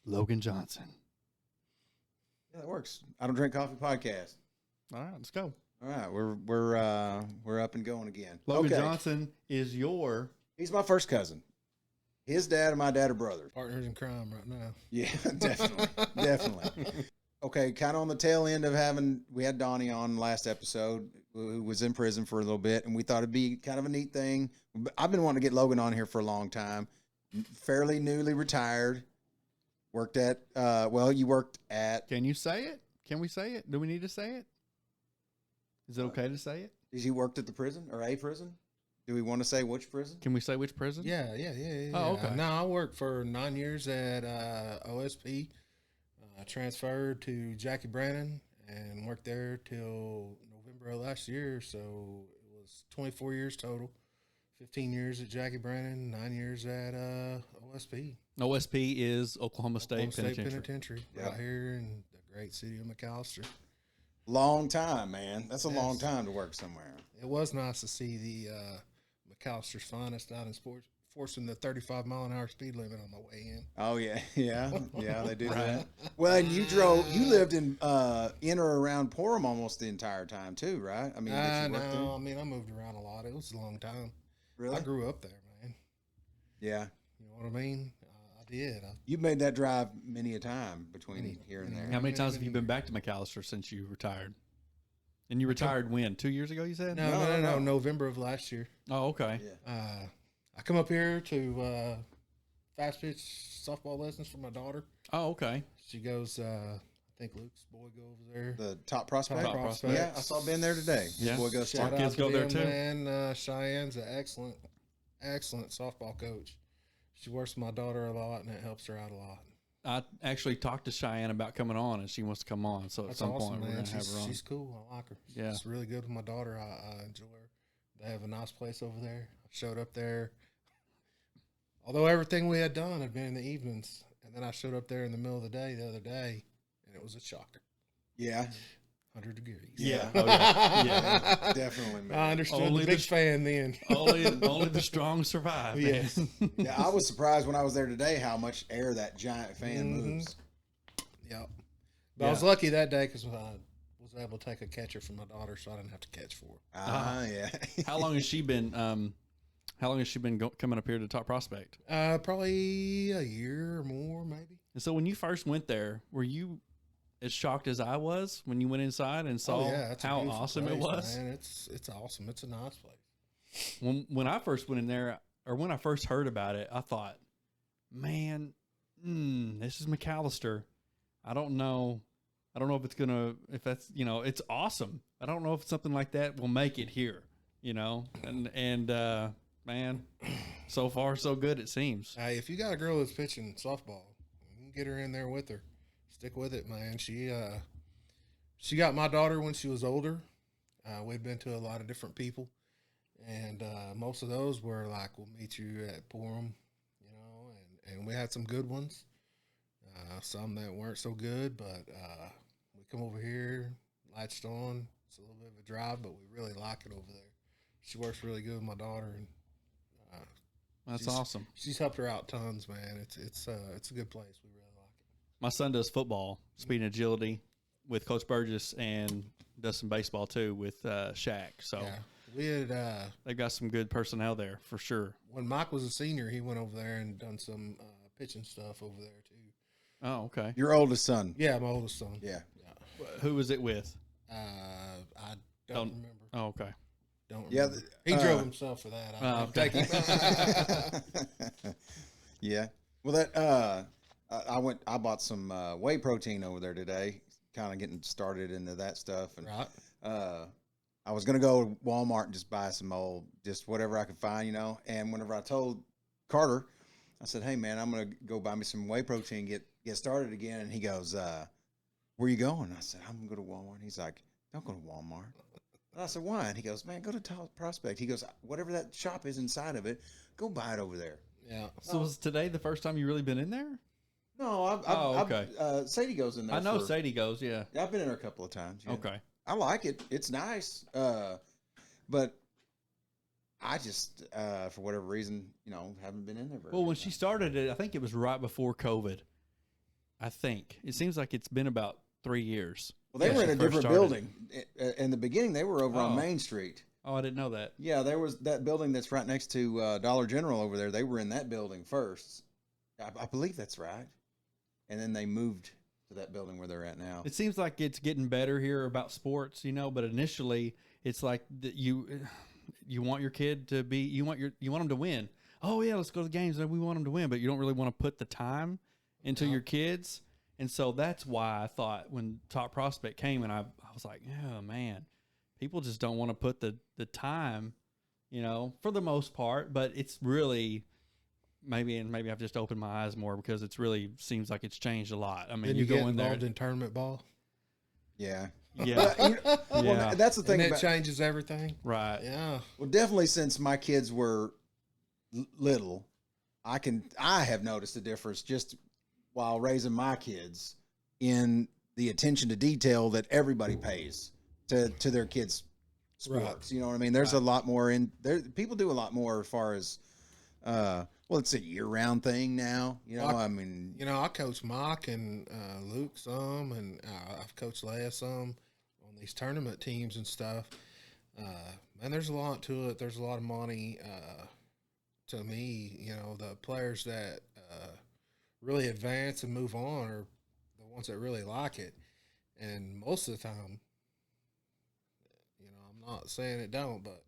Logan Johnson. Yeah, that works. I Don't Drink Coffee podcast. All right, let's go. All right, we're up and going again. Logan Johnson is your... He's my first cousin. His dad and my dad are brothers. Partners in crime right now. Yeah, definitely. Definitely. Okay, kind of on the tail end of we had Donnie on last episode, who was in prison for a little bit, and we thought it'd be kind of a neat thing. I've been wanting to get Logan on here for a long time. Fairly newly retired. Worked at, you worked at... Can you say it? Can we say it? Do we need to say it? Is it okay to say it? Did you worked at the prison or a prison? Do we want to say which prison? Can we say which prison? Yeah. Oh, okay. No, I worked for 9 years at OSP. Transferred to Jackie Brannon and worked there till November of last year. So it was 24 years total. 15 years at Jackie Brannon, 9 years at OSP. OSP is Oklahoma State Penitentiary. Right here in the great city of McAlester. Long time, man. That's a long time to work somewhere. It was nice to see the McAllister's finest out in sports, forcing the 35-mile-an-hour speed limit on my way in. Oh, yeah. Yeah, they do that. Well, and you lived in or around Porham almost the entire time, too, right? I mean, I moved around a lot. It was a long time. Really? I grew up there, man. Yeah. You know what I mean? I did. You've made that drive many a time between here and there. How many times have you been back to McAlester since you retired? And you retired when? 2 years ago, you said? No. November of last year. Oh, okay. Yeah. I come up here to fast pitch softball lessons for my daughter. Oh, okay. She goes, I think Luke's boy go over there. The top prospect? Top prospect. Yeah, I saw Ben there today. Yeah. Boy goes Shout our out kids to go there them, too. Man, Cheyenne's an excellent softball coach. She works with my daughter a lot, and it helps her out a lot. I actually talked to Cheyenne about coming on, and she wants to come on. So at some point, we're going to have her on. She's cool. I like her. She's really good with my daughter. I enjoy her. They have a nice place over there. I showed up there. Although everything we had done had been in the evenings, and then I showed up there in the middle of the day the other day, and it was a shocker. Yeah. 100 degrees. Yeah. Oh, yeah. Definitely, man. I understood the big fan then. only the strong survive. Yes. Yeah, I was surprised when I was there today how much air that giant fan moves. Yep. But I was lucky that day because I was able to take a catcher for my daughter, so I didn't have to catch for her. Yeah. How long has she been? Coming up here to Top Prospect? Probably a year or more, maybe. And so when you first went there, were you as shocked as I was when you went inside and saw how awesome it was? Man, it's awesome. It's a nice place. When I first went in there, or when I first heard about it, I thought, man, this is McAlester. I don't know if that's, it's awesome. I don't know if something like that will make it here, and man, so far so good, it seems. If you got a girl that's pitching softball, you can get her in there with her. Stick with it, man. She got my daughter when she was older. We've been to a lot of different people, and most of those were like, we'll meet you at Porham, and we had some good ones. Some that weren't so good, but we come over here, latched on. It's a little bit of a drive, but we really like it over there. She works really good with my daughter, and that's awesome. She's helped her out tons, man. It's a good place. We really like it. My son does football, speed and agility with Coach Burgess, and does some baseball too with Shaq. So we had they've got some good personnel there for sure. When Mike was a senior, he went over there and done some pitching stuff over there too. Oh, okay. Your oldest son? Yeah, my oldest son. Yeah. Who was it with? I don't remember. Oh, okay. Don't remember. He drove himself for that. Take him. Yeah. Well, I bought some whey protein over there today, kind of getting started into that stuff. And I was going to go to Walmart and just buy some just whatever I could find, And whenever I told Carter, I said, hey, man, I'm going to go buy me some whey protein, get started again. And he goes, where you going? I said, I'm going to go to Walmart. He's like, don't go to Walmart. I said, why? And he goes, man, go to Top Prospect. He goes, whatever that shop is inside of it, go buy it over there. Yeah. So was today the first time you really been in there? No, okay. Sadie goes in there. I know Sadie goes, yeah. I've been in there a couple of times. Yeah. Okay. I like it. It's nice. But I just, for whatever reason, haven't been in there very Well, when much. she started it, I think it was right before COVID. I think it seems like it's been about 3 years. Well, they were in a different started. building. In the beginning, they were over on Main Street. Oh, I didn't know that. Yeah, there was that building that's right next to Dollar General over there. They were in that building first. I believe that's right. And then they moved to that building where they're at now. It seems like it's getting better here about sports, but initially it's like you want your kid to be, you want them to win. Oh yeah, let's go to the games. We want them to win, but you don't really want to put the time into your kids. And so that's why I thought when Top Prospect came and I was like, oh man, people just don't want to put the time, for the most part, but it's really maybe I've just opened my eyes more because it's really seems like it's changed a lot. I mean, then you go get in there involved in tournament ball. Yeah. Yeah. Well, that's the thing. And it changes everything. Right. Yeah. Well, definitely since my kids were little, I have noticed a difference just while raising my kids in the attention to detail that everybody pays to their kids' sports. Right. You know what I mean? There's a lot more in there. People do a lot more as far as, it's a year-round thing now. I coach Mike and Luke some, and I've coached Leia some on these tournament teams and stuff. And there's a lot to it. There's a lot of money. To me, the players that really advance and move on are the ones that really like it. And most of the time, I'm not saying it don't, but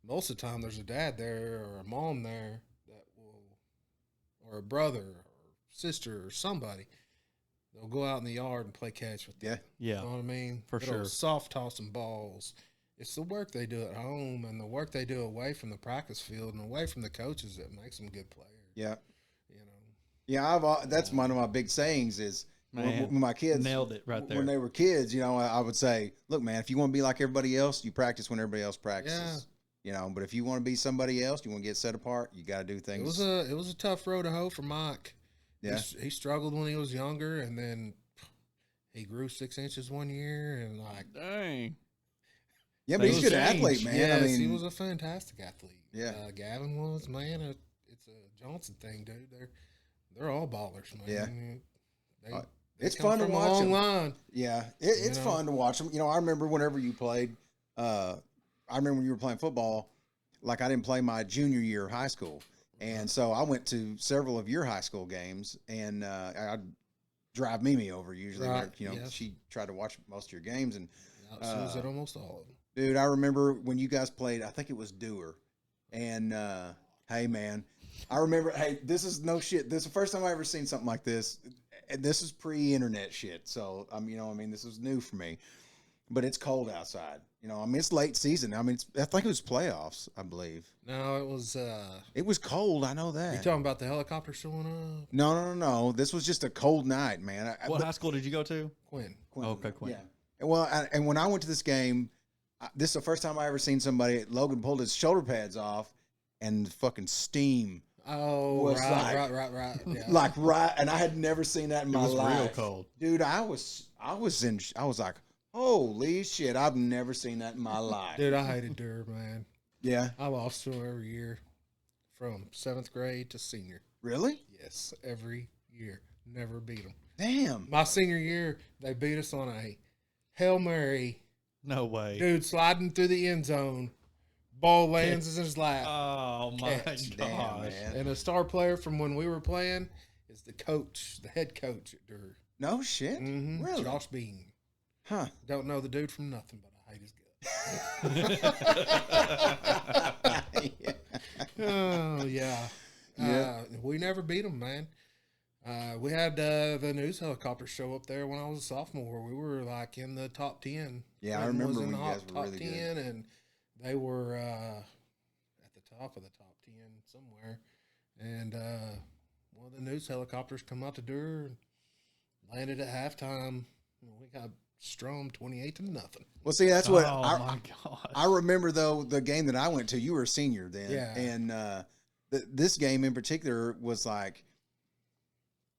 most of the time there's a dad there or a mom there that will, or a brother or sister or somebody, they'll go out in the yard and play catch with them. Yeah. You know what I mean? For sure. Soft tossing balls. It's the work they do at home and the work they do away from the practice field and away from the coaches that makes them good players. Yeah. Yeah, that's one of my big sayings is when my kids nailed it right there. When they were kids, I would say, look, man, if you want to be like everybody else, you practice when everybody else practices. Yeah. But if you want to be somebody else, you want to get set apart, you got to do things. It was a tough road to hoe for Mike. Yeah. He struggled when he was younger, and then he grew 6 inches one year, and dang. Yeah, but he's a good athlete, man. Yes, he was a fantastic athlete. Yeah. Gavin was, man. It's a Johnson thing, dude. They're all ballers, man. Yeah. It's fun to watch a long them. line. Yeah, it's fun to watch them. I remember whenever you played, I remember when you were playing football, like I didn't play my junior year of high school. And so I went to several of your high school games, and I'd drive Mimi over usually. Right. She tried to watch most of your games. And she was at almost all of them. Dude, I remember when you guys played, I think it was Dewar. And, hey, man, I remember, this is no shit. This is the first time I ever seen something like this. And this is pre-internet shit. So, this is new for me. But it's cold outside. It's late season. I think it was playoffs, I believe. No, it was... it was cold, I know that. You talking about the helicopter showing up? No. This was just a cold night, man. What high school did you go to? Quinn. Okay, Quinn. Yeah. Well, and when I went to this game, this is the first time I ever seen somebody, Logan pulled his shoulder pads off and fucking steam. Oh, right. Yeah. And I had never seen that in my life. It was real cold. Dude, I was like, holy shit, I've never seen that in my life. Dude, I hated Durr, man. Yeah. I lost to him every year from 7th grade to senior. Really? Yes, every year. Never beat them. Damn. My senior year, they beat us on a Hail Mary. No way. Dude, sliding through the end zone. Ball lands in his lap. Oh, my gosh. Man. And a star player from when we were playing is the head coach at Durr. No shit? Mm-hmm. Really? Josh Bean. Huh. Don't know the dude from nothing, but I hate his guts. Yeah. Oh, yeah. Yeah. We never beat them, man. We had the news helicopter show up there when I was a sophomore. We were like in the top 10. Yeah, I remember when you guys were really good. And they were at the top of the top 10 somewhere. And one of the news helicopters come out to Durr and landed at halftime. We got strummed 28-0. Well, see, that's what my gosh. I remember, though, the game that I went to. You were a senior then. Yeah. And this game in particular was like,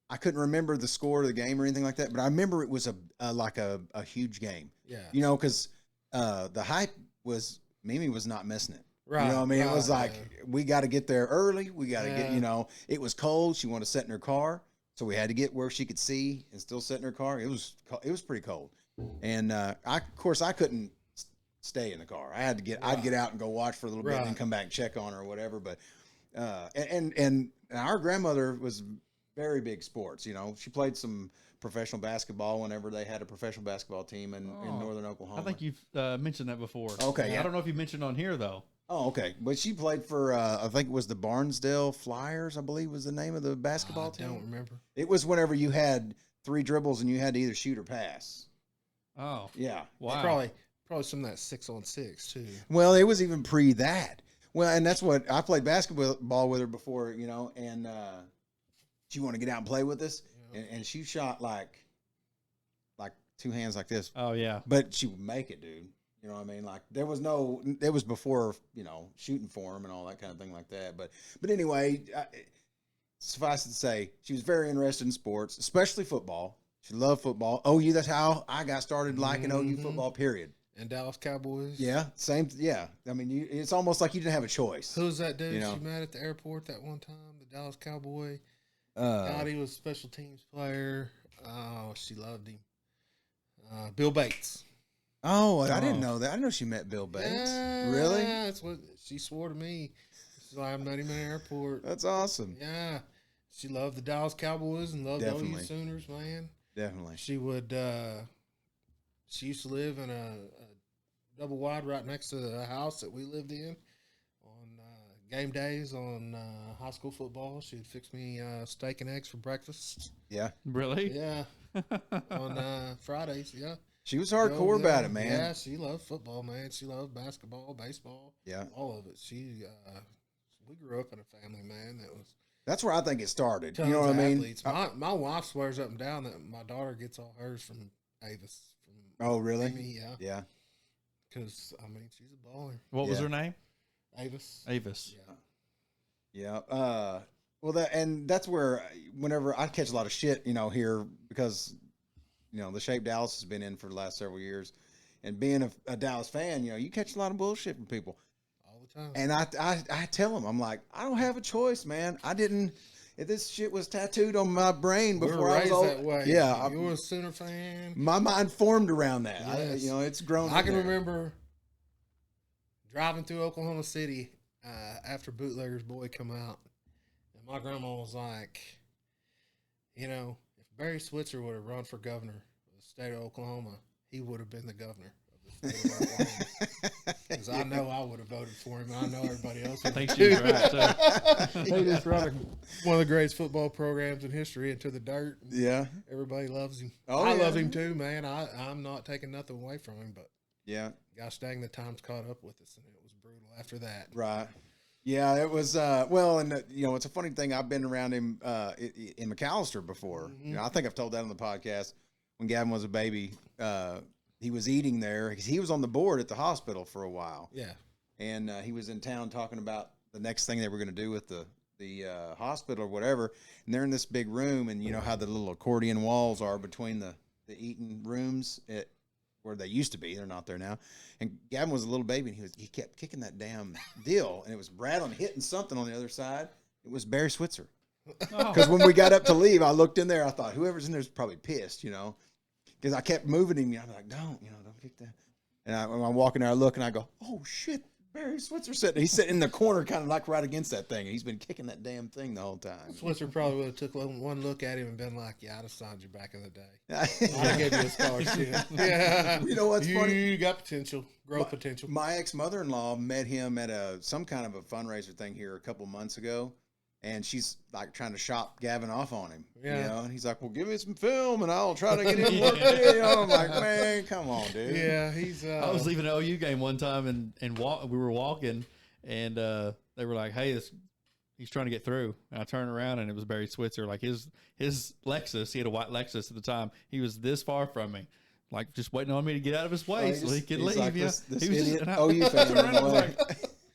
I couldn't remember the score of the game or anything like that, but I remember it was a huge game. Yeah. Because the hype was Mimi was not missing it. Right. You know what I mean? It was like, yeah. we got to get there early. We got to get, it was cold. She wanted to sit in her car. So we had to get where she could see and still sit in her car. It was pretty cold. And of course, I couldn't stay in the car. I had to I'd get out and go watch for a little bit and then come back and check on her or whatever. But and our grandmother was very big sports. You know, she played some professional basketball whenever they had a professional basketball team in northern Oklahoma. I think you've mentioned that before. Okay, I don't know if you mentioned on here though. Oh, okay. But she played for, I think it was the Barnesdale Flyers, I believe was the name of the basketball team. I don't remember. It was whenever you had 3 dribbles and you had to either shoot or pass. Oh. Yeah. Wow. Probably some of that 6-on-6 too. Well, it was even pre that. Well, and that's what I played basketball with her before, you know, and she wanted to get out and play with us. Yeah. And she shot like 2 hands like this. Oh, yeah. But she would make it, dude. You know what I mean? Like it was before, you know, shooting form and all that kind of thing like that. But anyway, suffice it to say, she was very interested in sports, especially football. She loved football. OU, that's how I got started liking OU football, period. And Dallas Cowboys. Yeah, same. Yeah. I mean, it's almost like you didn't have a choice. Who was that dude she met at the airport that one time? The Dallas Cowboy. God, he was a special teams player. Oh, she loved him. Bill Bates. Oh, I didn't know that. I know she met Bill Bates. Yeah, really? That's what she swore to me. She's like, I met him in the airport. That's awesome. Yeah. She loved the Dallas Cowboys and loved OU Sooners, man. Definitely. She would, she used to live in a double wide right next to the house that we lived in. On game days on high school football, she'd fix me steak and eggs for breakfast. Yeah. Really? Yeah. On Fridays, yeah. She was hardcore about it, man. Yeah, she loved football, man. She loved basketball, baseball. Yeah. All of it. We grew up in a family, man, that was. That's where I think it started. You know what I mean? Athletes. My wife swears up and down that my daughter gets all hers from Avis. Oh, really? Amy, yeah. Yeah. Because, I mean, she's a baller. What was her name? Avis. Avis. Yeah. Yeah. Well, that's where whenever I catch a lot of shit, you know, here because, you know, the shape Dallas has been in for the last several years, and being a Dallas fan, you know, you catch a lot of bullshit from people all the time. And I tell them, I'm like, I don't have a choice, man. If this shit was tattooed on my brain before I was old, that way. Yeah, you were a Sooner fan. My mind formed around that. Yes. You know, it's grown. I can remember driving through Oklahoma City after Bootlegger's Boy come out. My grandma was like, you know, if Barry Switzer would have run for governor of the state of Oklahoma, he would have been the governor of the state of Oklahoma. Because I know I would have voted for him, and I know everybody else would. I think she's right, too. He just run one of the greatest football programs in history into the dirt. Yeah. Everybody loves him. Oh, I love him too, man. I'm not taking nothing away from him, but yeah, gosh dang, the times caught up with us, and it was brutal after that. Right. Yeah, it was, and you know, it's a funny thing. I've been around him in McAlester before. Mm-hmm. You know, I think I've told that on the podcast. When Gavin was a baby, he was eating there. He was on the board at the hospital for a while. Yeah. And he was in town talking about the next thing they were going to do with the hospital or whatever. And they're in this big room, and you know how the little accordion walls are between the eating rooms where they used to be. They're not there now. And Gavin was a little baby, and he kept kicking that damn deal, and it was rattling, hitting something on the other side. It was Barry Switzer. Because when we got up to leave, I looked in there. I thought, whoever's in there is probably pissed, you know, because I kept moving him. I'm like, don't kick that. And when I'm walking there, I look, and I go, oh, shit, Barry Switzer sitting. He's sitting in the corner, kind of like right against that thing. And he's been kicking that damn thing the whole time. Switzer probably would have took one look at him and been like, yeah, I'd have signed you back in the day. I gave you a scholarship. Yeah. You know what's funny? You got potential, growth potential. My ex-mother-in-law met him at some kind of a fundraiser thing here a couple months ago. And she's like trying to shop Gavin off on him, you know. And he's like, "Well, give me some film, and I'll try to get him looked at." You know, I'm like, "Man, come on, dude." Yeah, he's. I was leaving an OU game one time, and we were walking, and they were like, "Hey, he's trying to get through." And I turned around, and it was Barry Switzer. Like his Lexus, he had a white Lexus at the time. He was this far from me, like just waiting on me to get out of his way so he could leave. Like yeah, this he was idiot just, OU fan. I was like,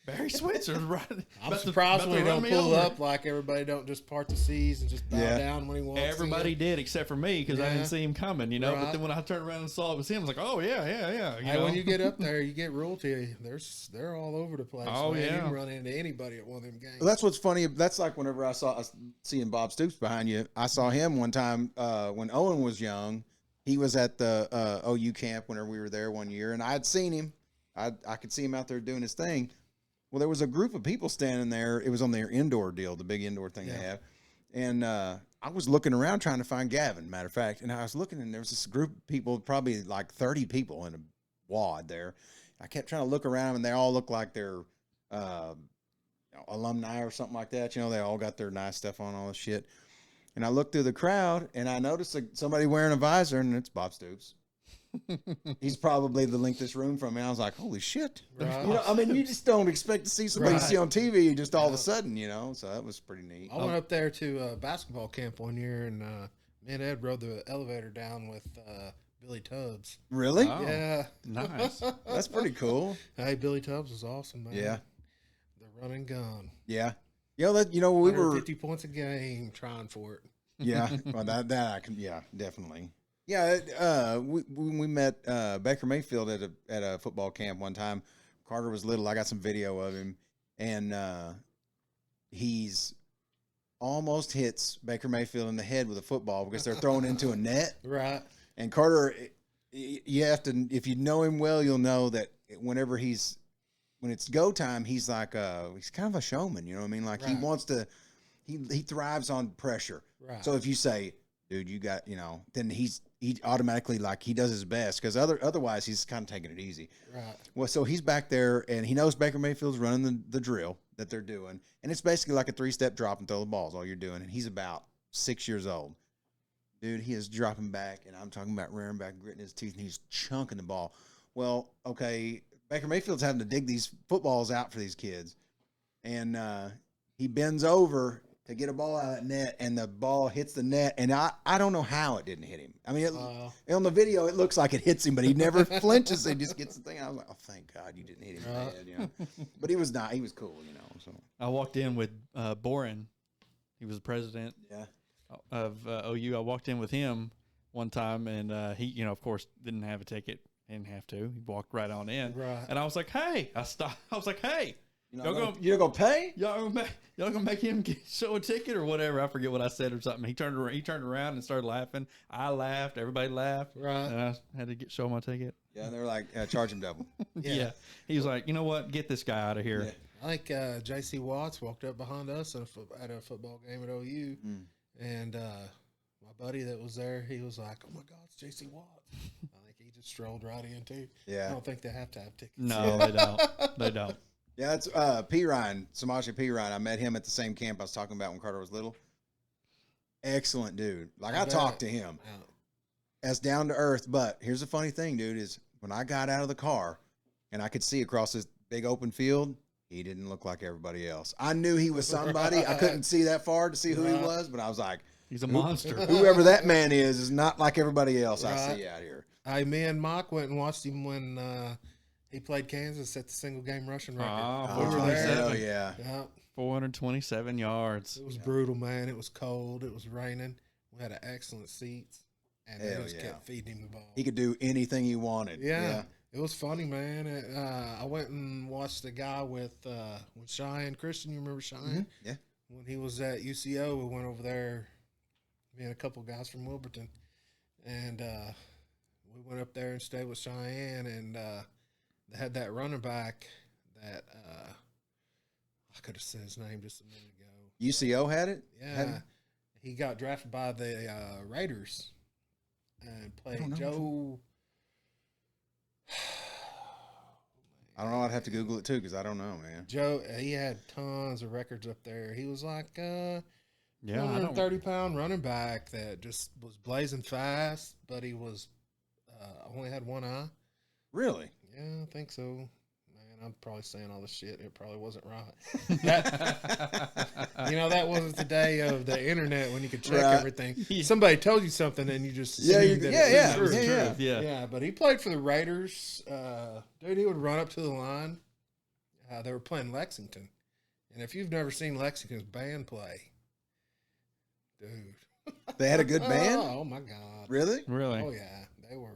Barry Switzer's right. I'm surprised when he don't pull up like everybody don't just part the seas and just bow down when he walks Everybody in. did except for me because I didn't see him coming, you know. Right. But then when I turned around and saw it was him, I was like, oh, yeah. Hey, when you get up there, you get royalty. They're all over the place. Oh, man. yeah. You can run into anybody at one of them games. Well, that's what's funny. That's like whenever I saw seeing Bob Stoops behind you. I saw him one time when Owen was young. He was at the OU camp whenever we were there one year, and I had seen him. I could see him out there doing his thing. Well, there was a group of people standing there. It was on their indoor deal, the big indoor thing they have. And I was looking around trying to find Gavin, matter of fact. And I was looking, and there was this group of people, probably like 30 people in a wad there. I kept trying to look around, and they all look like they're alumni or something like that. You know, they all got their nice stuff on, all this shit. And I looked through the crowd, and I noticed somebody wearing a visor, and it's Bob Stoops. He's probably the length of this room from me. I was like, holy shit. Right. You know, I mean, you just don't expect to see somebody you see on TV just all of a sudden, you know, so that was pretty neat. I went up there to basketball camp one year, and me and Ed rode the elevator down with Billy Tubbs. Really? Oh, Yeah. nice. That's pretty cool. Hey, Billy Tubbs was awesome, man. Yeah. The run and gun. Yeah. You know, we were 50 points a game trying for it. Yeah. Well, that I can, yeah, definitely. Yeah, we met Baker Mayfield at a football camp one time. Carter was little. I got some video of him, and he's almost hits Baker Mayfield in the head with a football because they're thrown into a net. Right. And Carter, you have to, if you know him well, you'll know that when it's go time, he's like he's kind of a showman. You know what I mean? Like he wants to, he thrives on pressure. Right. So if you say, dude, you got, you know, then he automatically, like, he does his best because otherwise he's kind of taking it easy. Right. Well, so he's back there and he knows Baker Mayfield's running the drill that they're doing, and it's basically like a 3-step drop and throw the balls, all you're doing. And he's about 6 years old. Dude, he is dropping back, and I'm talking about rearing back, gritting his teeth, and he's chunking the ball. Well, okay, Baker Mayfield's having to dig these footballs out for these kids, and he bends over to get a ball out of that net, and the ball hits the net, and I don't know how it didn't hit him. I mean, on the video, it looks like it hits him, but he never flinches. He just gets the thing. I was like, oh, thank God you didn't hit him in the head, you know. But he was not. He was cool, you know. So I walked in with Boren. He was the president of OU. I walked in with him one time, and he, you know, of course, didn't have a ticket. Didn't have to. He walked right on in. Right. And I was like, hey. I stopped. I was like, hey. You're gonna pay? Y'all gonna make him show a ticket or whatever? I forget what I said or something. He turned around and started laughing. I laughed. Everybody laughed. Right. And I had to show my ticket. Yeah, they were like, charge him double. Yeah. He was like, you know what? Get this guy out of here. Yeah. I think J.C. Watts walked up behind us at a football game at OU, and my buddy that was there, he was like, "Oh my God, it's J.C. Watts!" I think he just strolled right in too. Yeah, I don't think they have to have tickets. No, they don't. They don't. Yeah, that's P. Ryan, Samaje P. Ryan. I met him at the same camp I was talking about when Carter was little. Excellent dude. Like I talked to him as down to earth. But here's the funny thing, dude, is when I got out of the car and I could see across this big open field, he didn't look like everybody else. I knew he was somebody. I couldn't see that far to see who he was, but I was like, he's a monster. Whoever that man is not like everybody else I see out here. Me and Mike went and watched him when he played Kansas at the single game rushing record. Oh, we were there. Oh, yeah. 427 yards. It was brutal, man. It was cold. It was raining. We had excellent seats, and they just kept feeding him the ball. He could do anything he wanted. Yeah. It was funny, man. I went and watched the guy with Cheyenne Christian. You remember Cheyenne? Mm-hmm. Yeah. When he was at UCO, we went over there, me and a couple guys from Wilburton, and we went up there and stayed with Cheyenne, and they had that running back that I could have said his name just a minute ago. UCO had it? Yeah. He got drafted by the Raiders and played Joe. I don't know. I'd have to Google it too because I don't know, man. Joe, he had tons of records up there. He was like 130-pound running back that just was blazing fast, but he was only had one eye. Really? Yeah, I think so. Man, I'm probably saying all this shit. It probably wasn't right. That wasn't the day of the internet when you could check everything. Somebody told you something and you just Yeah. But he played for the Raiders. Dude, he would run up to the line They were playing Lexington. And if you've never seen Lexington's band play, dude. They had a good band? Oh, my God. Really? Really? Oh, yeah. They were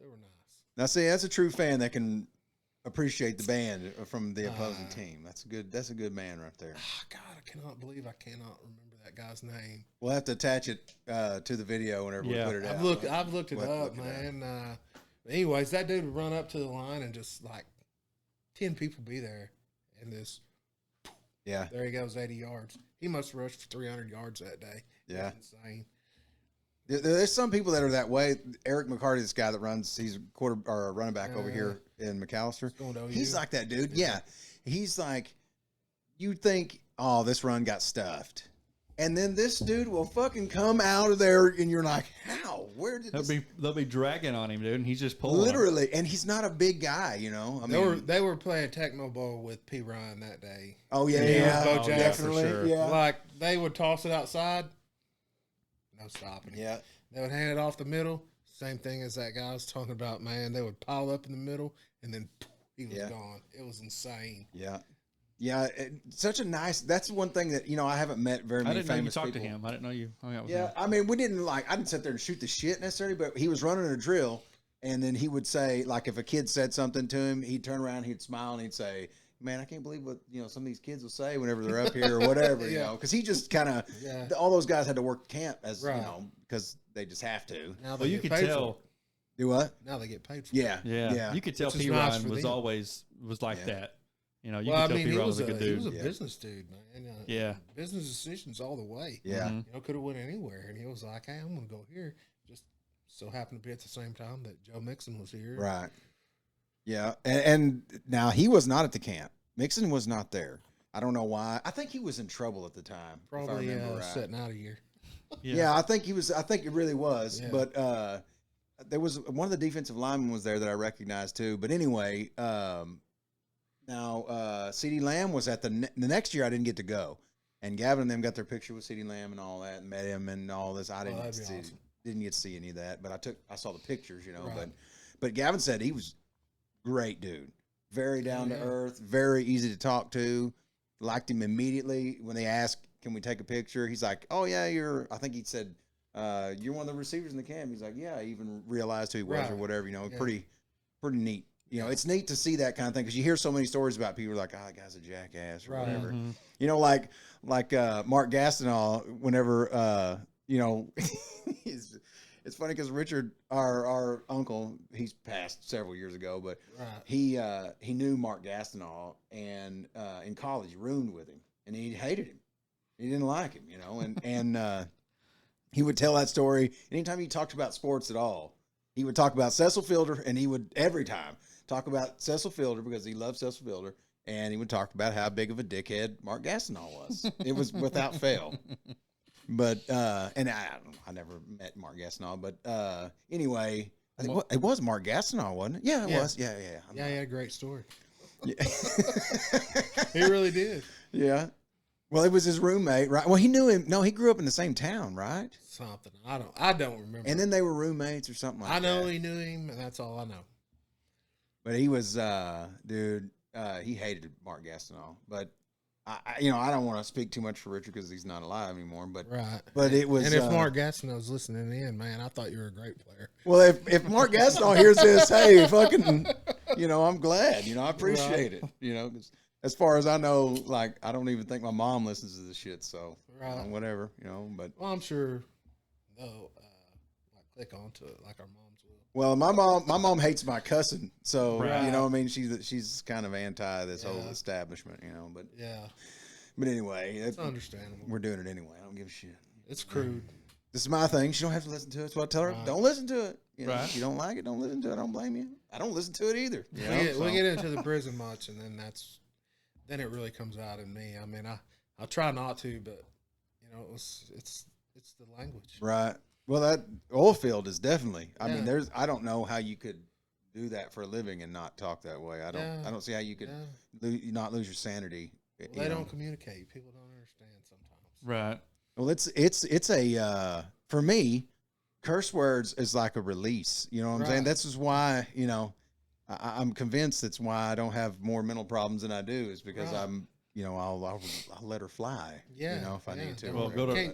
nice. Now, see, that's a true fan that can appreciate the band from the opposing team. That's a good man right there. God, I cannot believe I cannot remember that guy's name. We'll have to attach it to the video whenever we put it out. I've looked it up, man. Anyways, that dude would run up to the line and just like 10 people be there, and this. Yeah. There he goes, 80 yards. He must have rushed for 300 yards that day. Yeah. That's insane. There's some people that are that way. Eric McCarty, this guy that runs, he's a running back over here in McAlester. He's like that dude. Yeah. He's like, you think, oh, this run got stuffed. And then this dude will fucking come out of there, and you're like, how? Where did they'll be dragging on him, dude, and he's just pulling. Literally, and he's not a big guy, you know. I mean, they were playing Tecmo Bowl with P. Ryan that day. Oh yeah, Bo Jackson, definitely. for sure. Yeah, like they would toss it outside, no stopping. Yeah, they would hand it off the middle. Same thing as that guy was talking about. Man, they would pile up in the middle, and then he was gone. It was insane. Yeah. Yeah, such a nice. That's one thing that I haven't met very many famous people. I didn't know you talked to him. I didn't know you hung out with him. Yeah, I mean, we didn't I didn't sit there and shoot the shit necessarily, but he was running a drill, and then he would say, like, if a kid said something to him, he'd turn around, he'd smile, and he'd say, "Man, I can't believe what some of these kids will say whenever they're up here or whatever." You know, because he just kind of all those guys had to work camp as because they just have to. Now you could tell. Do what? Now they get paid for it. Yeah. You could tell P. Ryan was like that. You know, you could tell P. Ryan was a good dude. He was a business dude, man. Business decisions all the way. Yeah. Could have went anywhere. And he was like, hey, I'm going to go here. Just so happened to be at the same time that Joe Mixon was here. Right. Yeah. And now he was not at the camp. Mixon was not there. I don't know why. I think he was in trouble at the time. Probably sitting out a year. Yeah, I think he was. I think it really was. Yeah. But there was one of the defensive linemen was there that I recognized too. But anyway, now, CeeDee Lamb was at the next year. I didn't get to go, and Gavin and them got their picture with CeeDee Lamb and all that, and met him and all this. I didn't didn't get to see any of that, but I saw the pictures, Right. But Gavin said he was great dude, very down to earth, very easy to talk to. Liked him immediately when they asked, "Can we take a picture?" He's like, "Oh yeah, you're." I think he said, "You're one of the receivers in the camp." He's like, "Yeah." I even realized who he was or whatever. Pretty neat. It's neat to see that kind of thing because you hear so many stories about people like, that guy's a jackass or whatever. Mm-hmm. Like Mark Gastineau, whenever, it's funny because Richard, our uncle, he's passed several years ago, but he knew Mark Gastineau and in college roomed with him and he hated him. He didn't like him, and he would tell that story anytime he talked about sports at all. He would talk about Cecil Fielder, and he would every time talk about Cecil Fielder because he loved Cecil Fielder, and he would talk about how big of a dickhead Mark Gastineau was. It was without fail. But and I never met Mark Gastineau, but anyway, I think it was Mark Gastineau, wasn't it? Yeah, it was. Yeah. He had a great story. Yeah. He really did. Yeah. Well, it was his roommate, right? Well, he knew him. No, he grew up in the same town, right? Something. I don't remember. And then they were roommates or something like that. I know he knew him, and that's all I know. But he was, dude, he hated Mark Gastineau. But, I don't want to speak too much for Richard because he's not alive anymore. But But it was. And if Mark Gastineau's listening in, man, I thought you were a great player. Well, if Mark Gastineau hears this, hey, fucking, I'm glad. I appreciate it. 'Cause as far as I know, like, I don't even think my mom listens to this shit. So, whatever, But I'm sure they'll click onto it like our moms will. Well, my mom hates my cussing, so what I mean. She's kind of anti this whole establishment, But but anyway, it's understandable. We're doing it anyway. I don't give a shit. It's crude. This is my thing. She don't have to listen to it. So I tell her, don't listen to it. If you don't like it, don't listen to it. I don't blame you. I don't listen to it either. We get into the prison much, and then it really comes out in me. I mean, I try not to, but it's the language. Right. Well, that oil field is definitely. I mean, I don't know how you could do that for a living and not talk that way. I don't see how you could not lose your sanity. Well, they don't communicate. People don't understand sometimes. Right. Well, it's a for me, curse words is like a release. You know what I'm saying? This is why I'm convinced that's why I don't have more mental problems than I do, is because Right. I'm, I'll let her fly. Yeah, If I yeah, need to. Well, definitely.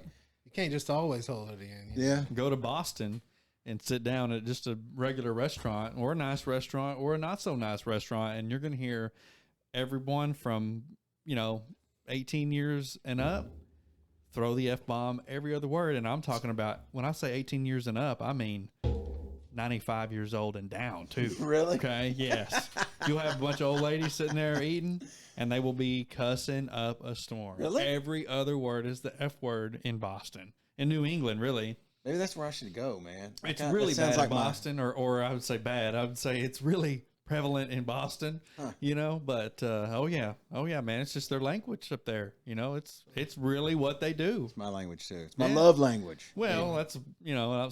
You can't just always hold it in. you know? Yeah. Go to Boston and sit down at just a regular restaurant or a nice restaurant or a not so nice restaurant, and you're going to hear everyone from 18 years and up throw the F-bomb every other word. And I'm talking about, when I say 18 years and up, I mean 95 years old and down too. Really? Okay. Yes. You'll have a bunch of old ladies sitting there eating, and they will be cussing up a storm. Really? Every other word is the F word in Boston. In New England, really. Maybe that's where I should go, man. It's That really sounds bad like in Boston, or I would say bad. I would say it's really prevalent in Boston, but oh yeah, man, it's just their language up there. It's really what they do. It's my language too. It's my love language. Well, that's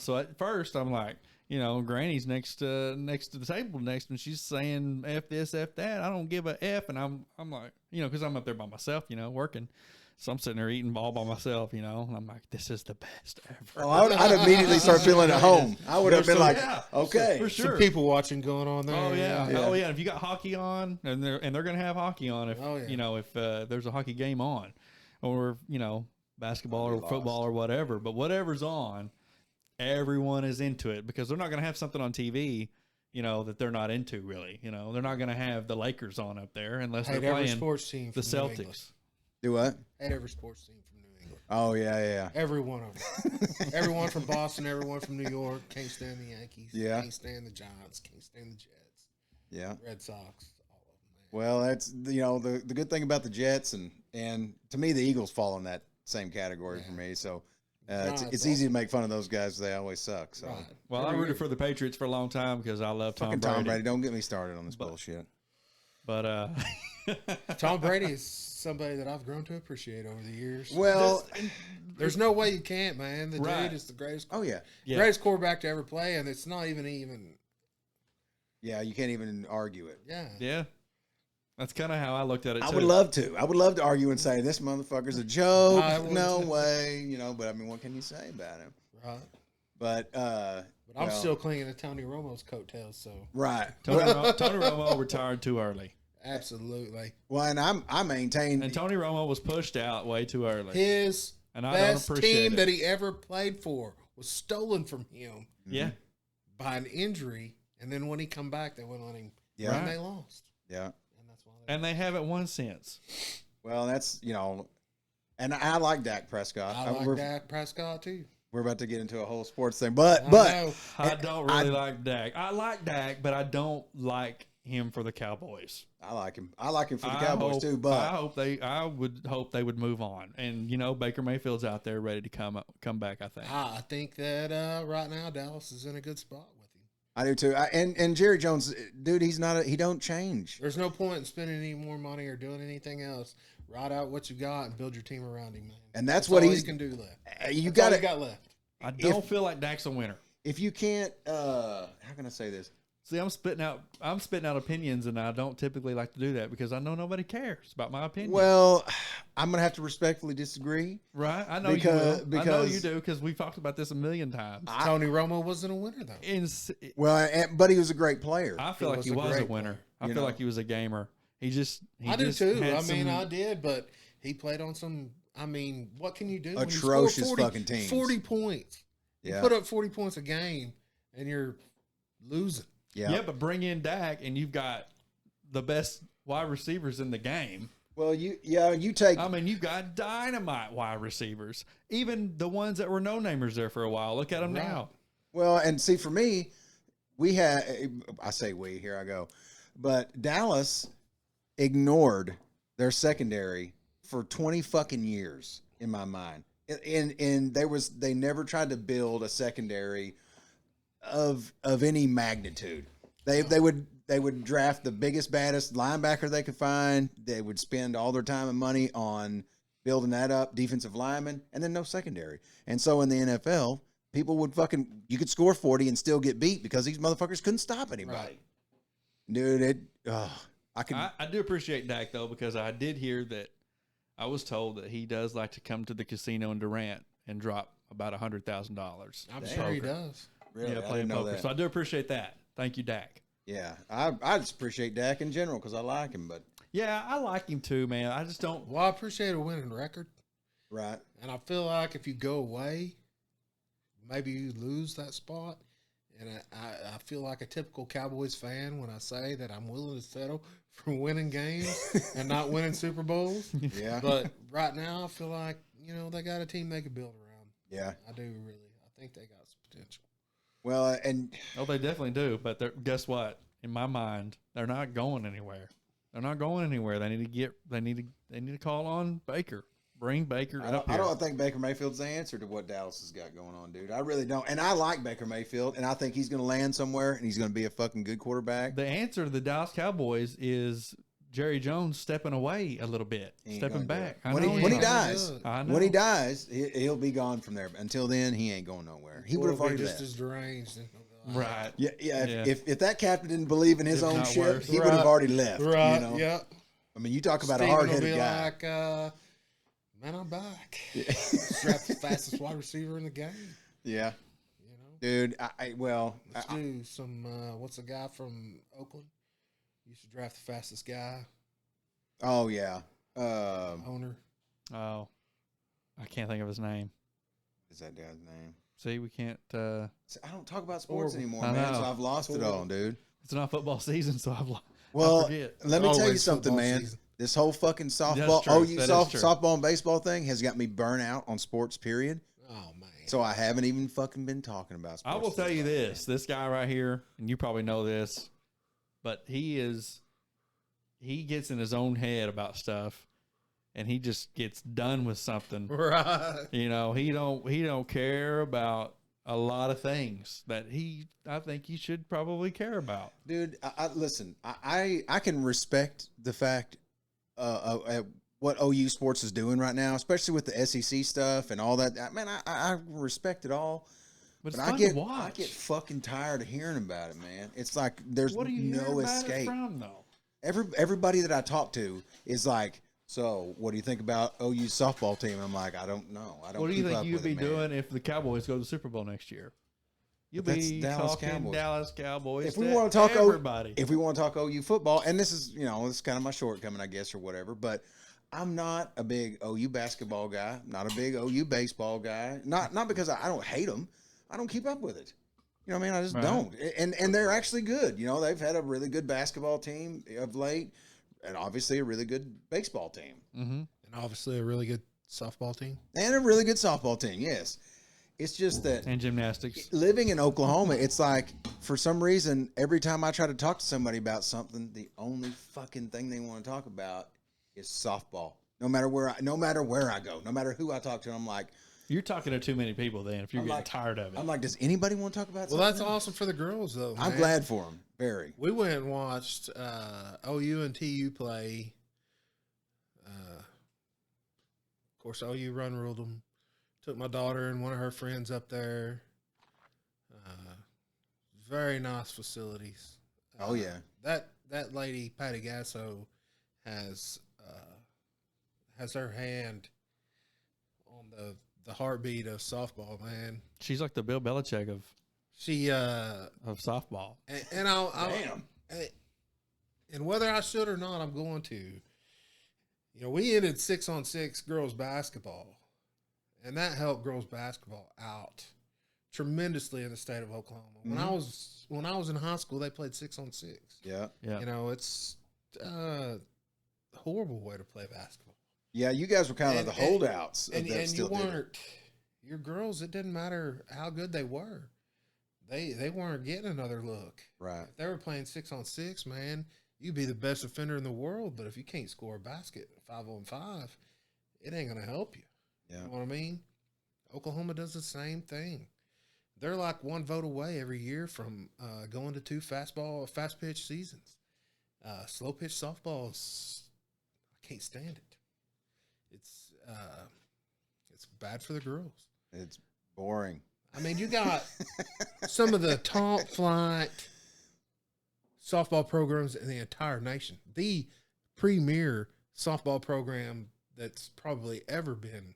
so at first I'm like, Granny's next to the table next to me. She's saying F this, F that. I don't give a F, and I'm like, because I'm up there by myself, working. So I'm sitting there eating all by myself, and I'm like, this is the best ever. Oh, I'd immediately start feeling at home. I would have been like, okay, for sure. Some people watching going on there. Oh yeah. Oh yeah. If you got hockey on, and they're gonna have hockey on if if there's a hockey game on, or basketball or football or whatever. But whatever's on, everyone is into it, because they're not gonna have something on TV, that they're not into really. They're not gonna have the Lakers on up there unless they're playing sports team the from New England. Celtics. Do what? Hate every sports team from New England. Oh yeah. Every one of them. Everyone from Boston, everyone from New York. Can't stand the Yankees. Yeah. Can't stand the Giants. Can't stand the Jets. Yeah. Red Sox. All of them. Well, that's the good thing about the Jets, and to me the Eagles fall in that same category for me. So it's easy to make fun of those guys. They always suck. So Right. Well, I rooted for the Patriots for a long time because I love Tom Tom Brady. Brady. Don't get me started on this bullshit. But Tom Brady is somebody that I've grown to appreciate over the years. Well, There's no way you can't, man. The Right. dude is the greatest. oh yeah. Greatest quarterback to ever play, and it's not even. Yeah, you can't even argue it. yeah, that's kind of how I looked at it. I too. would love to. I would love to argue and say this motherfucker's a joke. I would No too. way. But I mean, what can you say about him? Right. But But I'm still clinging to Tony Romo's coattails, so right. Tony Romo retired too early. absolutely. Well, and I maintain. And Tony Romo was pushed out way too early. His And I best don't appreciate team it. that he ever played for was stolen from him Yeah. by an injury, and then when he come back, they went on him. Yeah. And they lost. Yeah. And that's why they And they haven't won since. Well, that's and I like Dak Prescott. I like Dak Prescott too. We're about to get into a whole sports thing, but I know. I don't really like Dak. I like Dak, but I don't like him for the Cowboys. I like him. I like him for the Cowboys too. But I would hope they would move on. And Baker Mayfield's out there ready to come back. I think. I think that right now Dallas is in a good spot with him. I do too. And Jerry Jones, dude, he don't change. There's no point in spending any more money or doing anything else. Ride out what you got and build your team around him, man. And that's what all he can do left. You That's all got he got left. I don't feel like Dak's a winner. If you can't, how can I say this? See, I'm spitting out opinions, and I don't typically like to do that because I know nobody cares about my opinion. Well, I'm gonna have to respectfully disagree. Right? I know Because- you will. I know because- you do because we've talked about this a million times. Tony Romo wasn't a winner though. But he was a great player. I feel He like was he a was a great winner. player. I You feel know. like he was a gamer. He I do too. had I mean, some- I did, but he played on some. I mean, what can you do? when you Atrocious score 40, fucking teams. 40 points. Yeah. You put up 40 points a game, and you're losing. Yeah, but bring in Dak, and you've got the best wide receivers in the game. Well, you take. I mean, you've got dynamite wide receivers. Even the ones that were no-namers there for a while. Look at them Right. now. Well, and see, for me, we had. I say we. Here I go. But Dallas ignored their secondary for 20 fucking years in my mind. And they never tried to build a secondary of any magnitude. They would draft the biggest, baddest linebacker they could find. They would spend all their time and money on building that up, defensive linemen, and then no secondary. And so in the NFL, people would you could score 40 and still get beat because these motherfuckers couldn't stop anybody. Right. Dude, I do appreciate Dak, though, because I did hear that I was told that he does like to come to the casino in Durant and drop about $100,000. I'm sure he does. really, Yeah, I playing didn't know poker. that. So I do appreciate that. Thank you, Dak. Yeah, I just appreciate Dak in general because I like him, but Yeah, I like him too, man. I just don't. Well, I appreciate a winning record. right. And I feel like if you go away, maybe you lose that spot. And I feel like a typical Cowboys fan when I say that I'm willing to settle for winning games and not winning Super Bowls. Yeah. But right now, I feel like, they got a team they could build around. Yeah. I do really. I think they got some potential. Well, and Oh, they definitely do. But guess what? In my mind, they're not going anywhere. They're not going anywhere. They need to call on Baker. Bring Baker up here. I don't think Baker Mayfield's the answer to what Dallas has got going on, dude. I really don't. And I like Baker Mayfield, and I think he's going to land somewhere, and he's going to be a fucking good quarterback. The answer to the Dallas Cowboys is Jerry Jones stepping away a little bit, stepping back. When he dies, I know. when he dies, he'll be gone from there. But until then, he ain't going nowhere. He would have already just left. as deranged. Right. Yeah. If that captain didn't believe in his own not ship, worse. he would have already left. Right. You know? Yeah. I mean, you talk about Steven a hard-headed will be guy. like, man, I'm back. Strapped the fastest wide receiver in the game. Yeah. Dude, Let's do some. What's the guy from Oakland? Used to draft the fastest guy. Oh yeah. Owner. Oh, I can't think of his name. Is that guy's name? See, we can't. I don't talk about sports Horrible. anymore, I man. know. So I've lost it all, dude. It's not football season, so I Well, forget. let me tell you Always something, football man. season. This whole fucking softball, That's true. OU That is true. softball and baseball thing has got me burnt out on sports. Period. Oh man. So I haven't even fucking been talking about sports. I will tell you this: this guy right here, and you probably know this, but he gets in his own head about stuff, and he just gets done with something. Right. He don't care about a lot of things that I think he should probably care about. Dude, listen. I can respect the fact what OU sports is doing right now, especially with the SEC stuff and all that. Man, I respect it all. But it's But fun I get to watch. I get fucking tired of hearing about it, man. It's like there's What are you no hearing about it escape. from, though? Everybody that I talk to is like, so what do you think about OU's softball team? I'm like, I don't know. I don't. What do you keep think up you'd with be it, man. doing if the Cowboys go to the Super Bowl next year? You'll But that's be Dallas talking Cowboys. Dallas Cowboys. If we to want to talk everybody, if we want to talk OU football, and this is this is kind of my shortcoming, I guess, or whatever. But I'm not a big OU basketball guy. Not a big OU baseball guy. Not because I don't hate them. I don't keep up with it. You know what I mean? I just Right. don't. And they're actually good. They've had a really good basketball team of late, and obviously a really good baseball team, And obviously a really good softball team. and a really good softball team. Yes, it's just that and gymnastics. living in Oklahoma, it's like for some reason every time I try to talk to somebody about something, the only fucking thing they want to talk about is softball. No matter where I go, no matter who I talk to, I'm like, You're talking to too many people then if you're I'm getting like- tired of it. I'm like, does anybody want to talk about Well, something? that's awesome for the girls, though. I'm man. glad for them. Very. We went and watched OU and TU play. Of course, OU run ruled them. Took my daughter and one of her friends up there. Very nice facilities. Oh yeah. That lady Patty Gasso has her hand on the heartbeat of softball, man. She's like the Bill Belichick of She softball. and I'll Damn. and whether I should or not, I'm going to. We ended 6-on-6 girls basketball, and that helped girls basketball out tremendously in the state of Oklahoma. When I was in high school, they played 6-on-6. Yeah. Yeah. It's a horrible way to play basketball. Yeah, you guys were kind of like the holdouts of And that you still did it. weren't your girls. It didn't matter how good they were. They weren't getting another look. Right. If they were playing 6-on-6, man, you'd be the best defender in the world. But if you can't score a basket 5-on-5, it ain't gonna help you. Yeah. You know what I mean? Oklahoma does the same thing. They're like one vote away every year from going to 2 fast pitch seasons. Slow pitch softball I can't stand it. It's bad for the girls. It's boring. I mean, you got some of the top flight softball programs in the entire nation. The premier softball program that's probably ever been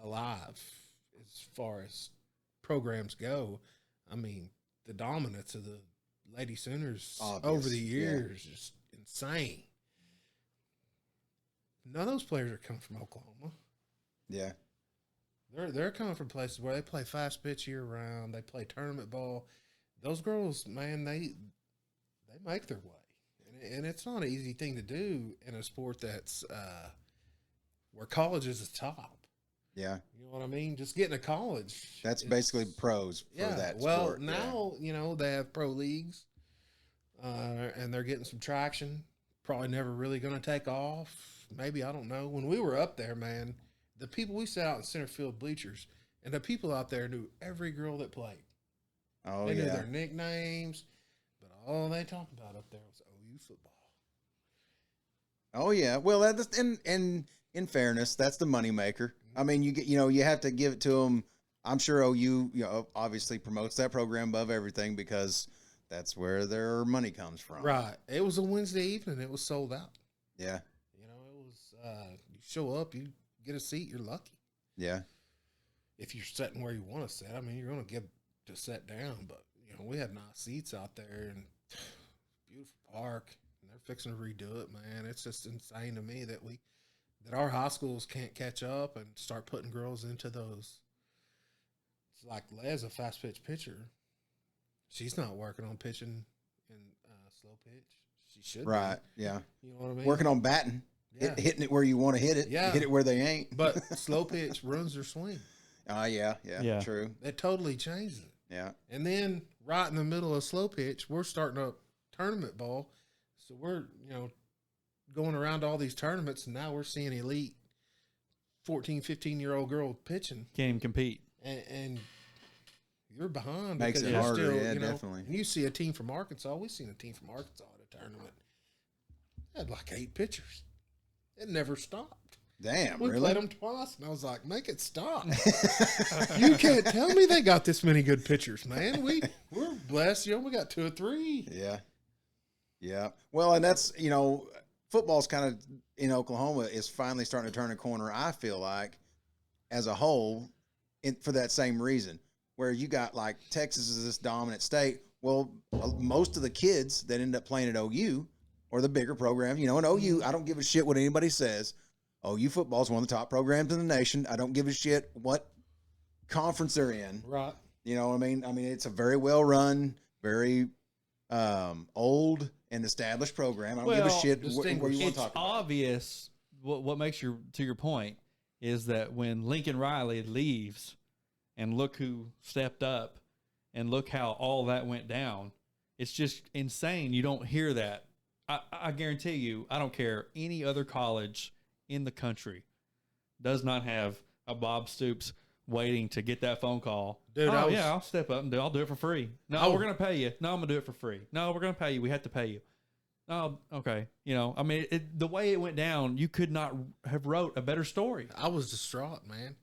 alive as far as programs go. I mean, the dominance of the Lady Sooners Obvious, over the years is insane. None of those players are coming from Oklahoma. Yeah. They're coming from places where they play fast pitch year round. They play tournament ball. Those girls, man, they make their way, and it's not an easy thing to do in a sport that's where college is the top. Yeah. You know what I mean? Just getting to college. That's basically pros for that well, sport. now, you know, they have pro leagues, and they're getting some traction. Probably never really going to take off. Maybe, I don't know. When we were up there, man, the people we sat out in center field bleachers, and the people out there knew every girl that played. Oh, they yeah. knew their nicknames, but all they talked about up there was OU football. Oh, yeah. Well, that's, in fairness, that's the moneymaker. I mean, you have to give it to them. I'm sure OU, obviously promotes that program above everything because that's where their money comes from. Right. It was a Wednesday evening. It was sold out. Yeah. You know, it was, you show up, you get a seat, you're lucky. Yeah. If you're sitting where you want to sit, I mean, you're going to get to sit down, but, you know, we had nice seats out there and beautiful park, and they're fixing to redo it, man. It's just insane to me that our high schools can't catch up and start putting girls into those. It's like Leah's a fast pitch pitcher. She's not working on pitching in slow pitch. She should Right. Yeah. You know what I mean? Working on batting. Yeah. Hitting it where you want to hit it. Yeah. Hit it where they ain't. But slow pitch ruins their swing. Yeah. Yeah. True. That totally changes it. Yeah. And then right in the middle of slow pitch, we're starting up tournament ball. So we're, going around to all these tournaments, and now we're seeing elite 14, 15-year-old girl pitching. Can't even compete. And you're behind. Makes because it you're harder, still, yeah, definitely. And you see a team from Arkansas. We've seen a team from Arkansas at a tournament. They had like 8 pitchers. It never stopped. Damn, We really? played them twice, and I was like, make it stop. You can't tell me they got this many good pitchers, man. We're blessed. We got 2 or 3. Yeah. Yeah. Well, and that's, football's kind of in Oklahoma is finally starting to turn a corner, I feel like, as a whole, for that same reason, where you got like Texas is this dominant state. Well, most of the kids that end up playing at OU or the bigger program, and OU, I don't give a shit what anybody says. OU football is one of the top programs in the nation. I don't give a shit what conference they're in. Right. You know what I mean? I mean, it's a very well run, very old and established program. I don't give a shit where you want to talk about. It's obvious what makes to your point is that when Lincoln Riley leaves and look who stepped up and look how all that went down, it's just insane. You don't hear that. I guarantee you, I don't care, any other college in the country does not have a Bob Stoops waiting to get that phone call. Dude, I'll step up and I'll do it for free. No, we're going to pay you. No, I'm going to do it for free. No, we're going to pay you. We have to pay you. No, okay. I mean, the way it went down, you could not have wrote a better story. I was distraught, man.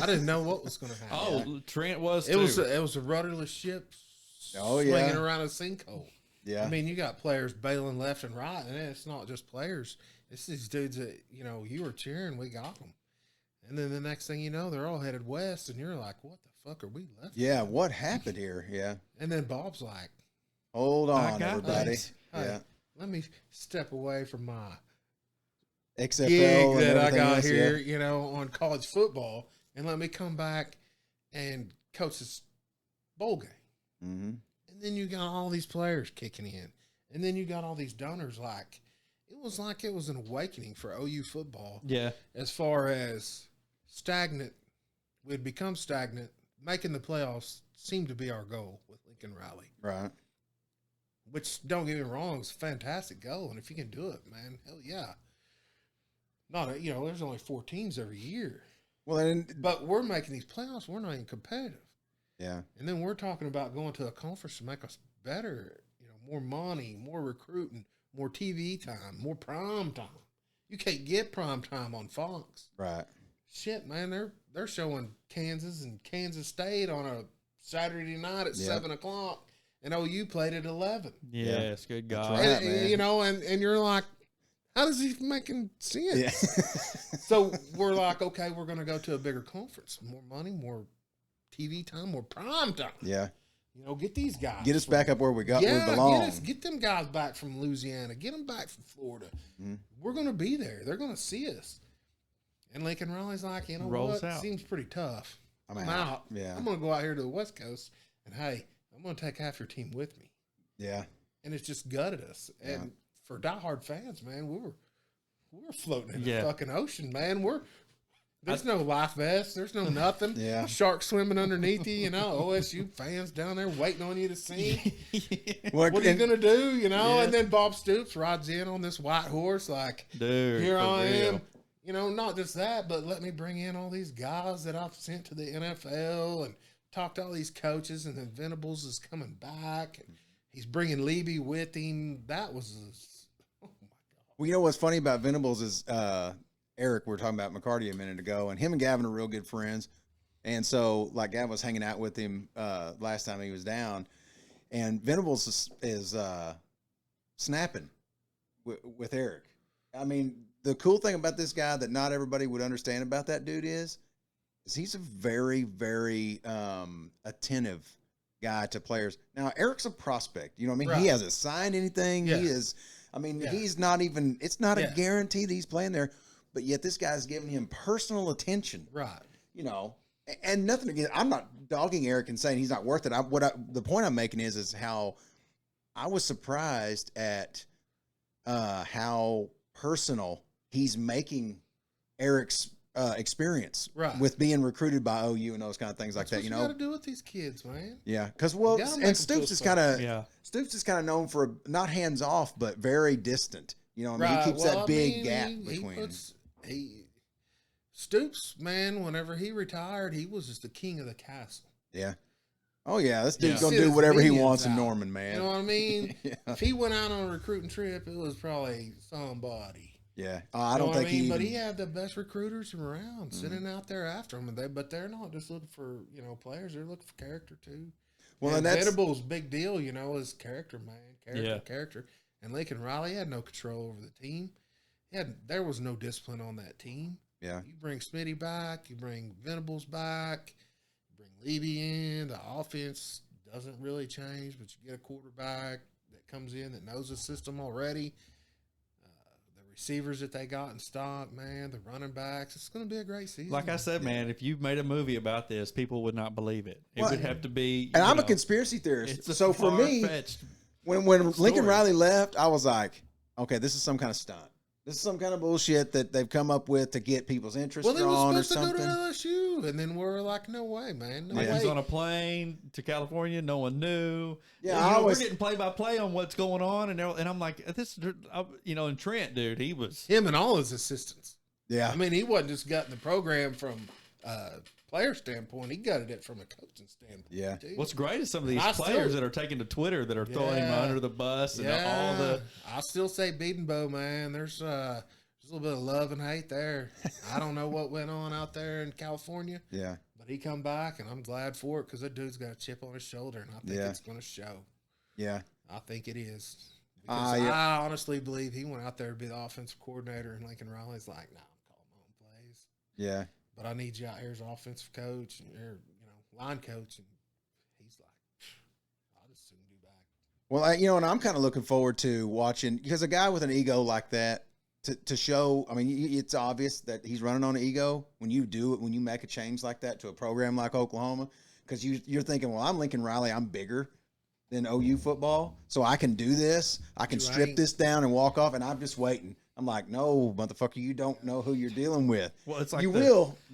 I didn't know what was going to happen. Oh, Trent was too. It was a rudderless ship swinging around a sinkhole. Yeah. I mean, you got players bailing left and right, and it's not just players. It's these dudes that, you were cheering, we got them. And then the next thing you know, they're all headed west, and you're like, what the fuck are we left? Yeah, what happened here? Yeah. And then Bob's like, hold on, everybody. Hey, let me step away from my XFL gig that I got else, here, on college football, and let me come back and coach this bowl game. Mm-hmm. And then you got all these players kicking in. And then you got all these donors. It was an awakening for OU football. Yeah. As far as stagnant, we'd become stagnant. Making the playoffs seemed to be our goal with Lincoln Riley. Right. Which, don't get me wrong, is a fantastic goal. And if you can do it, man, hell yeah. There's only 4 teams every year. Well, but we're making these playoffs. We're not even competitive. Yeah. And then we're talking about going to a conference to make us better. More money, more recruiting, more TV time, more prime time. You can't get prime time on Fox. Right. Shit, man, they're showing Kansas and Kansas State on a Saturday night at 7:00, and OU played at 11. Yes, good God. Right, and you're like, how does he making sense? Yeah. So we're like, okay, we're going to go to a bigger conference. More money, more TV time, more prime time. Yeah. You know, get these guys. Get us back up where we belong. Get them guys back from Louisiana. Get them back from Florida. Mm-hmm. We're going to be there. They're going to see us. And Lincoln Riley's like, you know what? Out. Seems pretty tough. I'm out. Yeah. I'm going to go out here to the West Coast, and, hey, I'm going to take half your team with me. Yeah. And it's just gutted us. And for diehard fans, man, we were floating in the fucking ocean, man. There's no life vest. There's no nothing. Sharks swimming underneath you, you know. OSU fans down there waiting on you to sing. What are you going to do, you know? And then Bob Stoops rides in on this white horse like, dude, here I am. You know, not just that, but let me bring in all these guys that I've sent to the NFL and talk to all these coaches, and then Venables is coming back. And he's bringing Levy with him. That was, oh, my God. Well, you know what's funny about Venables is Eric, we were talking about McCarty a minute ago, and him and Gavin are real good friends. And so, like, Gavin was hanging out with him last time he was down, and Venables is snapping with Eric. I mean, the cool thing about this guy that not everybody would understand about that dude is he's a very, very attentive guy to players. Now, Eric's a prospect. You know what I mean? Right. He hasn't signed anything. Yeah. He is, I mean, he's not even, it's not a guarantee that he's playing there, but yet this guy's giving him personal attention. Right. You know, and nothing again. I'm not dogging Eric and saying he's not worth it. The point I'm making is how I was surprised at how personal he's making Eric's experience with being recruited by OU and those kind of things like that. You know, got to do with these kids, man. Yeah, because and Stoops is kind of known for not hands off, but very distant. You know, I mean, he keeps that big gap between. Stoops, man, whenever he retired, he was just the king of the castle. Yeah. Oh, yeah, this dude's going to do whatever he wants in Norman, man. You know what I mean? If he went out on a recruiting trip, it was probably somebody. Yeah. I don't think he... But he had the best recruiters around sitting out there after him. But they're not just looking for, players. They're looking for character, too. Well, and that's... Venables' big deal, is character, man. Character. And Lincoln Riley had no control over the team. There was no discipline on that team. Yeah. You bring Smitty back. You bring Venables back. You bring Levy in. The offense doesn't really change, but you get a quarterback that comes in that knows the system already. The receivers that they got in stock, man, the running backs. It's going to be a great season. Like I said, man, if you made a movie about this, people would not believe it. It would have to be. And I'm a conspiracy theorist. So for me, when Lincoln Riley left, I was like, okay, this is some kind of stunt. This is some kind of bullshit that they've come up with to get people's interest drawn or something. Well, they were supposed to go to LSU, and then we're like, no way, man. No way. He was on a plane to California. No one knew. Yeah, we're getting play-by-play on what's going on, and I'm like, and Trent, dude, he was... Him and all his assistants. Yeah. I mean, he wasn't just gutting the program from player standpoint. He gutted it from a coaching standpoint. Yeah. Too. What's great is some of these players that are taking to Twitter that are throwing him under the bus and all the. I still say Biedenbow, man. There's a little bit of love and hate there. I don't know what went on out there in California. Yeah. But he come back, and I'm glad for it because that dude's got a chip on his shoulder, and I think it's going to show. Yeah. I think it is. Because I honestly believe he went out there to be the offensive coordinator, and Lincoln Riley's like, nah, I'm calling my own plays. Yeah. But I need you out here as offensive coach and line coach. And he's like, I'll just soon be back. Well, and I'm kind of looking forward to watching because a guy with an ego like that to show. I mean, it's obvious that he's running on an ego when you do it, when you make a change like that to a program like Oklahoma, because you're thinking, well, I'm Lincoln Riley, I'm bigger than OU football, so I can do this. I can strip this down and walk off, and I'm just waiting. I'm like, no, motherfucker, you don't know who you're dealing with. Well, it's like you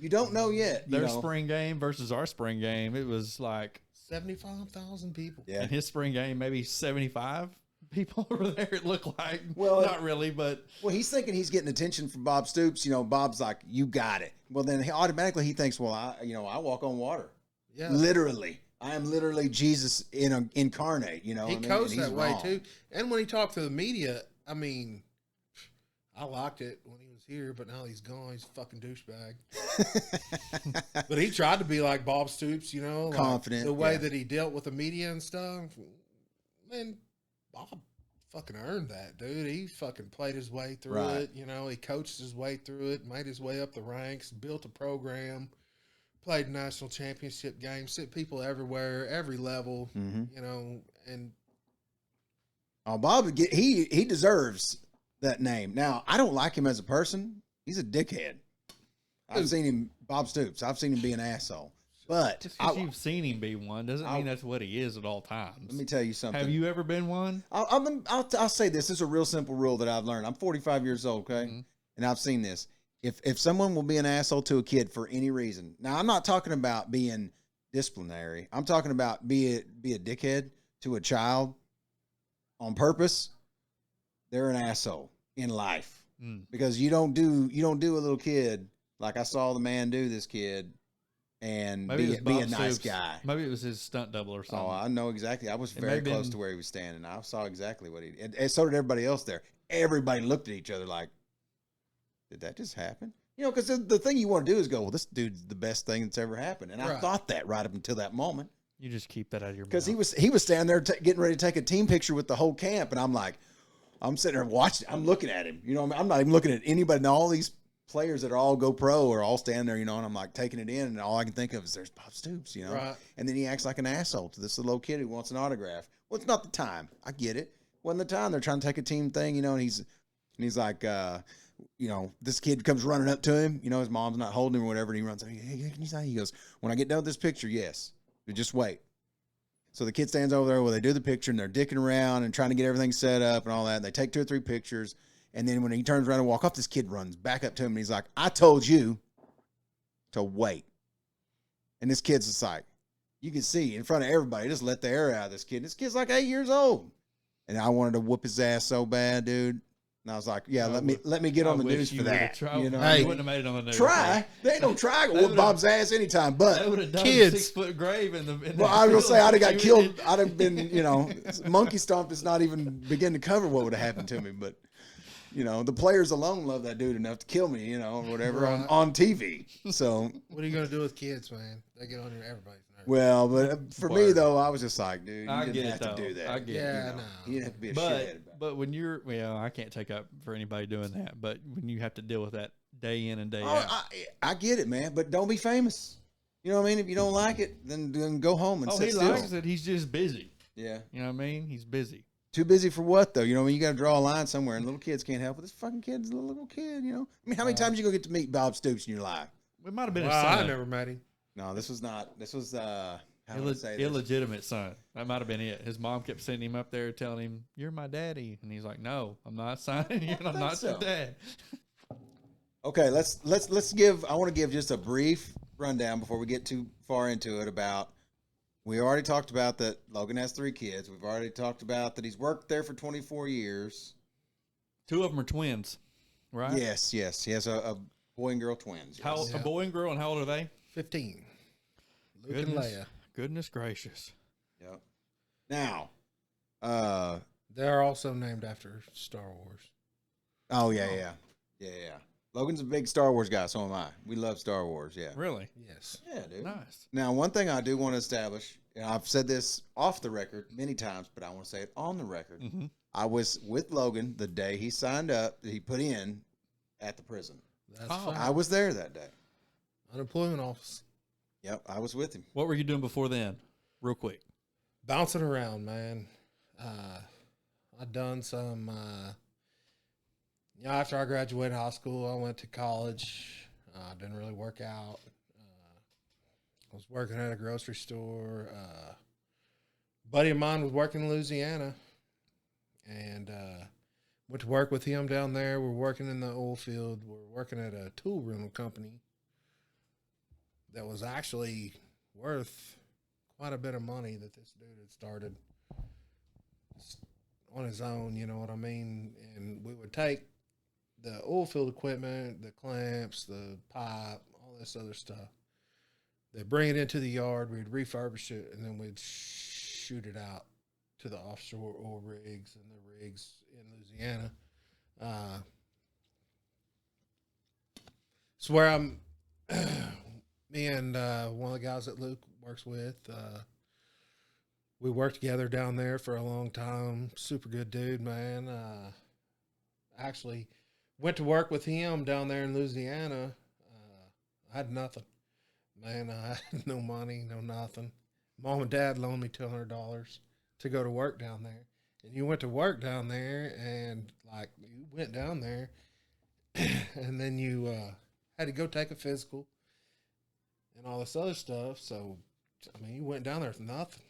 don't know yet. Their spring game versus our spring game, it was like 75,000 people. Yeah. And his spring game, maybe 75 people over there. It looked like, well, not really, but he's thinking he's getting attention from Bob Stoops. Bob's like, you got it. Well, then automatically he thinks, well, I walk on water. Yeah, literally. I am literally Jesus incarnate. He coached that way too. And when he talked to the media, I mean. I liked it when he was here, but now he's gone. He's a fucking douchebag. But he tried to be like Bob Stoops, confident. The way that he dealt with the media and stuff. Man, Bob fucking earned that, dude. He fucking played his way through it. He coached his way through it, made his way up the ranks, built a program played national championship games, sent people everywhere, every level, you know, and Bob, he deserves that name. Now, I don't like him as a person. He's a dickhead. I've seen him, Bob Stoops. I've seen him be an asshole. But just because you've seen him be one doesn't mean that's what he is at all times. Let me tell you something. Have you ever been one? I'll say this. This is a real simple rule that I've learned. I'm 45 years old, okay? And I've seen this. If someone will be an asshole to a kid for any reason, now I'm not talking about being disciplinary. I'm talking about be a dickhead to a child on purpose. They're an asshole in life because you don't do a little kid like I saw the man do this kid and be a nice guy. Maybe it was his stunt double or something. Oh, I know exactly. I was very close to where he was standing. I saw exactly what he did. And so did everybody else there. Everybody looked at each other like, did that just happen? You know, because the thing you want to do is go, well, this dude's the best thing that's ever happened. And I thought that right up until that moment. You just keep that out of your mouth. Because he was standing there getting ready to take a team picture with the whole camp. And I'm like, I'm sitting there watching. I'm looking at him. You know, I'm not even looking at anybody. And all these players that are all go pro are all standing there, you know, and I'm like taking it in. And all I can think of is there's Bob Stoops, you know. Right. And then he acts like an asshole to this little kid who wants an autograph. Well, it's not the time. I get it. Wasn't the time. They're trying to take a team thing, you know, and he's like, you know, this kid comes running up to him. You know, his mom's not holding him or whatever. And he runs up. Hey, can you say? He goes, when I get done with this picture, yes. But just wait. So the kid stands over there while they do the picture, and they're dicking around and trying to get everything set up and all that. And they take 2 or 3 pictures. And then when he turns around and walk off, this kid runs back up to him. And he's like, I told you to wait. And this kid's just like, you can see in front of everybody, just let the air out of this kid. This kid's like 8 years old. And I wanted to whoop his ass so bad, dude. And I was like, yeah, let me get on the news for that. You know, hey, you wouldn't have made it on the news. Try. They ain't no try to whoop Bob's ass anytime. But they would have done kids, a 6-foot grave in the well, I was going to say, I'd have got killed. I'd have been, you know, monkey stomped is not even begin to cover what would have happened to me. But, you know, the players alone love that dude enough to kill me, you know, or whatever on TV. So what are you going to do with kids, man? They get on everybody's nerves. Well, but for me, though, I was just like, dude, you didn't have to do that. I get it. Yeah, no. You didn't have to be a shithead about it. But when you're, well, I can't take up for anybody doing that. But when you have to deal with that day in and day out. I get it, man. But don't be famous. You know what I mean? If you don't like it, then go home and sit still. He likes it. He's just busy. Yeah. You know what I mean? He's busy. Too busy for what, though? You know what I mean? You got to draw a line somewhere, and little kids can't help it. This fucking kid's a little kid, you know? I mean, how many times you go get to meet Bob Stoops in your life? It might have been his son. I never met him. No, this was not. This was, illegitimate son. That might have been it. His mom kept sending him up there telling him, "You're my daddy," and he's like, "No, I'm not signing you. I'm not your dad." Okay, let's give. I want to give just a brief rundown before we get too far into it about. We already talked about that Logan has 3 kids. We've already talked about that he's worked there for 24 years. 2 of them are twins, right? Yes. He has a boy and girl twins. Yes. How old, a boy and girl, and how old are they? 15. Luke and Leia. Goodness gracious. Yep. Now, they're also named after Star Wars. Oh yeah. Logan's a big Star Wars guy, so am I. We love Star Wars, yeah. Really? Yes. Yeah, dude. Nice. Now, one thing I do want to establish, and I've said this off the record many times, but I want to say it on the record. Mm-hmm. I was with Logan the day he signed up, that he put in at the prison. That's fine. I was there that day. Unemployment office. Yep, I was with him. What were you doing before then? Real quick. Bouncing around, man. I'd done some... after I graduated high school, I went to college. Didn't really work out. I was working at a grocery store. A buddy of mine was working in Louisiana, and went to work with him down there. We're working in the oil field. We're working at a tool rental company that was actually worth quite a bit of money that this dude had started on his own, you know what I mean? And we would take the oil field equipment, the clamps, the pipe, all this other stuff. They'd bring it into the yard, we'd refurbish it, and then we'd shoot it out to the offshore oil rigs and the rigs in Louisiana. It's where I'm, me and one of the guys that Luke works with, we worked together down there for a long time. Super good dude, man. Actually, went to work with him down there in Louisiana. I had nothing. Man, I had no money, no nothing. Mom and Dad loaned me $200 to go to work down there. And you went to work down there, and like you went down there, and then you had to go take a physical and all this other stuff. So, I mean, you went down there with nothing.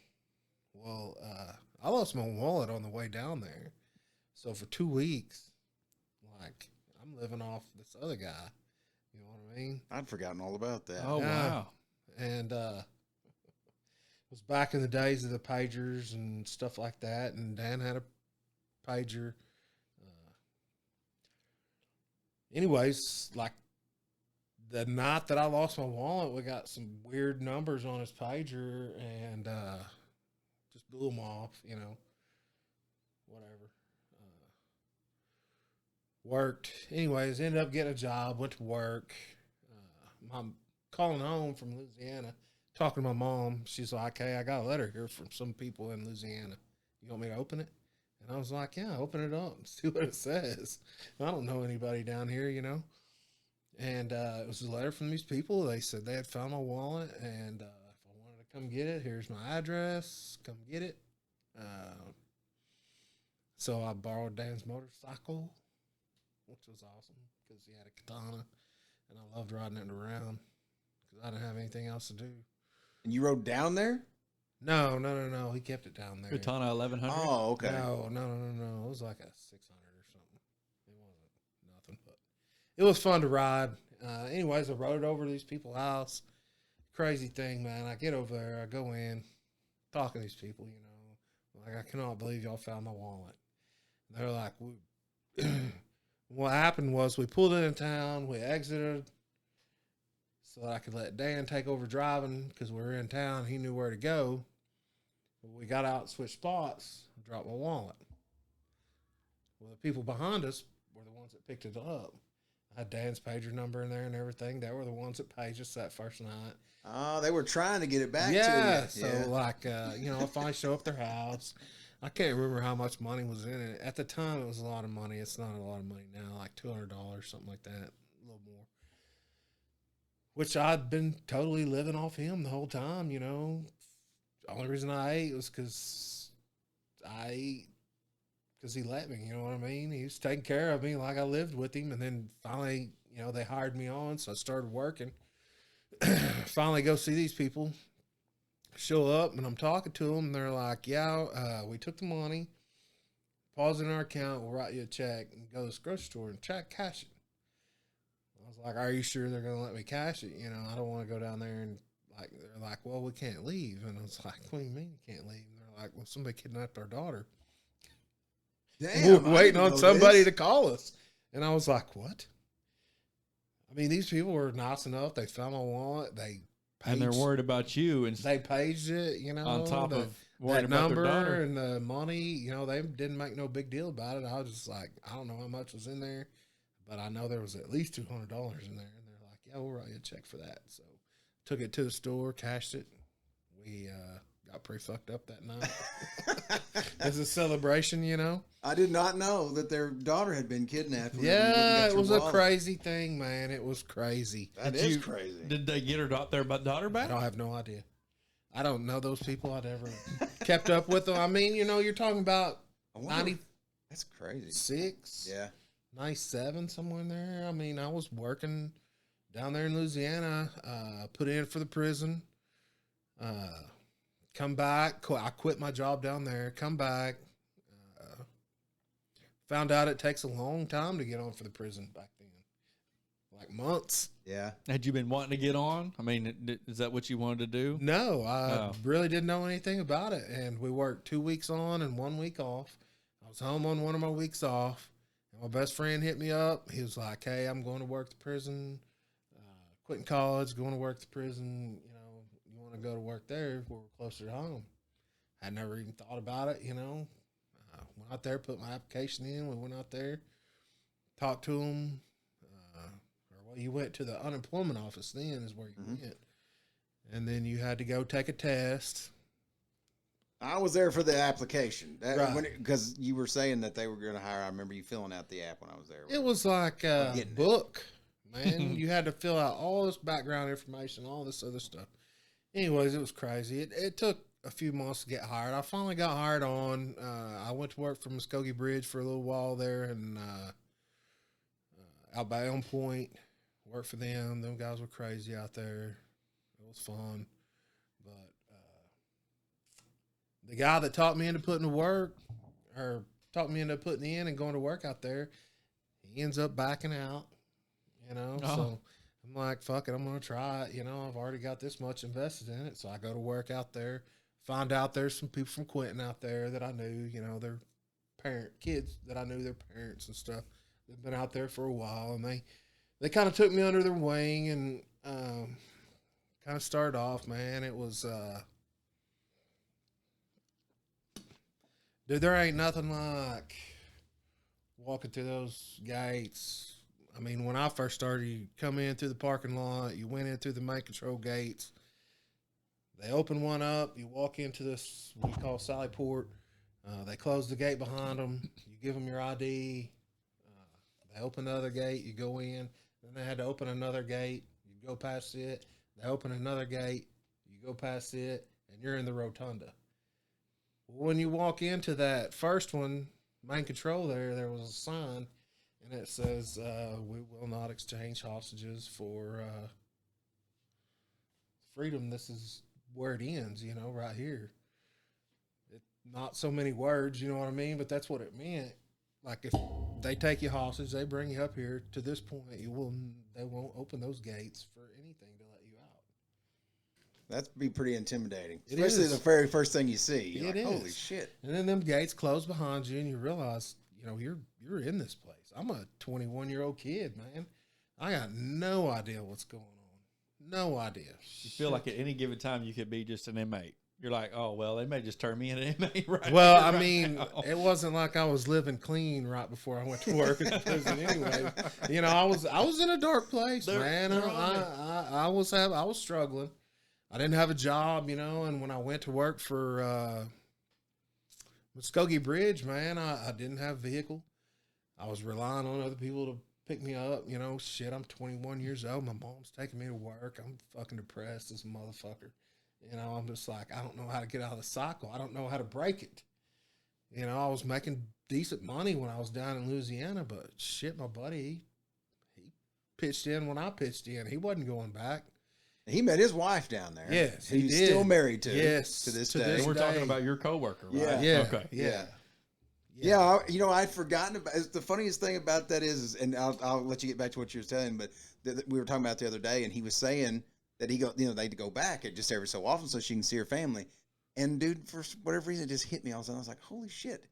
Well, I lost my wallet on the way down there. So for 2 weeks, like, I'm living off this other guy. You know what I mean? I'd forgotten all about that. Oh, wow. And it was back in the days of the pagers and stuff like that. And Dan had a pager. Anyways, like the night that I lost my wallet, we got some weird numbers on his pager and just blew them off, you know, whatever. Worked. Anyways, ended up getting a job, went to work. I'm calling home from Louisiana, talking to my mom. She's like, hey, I got a letter here from some people in Louisiana. You want me to open it? And I was like, yeah, open it up and see what it says. I don't know anybody down here, you know. And it was a letter from these people. They said they had found my wallet, and if I wanted to come get it, here's my address. Come get it. So I borrowed Dan's motorcycle, which was awesome because he had a katana, and I loved riding it around because I didn't have anything else to do. And you rode down there? No. He kept it down there. Katana 1100. Oh, okay. No. It was like a 600 or something. It wasn't nothing, but it was fun to ride. Anyways, I rode over to these people's house. Crazy thing, man. I get over there, I go in, talk to these people, you know. Like, I cannot believe y'all found my wallet. And they're like, what happened was we pulled into town, we exited so that I could let Dan take over driving because we were in town. He knew where to go. But we got out, switched spots, dropped my wallet. Well, the people behind us were the ones that picked it up. I had Dan's pager number in there and everything. They were the ones that paged us that first night. Oh, they were trying to get it back to you. Yeah, so like, you know, I finally show up their house. I can't remember how much money was in it. At the time, it was a lot of money. It's not a lot of money now, like $200, something like that, a little more. Which I'd been totally living off him the whole time, you know. The only reason I ate was because he let me, you know what I mean? He was taking care of me like I lived with him. And then finally, you know, they hired me on, so I started working. Finally go see these people. Show up, and I'm talking to them, and they're like, yeah, we took the money, pause in our account, we'll write you a check, and go to the grocery store and cash it. I was like, are you sure they're going to let me cash it? You know, I don't want to go down there and, like, they're like, well, we can't leave. And I was like, what do you mean you can't leave? And they're like, well, somebody kidnapped our daughter. Damn, We're waiting on somebody to call us. And I was like, what? I mean, these people were nice enough. They found my wallet. And they're worried about you, and they paged it, you know, on top of that about number their daughter. and the money. You know, they didn't make no big deal about it. I was just like, I don't know how much was in there, but I know there was at least $200 in there. And they're like, yeah, we'll write you a check for that. So took it to the store, cashed it. We got pretty fucked up that night as a celebration, you know. I did not know that their daughter had been kidnapped. Yeah, it was a crazy thing, man. It was crazy. That is crazy. Did they get her daughter back? I have no idea. I don't know those people. I'd ever kept up with them. I mean, you know, you're talking about 90. That's crazy. 6, yeah, 97, somewhere in there. I mean, I was working down there in Louisiana, put in for the prison, come back. I quit my job down there, come back, found out it takes a long time to get on for the prison back then, like months. Yeah. Had you been wanting to get on? I mean, is that what you wanted to do? No, I really didn't know anything about it. And we worked 2 weeks on and 1 week off. I was home on one of my weeks off. And my best friend hit me up. He was like, hey, I'm going to work the prison. Quitting college, going to work the prison. You know, you want to go to work there where we're closer to home. I never even thought about it, you know. Went out there, put my application in. We went out there, talked to them. Well, you went to the unemployment office then is where you went. And then you had to go take a test. I was there for the application. Right. Because you were saying that they were going to hire. I remember you filling out the app when I was there. It was like a book, man. You had to fill out all this background information, all this other stuff. Anyways, it was crazy. It took a few months to get hired. I finally got hired on. I went to work for Muskogee Bridge for a little while there, and out by Elm Point, worked for them. Them guys were crazy out there. It was fun. But the guy that taught me into putting in and going to work out there, he ends up backing out, So I'm like, fuck it, I'm going to try it. I've already got this much invested in it. So I go to work out there, find out there's some people from Quentin out there that I knew, their kids that I knew, their parents and stuff. They've been out there for a while, and they kind of took me under their wing and kind of started off, man. It was, dude, there ain't nothing like walking through those gates. I mean, when I first started, you come in through the parking lot, you went in through the main control gates. They open one up, you walk into this, what we call Sally Port. They close the gate behind them. You give them your ID. They open the other gate, you go in. Then they had to open another gate. You go past it. They open another gate. You go past it, and you're in the rotunda. When you walk into that first one, main control there was a sign, and it says, we will not exchange hostages for freedom. This is where it ends, right here. Not so many words, you know what I mean? But that's what it meant. Like, if they take you hostage, they bring you up here to this point, they won't open those gates for anything to let you out. That'd be pretty intimidating, especially the very first thing you see. You're like, holy shit! And then them gates close behind you, and you realize, you're in this place. I'm a 21-year-old kid, man. I got no idea what's going on. No idea. You feel like at any given time you could be just an inmate. You're like, oh, well, they may just turn me into an inmate right Well, here, I mean, it wasn't like I was living clean right before I went to work at the prison anyway. I was in a dark place, man. I was struggling. I didn't have a job, and when I went to work for Muskogee Bridge, man, I didn't have a vehicle. I was relying on other people to pick me up. I'm 21 years old. My mom's taking me to work. I'm fucking depressed as a motherfucker. I'm just like, I don't know how to get out of the cycle. I don't know how to break it. I was making decent money when I was down in Louisiana, but shit, my buddy, he pitched in when I pitched in. He wasn't going back. He met his wife down there. Yes, he's still married to. Yes, to this day. And we're talking about your coworker, right? Yeah. Okay. Yeah. I'd forgotten about. The funniest thing about that is, and I'll let you get back to what you were saying, but we were talking about the other day, and he was saying that they'd go back just every so often so she can see her family. And dude, for whatever reason, it just hit me. I was like, holy shit,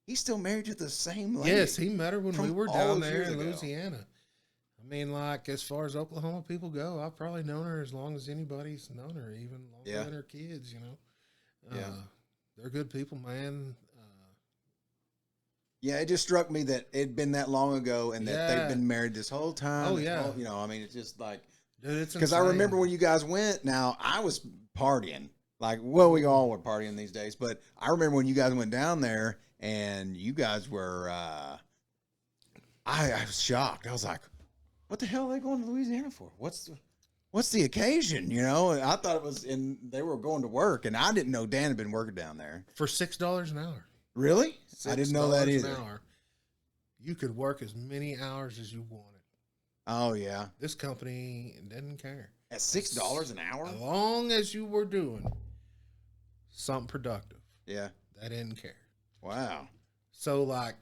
he's still married to the same lady. Yes, he met her when we were down there in Louisiana. I mean, like, as far as Oklahoma people go, I've probably known her as long as anybody's known her, even longer than her kids, They're good people, man. Yeah, it just struck me that it'd been that long ago and that they've been married this whole time. Oh, yeah. I mean, it's just like, dude, it's because I remember when you guys went. Now I was partying, we all were partying these days. But I remember when you guys went down there, and you guys were. I was shocked. I was like, "What the hell are they going to Louisiana for? What's the occasion?" And I thought it was, and they were going to work, and I didn't know Dan had been working down there for $6 an hour. Really? I didn't know that either. An hour. You could work as many hours as you wanted. Oh, yeah. This company didn't care. At $6 an hour? As long as you were doing something productive. Yeah. They didn't care. Wow. So, like,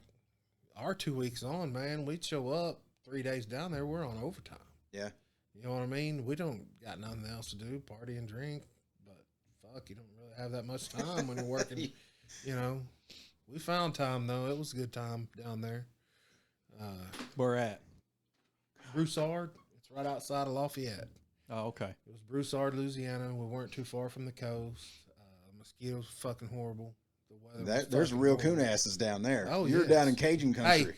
our 2 weeks on, man, we'd show up 3 days down there. We're on overtime. Yeah. You know what I mean? We don't got nothing else to do, party and drink. But, fuck, you don't really have that much time when you're working, We found time, though. It was a good time down there. Where at? Broussard. It's right outside of Lafayette. Oh, okay. It was Broussard, Louisiana. We weren't too far from the coast. Mosquitoes were fucking horrible. The weather there's real coon asses down there. Oh, you're down in Cajun country.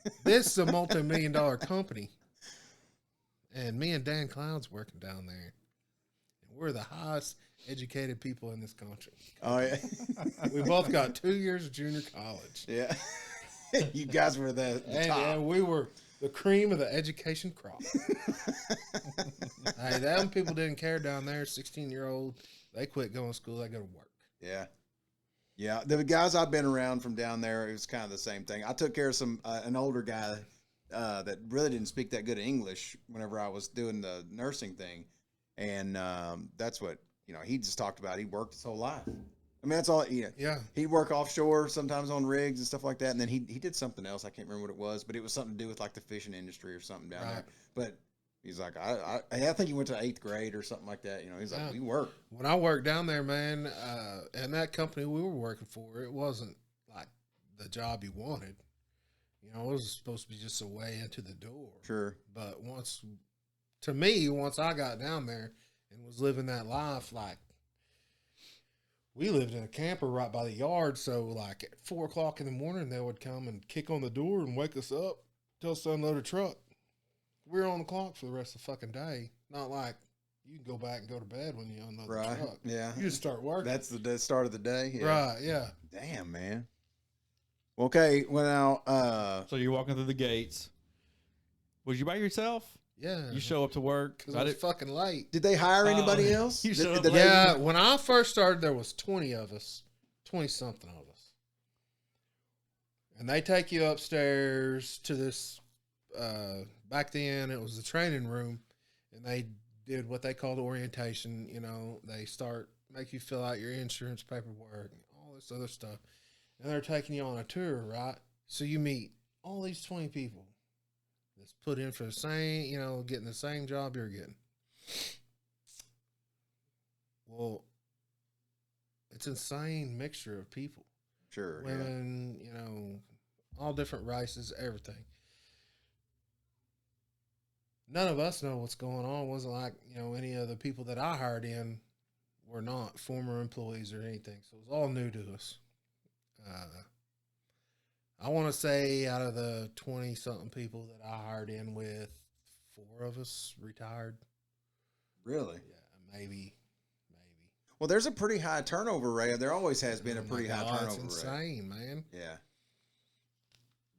Hey, this is a multi-million-dollar company. And me and Dan Cloud's working down there. And we're the highest educated people in this country. Oh, yeah. We both got 2 years of junior college. Yeah. You guys were the top. And we were The cream of the education crop. Hey, them people didn't care down there. 16-year-old, they quit going to school. They go to work. Yeah. Yeah. The guys I've been around from down there, it was kind of the same thing. I took care of an older guy that really didn't speak that good English whenever I was doing the nursing thing. And that's what, he just talked about. He worked his whole life. I mean, that's all. Yeah. He'd work offshore, sometimes on rigs and stuff like that. And then he did something else. I can't remember what it was, but it was something to do with like the fishing industry or something down there. But he's like, I think he went to 8th grade or something like that. He's like, we work. When I worked down there, man, and that company we were working for, it wasn't like the job you wanted. It was supposed to be just a way into the door. Sure. But once I got down there and was living that life, like, we lived in a camper right by the yard, so like at 4 o'clock in the morning, they would come and kick on the door and wake us up, tell us to unload a truck. We were on the clock for the rest of the fucking day. Not like you can go back and go to bed when you unload the truck. Yeah. You just start working. That's the start of the day. Yeah. Right, yeah. Damn, man. Okay, well now, so you're walking through the gates. Was you by yourself? Yeah. You show up to work. Because I was fucking late. Did they hire anybody else? Yeah, when I first started, there was 20 of us. 20-something of us. And they take you upstairs to this, back then, it was the training room. And they did what they called orientation. They make you fill out your insurance paperwork and all this other stuff. And they're taking you on a tour, right? So you meet all these 20 people. That's put in for the same, getting the same job you're getting. Well, it's an insane mixture of people. Sure. Women, all different races, everything. None of us know what's going on. It wasn't like, any of the people that I hired in were not former employees or anything. So it was all new to us. I want to say out of the 20-something people that I hired in with, 4 of us retired. Really? Yeah, maybe. Well, there's a pretty high turnover rate. There always has been a pretty high turnover rate. It's insane, man. Yeah.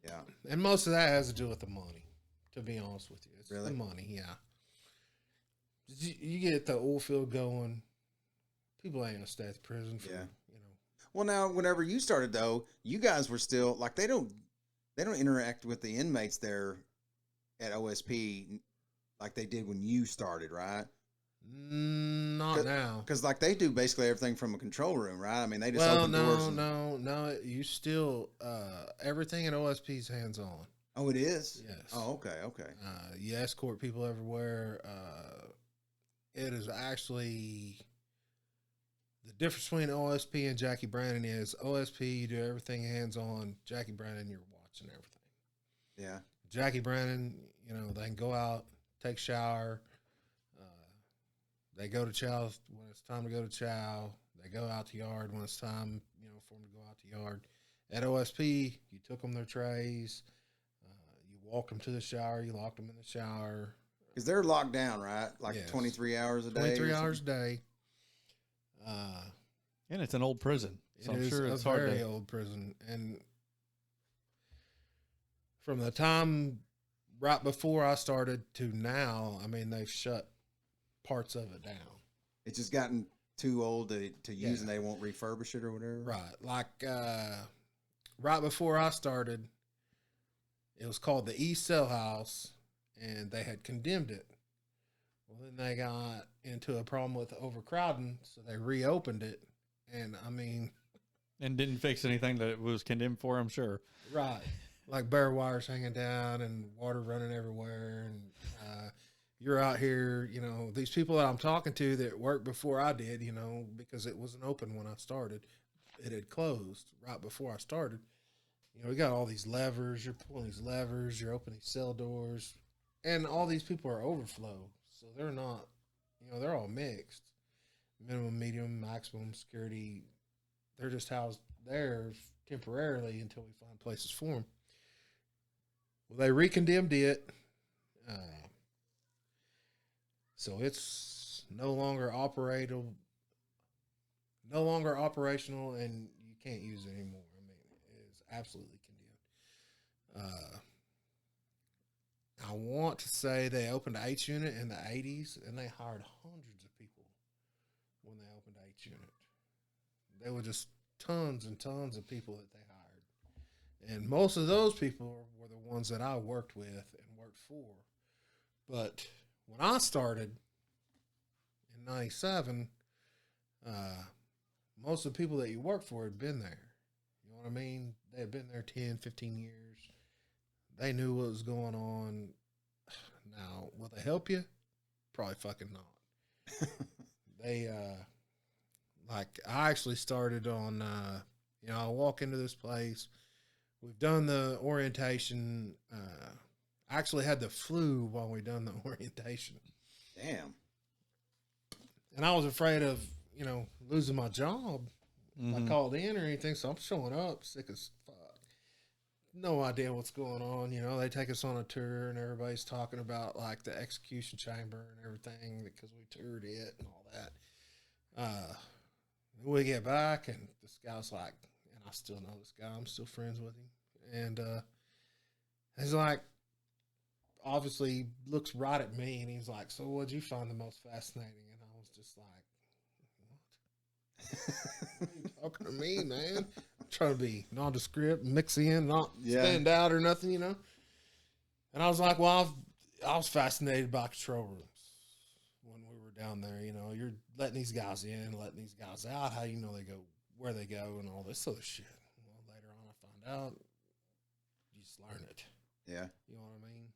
Yeah. And most of that has to do with the money, to be honest with you. It's really? The money, yeah. You get the oil field going, people ain't going to stay at the prison for, Well, now, whenever you started, though, you guys were still, like, they don't interact with the inmates there at OSP like they did when you started, right? Not now. Because, like, they do basically everything from a control room, right? I mean, they just open doors. No. You still, everything at OSP is hands-on. Oh, it is? Yes. Oh, okay. You escort people everywhere. It is actually... The difference between OSP and Jackie Brandon is OSP, you do everything hands-on. Jackie Brandon, you're watching everything. Yeah. Jackie Brandon, they can go out, take shower. They go to chow when it's time to go to chow. They go out to yard when it's time, for them to go out to yard. At OSP, you took them their trays. You walked them to the shower. You locked them in the shower. Because they're locked down, right? Like yes. 23 hours a day? 23 hours a day. And it's an old prison, so I'm sure it's a very old prison. And from the time right before I started to now, I mean, they've shut parts of it down. It's just gotten too old to use, and they won't refurbish it or whatever. Right, like right before I started, it was called the East Cell House, and they had condemned it. Well, then they got into a problem with overcrowding, so they reopened it. And I mean, and didn't fix anything that it was condemned for, I'm sure. Right. Like bare wires hanging down and water running everywhere. And you're out here, these people that I'm talking to that worked before I did, because it wasn't open when I started. It had closed right before I started. We got all these levers. You're pulling these levers. You're opening cell doors. And all these people are overflow. So they're not, they're all mixed. Minimum, medium, maximum security. They're just housed there temporarily until we find places for them. Well, they recondemned it. So it's no longer operational, and you can't use it anymore. I mean, it is absolutely condemned. I want to say they opened H unit in the 80s, and they hired hundreds of people when they opened H unit. They were just tons and tons of people that they hired. And most of those people were the ones that I worked with and worked for. But when I started in 97, most of the people that you work for had been there. You know what I mean? They had been there 10, 15 years. They knew what was going on. Now, will they help you? Probably fucking not. They, like, I actually started on, I walk into this place. We've done the orientation. I actually had the flu while we done the orientation. Damn. And I was afraid of, losing my job. I called in or anything, so I'm showing up sick as fuck. No idea what's going on. They take us on a tour and everybody's talking about like the execution chamber and everything because we toured it and all that. We get back and this guy's like, and I still know this guy, I'm still friends with him. And he's like, obviously looks right at me and he's like, so what'd you find the most fascinating? And I was just like, what are you talking to me, man? I'm trying to be nondescript, mix in, not stand out or nothing, And I was like, well, I was fascinated by control rooms when we were down there. You're letting these guys in, letting these guys out. How do you know they go where they go and all this other shit? Well, later on I find out you just learn it. Yeah. You know what I mean?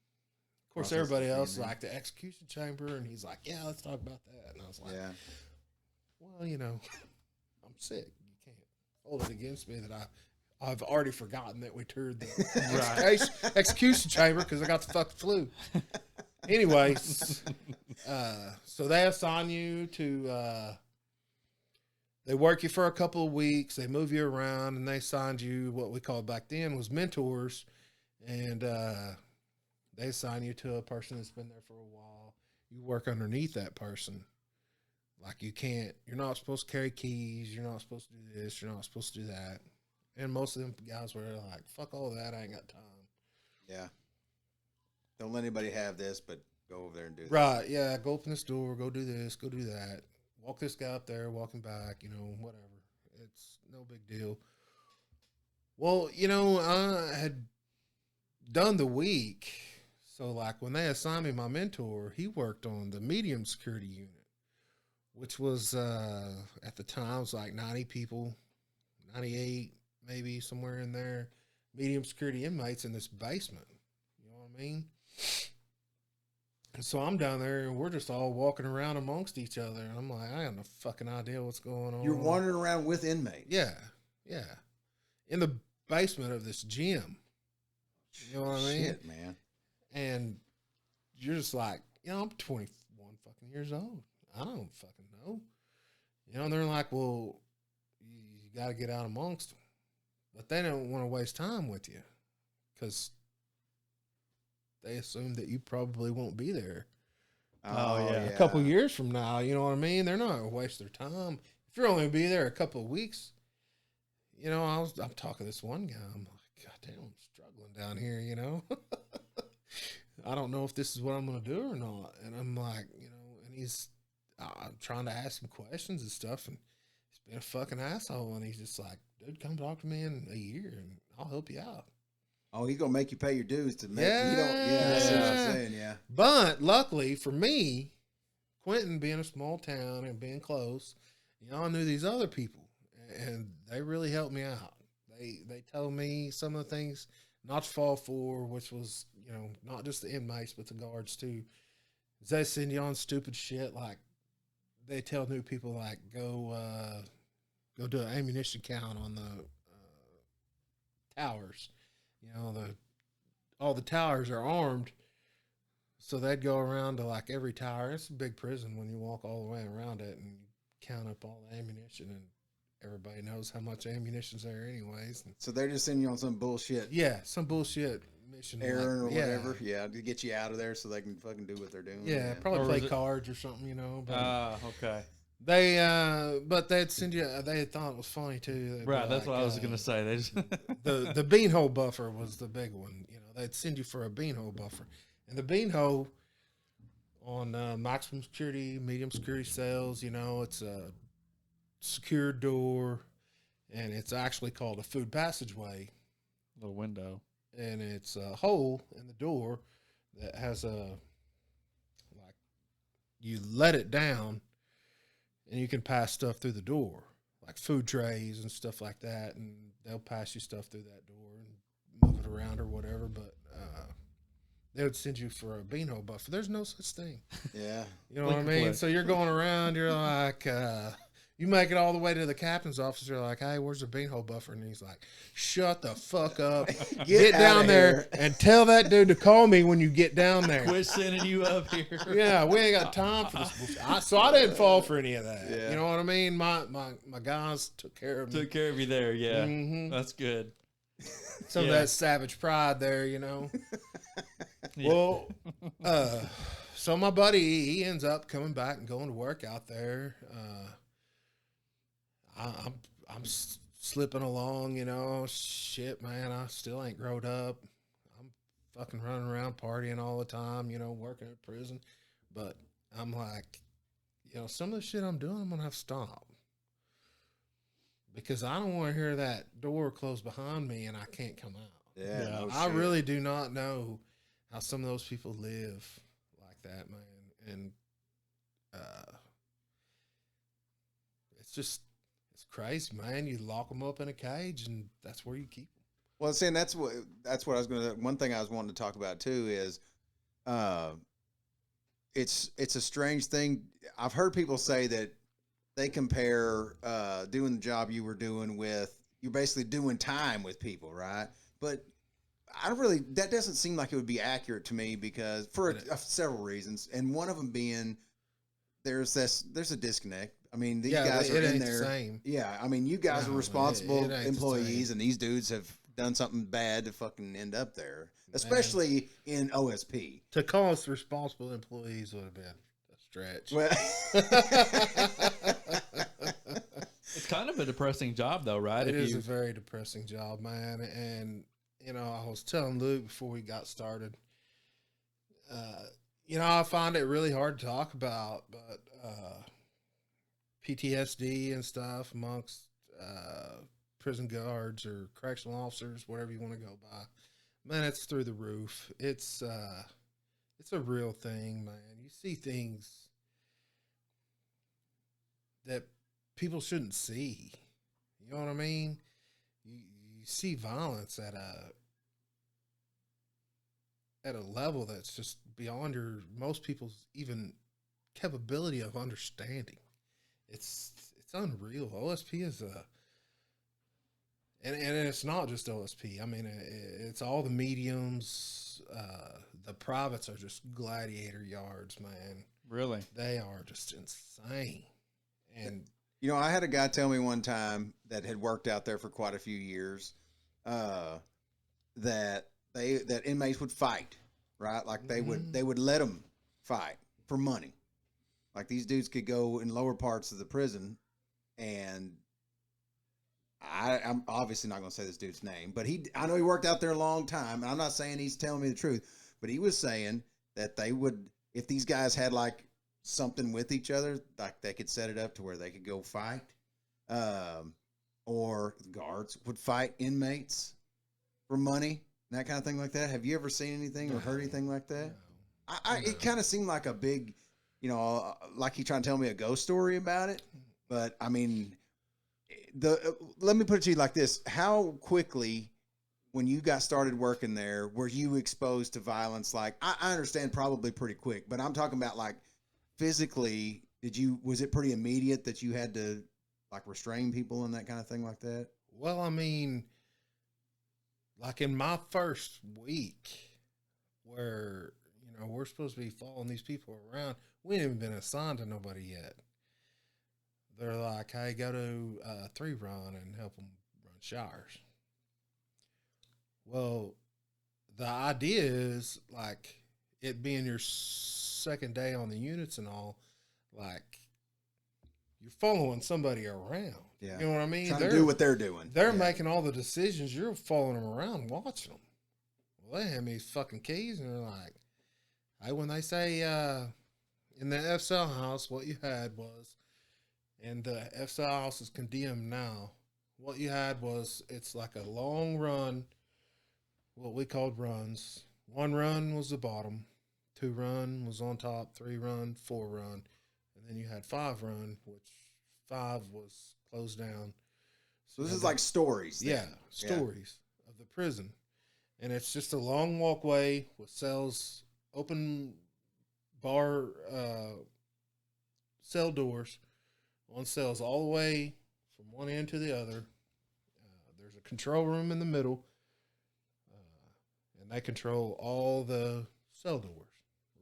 Of course, everybody else is like the execution chamber, and he's like, yeah, let's talk about that. And I was like, well, I'm sick. You can't hold it against me that I've already forgotten that we toured the execution chamber because I got the fucking flu. Anyways, so they assign you to, they work you for a couple of weeks. They move you around, and they assigned you what we called back then was mentors, and they assign you to a person that's been there for a while. You work underneath that person. Like you're not supposed to carry keys. You're not supposed to do this. You're not supposed to do that. And most of them guys were like, fuck all that. I ain't got time. Yeah. Don't let anybody have this, but go over there and do that. Right. Yeah. Go open this door. Go do this. Go do that. Walk this guy up there, walk him back, whatever. It's no big deal. Well, I had done the week. So like when they assigned me my mentor, he worked on the medium security unit, which was, at the time, it was like 90 people, 98, maybe somewhere in there, medium security inmates in this basement. You know what I mean? And so I'm down there, and we're just all walking around amongst each other. And I'm like, I have no fucking idea what's going on. You're wandering around with inmates? Yeah, yeah. In the basement of this gym. You know what I mean? Shit, man. And you're just like, I'm 21 fucking years old. I don't fucking know. And they're like, well, you got to get out amongst them. But they don't want to waste time with you because they assume that you probably won't be there. A couple years from now, you know what I mean? They're not going to waste their time. If you're only going to be there a couple of weeks, I'm talking to this one guy. I'm like, God damn, I'm struggling down here, I don't know if this is what I'm going to do or not. And I'm like, and I'm trying to ask him questions and stuff, and he's been a fucking asshole. And he's just like, dude, come talk to me in a year, and I'll help you out. Oh, he's gonna make you pay your dues to make. That's what I'm saying. Yeah. But luckily for me, Quentin being a small town and being close, I knew these other people, and they really helped me out. They told me some of the things not to fall for, which was not just the inmates but the guards too. They send you on stupid shit like they tell new people like go do an ammunition count on the towers. All the towers are armed, so they'd go around to like every tower. It's a big prison when you walk all the way around it and count up all the ammunition, and everybody knows how much ammunition's there anyways. So they're just sending you on some bullshit. Yeah, some bullshit mission errand or whatever. Yeah, to get you out of there so they can fucking do what they're doing. Yeah, probably play cards or something, But, okay. But they'd send you. They thought it was funny too. Right, that's what I was gonna say. They just the beanhole buffer was the big one. They'd send you for a beanhole buffer, And the beanhole on maximum security, medium security cells, it's a secure door, and it's actually called a food passageway. Little window. And it's a hole in the door that has you let it down, and you can pass stuff through the door, like food trays and stuff like that, and they'll pass you stuff through that door and move it around or whatever, but they would send you for a beanhole buffer. There's no such thing. Yeah. You know what I mean? So you're going around, you're like, you make it all the way to the captain's office. You're like, hey, where's the beanhole buffer? And he's like, shut the fuck up. Get down there and tell that dude to call me when you get down there. We're sending you up here. Yeah, we ain't got time for this. So I didn't fall for any of that. Yeah. You know what I mean? My guys took care of me. Took care of you there, yeah. Mhm. That's good. Some of that savage pride there, Yeah. Well, so my buddy, he ends up coming back and going to work out there. I'm slipping along, shit, man. I still ain't growed up. I'm fucking running around partying all the time, working at prison. But I'm like, some of the shit I'm doing, I'm gonna have to stop, because I don't want to hear that door close behind me and I can't come out. Yeah. No I shit. really do not know how some of those people live like that, man. And it's crazy, man. You lock them up in a cage, and that's where you keep them. Well, see, and that's what I was going to. One thing I was wanting to talk about too is, it's a strange thing. I've heard people say that they compare doing the job you were doing with, you're basically doing time with people, right? But that doesn't seem like it would be accurate to me, because for several reasons, and one of them being there's a disconnect. I mean, these guys are in there. Same. Yeah, I mean, you guys are responsible it ain't employees, and these dudes have done something bad to fucking end up there, especially in OSP. To call us responsible employees would have been a stretch. Well, It's kind of a depressing job, though, right? It is a very depressing job, man. And, I was telling Luke before we got started, I find it really hard to talk about, but PTSD and stuff amongst prison guards or correctional officers, whatever you want to go by, man, it's through the roof. It's a real thing, man. You see things that people shouldn't see. You know what I mean? You see violence at a level that's just beyond most people's even capability of understanding. It's unreal. OSP is and it's not just OSP. I mean, it's all the mediums. The privates are just gladiator yards, man. Really? They are just insane. And I had a guy tell me one time that had worked out there for quite a few years, that inmates would fight, right? Like they would let them fight for money. Like these dudes could go in lower parts of the prison, and I'm obviously not going to say this dude's name, but I know he worked out there a long time, and I'm not saying he's telling me the truth, but he was saying that they would, if these guys had like something with each other, like they could set it up to where they could go fight, or guards would fight inmates for money, and that kind of thing like that. Have you ever seen anything or heard anything like that? No. It kind of seemed like a big, like he trying to tell me a ghost story about it. But I mean, let me put it to you like this: how quickly, when you got started working there, were you exposed to violence? Like I understand, probably pretty quick, but I'm talking about like physically. Was it pretty immediate that you had to like restrain people and that kind of thing like that? Well, I mean, like in my first week, where we're supposed to be following these people around, we ain't even been assigned to nobody yet. They're like, hey, go to 3 Run and help them run showers. Well, the idea is, like, it being your second day on the units and all, like, you're following somebody around. Yeah. You know what I mean? Trying to do what they're doing. They're making all the decisions. You're following them around, watching them. Well, they hand me these fucking keys, and they're like, When they say in the FCL house, what you had was, and the FCL house is condemned now, what you had was, it's like a long run, what we called runs. 1 run was the bottom, 2 run was on top, 3 run, 4 run, and then you had 5 run, which 5 was closed down. So this is like stories. Then. Yeah, stories of the prison. And it's just a long walkway with cells, open bar, cell doors on cells all the way from one end to the other. There's a control room in the middle, and they control all the cell doors,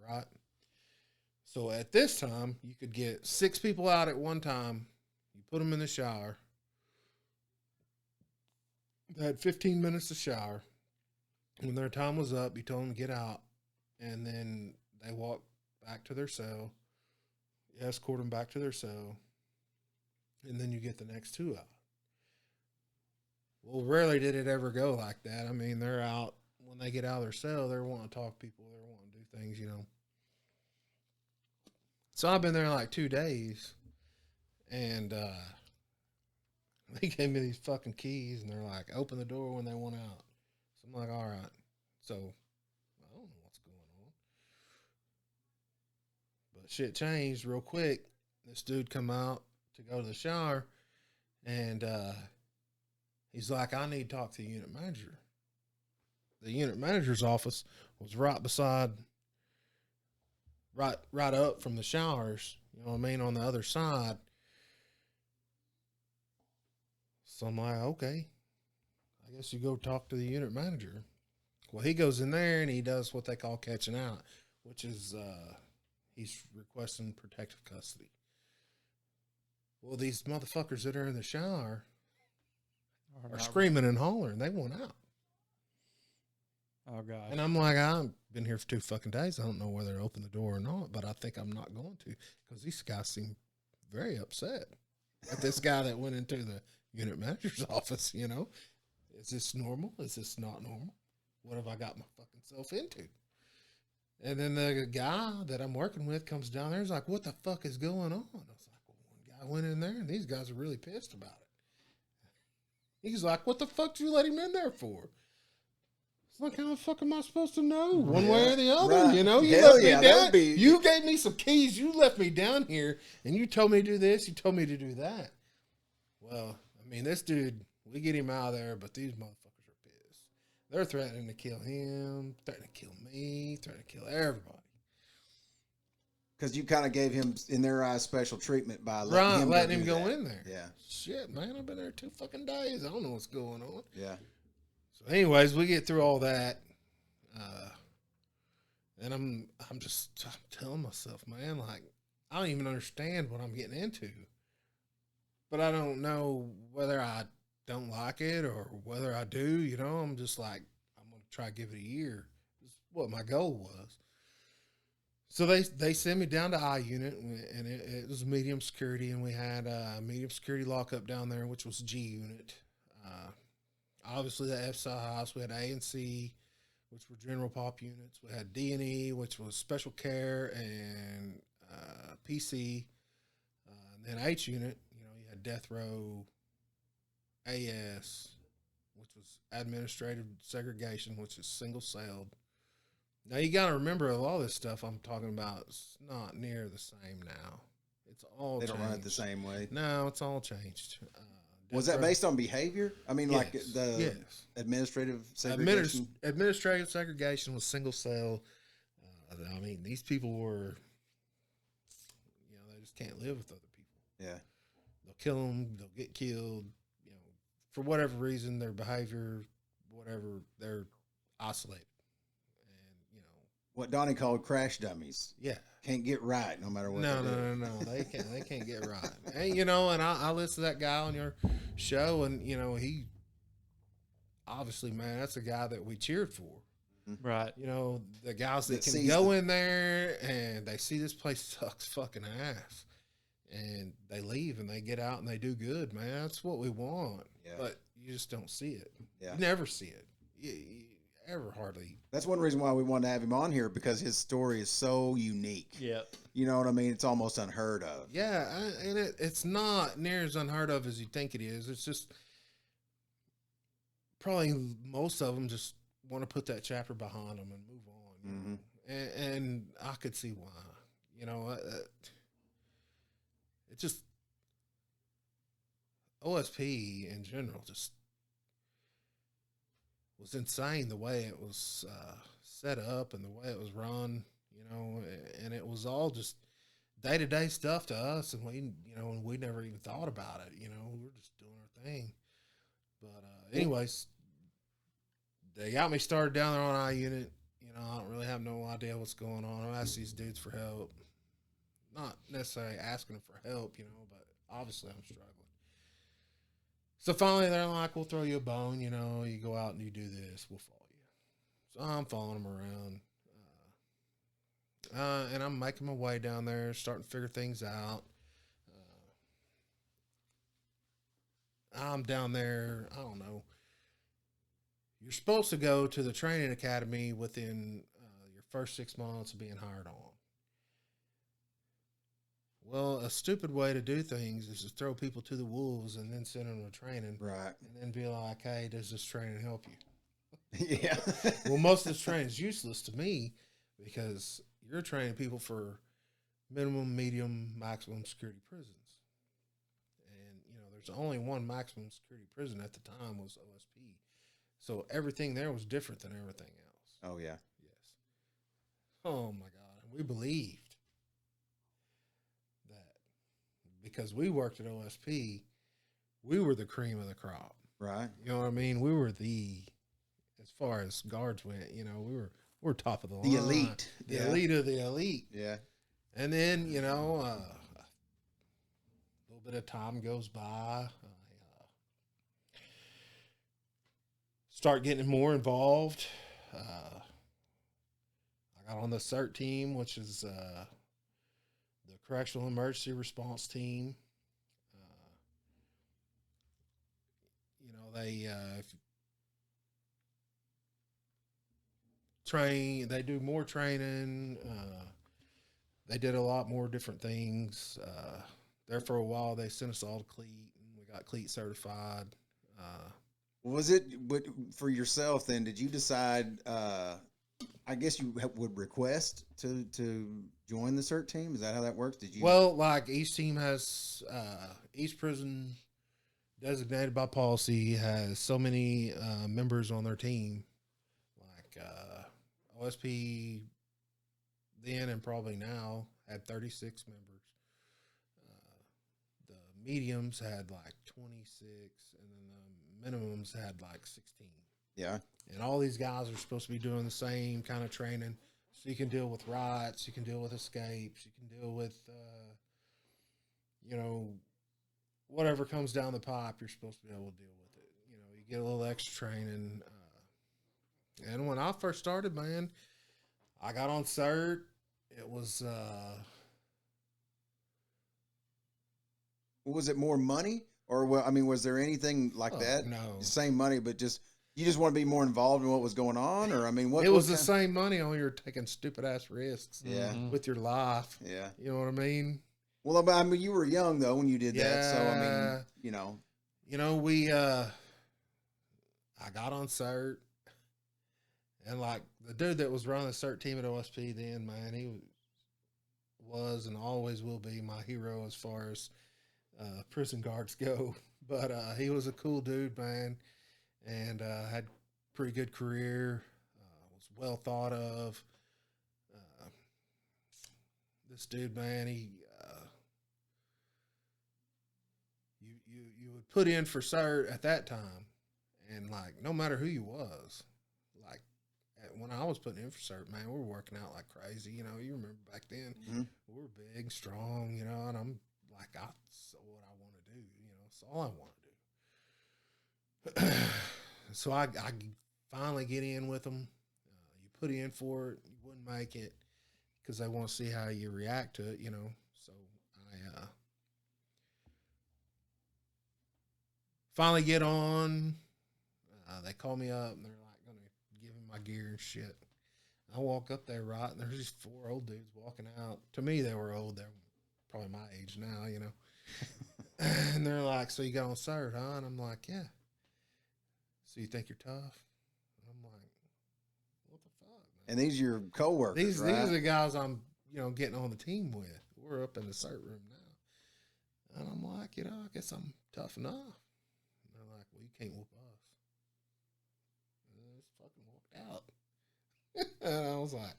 right? So at this time, you could get 6 people out at one time. You put them in the shower. They had 15 minutes to shower. When their time was up, you told them to get out, and then they walk back to their cell. You escort them back to their cell, and then you get the next 2 out. Well, rarely did it ever go like that. I mean, they're out. When they get out of their cell, they're wanting to talk to people. They're wanting to do things, you know. So I've been there like 2 days, and they gave me these fucking keys, and they're like, open the door when they want out. So I'm like, all right. So I don't know what's going on. But shit changed real quick. This dude come out to go to the shower, and he's like, I need to talk to the unit manager. The unit manager's office was right beside, right up from the showers, you know what I mean, on the other side. So I'm like, okay, I guess you go talk to the unit manager. Well, he goes in there and he does what they call catching out, which is he's requesting protective custody. Well, these motherfuckers that are in the shower are screaming and hollering. They want out. Oh, God. And I'm like, I've been here for 2 fucking days. I don't know whether to open the door or not, but I think I'm not going to, because these guys seem very upset at this guy that went into the unit manager's office, you know. Is this normal? Is this not normal? What have I got my fucking self into? And then the guy that I'm working with comes down there and is like, what the fuck is going on? I was like, well, one guy went in there and these guys are really pissed about it. He's like, what the fuck did you let him in there for? It's like, how the fuck am I supposed to know? One way or the other, right. You know? You left me down. You gave me some keys. You left me down here and you told me to do this. You told me to do that. Well, I mean, this dude, we get him out of there, but these motherfuckers are pissed. They're threatening to kill him, threatening to kill me, threatening to kill everybody. Because you kind of gave him, in their eyes, special treatment by letting him go in there. Yeah. Shit, man, I've been there 2 fucking days. I don't know what's going on. Yeah. So anyways, we get through all that. And I'm telling myself, man, like, I don't even understand what I'm getting into. But I don't know whether I don't like it or whether I do, you know. I'm just like, I'm going to try to give it a year. That's what my goal was. So they sent me down to I unit, and it was medium security, and we had a medium security lockup down there, which was G unit. Obviously, the FSI house, we had A and C, which were general pop units. We had D&E, which was special care and PC. And then H unit, you know, you had death row, AS, which was administrative segregation, which is single celled. Now, you got to remember, of all this stuff I'm talking about, it's not near the same now. It's all They changed. don't run it the same way. No, it's all changed. Was that based on behavior? I mean, like the administrative segregation? Administrative segregation was single cell. I mean, these people were, you know, they just can't live with other people. Yeah. They'll kill them. They'll get killed. You know, for whatever reason, their behavior, whatever, they're isolated. What Donnie called crash dummies. Yeah. Can't get right no matter what. No. They can't get right. And, you know, and I listened to that guy on your show, and, you know, he obviously, man, that's a guy that we cheered for. Right. You know, the guys that can go in there and they see this place sucks fucking ass. And they leave and they get out and they do good, man. That's what we want. Yeah. But you just don't see it. Yeah. You never see it. ever hardly. That's one reason why we wanted to have him on here, because his story is so unique. Yep. You know what I mean? It's almost unheard of. Yeah, and it's not near as unheard of as you think it is. It's just probably most of them just want to put that chapter behind them and move on. Mm-hmm. And I could see why. You know, it just OSP in general just was insane the way it was set up and the way it was run. You know, and it was all just day-to-day stuff to us, and we never even thought about it. You know, we were just doing our thing. But anyways, they got me started down there on I unit. You know, I don't really have no idea what's going on. I asked these dudes for help, not necessarily asking them for help, you know, but obviously I'm struggling. So finally, they're like, "We'll throw you a bone. You know, you go out and you do this. We'll follow you." So I'm following them around. And I'm making my way down there, starting to figure things out. I'm down there, I don't know. You're supposed to go to the training academy within your first 6 months of being hired on. Well, a stupid way to do things is to throw people to the wolves and then send them to training. Right. And then be like, "Hey, does this training help you?" Yeah. Well, most of this training is useless to me because you're training people for minimum, medium, maximum security prisons. And, you know, there's only one maximum security prison at the time was OSP. So everything there was different than everything else. Oh, yeah. Yes. Oh, my God. And we believed that because we worked at OSP, we were the cream of the crop. Right. You know what I mean? We were as far as guards went, you know, we're top of the line. The elite. The elite of the elite. Yeah. And then, you know, a little bit of time goes by. I start getting more involved. I got on the CERT team, which is the Correctional Emergency Response Team. You know, they they do more training. They did a lot more different things. There for a while, they sent us all to cleat, and we got cleat certified. Was it, but for yourself then, did you decide, I guess you would request to join the CERT team? Is that how that works? Did you? Well, like each team has, each prison designated by policy has so many members on their team. Like OSP then and probably now had 36 members. The mediums had like 26, and then the minimums had like 16. Yeah. And all these guys are supposed to be doing the same kind of training. So you can deal with riots, you can deal with escapes, you can deal with, you know, whatever comes down the pipe, you're supposed to be able to deal with it. You know, you get a little extra training. And when I first started, man, I got on CERT. It was was it more money, or was there anything like that? No, Same money, but just you just want to be more involved in what was going on, or what? It was the same money, only you're taking stupid ass risks. Yeah, with your life. Yeah, you know what I mean. Well, I mean, you were young though when you did that, so I mean, you know, we I got on CERT. And like the dude that was running the CERT team at OSP then, man, he was and always will be my hero as far as prison guards go. But he was a cool dude, man, and had pretty good career. Was well thought of. This dude, man, you would put in for CERT at that time, and like no matter who you was. When I was putting in for CERT, man, we were working out like crazy. You know, you remember back then, we were big, strong, you know, and I'm like, that's what I want to do. You know, it's all I want to do. So I finally get in with them. You put in for it, you wouldn't make it because they want to see how you react to it, you know. So I finally get on. They call me up and they're like going to give me my gear and shit. I walk up there, right, and there's these 4 old dudes walking out. To me, they were old. They're probably my age now, you know. And they're like, so you got on CERT, huh? And I'm like, yeah. So you think you're tough? And I'm like, what the fuck, man? And these are your coworkers, right? These are the guys I'm, getting on the team with. We're up in the CERT room now. And I'm like, I guess I'm tough enough. And they're like, well, you can't whoop us. And I just fucking walked out. And I was like,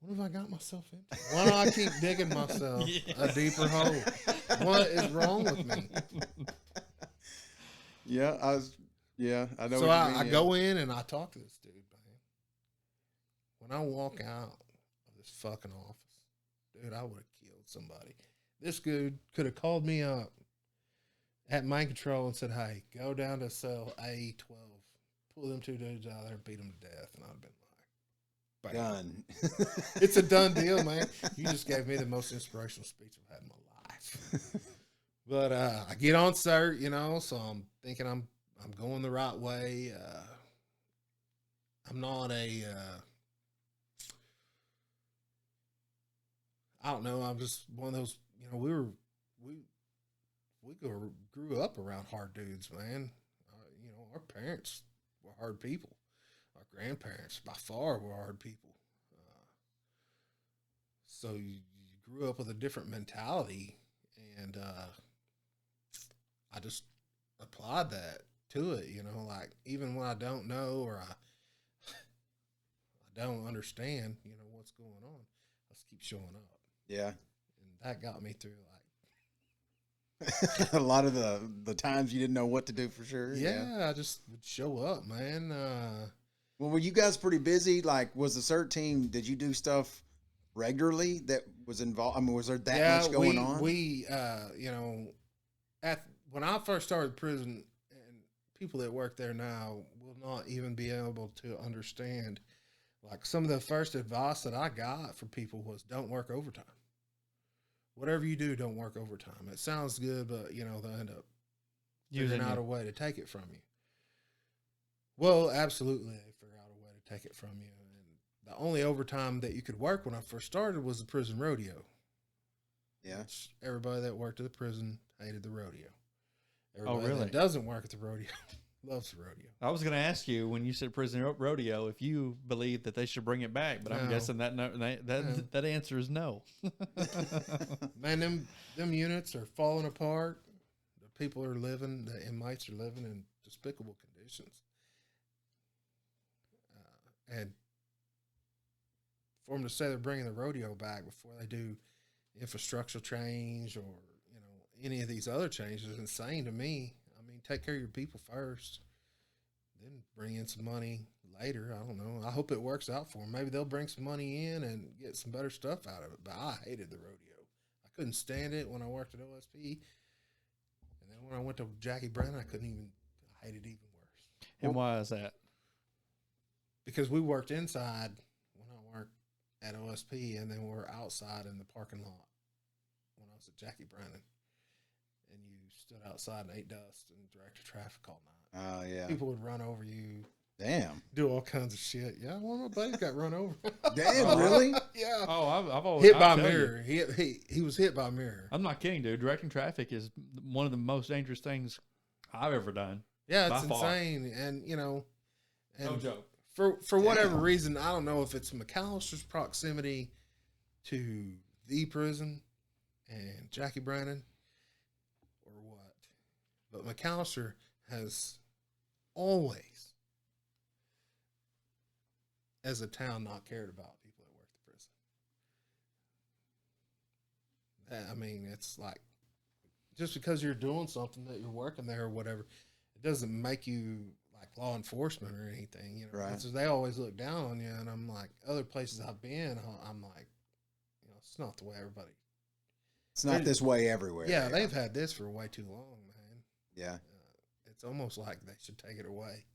what have I got myself into? Why do I keep digging myself a deeper hole? What is wrong with me? Yeah, I know. So what you mean, I go in and I talk to this dude, man. When I walk out of this fucking office, dude, I would have killed somebody. This dude could have called me up at main control and said, hey, go down to cell A12, pull them 2 dudes out there and beat them to death. And I'd have been like, bam. Done. It's a done deal, man. You just gave me the most inspirational speech I've had in my life. But I get on CERT, so I'm thinking I'm going the right way. I'm not I don't know. I'm just one of those, we grew up around hard dudes, man. Our parents were hard people. Our grandparents, by far, were hard people. So you grew up with a different mentality, and I just applied that to it, like even when I don't know or I don't understand, what's going on, let's keep showing up. Yeah. And that got me through a lot of the times you didn't know what to do for sure. Yeah, I just would show up, man. Well, were you guys pretty busy? Like, was the CERT team, did you do stuff regularly that was involved? I mean, was there that much going on? When I first started prison, and people that work there now will not even be able to understand, like some of the first advice that I got from people was don't work overtime. Whatever you do, don't work overtime. It sounds good, but, they'll end up figuring out a way to take it from you. Well, absolutely, they figure out a way to take it from you. And the only overtime that you could work when I first started was the prison rodeo. Yeah. Which everybody that worked at the prison hated the rodeo. Everybody really? that doesn't work at the rodeo loves the rodeo. I was going to ask you when you said prison rodeo if you believe that they should bring it back, but I'm guessing that answer is no. Man, them units are falling apart. The inmates are living in despicable conditions. And for them to say they're bringing the rodeo back before they do infrastructural change or any of these other changes is insane to me. I mean, take care of your people first, then bring in some money later. I don't know. I hope it works out for them. Maybe they'll bring some money in and get some better stuff out of it. But I hated the rodeo. I couldn't stand it when I worked at OSP. And then when I went to Jackie Brennan, I hated it even worse. And why is that? Because we worked inside when I worked at OSP, and then we were outside in the parking lot when I was at Jackie Brennan. And you stood outside and ate dust and directed traffic all night. Oh, yeah. People would run over you. Damn. Do all kinds of shit. Yeah, one of my buddies got run over. Damn, really? Yeah. Oh, I've always hit by a mirror. He was hit by a mirror. I'm not kidding, dude. Directing traffic is one of the most dangerous things I've ever done. Yeah, it's insane. And, no joke. For whatever reason, I don't know if it's McAllister's proximity to the prison and Jackie Brennan or what. But McAlester has always, as a town, not cared about people that work the prison. I mean, it's like, just because you're doing something that you're working there or whatever, it doesn't make you like law enforcement or anything, Right. So they always look down on you, and I'm like, other places I've been, I'm like, it's not the way everybody. It's not this way everywhere. Yeah, they've had this for way too long, man. Yeah. It's almost like they should take it away.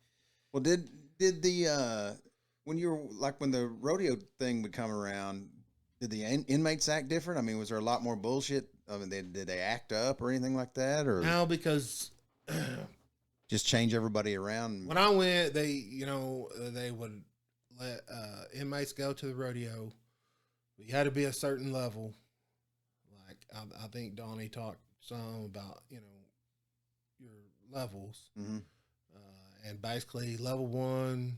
Well, did the when the rodeo thing would come around, did the inmates act different? I mean, was there a lot more bullshit? I mean, did they act up or anything like that, or No, because just change everybody around? when I went, they would let inmates go to the rodeo. But you had to be a certain level. Like I think Donnie talked some about your levels, and basically level 1,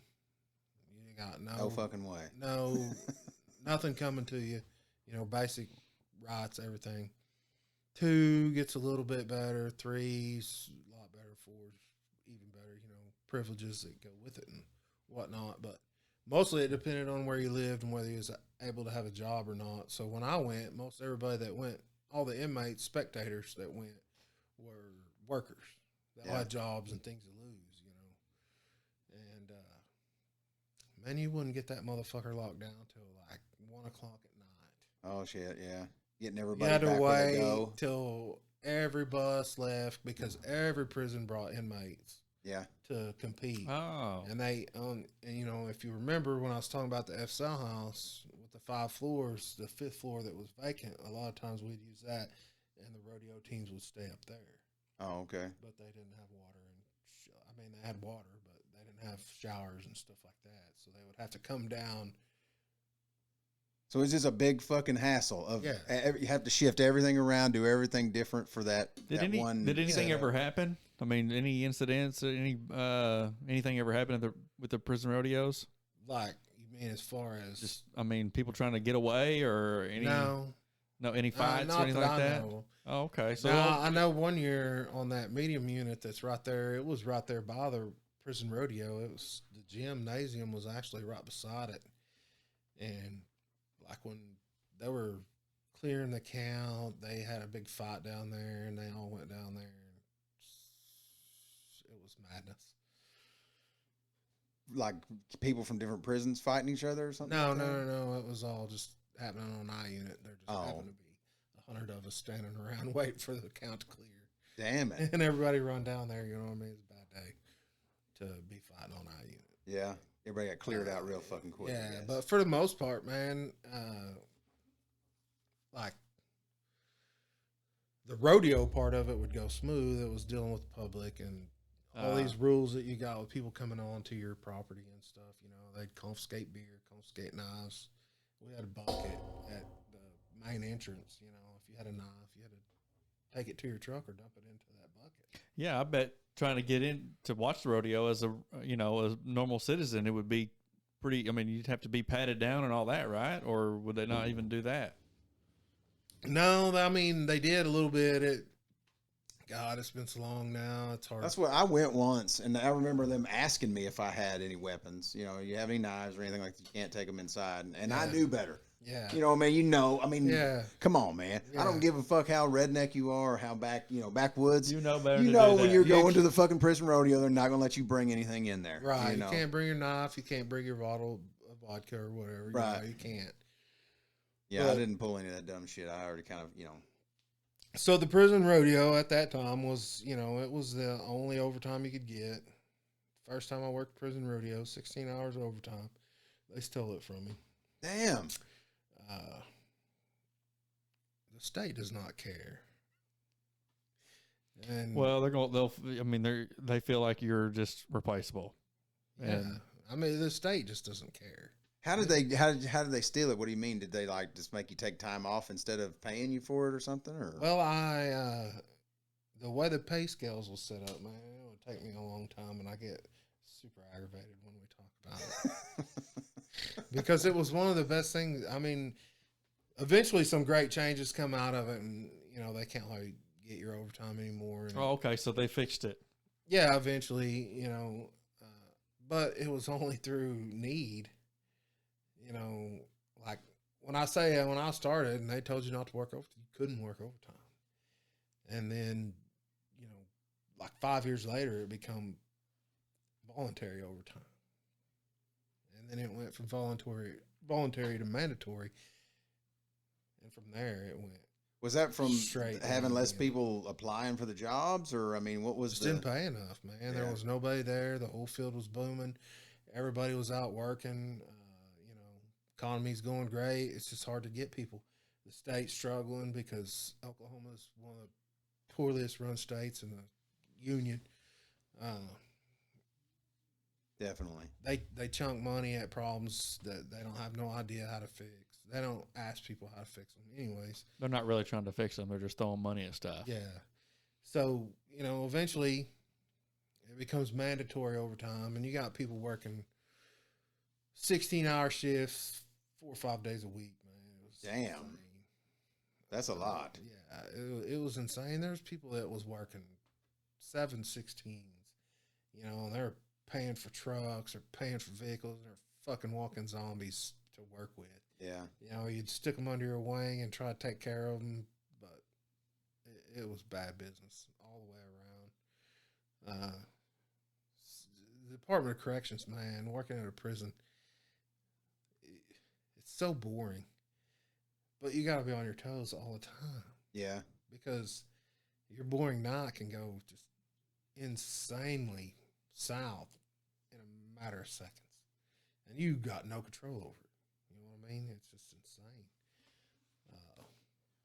you got no fucking way, nothing coming to you. Basic rights, everything. 2 gets a little bit better. 3's a lot better. 4's even better. Privileges that go with it and whatnot. But mostly it depended on where you lived and whether you was able to have a job or not. So when I went, most everybody that went, all the inmates, spectators that went, were workers that had jobs and things to lose. And man, you wouldn't get that motherfucker locked down till like 1 o'clock at night. Oh shit, yeah. Getting everybody you had back to where they wait go. till every bus left because every prison brought inmates. Yeah. To compete. Oh. And they, and if you remember when I was talking about the F-Cell house with the 5 floors, the 5th floor that was vacant, a lot of times we'd use that, and the rodeo teams would stay up there. Oh, okay. But they didn't have water they had water, but they didn't have showers and stuff like that. So they would have to come down. So it's just a big fucking hassle of you have to shift everything around, do everything different for that. Did anything ever happen? I mean, any incidents, anything ever happen with the prison rodeos? Like, you mean as far as just, people trying to get away or any? No, any fights or anything like that? Know. Oh, okay. So I know one year on that medium unit that's right there. It was right there by the prison rodeo. It was the gymnasium was actually right beside it, and like when they were clearing the count, they had a big fight down there, and they all went down there. It was madness. Like people from different prisons fighting each other or something? No. It was all just happening on I unit. There just happened to be 100 of us standing around waiting for the count to clear. Damn it. And everybody run down there, you know what I mean? It's a bad day to be fighting on I unit. Yeah. Everybody got cleared out real fucking quick. Yeah, but for the most part, man, like the rodeo part of it would go smooth. It was dealing with the public and all these rules that you got with people coming on to your property and stuff. They'd confiscate beer, confiscate knives. We had a bucket at the main entrance. If you had a knife, you had to take it to your truck or dump it into that bucket. Yeah, I bet trying to get in to watch the rodeo as a normal citizen, it would be pretty. You'd have to be patted down and all that, right? Or would they not even do that? No, they did a little bit. God, it's been so long now. It's hard. That's what I went once, and I remember them asking me if I had any weapons. You have any knives or anything like that? You can't take them inside, and I knew better. Yeah. Come on, man. Yeah. I don't give a fuck how redneck you are or how backwoods. You know better. When you're going to the fucking prison rodeo, they're not going to let you bring anything in there. Right. You can't bring your knife. You can't bring your bottle of vodka or whatever. Right. You can't. Yeah, I didn't pull any of that dumb shit. I already kind of, So the prison rodeo at that time was, it was the only overtime you could get. First time I worked prison rodeo, 16 hours of overtime. They stole it from me. Damn. The state does not care. And they feel like you're just replaceable. Yeah. The state just doesn't care. How did they steal it? What do you mean? Did they just make you take time off instead of paying you for it or something? Or well, the way the pay scales was set up, man, it would take me a long time, and I get super aggravated when we talk about it because it was one of the best things. Eventually some great changes come out of it, and they can't get your overtime anymore. And, okay, so they fixed it. Yeah, eventually, but it was only through need. Like when I started and they told you not to work overtime, you couldn't work overtime. And then, like 5 years later, it became voluntary overtime. And then it went from voluntary to mandatory. And from there it went. Was that from having less people applying for the jobs, or what was just didn't pay enough, man? Yeah. There was nobody there. The whole field was booming. Everybody was out working. Economy's going great. It's just hard to get people. The state's struggling because Oklahoma is one of the poorest run states in the union. Definitely. They chunk money at problems that they don't have no idea how to fix. They don't ask people how to fix them anyways. They're not really trying to fix them. They're just throwing money at stuff. Yeah. So, eventually it becomes mandatory overtime, and you got people working 16-hour shifts 4 or 5 days a week, man. It was Damn. insane. That's a lot. Yeah, it was insane. There's people that was working 7/16s, and they're paying for trucks or paying for vehicles, and they're fucking walking zombies to work with. Yeah. You'd stick them under your wing and try to take care of them, but it was bad business all the way around. The Department of Corrections, man, working at a prison, it's so boring. But you got to be on your toes all the time. Yeah. Because your boring night can go just insanely south in a matter of seconds. And you got no control over it. You know what I mean? It's just insane.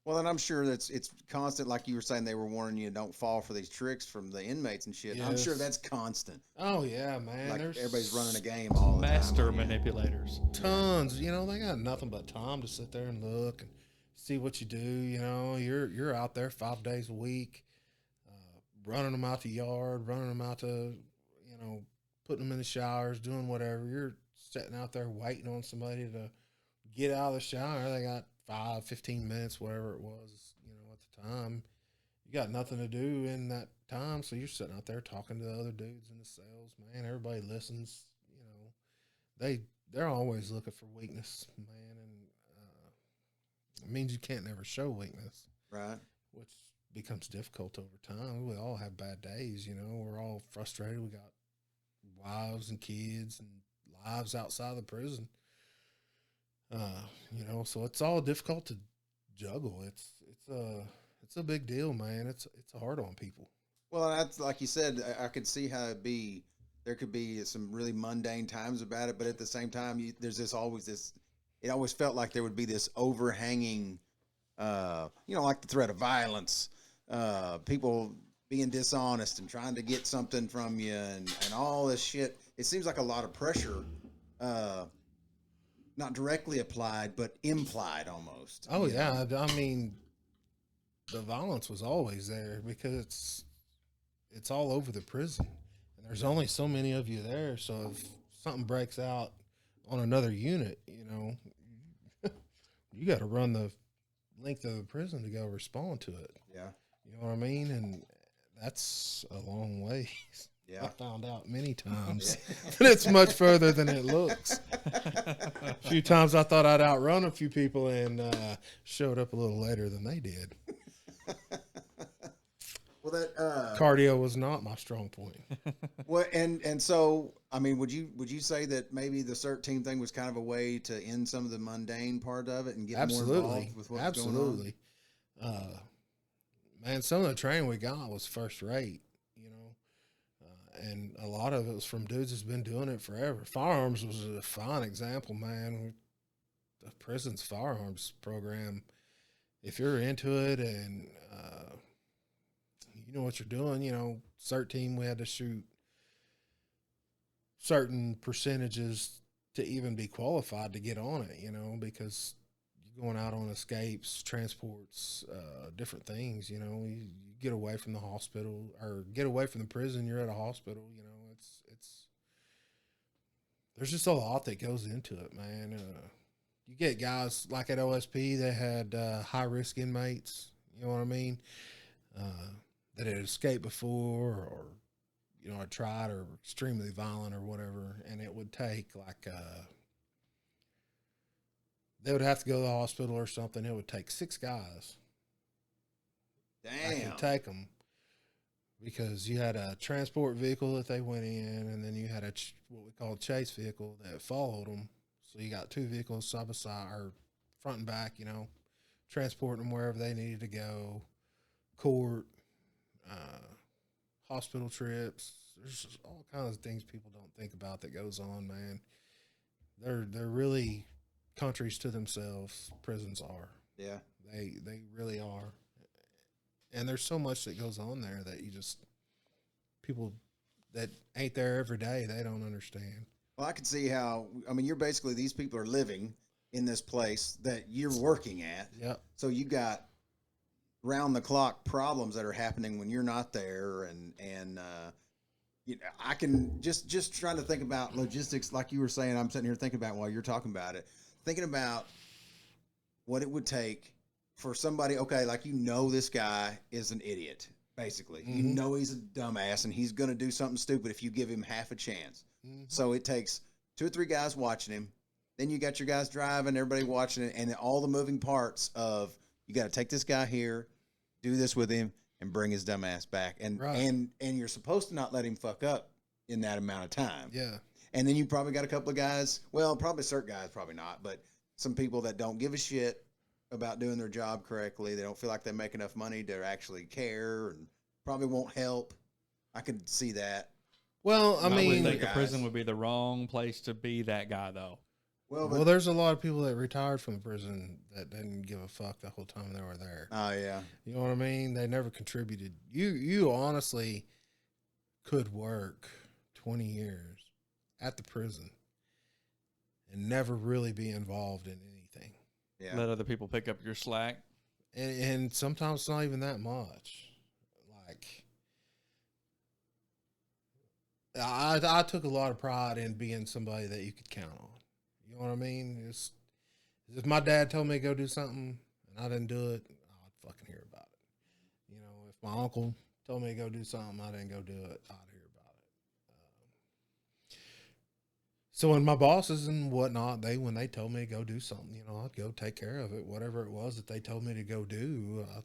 Well, and I'm sure it's constant, like you were saying, they were warning you don't fall for these tricks from the inmates and shit. Yes. I'm sure that's constant. Oh, yeah, man. Like everybody's running a game all the Master time. manipulators. Tons. They got nothing but time to sit there and look and see what you do. You're out there 5 days a week, running them out the yard, running them out to, putting them in the showers, doing whatever. You're sitting out there waiting on somebody to get out of the shower. They got 15 minutes, whatever it was, at the time. You got nothing to do in that time, so you're sitting out there talking to the other dudes in the cells, man. Everybody listens. They're always looking for weakness, man, and it means you can't never show weakness, right? Which becomes difficult over time. We all have bad days, We're all frustrated. We got wives and kids and lives outside of the prison. So it's all difficult to juggle. It's a big deal, man. It's hard on people. Well, that's like you said. I could see how there could be some really mundane times about it, but at the same time, there's always this. It always felt like there would be this overhanging, like the threat of violence, people being dishonest and trying to get something from you, and all this shit. It seems like a lot of pressure. Not directly applied, but implied almost. Oh, yeah. I mean, the violence was always there because it's all over the prison. And there's only so many of you there. So if something breaks out on another unit, you got to run the length of the prison to go respond to it. Yeah. You know what I mean? And that's a long way. Yeah. I found out many times that it's much further than it looks. A few times I thought I'd outrun a few people and showed up a little later than they did. Well, that cardio was not my strong point. Well, and so I mean, would you say that maybe the CERT team thing was kind of a way to end some of the mundane part of it and get more involved with what's going on? Man, some of the training we got was first rate. And a lot of it was from dudes that's been doing it forever. Firearms was a fine example, man. The prison's firearms program, if you're into it and you know what you're doing, CERT team, we had to shoot certain percentages to even be qualified to get on it, because you're going out on escapes, transports, different things, you get away from the hospital or get away from the prison, you're at a hospital, it's there's just a lot that goes into it, man. You get guys like at OSP, they had high risk inmates, you know what I mean? That had escaped before or had tried or extremely violent or whatever, and it would take they would have to go to the hospital or something. It would take 6 guys. Damn. To take them because you had a transport vehicle that they went in, and then you had what we call a chase vehicle that followed them. So you got 2 vehicles side by side or front and back, transporting them wherever they needed to go, court, hospital trips. There's just all kinds of things people don't think about that goes on, man. They're really countries to themselves. Prisons are. Yeah. They really are. And there's so much that goes on there that people that ain't there every day, they don't understand. Well, I can see how. I mean, you're basically these people are living in this place that you're working at. Yep. So you got round the clock problems that are happening when you're not there, and you know, I can just trying to think about logistics, like you were saying. I'm sitting here thinking about while you're talking about it, thinking about what it would take for somebody. Okay, like this guy is an idiot. Basically, you know he's a dumbass, and he's going to do something stupid if you give him half a chance. So it takes 2 or 3 guys watching him. Then you got your guys driving, everybody watching it, and all the moving parts of you got to take this guy here, do this with him, and bring his dumb ass back. And and you're supposed to not let him fuck up in that amount of time. Yeah. And then you probably got a couple of guys, well, probably CERT guys, probably not, but some people that don't give a shit about doing their job correctly. They don't feel like they make enough money to actually care, and probably won't help. I could see that. Well, I mean, would think a prison would be the wrong place to be that guy, though. Well, there's a lot of people that retired from the prison that didn't give a fuck the whole time they were there. Oh yeah, you know what I mean? They never contributed. You honestly could work 20 years at the prison and never really be involved in anything. Yeah. Let other people pick up your slack. And sometimes it's not even that much. Like, I took a lot of pride in being somebody that you could count on. You know what I mean? It's if my dad told me to go do something and I didn't do it, I'd fucking hear about it. You know, if my uncle told me to go do something, I didn't go do it, I'd hear about it. So when my bosses and whatnot, when they told me to go do something, you know, I'd go take care of it. Whatever it was that they told me to go do, I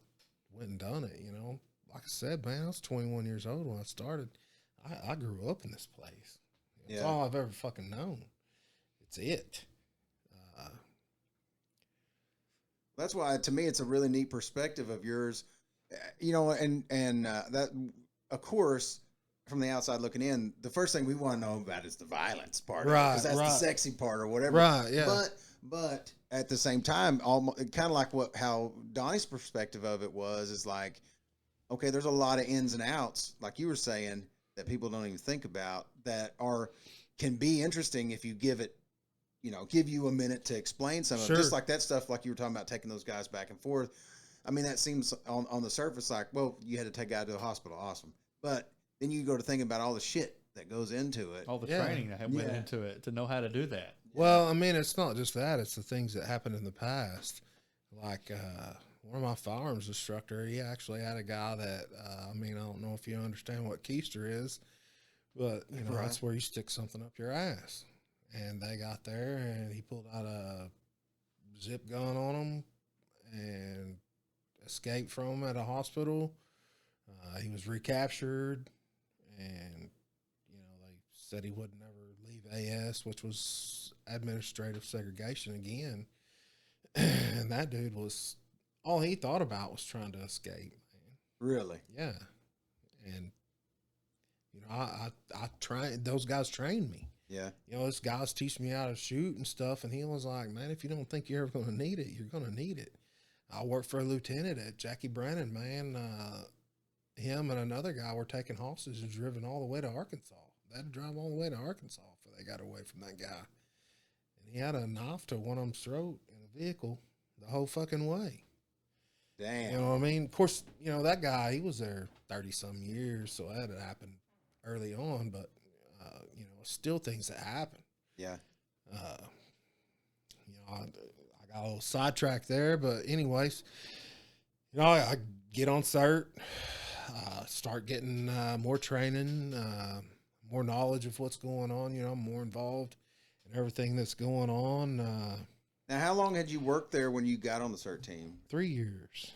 went and done it, you know. Like I said, man, I was 21 years old when I started. I grew up in this place. It's all I've ever fucking known. It's it. That's why, to me, it's a really neat perspective of yours. You know, and that, of course, from the outside looking in, the first thing we want to know about is the violence part, right? Because that's the sexy part or whatever, right? Yeah. But at the same time, kind of like how Donnie's perspective of it is like, okay, there's a lot of ins and outs, like you were saying, that people don't even think about that can be interesting if you give you a minute to explain some of it. Just like that stuff, like you were talking about taking those guys back and forth. I mean, that seems on the surface like, well, you had to take a guy to the hospital. Awesome. But then you go to thinking about all the shit that goes into it. All the training that went into it to know how to do that. Well, I mean, it's not just that. It's the things that happened in the past. Like one of my firearms instructor, he actually had a guy that, I don't know if you understand what keister is, but, you know, that's where you stick something up your ass. And they got there, and he pulled out a zip gun on him and escaped from him at a hospital. He was recaptured, and, you know, they said he would never leave AS, which was administrative segregation again. And that dude was, all he thought about was trying to escape, man. Really? Yeah. And, you know, I trained, those guys trained me. Yeah. You know, this guy's teaching me how to shoot and stuff, and he was like, man, if you don't think you're ever going to need it, you're going to need it. I worked for a lieutenant at Jackie Brennan, man. Him and another guy were taking hostages and driven all the way to Arkansas. They had to drive all the way to Arkansas before they got away from that guy. And he had a knife to one of them's throat in a vehicle the whole fucking way. Damn. You know what I mean? Of course, you know, that guy, he was there 30-some years, so that had happened early on, but, you know, still things that happen. Yeah. You know, I got a little sidetracked there, but anyways, you know, I get on CERT, start getting more training, more knowledge of what's going on. You know, I'm more involved in everything that's going on. Now, how long had you worked there when you got on the CERT team? 3 years.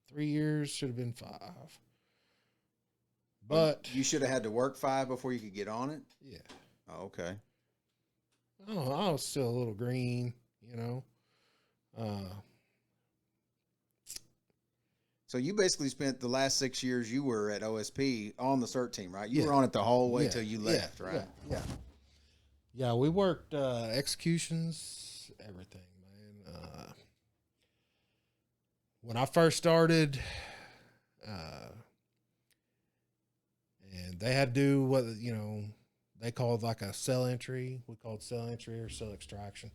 3 years, should have been 5. But you should have had to work 5 before you could get on it? Yeah. Oh, okay. I was still a little green, you know. So you basically spent the last 6 years you were at OSP on the CERT team, right? You were on it the whole way till you left, right? Yeah. Yeah, we worked executions, everything, man. When I first started, And they had to do what, they called like a cell entry. We called cell entry or cell extraction.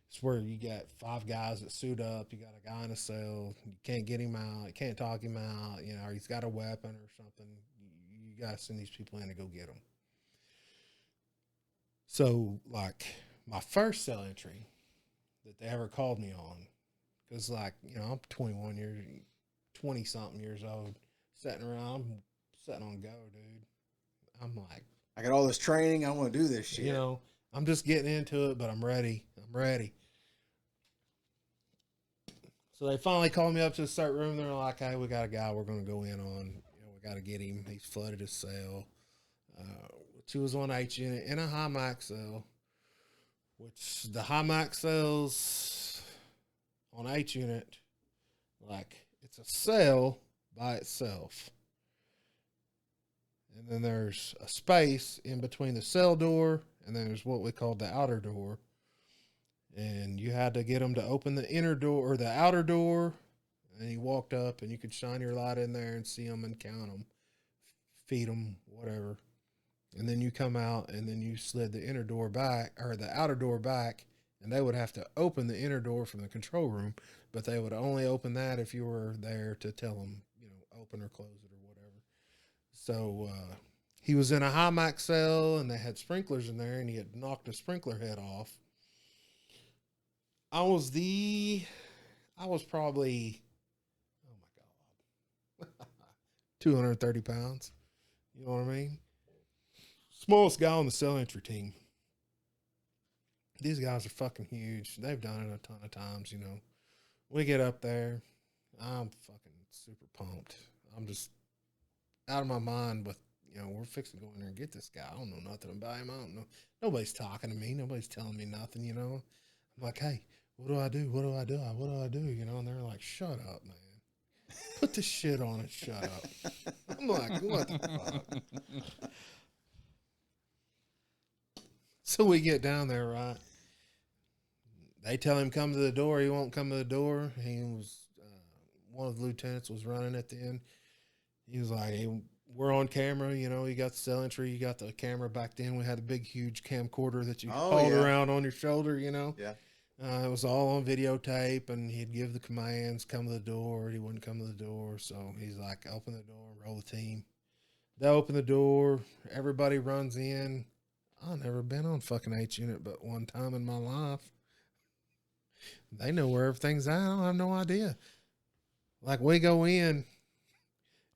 It's where you got 5 guys that suit up. You got a guy in a cell. You can't get him out. You can't talk him out. Or he's got a weapon or something. You got to send these people in to go get them. So, like, my first cell entry that they ever called me on, because, like, I'm 20-something years old, sitting around, I'm sitting on go, dude. I'm like, I got all this training. I want to do this shit. I'm just getting into it, but I'm ready. So they finally called me up to the CERT room. They're like, hey, we got a guy we're going to go in on. We got to get him. He's flooded his cell. She was on H unit in a high max cell, which the high max cells on H unit, like, it's a cell by itself. And then there's a space in between the cell door, and then there's what we call the outer door. And you had to get them to open the inner door or the outer door, and you walked up, and you could shine your light in there and see them and count them, feed them, whatever. And then you come out, and then you slid the inner door back, or the outer door back, and they would have to open the inner door from the control room, but they would only open that if you were there to tell them, open or close it or whatever. So he was in a high max cell, and they had sprinklers in there, and he had knocked a sprinkler head off. I was probably, oh my God, 230 pounds. You know what I mean? Smallest guy on the cell entry team. These guys are fucking huge. They've done it a ton of times, We get up there. I'm fucking super pumped. I'm just out of my mind with, we're fixing to go in there and get this guy. I don't know nothing about him. I don't know. Nobody's talking to me. Nobody's telling me nothing, I'm like, hey, what do I do? What do I do? And they're like, shut up, man. Put the shit on and shut up. I'm like, what the fuck? So we get down there, right? They tell him come to the door. He won't come to the door. He was, one of the lieutenants was running at the end. He was like, hey, we're on camera. You got the cell entry. You got the camera back then. We had a big, huge camcorder that you hold around on your shoulder, Yeah. It was all on videotape, and he'd give the commands, come to the door. He wouldn't come to the door. So he's like, open the door, roll the team. They open the door. Everybody runs in. I've never been on fucking H unit but one time in my life. They know where everything's at. I don't have no idea. Like, we go in,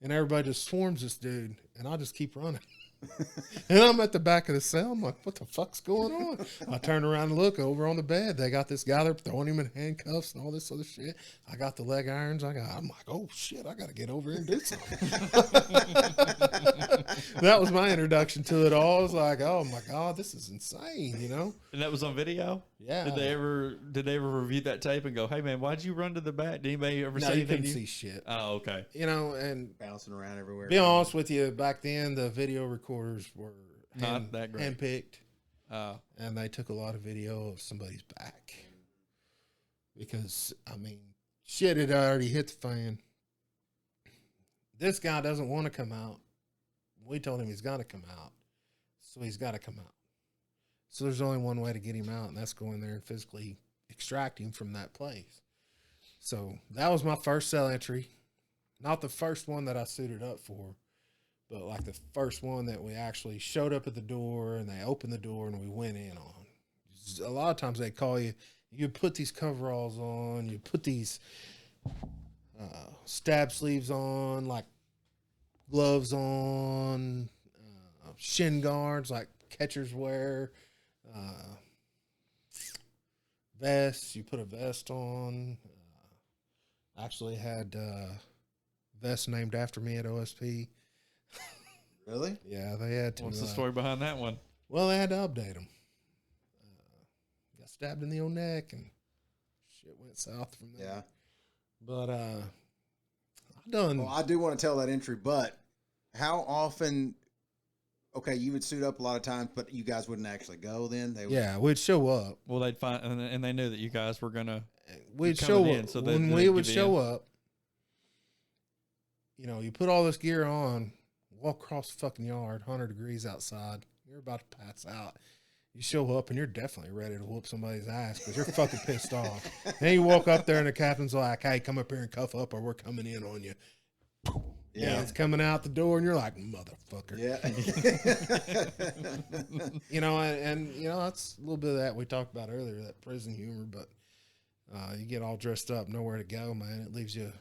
and everybody just swarms this dude, and I just keep running. And I'm at the back of the cell. I'm like, what the fuck's going on? I turn around and look over on the bed. They got this guy there throwing him in handcuffs and all this other shit. I got the leg irons. I'm like, oh shit, I got to get over here and do something. That was my introduction to it all. I was like, oh my God, this is insane, And that was on video? Yeah. Did they ever review that tape and go, hey man, why'd you run to the back? Did anybody ever say you couldn't anything? see shit. Oh, okay. And bouncing around everywhere. Be honest with you, back then the video recorders were not that great. Handpicked. And they took a lot of video of somebody's back. Because, shit had already hit the fan. This guy doesn't want to come out. We told him he's got to come out. So he's got to come out. So there's only one way to get him out, and that's go in there and physically extract him from that place. So that was my first cell entry. Not the first one that I suited up for, but like the first one that we actually showed up at the door, and they opened the door and we went in on. A lot of times they call you, you put these coveralls on, you put these stab sleeves on, like gloves on, shin guards like catchers wear, vests. You put a vest on. Actually had vest named after me at OSP. Really? Yeah, they had to. What's the story behind that one? Well, they had to update them. Got stabbed in the old neck, and shit went south from there. Yeah. But I've done. Well, I do want to tell that entry, but how often? Okay, you would suit up a lot of times, but you guys wouldn't actually go then? They would, Yeah, we'd show up. Well, they'd find, and they knew that you guys were gonna. We'd show up. So when we would show up, you put all this gear on. walk across the fucking yard, 100 degrees outside. You're about to pass out. You show up and you're definitely ready to whoop somebody's ass because you're fucking pissed off. Then you walk up there and the captain's like, hey, come up here and cuff up or we're coming in on you. Yeah, it's coming out the door and you're like, motherfucker. Yeah. You know, and you know, that's a little bit of that we talked about earlier, that prison humor, but you get all dressed up, nowhere to go, man. It leaves you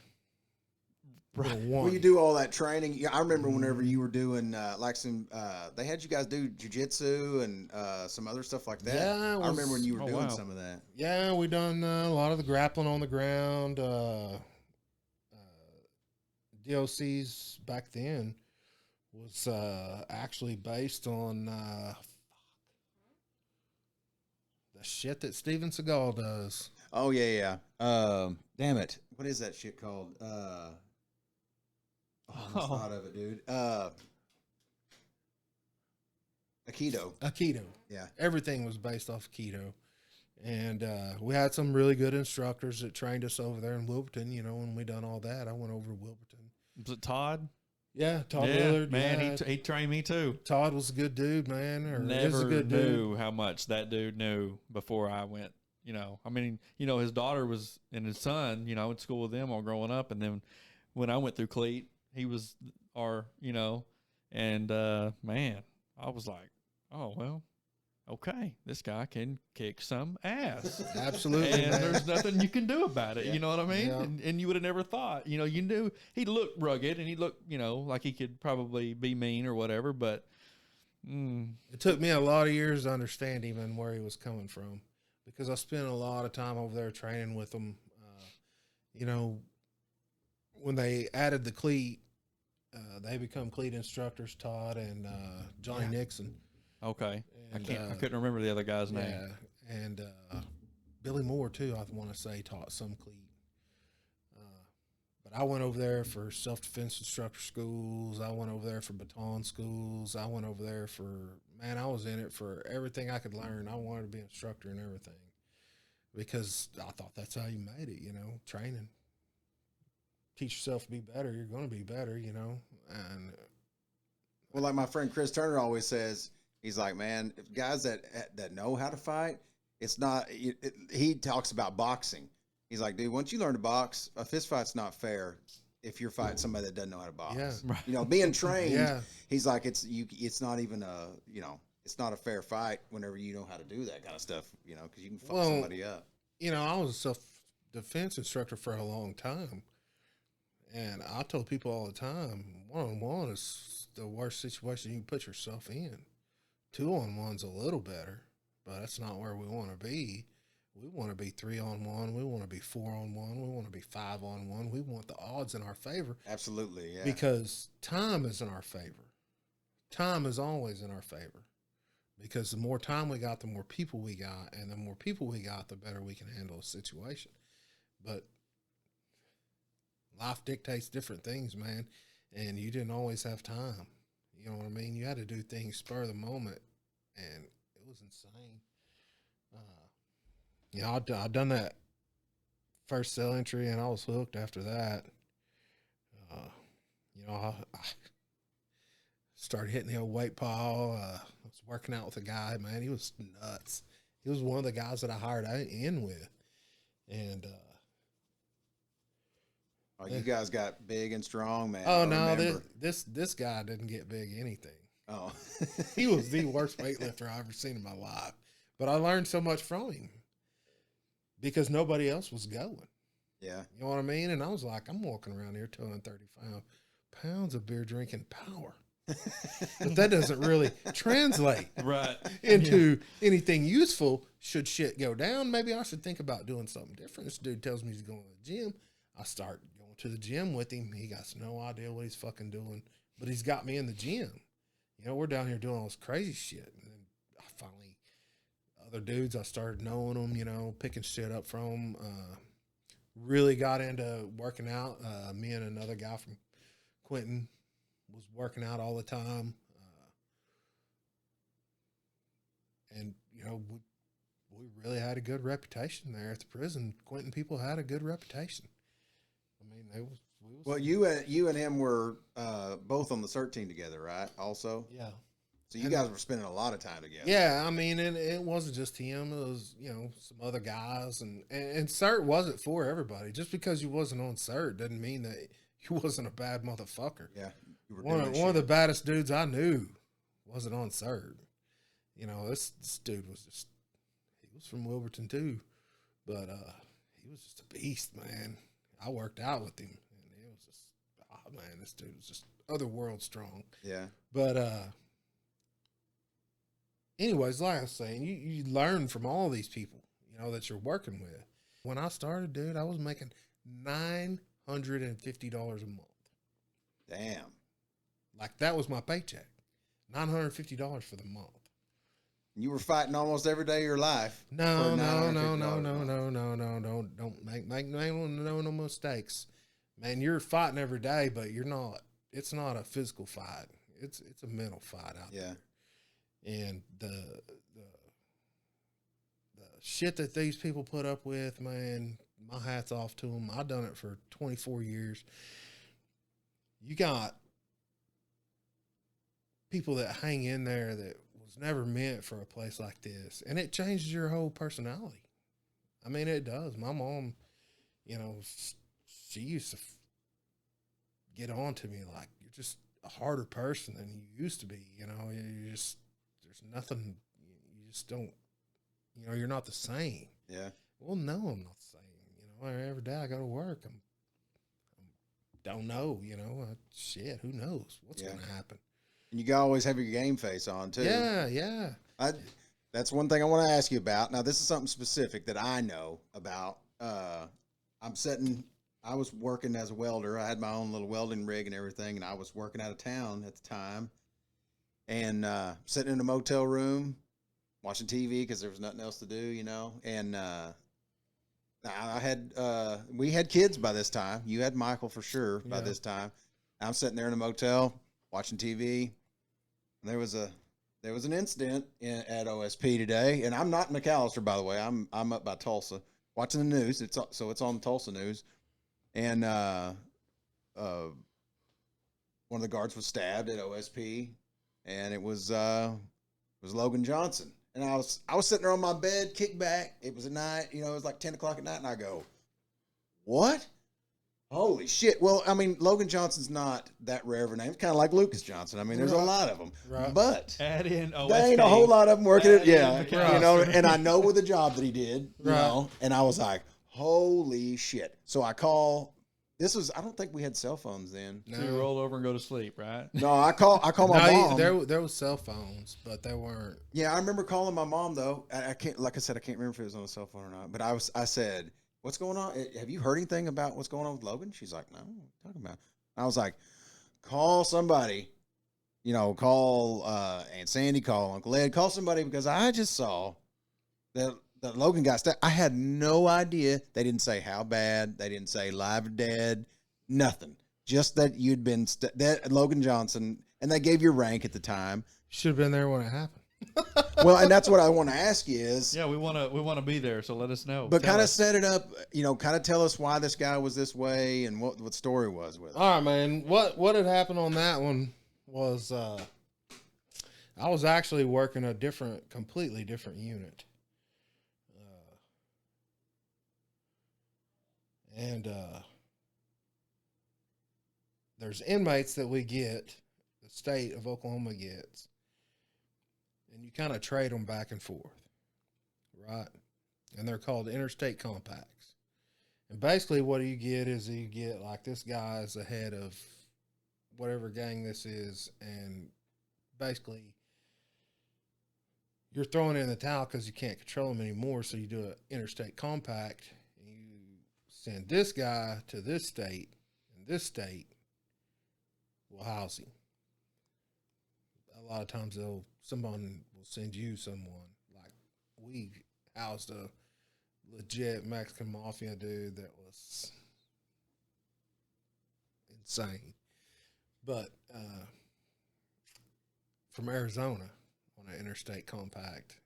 Well, you do all that training. Yeah, I remember whenever you were doing like some, they had you guys do jujitsu and some other stuff like that. Yeah, I remember when you were doing some of that. Yeah, we done a lot of the grappling on the ground. DOCs back then was actually based on the shit that Steven Seagal does. Oh yeah. Damn it, what is that shit called? I almost thought of it, dude. Aikido. Yeah. Everything was based off Aikido. And we had some really good instructors that trained us over there in Wilburton. You know, when we done all that, I went over to Wilburton. Was it Todd? Yeah, Todd Yeah, Willard. man, yeah. he trained me too. Todd was a good dude, man. Or is Never a good knew dude. how much that dude knew before I went. You know, I mean, you know, his daughter was and his son. You know, I went to school with them all growing up, and then when I went through Cleat, he was our, you know, and man, I was like, oh well, okay, this guy can kick some ass. Absolutely. And man. there's nothing you can do about it. Yeah. You know what I mean? Yeah. And you would have never thought, you know, you knew he looked rugged and he looked, you know, like he could probably be mean or whatever, but It took me a lot of years to understand even where he was coming from because I spent a lot of time over there training with him. You know, when they added the cleat, they become cleat instructors, Todd and Johnny Nixon. okay. And, I couldn't remember the other guy's name. Yeah, and Billy Moore too. I want to say taught some cleat. But I went over there for self-defense instructor schools. I went over there for baton schools. I went over there for man. I was in it for everything I could learn. I wanted to be an instructor and everything because I thought that's how you made it. You know, training. Teach yourself to be better. You're going to be better. You know, and Well, like my friend Chris Turner always says, he's like, man, if guys that know how to fight, it's not. He talks about boxing. He's like, dude, once you learn to box, a fist fight's not fair if you're fighting somebody that doesn't know how to box. Yeah. Right. You know, being trained. Yeah. He's like, it's not even it's not a fair fight whenever you know how to do that kind of stuff. You know, because you can fuck somebody up. You know, I was a self-defense instructor for a long time. And I told people all the time, one-on-one is the worst situation you can put yourself in. 2-on-1's a little better, but that's not where we want to be. We want to be 3-on-1. We want to be 4-on-1. We want to be 5-on-1. We want the odds in our favor. Absolutely, yeah. Because time is in our favor. Time is always in our favor. Because the more time we got, the more people we got. And the more people we got, the better we can handle a situation. But life dictates different things, man. And you didn't always have time. You know what I mean? You had to do things spur of the moment. And it was insane. You know, I'd done that first cell entry, and I was hooked after that. You know, I started hitting the old weight pile. I was working out with a guy, man. He was nuts. He was one of the guys that I hired in with. And you guys got big and strong, man. oh, I no, remember. this guy didn't get big anything. Oh. He was the worst weightlifter I've ever seen in my life. But I learned so much from him because nobody else was going. Yeah. You know what I mean? And I was like, I'm walking around here 235 pounds of beer drinking power. But that doesn't really translate Right. into anything useful. Should shit go down, maybe I should think about doing something different. This dude tells me he's going to the gym. I start going to the gym with him. He got no idea what he's fucking doing, but he's got me in the gym. You know, we're down here doing all this crazy shit. And then I finally, other dudes, I started knowing them, you know, picking shit up from, really got into working out. Me and another guy from Quentin was working out all the time. And, you know, we really had a good reputation there at the prison. Quentin people had a good reputation. I mean, we Well, you and him were both on the CERT team together, right? Also, yeah. so you guys were spending a lot of time together. Yeah, I mean, it wasn't just him. It was, some other guys. And CERT wasn't for everybody. Just because you wasn't on CERT doesn't mean that you wasn't a bad motherfucker. Yeah. You were One of the baddest dudes I knew wasn't on CERT. This dude was he was from Wilburton too. But he was just a beast, man. I worked out with him. And it was just, man, this dude was just otherworld strong. Yeah. But, anyways, like I was saying, you learn from all these people, that you're working with. When I started, dude, I was making $950 a month. Damn. Like, that was my paycheck. $950 for the month. You were fighting almost every day of your life. No. Don't make no mistakes. Man, you're fighting every day, but you're not. It's not a physical fight. It's a mental fight out there. And the shit that these people put up with, man, my hat's off to them. I've done it for 24 years. You got people that hang in there that was never meant for a place like this, and it changes your whole personality. I mean, it does. My mom, she used to get on to me like, you're just a harder person than you used to be. You just, there's nothing, you just don't, you're not the same. Yeah. Well, no, I'm not the same. Every day I go to work, I don't know, shit, who knows what's going to happen. And you always have your game face on too. Yeah. That's one thing I want to ask you about. Now, this is something specific that I know about. I was working as a welder. I had my own little welding rig and everything, and I was working out of town at the time. And sitting in a motel room, watching TV because there was nothing else to do, And we had kids by this time. You had Michael for sure by this time. I'm sitting there in a motel watching TV. There was an incident at OSP today, and I'm not in McAlester, by the way. I'm up by Tulsa watching the news. It's on the Tulsa news, and one of the guards was stabbed at OSP, and it was Logan Johnson. And I was sitting there on my bed, kicked back. It was a night, it was like 10 o'clock at night, and I go, what? Holy shit. Well, I mean, Logan Johnson's not that rare of a name. It's kind of like Lucas Johnson. I mean, there's a lot of them. Right. But add in OSP. there ain't a whole lot of them working it. Yeah. McAlester. And I know with the job that he did, Right. And I was like, holy shit. So I call, I don't think we had cell phones then. So you roll over and go to sleep, right? No, I call my mom. There was cell phones, but they weren't. Yeah, I remember calling my mom though. I can't, like I said, I can't remember if it was on a cell phone or not, but I said, what's going on? Have you heard anything about what's going on with Logan? She's like, no, what are you talking about? I was like, call somebody, call Aunt Sandy, call Uncle Ed, call somebody, because I just saw that Logan got stabbed. I had no idea. They didn't say how bad. They didn't say live or dead, nothing. Just that you'd been that Logan Johnson, and they gave your rank at the time. Should have been there when it happened. Well, and that's what I want to ask you is. Yeah, we want to be there, so let us know. But kind of set it up, kind of tell us why this guy was this way and what the story was with it. All right, man. What had happened on that one was I was actually working a completely different unit. And there's inmates that we get, the state of Oklahoma gets, and you kind of trade them back and forth, right? And they're called interstate compacts. And basically what you get is you get like, this guy is the head of whatever gang this is, and basically you're throwing in the towel because you can't control him anymore, so you do an interstate compact, and you send this guy to this state, and this state will house him. A lot of times someone will send you someone. Like, we housed a legit Mexican mafia dude that was insane. But from Arizona on an interstate compact,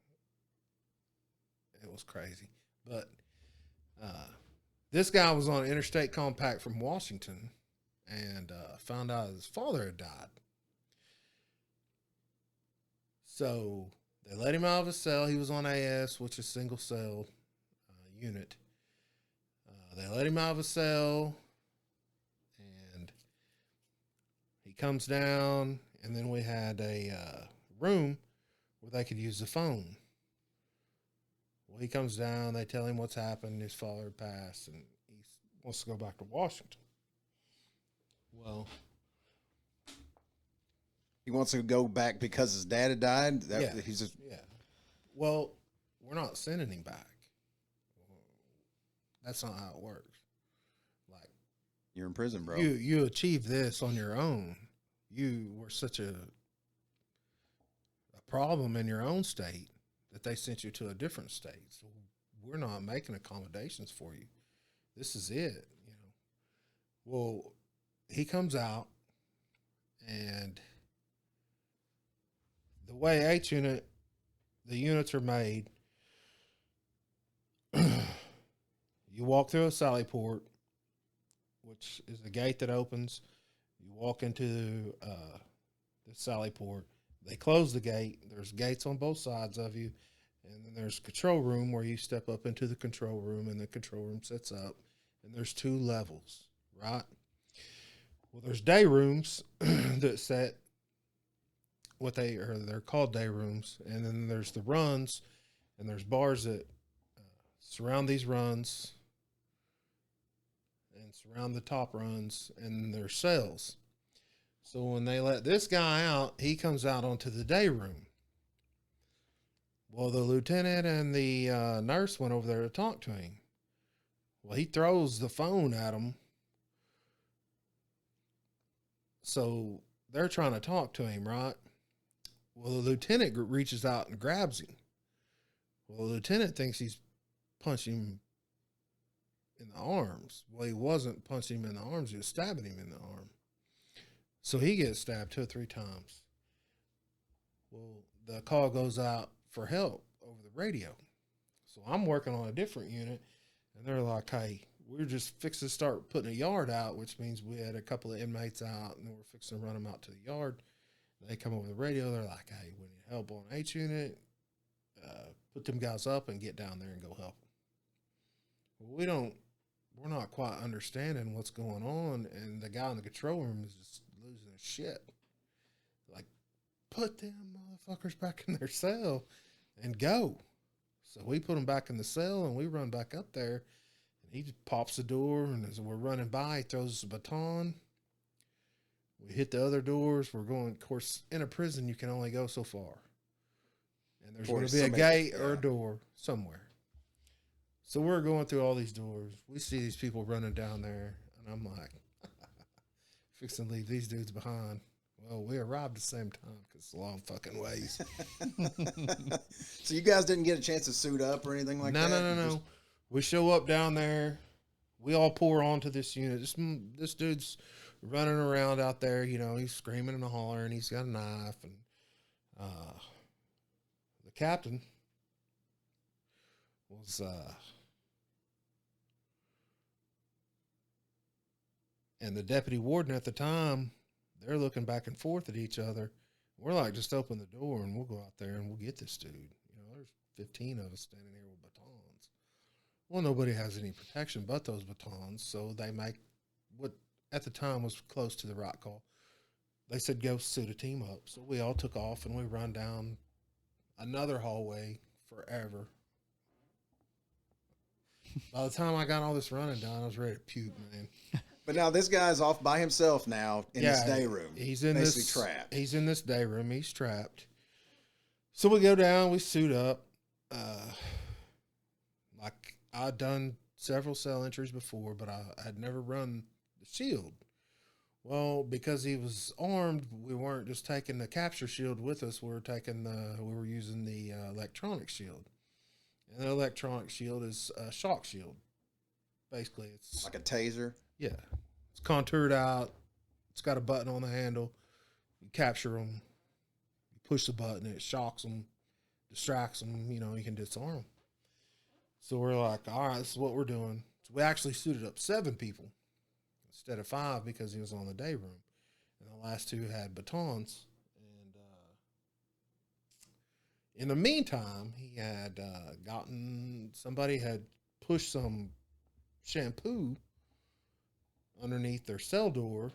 it was crazy. But this guy was on an interstate compact from Washington, and found out his father had died. So they let him out of his cell. He was on AS, which is single cell unit. They let him out of his cell, and he comes down, and then we had a room where they could use the phone. Well, he comes down, they tell him what's happened, his father passed, and he wants to go back to Washington. Well, He wants to go back because his dad had died. He's just Well, we're not sending him back. That's not how it works. Like, you're in prison, bro. You achieved this on your own. You were such a problem in your own state that they sent you to a different state. So we're not making accommodations for you. This is it, you know. Well, he comes out, and the way H unit, the units are made, you walk through a sally port, which is the gate that opens. You walk into the sally port. They close the gate. There's gates on both sides of you. And then there's a control room where you step up into the control room, and the control room sets up. And there's 2 levels, right? Well, there's day rooms that set they're called day rooms. And then there's the runs, and there's bars that surround these runs and surround the top runs, and there's cells. So when they let this guy out, he comes out onto the day room. Well, the lieutenant and the nurse went over there to talk to him. Well, he throws the phone at him. So they're trying to talk to him, right? Well, the lieutenant reaches out and grabs him. Well, the lieutenant thinks he's punching him in the arms. Well, he wasn't punching him in the arms. He was stabbing him in the arm. So he gets stabbed 2 or 3 times. Well, the call goes out for help over the radio. So I'm working on a different unit, and they're like, hey, we're just fixing to start putting a yard out, which means we had a couple of inmates out, and we're fixing to run them out to the yard. They come over the radio. They're like, hey, we need help on H unit. Put them guys up and get down there and go help them. Well, we're not quite understanding what's going on, and the guy in the control room is just losing his shit. Like, put them motherfuckers back in their cell and go. So we put them back in the cell, and we run back up there, and he just pops the door, and as we're running by, he throws us a baton. We hit the other doors. We're going, of course, in a prison, you can only go so far. And there's going to be a gate or a door somewhere. So we're going through all these doors. We see these people running down there, and I'm like, fixing to leave these dudes behind. Well, we arrived at the same time because it's a long fucking ways. So you guys didn't get a chance to suit up or anything like that? No. We show up down there. We all pour onto this unit. This dude's running around out there. You know, he's screaming and hollering. He's got a knife. And the captain was... and the deputy warden at the time, they're looking back and forth at each other. We're like, just open the door and we'll go out there and we'll get this dude. You know, there's 15 of us standing here with batons. Well, nobody has any protection but those batons, so they make what at the time was close to the right call. They said, go suit a team up. So we all took off and we run down another hallway forever. By the time I got all this running done, I was ready to puke, man. But now this guy's off by himself now in this day room. He's in basically this trapped. He's in this day room. He's trapped. So we go down. We suit up. Like I'd done several cell entries before, but I had never run the shield. Well, because he was armed, we weren't just taking the capture shield with us. We were using the electronic shield. And the electronic shield is a shock shield. Basically, it's like a taser. Yeah. It's contoured out. It's got a button on the handle. You capture them. You push the button. It shocks them, distracts them. You know, you can disarm them. So we're like, all right, this is what we're doing. So we actually suited up 7 people. instead of 5 because he was on the day room. And the last 2 had batons. And in the meantime, he had somebody had pushed some shampoo underneath their cell door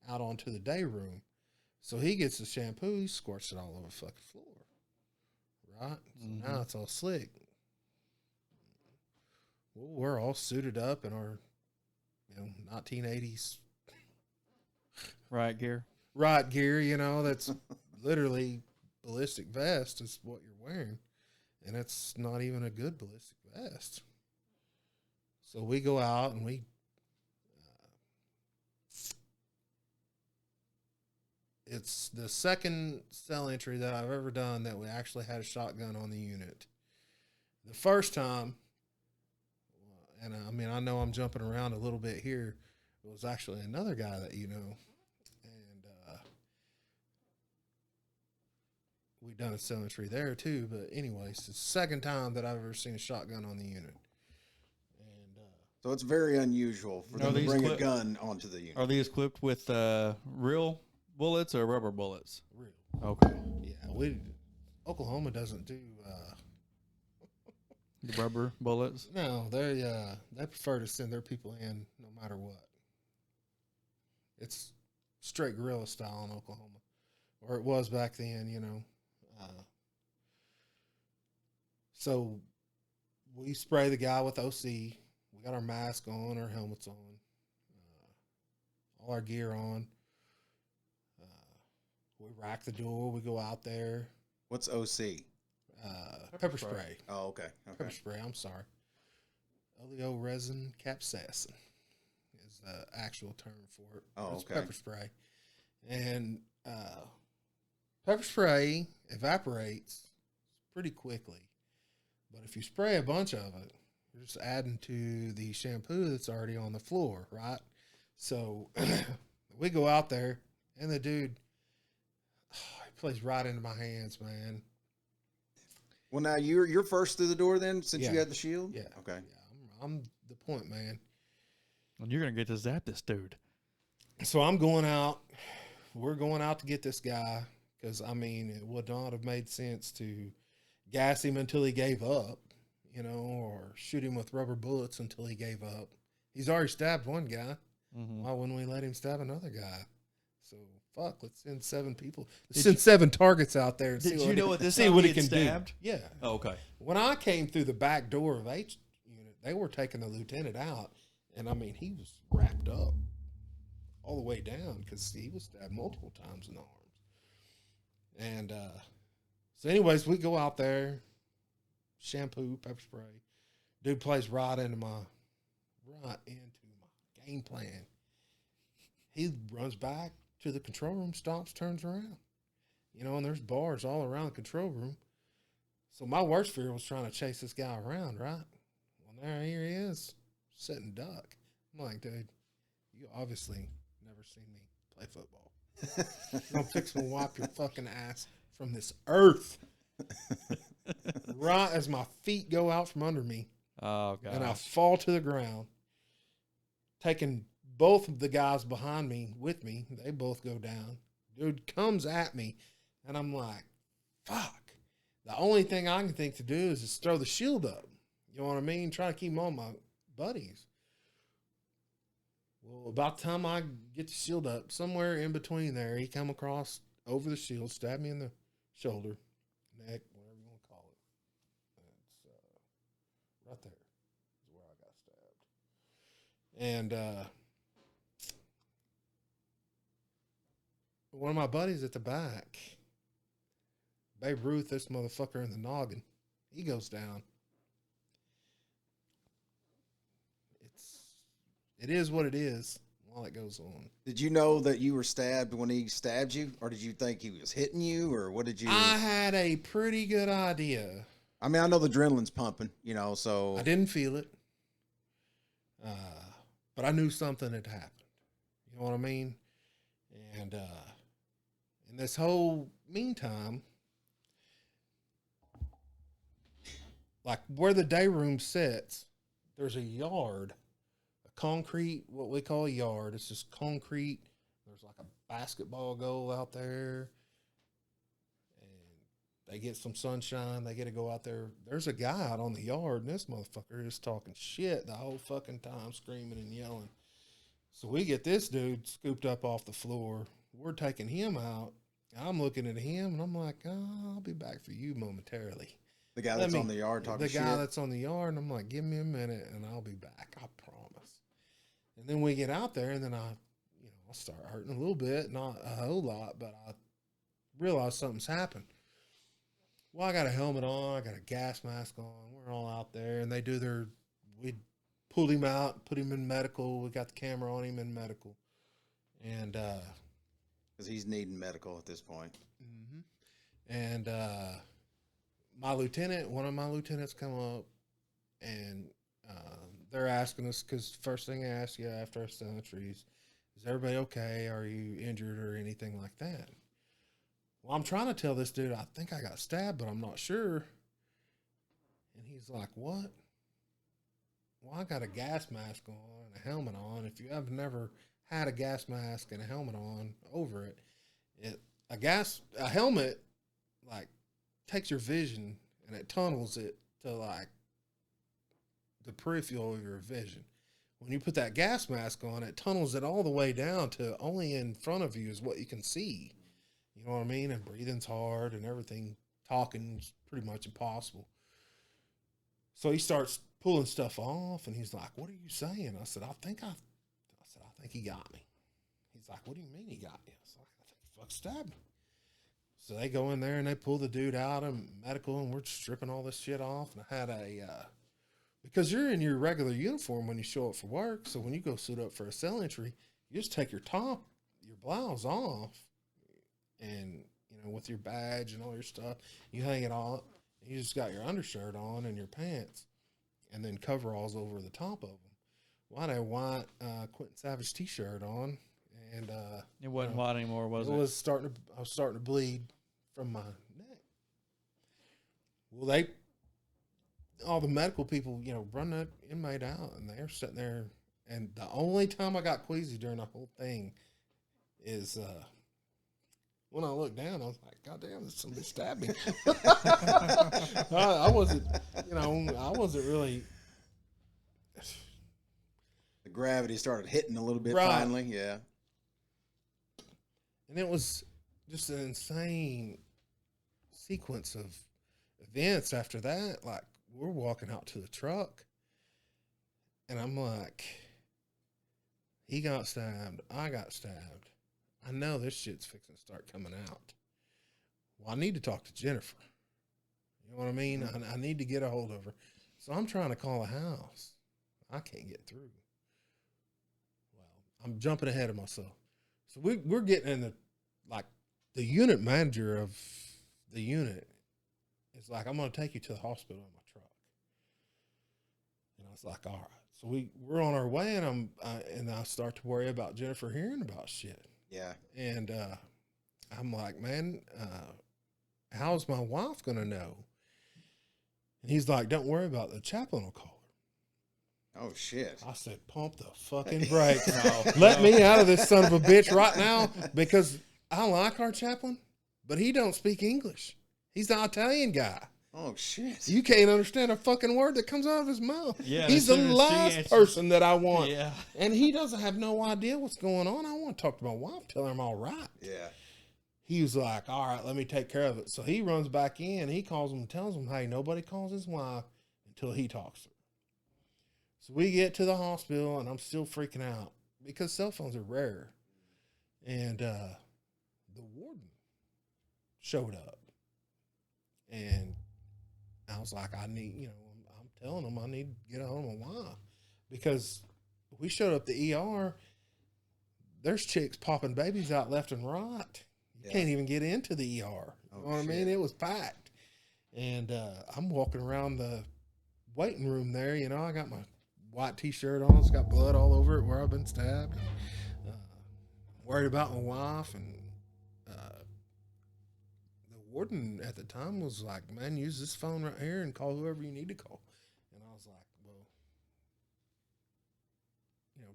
out onto the day room. So he gets the shampoo, he squirts it all over the fucking floor. Right? So now it's all slick. Well, we're all suited up in our 1980s riot gear. Riot gear, that's literally ballistic vest is what you're wearing. And it's not even a good ballistic vest. So we go out and we it's the second cell entry that I've ever done that we actually had a shotgun on the unit. The first time, and I know I'm jumping around a little bit here, it was actually another guy that and we done a cell entry there too. But anyways, it's the second time that I've ever seen a shotgun on the unit. And so it's very unusual for them to bring a gun onto the unit. Are these equipped with real bullets or rubber bullets? Real. Okay. Yeah, Oklahoma doesn't do the rubber bullets. No, they prefer to send their people in no matter what. It's straight guerrilla style in Oklahoma, or it was back then, So we spray the guy with OC. We got our mask on, our helmets on, all our gear on. We rack the door. We go out there. What's OC? Pepper spray. Oh, okay. Pepper spray. I'm sorry. Oleo resin capsaicin is the actual term for it. Oh, it's okay. Pepper spray. And pepper spray evaporates pretty quickly. But if you spray a bunch of it, you're just adding to the shampoo that's already on the floor, right? So we go out there, and the dude, he plays right into my hands, man. Well, now you're first through the door then, since you had the shield? Yeah. Okay. Yeah, I'm the point man. And you're going to get to zap this dude. So I'm going out. We're going out to get this guy because, it would not have made sense to gas him until he gave up, or shoot him with rubber bullets until he gave up. He's already stabbed one guy. Mm-hmm. Why wouldn't we let him stab another guy? So, let's send 7 people. Let's send 7 targets out there and see what he can do. Yeah. Oh, okay. When I came through the back door of H unit, they were taking the lieutenant out, and he was wrapped up all the way down because he was stabbed multiple times in the arms. And so, anyways, we go out there, shampoo, pepper spray. Dude plays right into my game plan. He runs back to the control room, stops, turns around. And there's bars all around the control room. So my worst fear was trying to chase this guy around, right? Well, here he is, sitting duck. I'm like, dude, you obviously never seen me play football. I'm fixing to wipe your fucking ass from this earth. Right as my feet go out from under me. Oh, God. And I fall to the ground, taking both of the guys behind me with me. They both go down. Dude comes at me, and I'm like, fuck. The only thing I can think to do is just throw the shield up. You know what I mean? Try to keep all my buddies. Well, about the time I get the shield up, somewhere in between there, he come across over the shield, stabbed me in the shoulder, neck, whatever you want to call it. It's right there is where I got stabbed. And one of my buddies at the back, Babe Ruth, this motherfucker in the noggin, he goes down. It is what it is while it goes on. Did you know that you were stabbed when he stabbed you, or did you think he was hitting you, or what did you? I had a pretty good idea. I know the adrenaline's pumping, so. I didn't feel it. But I knew something had happened. You know what I mean? And in this whole meantime, like where the day room sits, there's a yard concrete, what we call a yard. It's just concrete. There's like a basketball goal out there. And they get some sunshine. They get to go out there. There's a guy out on the yard, and this motherfucker is talking shit the whole fucking time, screaming and yelling. So we get this dude scooped up off the floor. We're taking him out. I'm looking at him, and I'm like, oh, I'll be back for you momentarily. The guy that's on the yard talking shit? The guy that's on the yard, and I'm like, give me a minute, and I'll be back. I promise. And then we get out there, and then I start hurting a little bit, not a whole lot, but I realize something's happened. Well, I got a helmet on. I got a gas mask on. We're all out there, and we pulled him out, put him in medical. We got the camera on him in medical. And, because he's needing medical at this point. Mm-hmm. And, one of my lieutenants come up, and they're asking us, because first thing I ask you after our telemetries, is everybody okay? Are you injured or anything like that? Well, I'm trying to tell this dude, I think I got stabbed, but I'm not sure. And he's like, what? Well, I got a gas mask on and a helmet on. If you have never had a gas mask and a helmet on over it, a helmet, like, takes your vision and it tunnels it to, like, the peripheral of your vision. When you put that gas mask on, it tunnels it all the way down to only in front of you is what you can see. You know what I mean? And breathing's hard and everything. Talking's pretty much impossible. So he starts pulling stuff off, and he's like, what are you saying? I said, I think he got me. He's like, what do you mean he got me? I was like, I think he fucking stabbed me. So they go in there, and they pull the dude out of medical, and we're stripping all this shit off. And I had because you're in your regular uniform when you show up for work, so when you go suit up for a cell entry, you just take your blouse off, and, with your badge and all your stuff, you hang it all up. You just got your undershirt on and your pants, and then coveralls over the top of them. Well, I had a white Quentin Savage T-shirt on, and it wasn't white anymore, was it? I was starting to bleed from my neck. Well, all the medical people, run that inmate out, and they're sitting there. And the only time I got queasy during the whole thing is when I looked down. I was like, God damn, somebody stabbed me. I wasn't really. The gravity started hitting a little bit finally, yeah. And it was just an insane sequence of events after that. Like, we're walking out to the truck, and I'm like, he got stabbed, I got stabbed. I know this shit's fixing to start coming out. Well, I need to talk to Jennifer. You know what I mean? I need to get a hold of her. So I'm trying to call a house. I can't get through. Well, I'm jumping ahead of myself. So we're getting in the unit manager of the unit is like, I'm going to take you to the hospital in my truck. And I was like, all right. So we're on our way, and I start to worry about Jennifer hearing about shit. Yeah. And I'm like, man, how's my wife going to know? And he's like, don't worry about it. The chaplain will call her. Oh, shit. I said, pump the fucking brakes. Let me out of this son of a bitch right now, because I like our chaplain, but he don't speak English. He's the Italian guy. Oh, shit. You can't understand a fucking word that comes out of his mouth. Yeah, he's the last person that I want. Yeah. And he doesn't have no idea what's going on. I want to talk to my wife, tell her I'm all right. Yeah. He was like, all right, let me take care of it. So he runs back in. He calls him and tells him, hey, nobody calls his wife until he talks to her. So we get to the hospital, and I'm still freaking out because cell phones are rare. And the warden showed up. And I was like, I'm telling him I need to get on my wife, because we showed up the ER. There's chicks popping babies out left and right. You can't even get into the ER. You know what I mean? It was packed. And I'm walking around the waiting room there. I got my white T-shirt on. It's got blood all over it where I've been stabbed. Worried about my wife, and warden at the time was like, man, use this phone right here and call whoever you need to call. And I was like, well,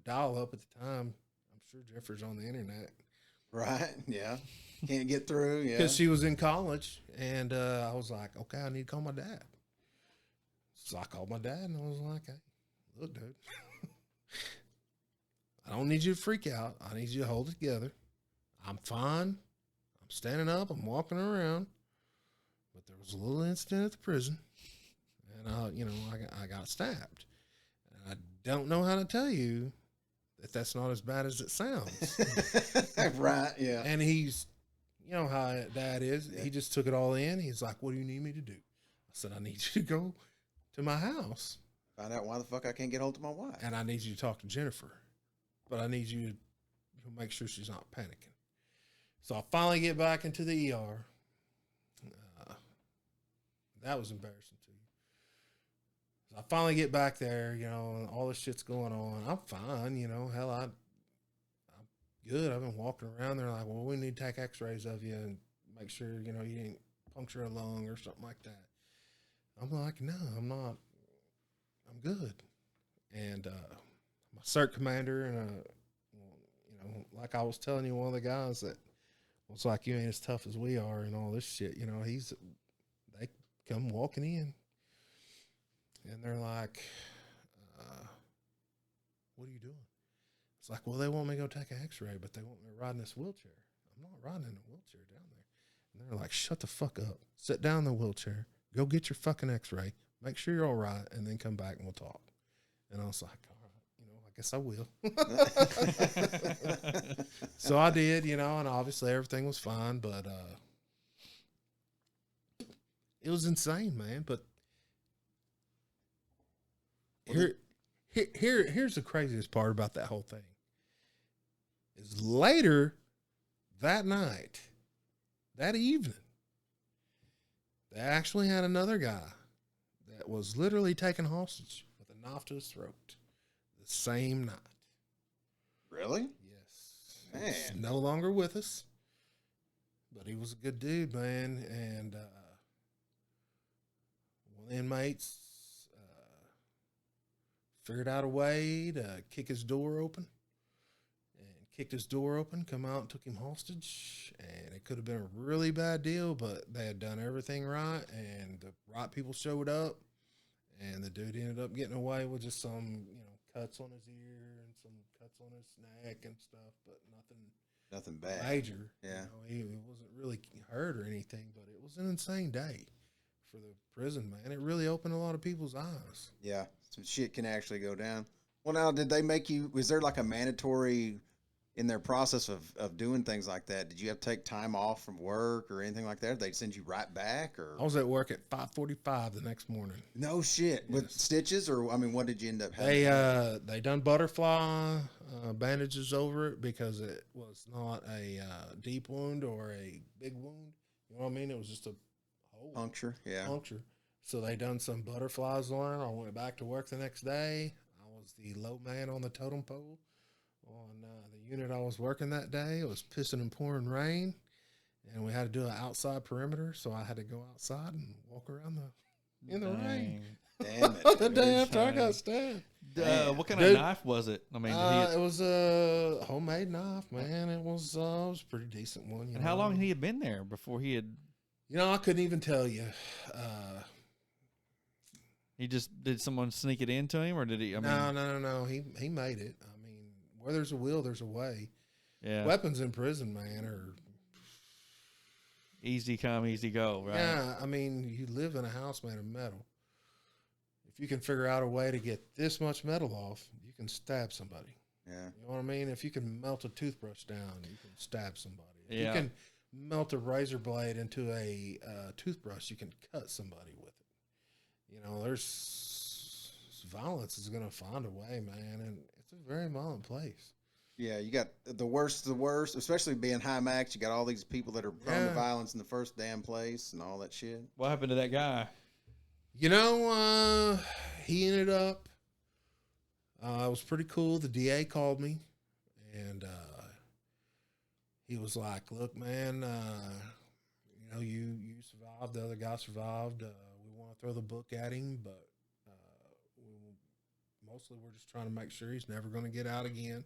dial up at the time. I'm sure Jeffrey's on the internet. Right. Yeah. Can't get through. Yeah. Because she was in college, and I was like, okay, I need to call my dad. So I called my dad, and I was like, hey, look, dude, I don't need you to freak out. I need you to hold it together. I'm fine. I'm standing up. I'm walking around. But there was a little incident at the prison, and I got stabbed. And I don't know how to tell you that that's not as bad as it sounds. Right. Yeah. And he's, you know how Dad is. Yeah. He just took it all in. He's like, "What do you need me to do?" I said, "I need you to go to my house. Find out why the fuck I can't get hold of my wife. And I need you to talk to Jennifer. But I need you to make sure she's not panicking." So I finally get back into the ER. That was embarrassing too. So I finally get back there, and all this shit's going on. I'm fine, hell, I'm good. I've been walking around. They're like, well, we need to take x-rays of you and make sure, you didn't puncture a lung or something like that. I'm like, no, I'm not. I'm good. And my CERT commander and, like I was telling you, one of the guys that was like, you ain't as tough as we are and all this shit, they come walking in. And they're like, what are you doing? It's like, well, they want me to go take an x-ray, but they want me to ride in this wheelchair. I'm not riding in a wheelchair down there. And they're like, shut the fuck up. Sit down in the wheelchair. Go get your fucking x-ray. Make sure you're all right, and then come back and we'll talk. And I was like, all right, I guess I will. So I did, and obviously everything was fine, but it was insane, man. But here's the craziest part about that whole thing. Is later that night, that evening, they actually had another guy that was literally taken hostage with a knife to his throat the same night. Really? Yes. Man. He's no longer with us, but he was a good dude, man. And one of the inmates figured out a way to kick his door open. Kicked his door open, come out and took him hostage. And it could have been a really bad deal, but they had done everything right, and the right people showed up, and the dude ended up getting away with just some, cuts on his ear and some cuts on his neck and stuff, but nothing bad. Major. Yeah. He wasn't really hurt or anything, but it was an insane day for the prison, man. It really opened a lot of people's eyes. Yeah. Some shit can actually go down. Well, now, did they make you, was there like a mandatory in their process of doing things like that? Did you have to take time off from work or anything like that? Did they send you right back, or? I was at work at 5:45 the next morning. No shit. With stitches, or what did you end up having? They done butterfly bandages over it because it was not a deep wound or a big wound. You know what I mean? It was just a hole. Puncture, yeah. Puncture. So they done some butterflies on it. I went back to work the next day. I was the low man on the totem pole. On the unit I was working that day, it was pissing and pouring rain, and we had to do an outside perimeter, so I had to go outside and walk around in the rain. Damn it. The day after I got stabbed. What kind of knife was it? I mean, it was a homemade knife, man. It was a pretty decent one. And how long had he been there before he had? I couldn't even tell you. He just, did someone sneak it into him, or did he? No. He made it. Where there's a will, there's a way. Yeah. Weapons in prison, man, are easy come, easy go, right? Yeah, you live in a house made of metal. If you can figure out a way to get this much metal off, you can stab somebody. Yeah. You know what I mean? If you can melt a toothbrush down, you can stab somebody. If you can melt a razor blade into a toothbrush, you can cut somebody with it. There's violence is going to find a way, man, and it's a very violent place. Yeah, you got the worst, especially being high max. You got all these people that are prone to violence in the first damn place and all that shit. What happened to that guy? He ended up, it was pretty cool. The DA called me, and he was like, look, man, you survived. The other guy survived. We want to throw the book at him, but Mostly we're just trying to make sure he's never going to get out again.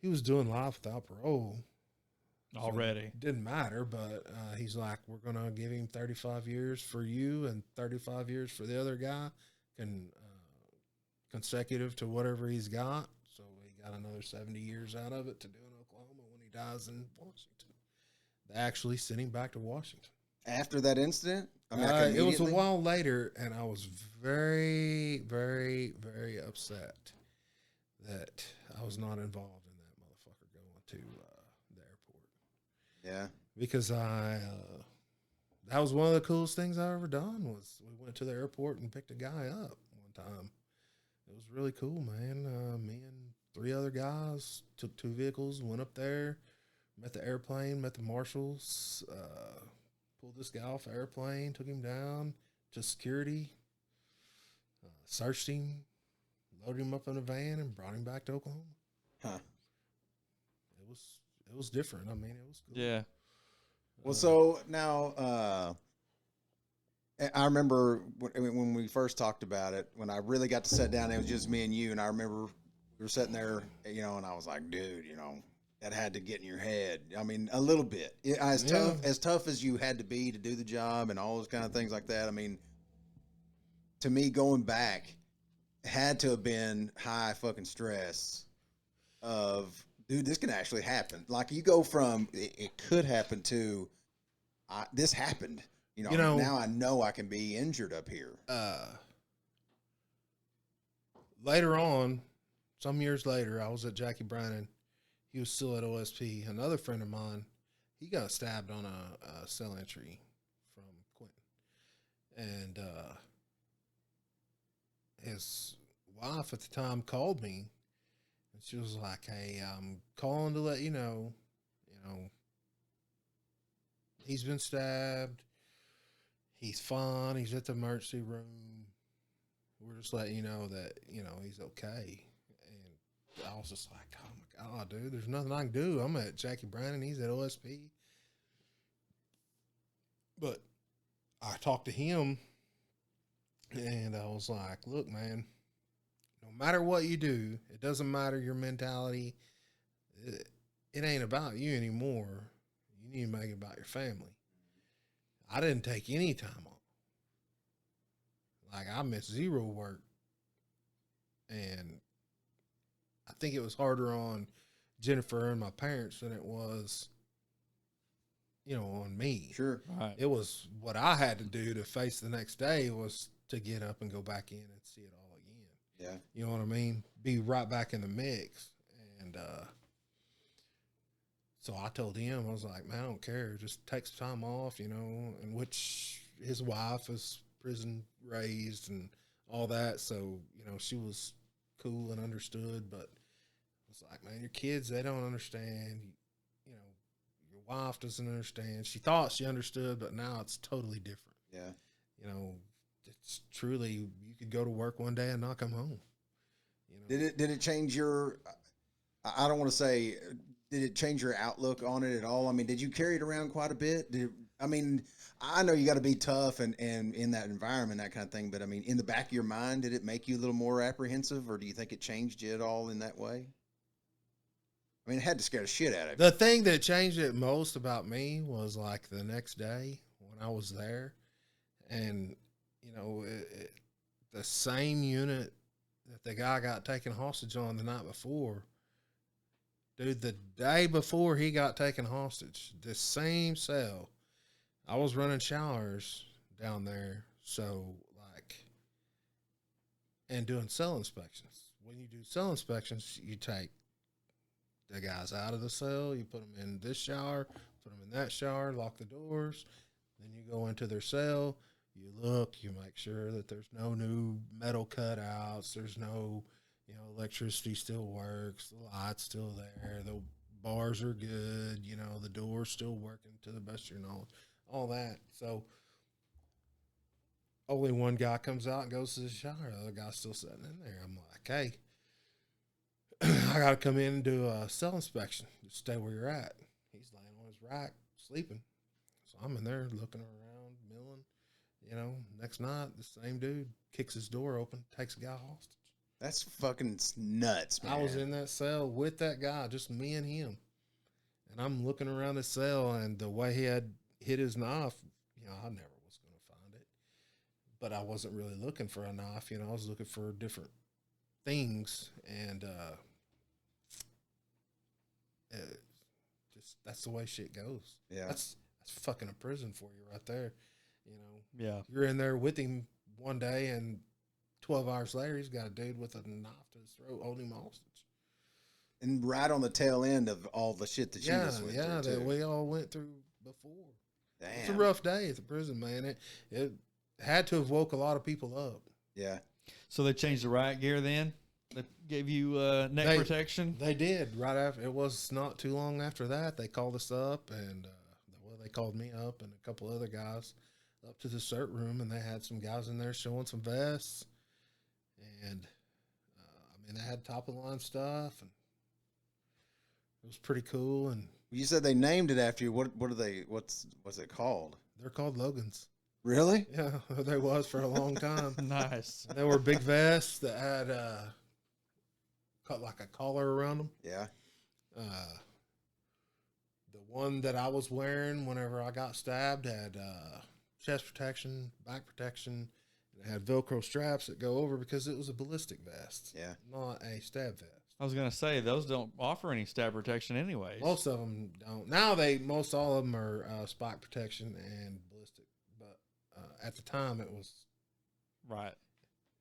He was doing life without parole. Already. So it didn't matter, but he's like, we're going to give him 35 years for you and 35 years for the other guy, consecutive to whatever he's got. So he got another 70 years out of it to do in Oklahoma when he dies in Washington. They actually sent him back to Washington. After that incident? I mean, It was a while later, and I was very, very, very upset that I was not involved in that motherfucker going to the airport. Yeah. Because that was one of the coolest things I ever done was we went to the airport and picked a guy up one time. It was really cool, man. Me and 3 other guys took 2 vehicles, went up there, met the airplane, met the marshals, pulled this guy off the airplane, took him down to security, searched him, loaded him up in a van, and brought him back to Oklahoma. Huh. It was different. I mean, it was cool. Yeah. Well, so now I remember when we first talked about it, when I really got to sit down, it was just me and you, and I remember we were sitting there, you know, and I was like, dude, you know, that had to get in your head. I mean, a little bit. As tough as you had to be to do the job and all those kind of things like that. I mean, to me, going back had to have been high fucking stress of, dude, this can actually happen. Like, you go from it could happen to this happened. You know, now I know I can be injured up here. Later on, some years later, I was at Jackie Brannon. He was still at OSP. Another friend of mine, he got stabbed on a cell entry from Quentin. And his wife at the time called me, and she was like, hey, I'm calling to let you know, he's been stabbed. He's fine. He's at the emergency room. We're just letting you know that, he's okay. And I was just like, oh my God, dude, there's nothing I can do. I'm at Jackie Brannon. He's at OSP. But I talked to him, and I was like, look, man, no matter what you do, it doesn't matter your mentality. It ain't about you anymore. You need to make it about your family. I didn't take any time off. Like, I missed 0 work. And I think it was harder on Jennifer and my parents than it was, on me. Sure. Right. It was what I had to do to face the next day was to get up and go back in and see it all again. Yeah. You know what I mean? Be right back in the mix. And so I told him, I was like, man, I don't care. Just take some time off, and which his wife is prison raised and all that. So, she was cool and understood. But I was like, man, your kids, they don't understand. Your wife doesn't understand. She thought she understood, but now it's totally different. Yeah. It's truly, you could go to work one day and not come home. Did it change your, I don't want to say, did it change your outlook on it at all? I mean, did you carry it around quite a bit? I know you got to be tough and in that environment, that kind of thing. But I mean, in the back of your mind, did it make you a little more apprehensive, or do you think it changed you at all in that way? I mean, it had to scare the shit out of you. The thing that changed it most about me was like the next day when I was there, and the same unit that the guy got taken hostage on the night before. Dude, the day before he got taken hostage, the same cell, I was running showers down there. So, and doing cell inspections. When you do cell inspections, you take the guys out of the cell, you put them in this shower, put them in that shower, lock the doors. Then you go into their cell, you look, you make sure that there's no new metal cutouts, there's no, electricity still works, the light's still there, the bars are good, the door's still working to the best of your knowledge, all that. So only one guy comes out and goes to the shower, the other guy's still sitting in there. I'm like, hey, I got to come in and do a cell inspection. Just stay where you're at. He's laying on his rack, sleeping. So I'm in there looking around, milling. You know, next night, the same dude kicks his door open, takes a guy hostage. That's fucking nuts, man. I was in that cell with that guy, just me and him. And I'm looking around the cell, and the way he had hit his knife, you know, I never was going to find it. But I wasn't really looking for a knife. You know, I was looking for different things. And just that's the way shit goes. Yeah. That's fucking a prison for you right there. You know, Yeah. you're in there with him one day, and 12 hours later, he's got a dude with a knife to his throat holding him hostage. And right on the tail end of all the shit that you just went through, that too. we all went through before. Damn. It's a rough day at the prison, man. It had to have woke a lot of people up. Yeah. So they changed the riot gear then? They gave you neck protection? They did. Right after, it was not too long after that, they called us up, and they called me up and a couple other guys up to the CERT room, and they had some guys in there showing some vests. And, I mean, they had top-of-the-line stuff, and it was pretty cool. And You said they named it after you. What are they? What's it called? they're called Logans. Really? Yeah, they was for a long time. Nice. They were big vests that had cut like a collar around them. Yeah. The one that I was wearing whenever I got stabbed had chest protection, back protection. It had Velcro straps that go over because it was a ballistic vest. Yeah. Not a stab vest. I was going to say, those don't offer any stab protection anyways. Most of them don't. Now most all of them are spike protection and ballistic. But at the time it was Right.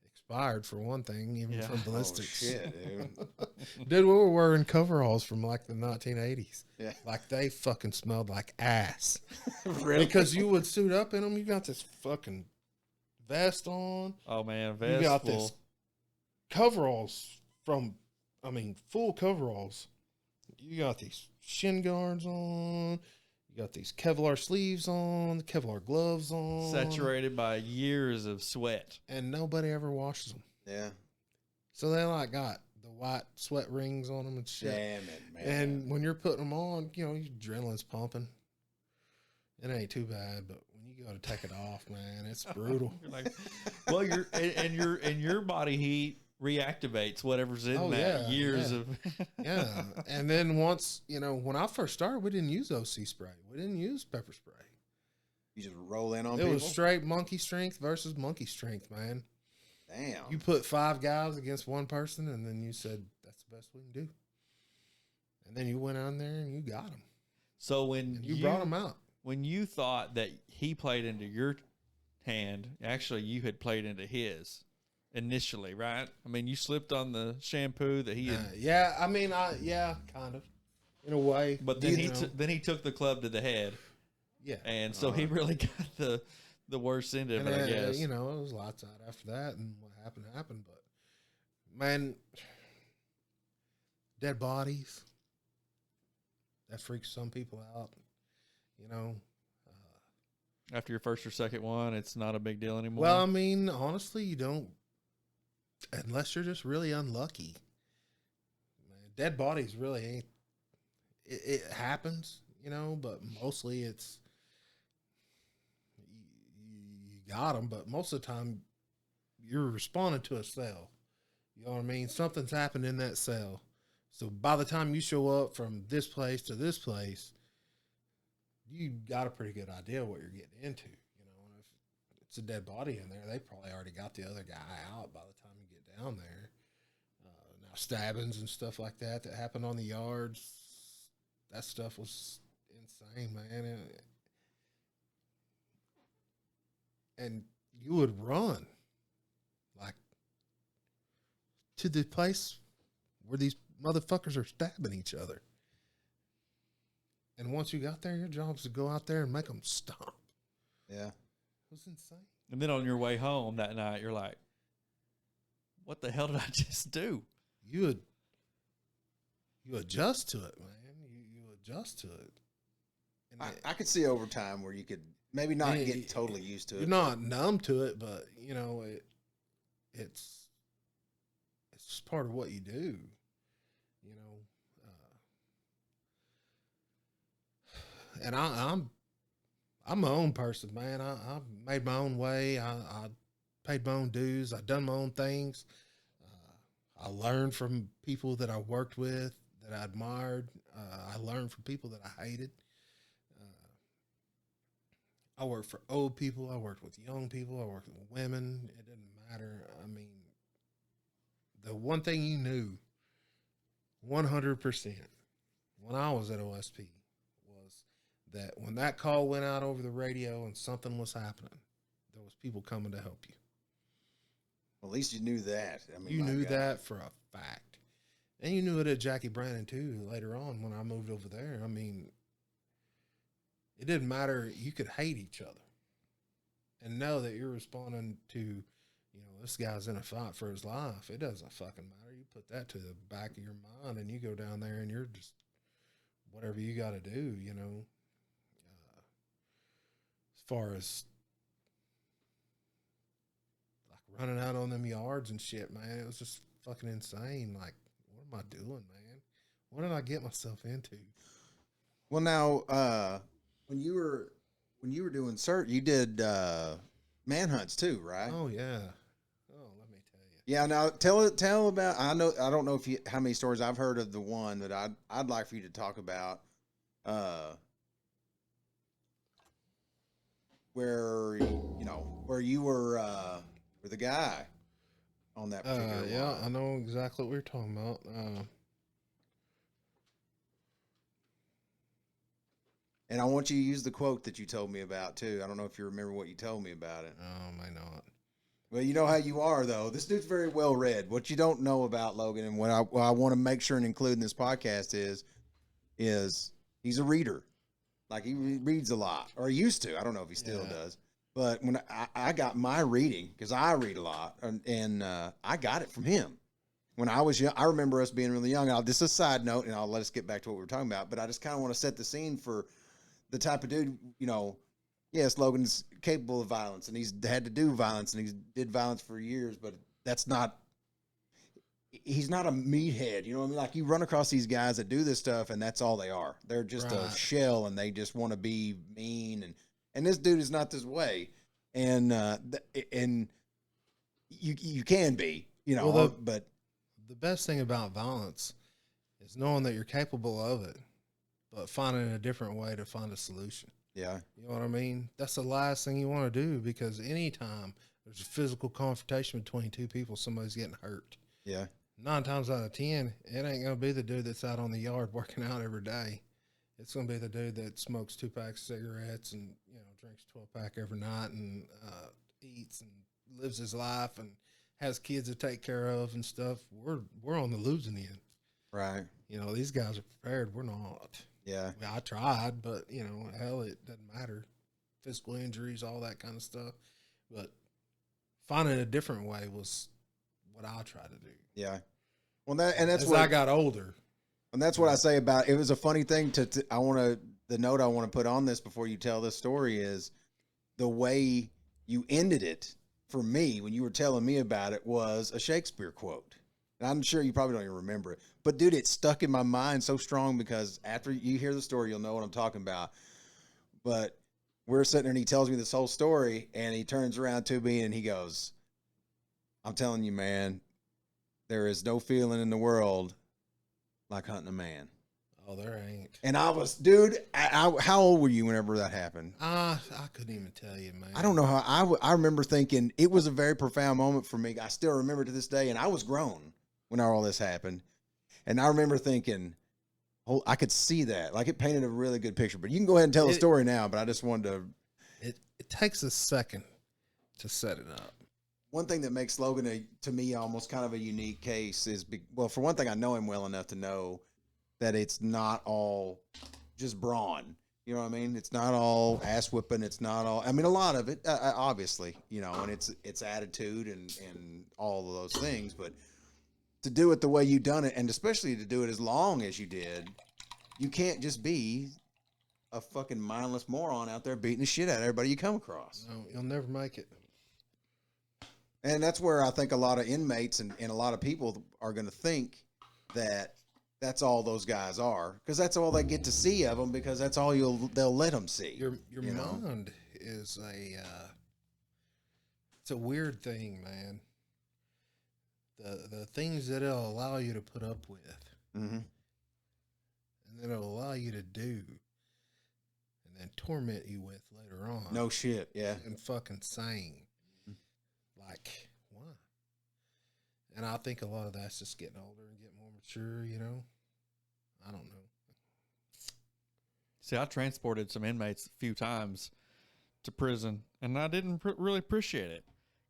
expired for one thing, even Yeah. from ballistics. Oh, shit, dude. Dude, we were wearing coveralls from like the 1980s. Yeah. Like they fucking smelled like ass. Really? Because you would suit up in them. You got this fucking vest on. Oh, man. You Vest got full. this coveralls full coveralls. You got these shin guards on. You got these Kevlar sleeves on, the Kevlar gloves on. Saturated by years of sweat. And nobody ever washes them. Yeah. So they like got the white sweat rings on them and shit. Damn it, man. And when you're putting them on, you know, your adrenaline's pumping. It ain't too bad, but when you go to take it off, man, it's brutal. You're like, well, your body heat reactivates whatever's in that years of. Yeah. And then once, you know, when I first started, we didn't use OC spray. We didn't use pepper spray. You just roll in on It people? was straight monkey strength versus monkey strength, man. Damn. You put 5 guys against one person, and then you said, that's the best we can do. And then you went on there and you got them. So when You brought them out. When you thought that he played into your hand, actually you had played into his initially, right? I mean, you slipped on the shampoo that he had. Yeah, I mean, kind of, in a way. But then he took the club to the head. Yeah. And so he really got the worst end of it, I guess. You know, it was lights out after that, and what happened. But, man, dead bodies, that freaks some people out. You know, After your first or second one, it's not a big deal anymore. well, I mean, honestly, you don't, unless you're just really unlucky. Man, dead bodies really ain't. It happens, you know, but mostly it's you got them. But most of the time, you're responding to a cell. You know what I mean? Something's happened in that cell. So by the time you show up from this place to this place, you got a pretty good idea what you're getting into. You know, and if it's a dead body in there, they probably already got the other guy out by the time you get down there. Now stabbings and stuff like that happened on the yards, that stuff was insane, man. And you would run like to the place where these motherfuckers are stabbing each other. And once you got there, your job was to go out there and make them stop. Yeah. It was insane. And then on your way home that night, you're like, what the hell did I just do? You adjust to it, man. You adjust to it. And I could see over time where you could maybe not get totally used to it. You're not numb to it, but, you know, it's just part of what you do. You know, and I'm my own person, man. I made my own way. I paid my own dues. I done my own things. I learned from people that I worked with, that I admired. I learned from people that I hated. I worked for old people. I worked with young people. I worked with women. It didn't matter. I mean, the one thing you knew 100% when I was at OSP was that when that call went out over the radio and something was happening, there was people coming to help you. Well, at least you knew that. I mean, you knew that for a fact. And you knew it at Jackie Brandon, too, later on when I moved over there. I mean, it didn't matter. You could hate each other and know that you're responding to, you know, this guy's in a fight for his life. It doesn't fucking matter. You put that to the back of your mind and you go down there and you're just whatever you got to do, you know. As far as like running out on them yards and shit, man, it was just fucking insane. Like, what am I doing, man? What did I get myself into? Well, now, when you were doing CERT, you did manhunts too, right? Oh yeah. Oh, let me tell you. Yeah. Now tell about. I don't know how many stories I've heard of the one that I'd like for you to talk about. Where you were the guy on that particular yeah, one. I know exactly what we're talking about. And I want you to use the quote that you told me about too. I don't know if you remember what you told me about it. Oh, may not. Well, you know how you are though. This dude's very well read. What you don't know about Logan, and what I want to make sure and include in this podcast is he's a reader. Like he reads a lot, or he used to. I don't know if he still does. But when I got my reading, because I read a lot, and I got it from him. When I was young, I remember us being really young. This is a side note, and I'll let us get back to what we were talking about. But I just kind of want to set the scene for the type of dude, you know. Yes, Logan's capable of violence, and he's had to do violence, and he did violence for years. But he's not a meathead. You know what I mean? Like you run across these guys that do this stuff, and that's all they are. They're just a shell, and they just want to be mean. And this dude is not this way. And you can be, you know. Well, but the best thing about violence is knowing that you're capable of it, but finding a different way to find a solution. Yeah. You know what I mean? That's the last thing you want to do, because anytime there's a physical confrontation between two people, somebody's getting hurt. Yeah. 9 times out of 10, it ain't going to be the dude that's out on the yard working out every day. It's going to be the dude that smokes 2 packs of cigarettes and, you know, drinks 12-pack every night and eats and lives his life and has kids to take care of and stuff. We're on the losing end. Right. You know, these guys are prepared. We're not. Yeah. I mean, I tried, but, you know, hell, it doesn't matter. Physical injuries, all that kind of stuff. But finding a different way was what I tried to do. Yeah. Well, that's as what I got older. And that's what I say about it. Was a funny thing the note I want to put on this before you tell this story is the way you ended it for me when you were telling me about it was a Shakespeare quote. And I'm sure you probably don't even remember it, but dude, it stuck in my mind so strong because after you hear the story, you'll know what I'm talking about. But we're sitting there and he tells me this whole story and he turns around to me and he goes, "I'm telling you, man, there is no feeling in the world like hunting a man." Oh, there ain't. And I was, dude, how old were you whenever that happened? I couldn't even tell you, man. I don't know how. I remember thinking it was a very profound moment for me. I still remember to this day, and I was grown when all this happened. And I remember thinking, oh, I could see that. Like it painted a really good picture. But you can go ahead and tell the story now, but I just wanted to. It takes a second to set it up. One thing that makes Logan, to me, almost kind of a unique case is, well, for one thing, I know him well enough to know that it's not all just brawn. You know what I mean? It's not all ass whipping. It's not all, I mean, a lot of it, obviously, you know, and it's attitude and all of those things. But to do it the way you done it, and especially to do it as long as you did, you can't just be a fucking mindless moron out there beating the shit out of everybody you come across. No, you'll never make it. And that's where I think a lot of inmates and a lot of people are going to think that that's all those guys are, because that's all they get to see of them, because that's all they'll let them see. Your you know? mind is it's a weird thing, man. The things that it'll allow you to put up with, Mm-hmm. and then it'll allow you to do, and then torment you with later on. No shit, yeah. And fucking insane. Like, why? And I think a lot of that's just getting older and getting more mature, you know? I don't know. See, I transported some inmates a few times to prison, and I didn't really appreciate it.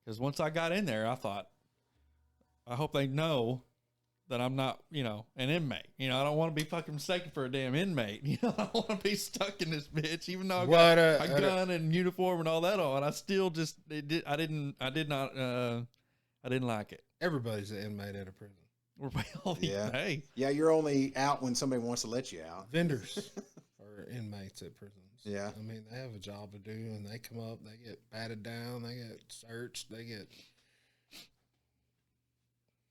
Because once I got in there, I thought, I hope they know that I'm not, an inmate. I don't want to be fucking mistaken for a damn inmate. I don't want to be stuck in this bitch, even though I got a gun and uniform and all that on. I still just, I didn't like it. Everybody's an inmate at a prison. Yeah. Hey. Yeah, you're only out when somebody wants to let you out. Vendors are inmates at prisons. Yeah. I mean, they have a job to do, and they come up, they get patted down, they get searched, they get...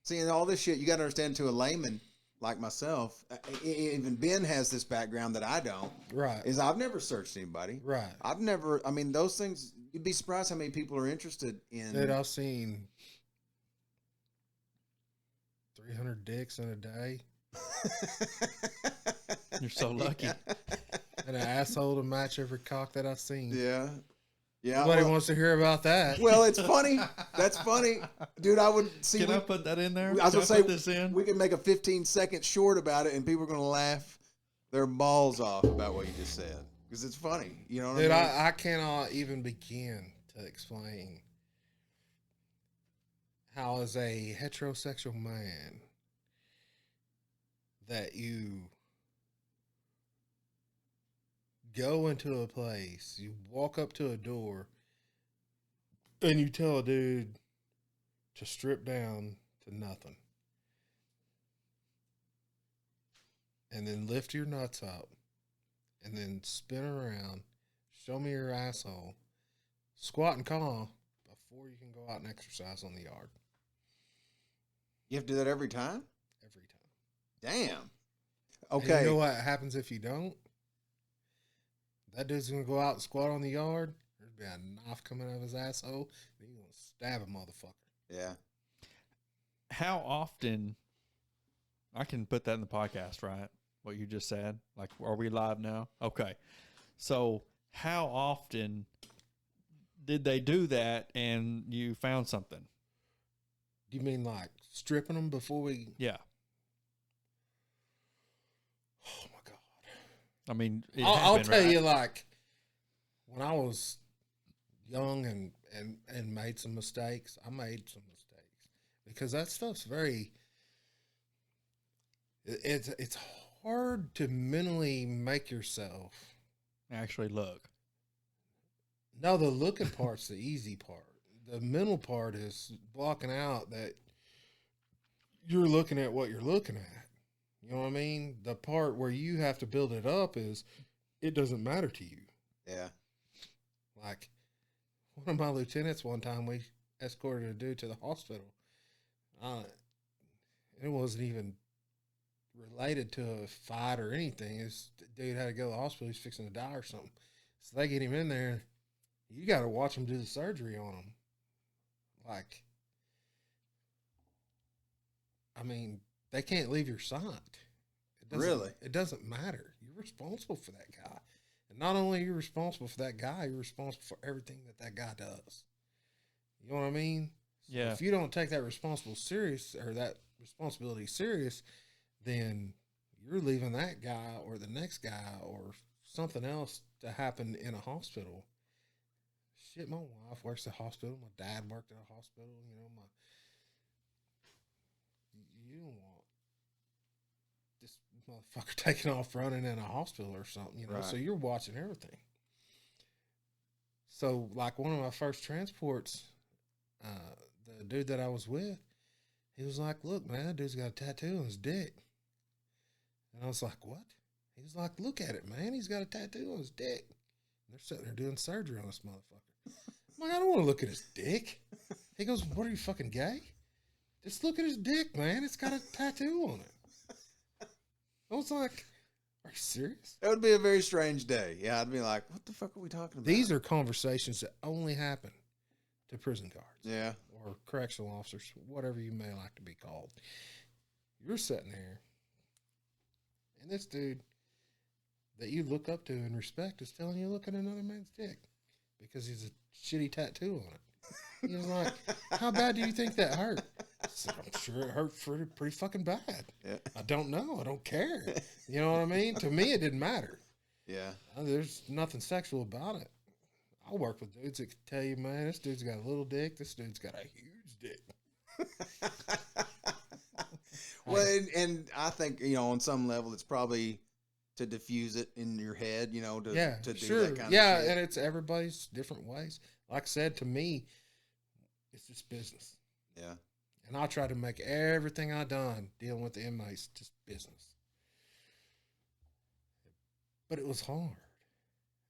Seeing all this shit, you got to understand, to a layman like myself, even Ben has this background that I don't. Right. Is I've never searched anybody. Right. Those things, you'd be surprised how many people are interested in. Dude, I've seen 300 dicks in a day. You're so lucky. And an asshole to match every cock that I've seen. Yeah. Yeah. Nobody wants to hear about that. Well, it's funny. That's funny. Dude, I would see. Can I put that in there? I was going to say, put this in? we can make a 15-second short about it, and people are going to laugh their balls off about what you just said. Because it's funny. You know what Dude, I mean? I cannot even begin to explain how, as a heterosexual man, that you go into a place, you walk up to a door, and you tell a dude to strip down to nothing. And then lift your nuts up, and then spin around, show me your asshole, squat and call before you can go out and exercise on the yard. You have to do that every time? Every time. Damn. Okay. And you know what happens if you don't? That dude's going to go out and squat on the yard. There's be a knife coming out of his asshole, and he's going to stab a motherfucker. Yeah. How often, I can put that in the podcast, right? What you just said. Like, are we live now? Okay. So how often did they do that and you found something? Do you mean like stripping them before we... Yeah. Oh, my God. I mean, I'll tell you, like, when I was young and made some mistakes, I made some mistakes. Because that stuff's very... It's hard to mentally make yourself actually look. No, the looking part's the easy part. The mental part is blocking out that you're looking at what you're looking at. You know what I mean? The part where you have to build it up is it doesn't matter to you. Yeah. Like one of my lieutenants one time, we escorted a dude to the hospital. It wasn't even related to a fight or anything. This dude had to go to the hospital. He's fixing to die or something. So they get him in there. You got to watch him do the surgery on him. Like, I mean, they can't leave your sight. Really? It doesn't matter. You're responsible for that guy. And not only are you responsible for that guy, you're responsible for everything that guy does. You know what I mean? So yeah. If you don't take that responsibility serious, then you're leaving that guy or the next guy or something else to happen in a hospital. Shit, my wife works at a hospital. My dad worked at a hospital. You know, you don't want this motherfucker taking off running in a hospital or something, you know. Right. So you're watching everything. So, like one of my first transports, the dude that I was with, he was like, "Look, man, that dude's got a tattoo on his dick." And I was like, "What?" He was like, "Look at it, man. He's got a tattoo on his dick." And they're sitting there doing surgery on this motherfucker. I'm like, "I don't want to look at his dick." He goes, "What, are you fucking gay? Just look at his dick, man. It's got a tattoo on it." I was like, are you serious? That would be a very strange day. Yeah, I'd be like, what the fuck are we talking about? These are conversations that only happen to prison guards. Yeah. Or correctional officers, whatever you may like to be called. You're sitting there, and this dude that you look up to and respect is telling you look at another man's dick because he's a shitty tattoo on it. He was like, how bad do you think that hurt? I said, I'm sure it hurt pretty fucking bad. Yeah. I don't know. I don't care. You know what I mean? To me, it didn't matter. Yeah. There's nothing sexual about it. I work with dudes that can tell you, man, this dude's got a little dick. This dude's got a huge dick. Well, and I think, on some level, it's probably to diffuse it in your head, to do that kind of shit. Yeah, and it's everybody's different ways. Like I said, to me, it's just business. Yeah. And I try to make everything I done dealing with the inmates just business. But it was hard.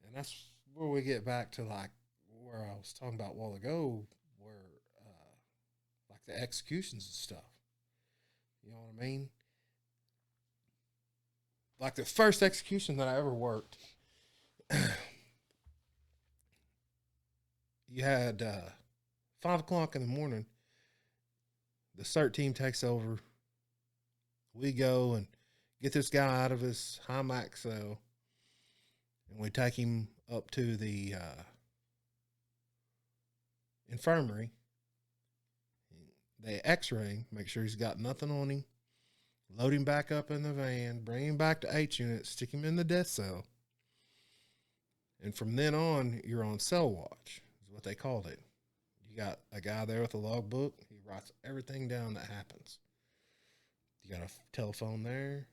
And that's where we get back to like where I was talking about a while ago, where like the executions and stuff. You know what I mean? Like the first execution that I ever worked, you had 5 o'clock in the morning, the CERT team takes over. We go and get this guy out of his high max cell, and we take him up to the infirmary. They x-ray him, make sure he's got nothing on him, load him back up in the van, bring him back to H unit, stick him in the death cell. And from then on, you're on cell watch, is what they called it. You got a guy there with a logbook. He writes everything down that happens. You got a telephone there.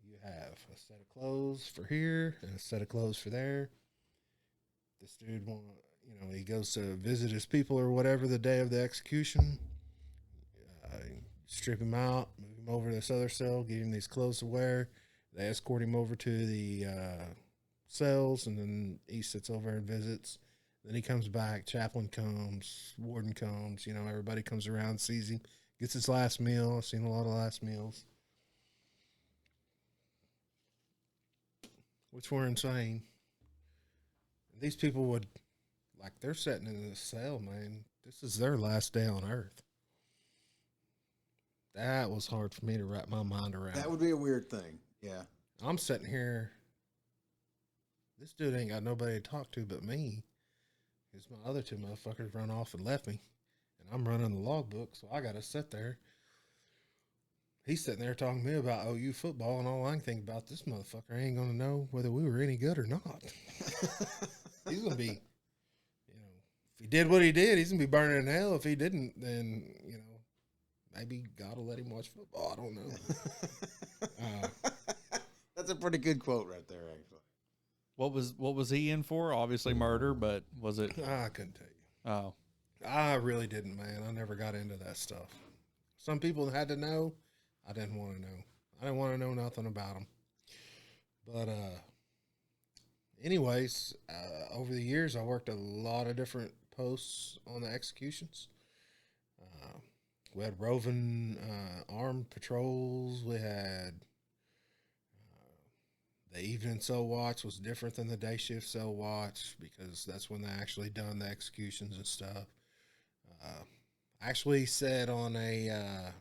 You have a set of clothes for here and a set of clothes for there. This dude he goes to visit his people or whatever the day of the execution. Strip him out, move him over to this other cell, get him these clothes to wear. They escort him over to the cells, and then he sits over and visits. Then he comes back, chaplain comes, warden comes, everybody comes around, sees him, gets his last meal. I've seen a lot of last meals, which were insane. These people would, they're sitting in this cell, man. This is their last day on earth. That was hard for me to wrap my mind around. That would be a weird thing. Yeah. I'm sitting here. This dude ain't got nobody to talk to but me. Because my other two motherfuckers run off and left me. And I'm running the logbook, so I got to sit there. He's sitting there talking to me about OU football, and all I can think about, this motherfucker ain't going to know whether we were any good or not. He's going to be, if he did what he did, he's going to be burning in hell. If he didn't, then, maybe God will let him watch football. I don't know. That's a pretty good quote right there, actually. What was he in for? Obviously murder, but was it? I couldn't tell you. Oh, I really didn't, man. I never got into that stuff. Some people had to know. I didn't want to know. I didn't want to know nothing about them. But anyways, over the years, I worked a lot of different posts on the executions. We had roving armed patrols. We had the evening cell watch was different than the day shift cell watch because that's when they actually done the executions and stuff. Actually said on a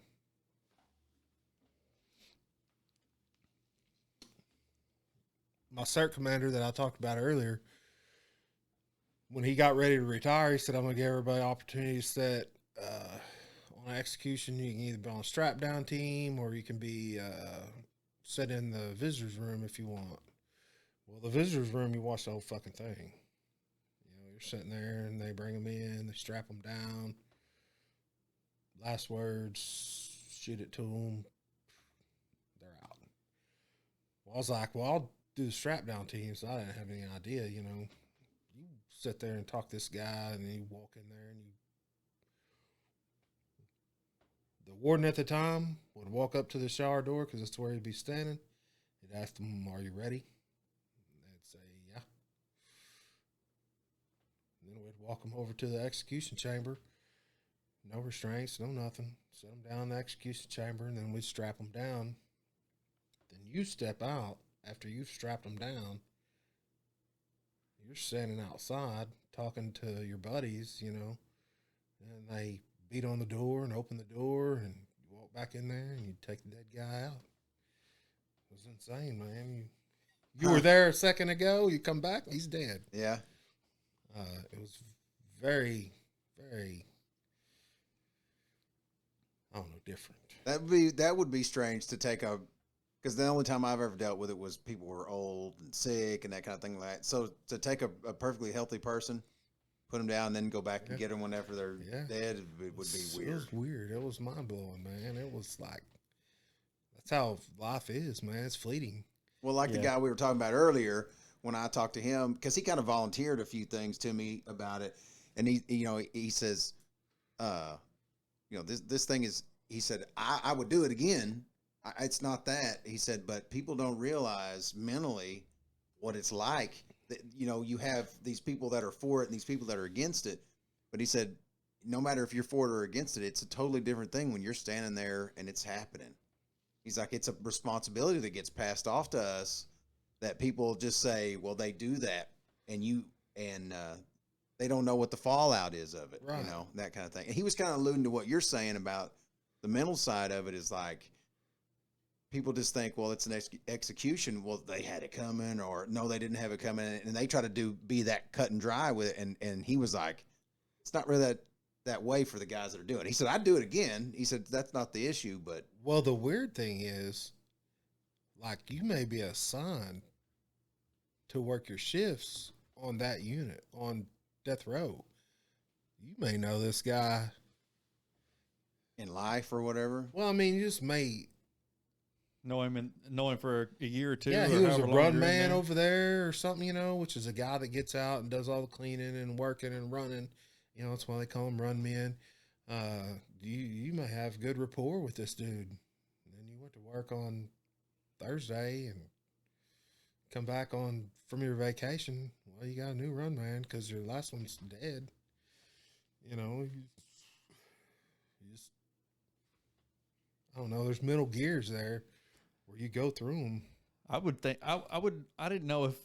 my CERT commander that I talked about earlier, when he got ready to retire, he said, I'm going to give everybody opportunity to set on execution. You can either be on a strap down team or you can be set in the visitor's room if you want. Well, the visitor's room, you watch the whole fucking thing. You're sitting there and they bring them in, they strap them down. Last words, shoot it to them. They're out. Well, I was like, I'll do the strap down team, so I didn't have any idea, You sit there and talk to this guy, and you walk in there, and the warden at the time would walk up to the shower door because that's where he'd be standing. He'd ask them, "Are you ready?" And they'd say, "Yeah." And then we'd walk them over to the execution chamber. No restraints, no nothing. Set them down in the execution chamber, and then we'd strap them down. Then you step out after you've strapped them down, you're standing outside talking to your buddies, you know, and they beat on the door and open the door, and you walk back in there and you take the dead guy out. It was insane, man. You were there a second ago. You come back, he's dead. Yeah. It was very, very, I don't know, different. That would be strange to take a, because the only time I've ever dealt with it was people were old and sick and that kind of thing like that. So to take a perfectly healthy person, put them down, and then go back and get them whenever they're dead, it would be weird. It was weird. It was mind blowing, man. It was like, that's how life is, man. It's fleeting. Well, like the guy we were talking about earlier, when I talked to him, because he kind of volunteered a few things to me about it, and he says, this thing is, he said, I would do it again. It's not that, he said, but people don't realize mentally what it's like. That, you have these people that are for it and these people that are against it. But he said, no matter if you're for it or against it, it's a totally different thing when you're standing there and it's happening. He's like, it's a responsibility that gets passed off to us, that people just say, well, they do that, and they don't know what the fallout is of it, right. That kind of thing. And he was kind of alluding to what you're saying about the mental side of it, is like, people just think, well, it's an execution. Well, they had it coming, or no, they didn't have it coming, and they try to be that cut and dry with it. And he was like, it's not really that way for the guys that are doing it. He said, I'd do it again. He said, that's not the issue, but. Well, the weird thing is, like, you may be assigned to work your shifts on that unit, on death row. You may know this guy in life or whatever. Well, I mean, you just may know him for a year or two. Yeah, or he was a however long run you're in man there. over there or something, which is a guy that gets out and does all the cleaning and working and running. That's why they call him run men. You may have good rapport with this dude. And then you went to work on Thursday and come back from your vacation. Well, you got a new run man because your last one's dead. You just, I don't know. There's mental gears there where you go through them. I would think I didn't know if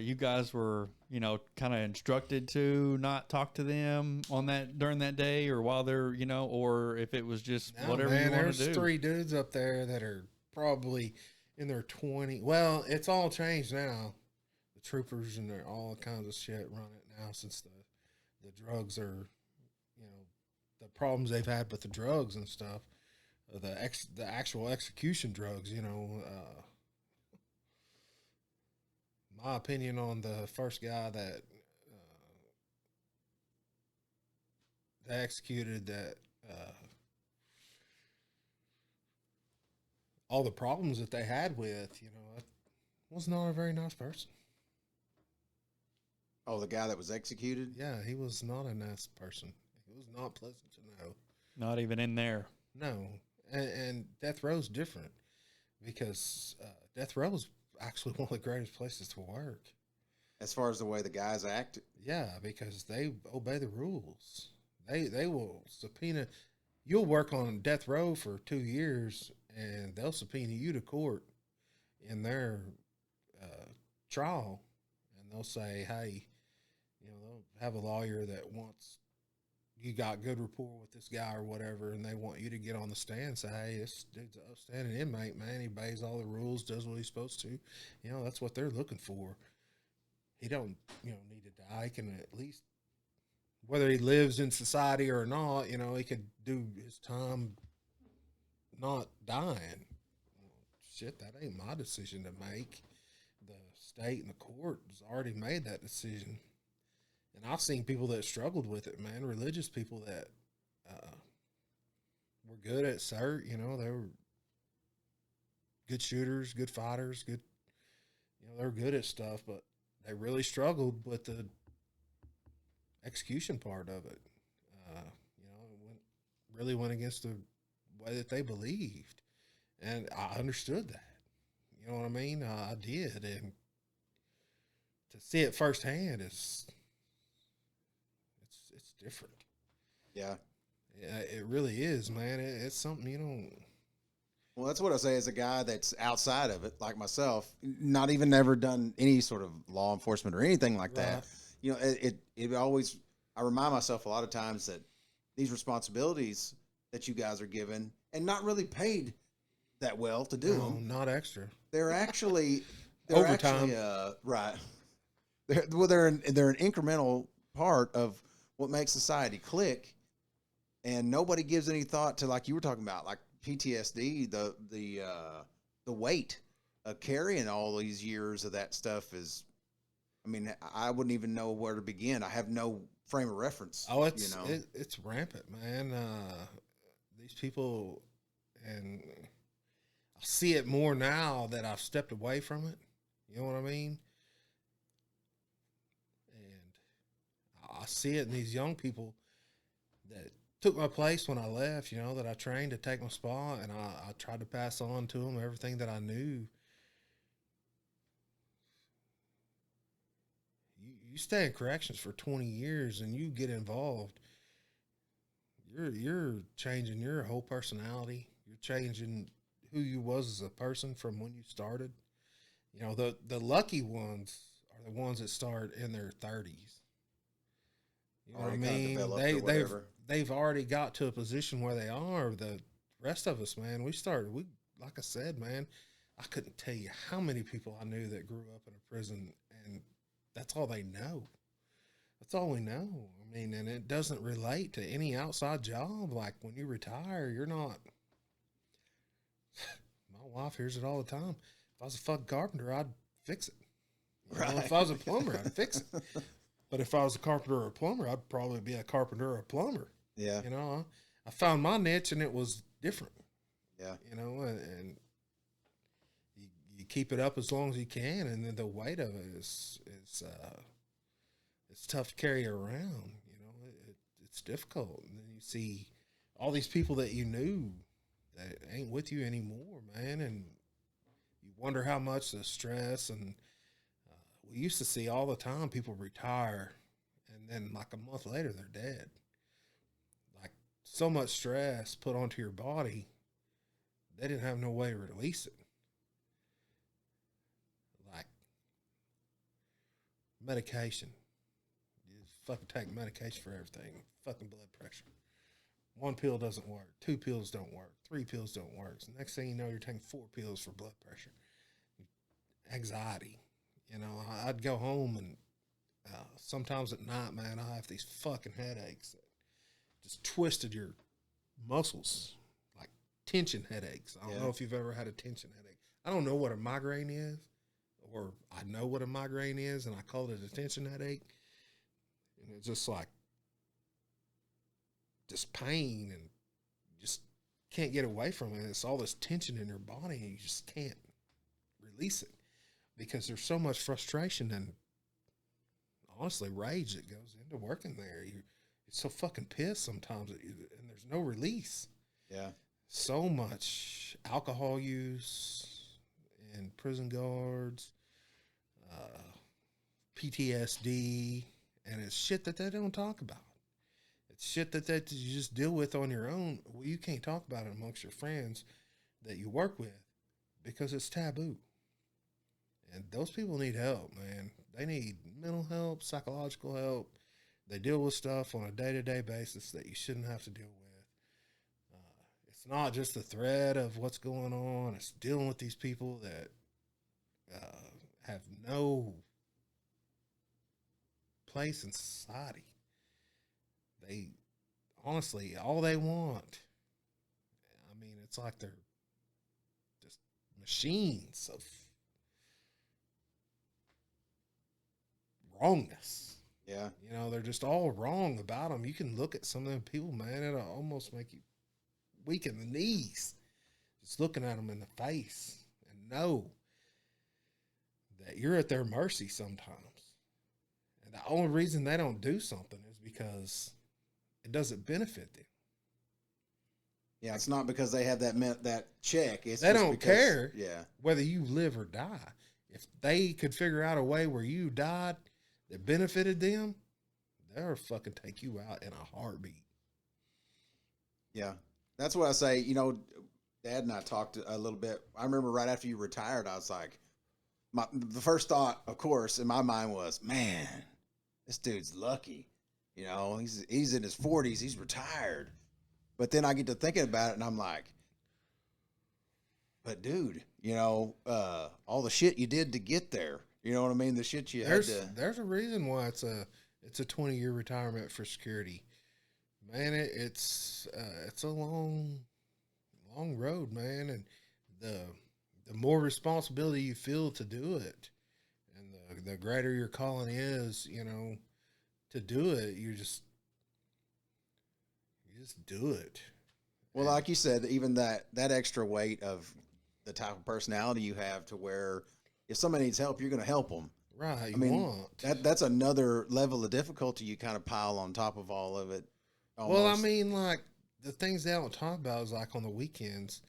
you guys were, kind of instructed to not talk to them during that day or while they're, or if it was just whatever you want to do. There's 3 dudes up there that are probably in their 20. Well, it's all changed now. The troopers and all kinds of shit run it now since the drugs are, the problems they've had with the drugs and stuff. The actual execution drugs, my opinion on the first guy that they executed, that all the problems that they had with, was not a very nice person. Oh, the guy that was executed? Yeah, he was not a nice person. He was not pleasant to know. Not even in there. No. And death row's different because death row is actually one of the greatest places to work. As far as the way the guys act? Yeah, because they obey the rules. They will subpoena. You'll work on death row for 2 years, and they'll subpoena you to court in their trial, and they'll say, hey, they'll have a lawyer that wants, you got good rapport with this guy or whatever, and they want you to get on the stand and say, hey, this dude's an upstanding inmate, man. He obeys all the rules, does what he's supposed to. That's what they're looking for. He don't, need to die. He can at least, whether he lives in society or not, he could do his time not dying. Well, shit, that ain't my decision to make. The state and the court has already made that decision. And I've seen people that struggled with it, man. Religious people that were good at CERT, they were good shooters, good fighters, good, they were good at stuff, but they really struggled with the execution part of it. It really went against the way that they believed. And I understood that. You know what I mean? I did. And to see it firsthand is... It's different. Yeah. Yeah, it really is, man. It's something you don't. Well, that's what I say as a guy that's outside of it, like myself, not even ever done any sort of law enforcement or anything like that. Right. You know, it always, I remind myself a lot of times that these responsibilities that you guys are given and not really paid that well to do them. Not extra. They're actually, Overtime. right. They're an incremental part of what makes society click, and nobody gives any thought to, like you were talking about, like PTSD, the weight of carrying all these years of that stuff is, I mean, I wouldn't even know where to begin. I have no frame of reference. Oh, it's you know? it's rampant, man. These people, and I see it more now that I've stepped away from it. You know what I mean? And I see it in these young people that took my place when I left, you know, that I trained to take my spot, and I tried to pass on to them everything that I knew. You stay in corrections for 20 years and you get involved, you're changing your whole personality. You're changing who you was as a person from when you started. You know, the lucky ones are the ones that start in their 30s. You know what I mean? They've already got to a position where they are. The rest of us, man, we like I said, man, I couldn't tell you how many people I knew that grew up in a prison, and that's all they know. That's all we know. I mean, and it doesn't relate to any outside job. Like when you retire, you're not. My wife hears it all the time. If I was a fucking carpenter, I'd fix it. You know, if I was a plumber, I'd fix it. But if I was a carpenter or a plumber, I'd probably be a carpenter or a plumber. Yeah. You know, I found my niche and it was different. Yeah. You know, and you keep it up as long as you can, and then the weight of it is it's tough to carry around. You know, it's difficult. And then you see all these people that you knew that ain't with you anymore, man, and you wonder how much the stress and we used to see all the time people retire, and then like a month later they're dead. Like so much stress put onto your body, they didn't have no way to release it. Like medication. You fucking take medication for everything. Fucking blood pressure. 1 pill doesn't work. 2 pills don't work. 3 pills don't work. So next thing you know, you're taking 4 pills for blood pressure. Anxiety. You know, I'd go home and sometimes at night, man, I have these fucking headaches that just twisted your muscles, like tension headaches. I don't know if you've ever had a tension headache. I don't know what a migraine is, or I know what a migraine is, and I call it a tension headache. And it's just like, just pain, and you just can't get away from it. It's all this tension in your body, and you just can't release it. Because there's so much frustration and honestly rage that goes into working there. You're so fucking pissed sometimes, and there's no release. Yeah. So much alcohol use and prison guards, PTSD, and it's shit that they don't talk about. It's shit that you just deal with on your own. Well, you can't talk about it amongst your friends that you work with because it's taboo. And those people need help, man. They need mental help, psychological help. They deal with stuff on a day-to-day basis that you shouldn't have to deal with. It's not just the threat of what's going on. It's dealing with these people that have no place in society. They, honestly, all they want, I mean, it's like they're just machines of wrongness. Yeah. You know, they're just all wrong about them. You can look at some of them people, man, it'll almost make you weak in the knees just looking at them in the face and know that you're at their mercy sometimes. And the only reason they don't do something is because it doesn't benefit them. Yeah, it's not because they have that check. It's they just don't because, care yeah, whether you live or die. If they could figure out a way where you died that benefited them, they'll fucking take you out in a heartbeat. Yeah. That's what I say. You know, Dad and I talked a little bit. I remember right after you retired, I was like, the first thought, of course, in my mind was, man, this dude's lucky. You know, he's in his 40s, he's retired. But then I get to thinking about it, and I'm like, but dude, you know, all the shit you did to get there. You know what I mean? The shit you had to. There's a reason why it's a 20-year retirement for security. Man, it's a long road, man, and the more responsibility you feel to do it, and the greater your calling is, you know, to do it, you just do it. Well, like you said, even that extra weight of the type of personality you have, to where if somebody needs help, you're going to help them. Right. I mean, that's another level of difficulty you kind of pile on top of all of it. Almost. Well, I mean, like, the things they don't talk about is like on the weekends,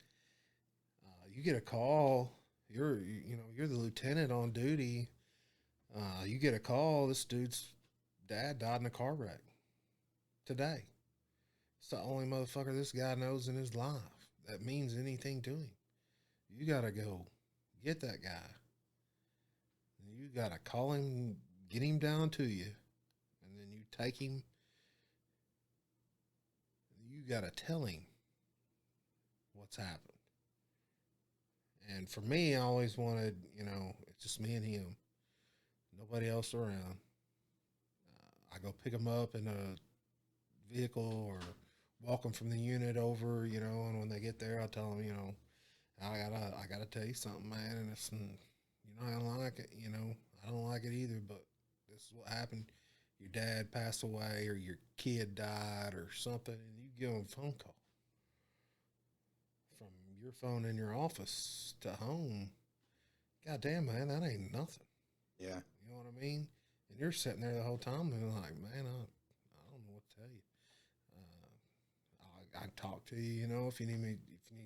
you get a call. You're the lieutenant on duty. You get a call. This dude's dad died in a car wreck today. It's the only motherfucker this guy knows in his life that means anything to him. You gotta go get that guy. You gotta call him, get him down to you, and then you take him. You gotta tell him what's happened. And for me, I always wanted, you know, it's just me and him, nobody else around. I go pick him up in a vehicle or walk them from the unit over, you know, and when they get there, I tell them, you know, I gotta tell you something, man, and it's, you're not gonna like it, you know, I don't like it either, but this is what happened. Your dad passed away, or your kid died, or something, and you give them a phone call from your phone in your office to home. God damn, man, that ain't nothing. Yeah, you know what I mean. And you're sitting there the whole time and like, man, I don't know what to tell you. I talk to you, you know, if you need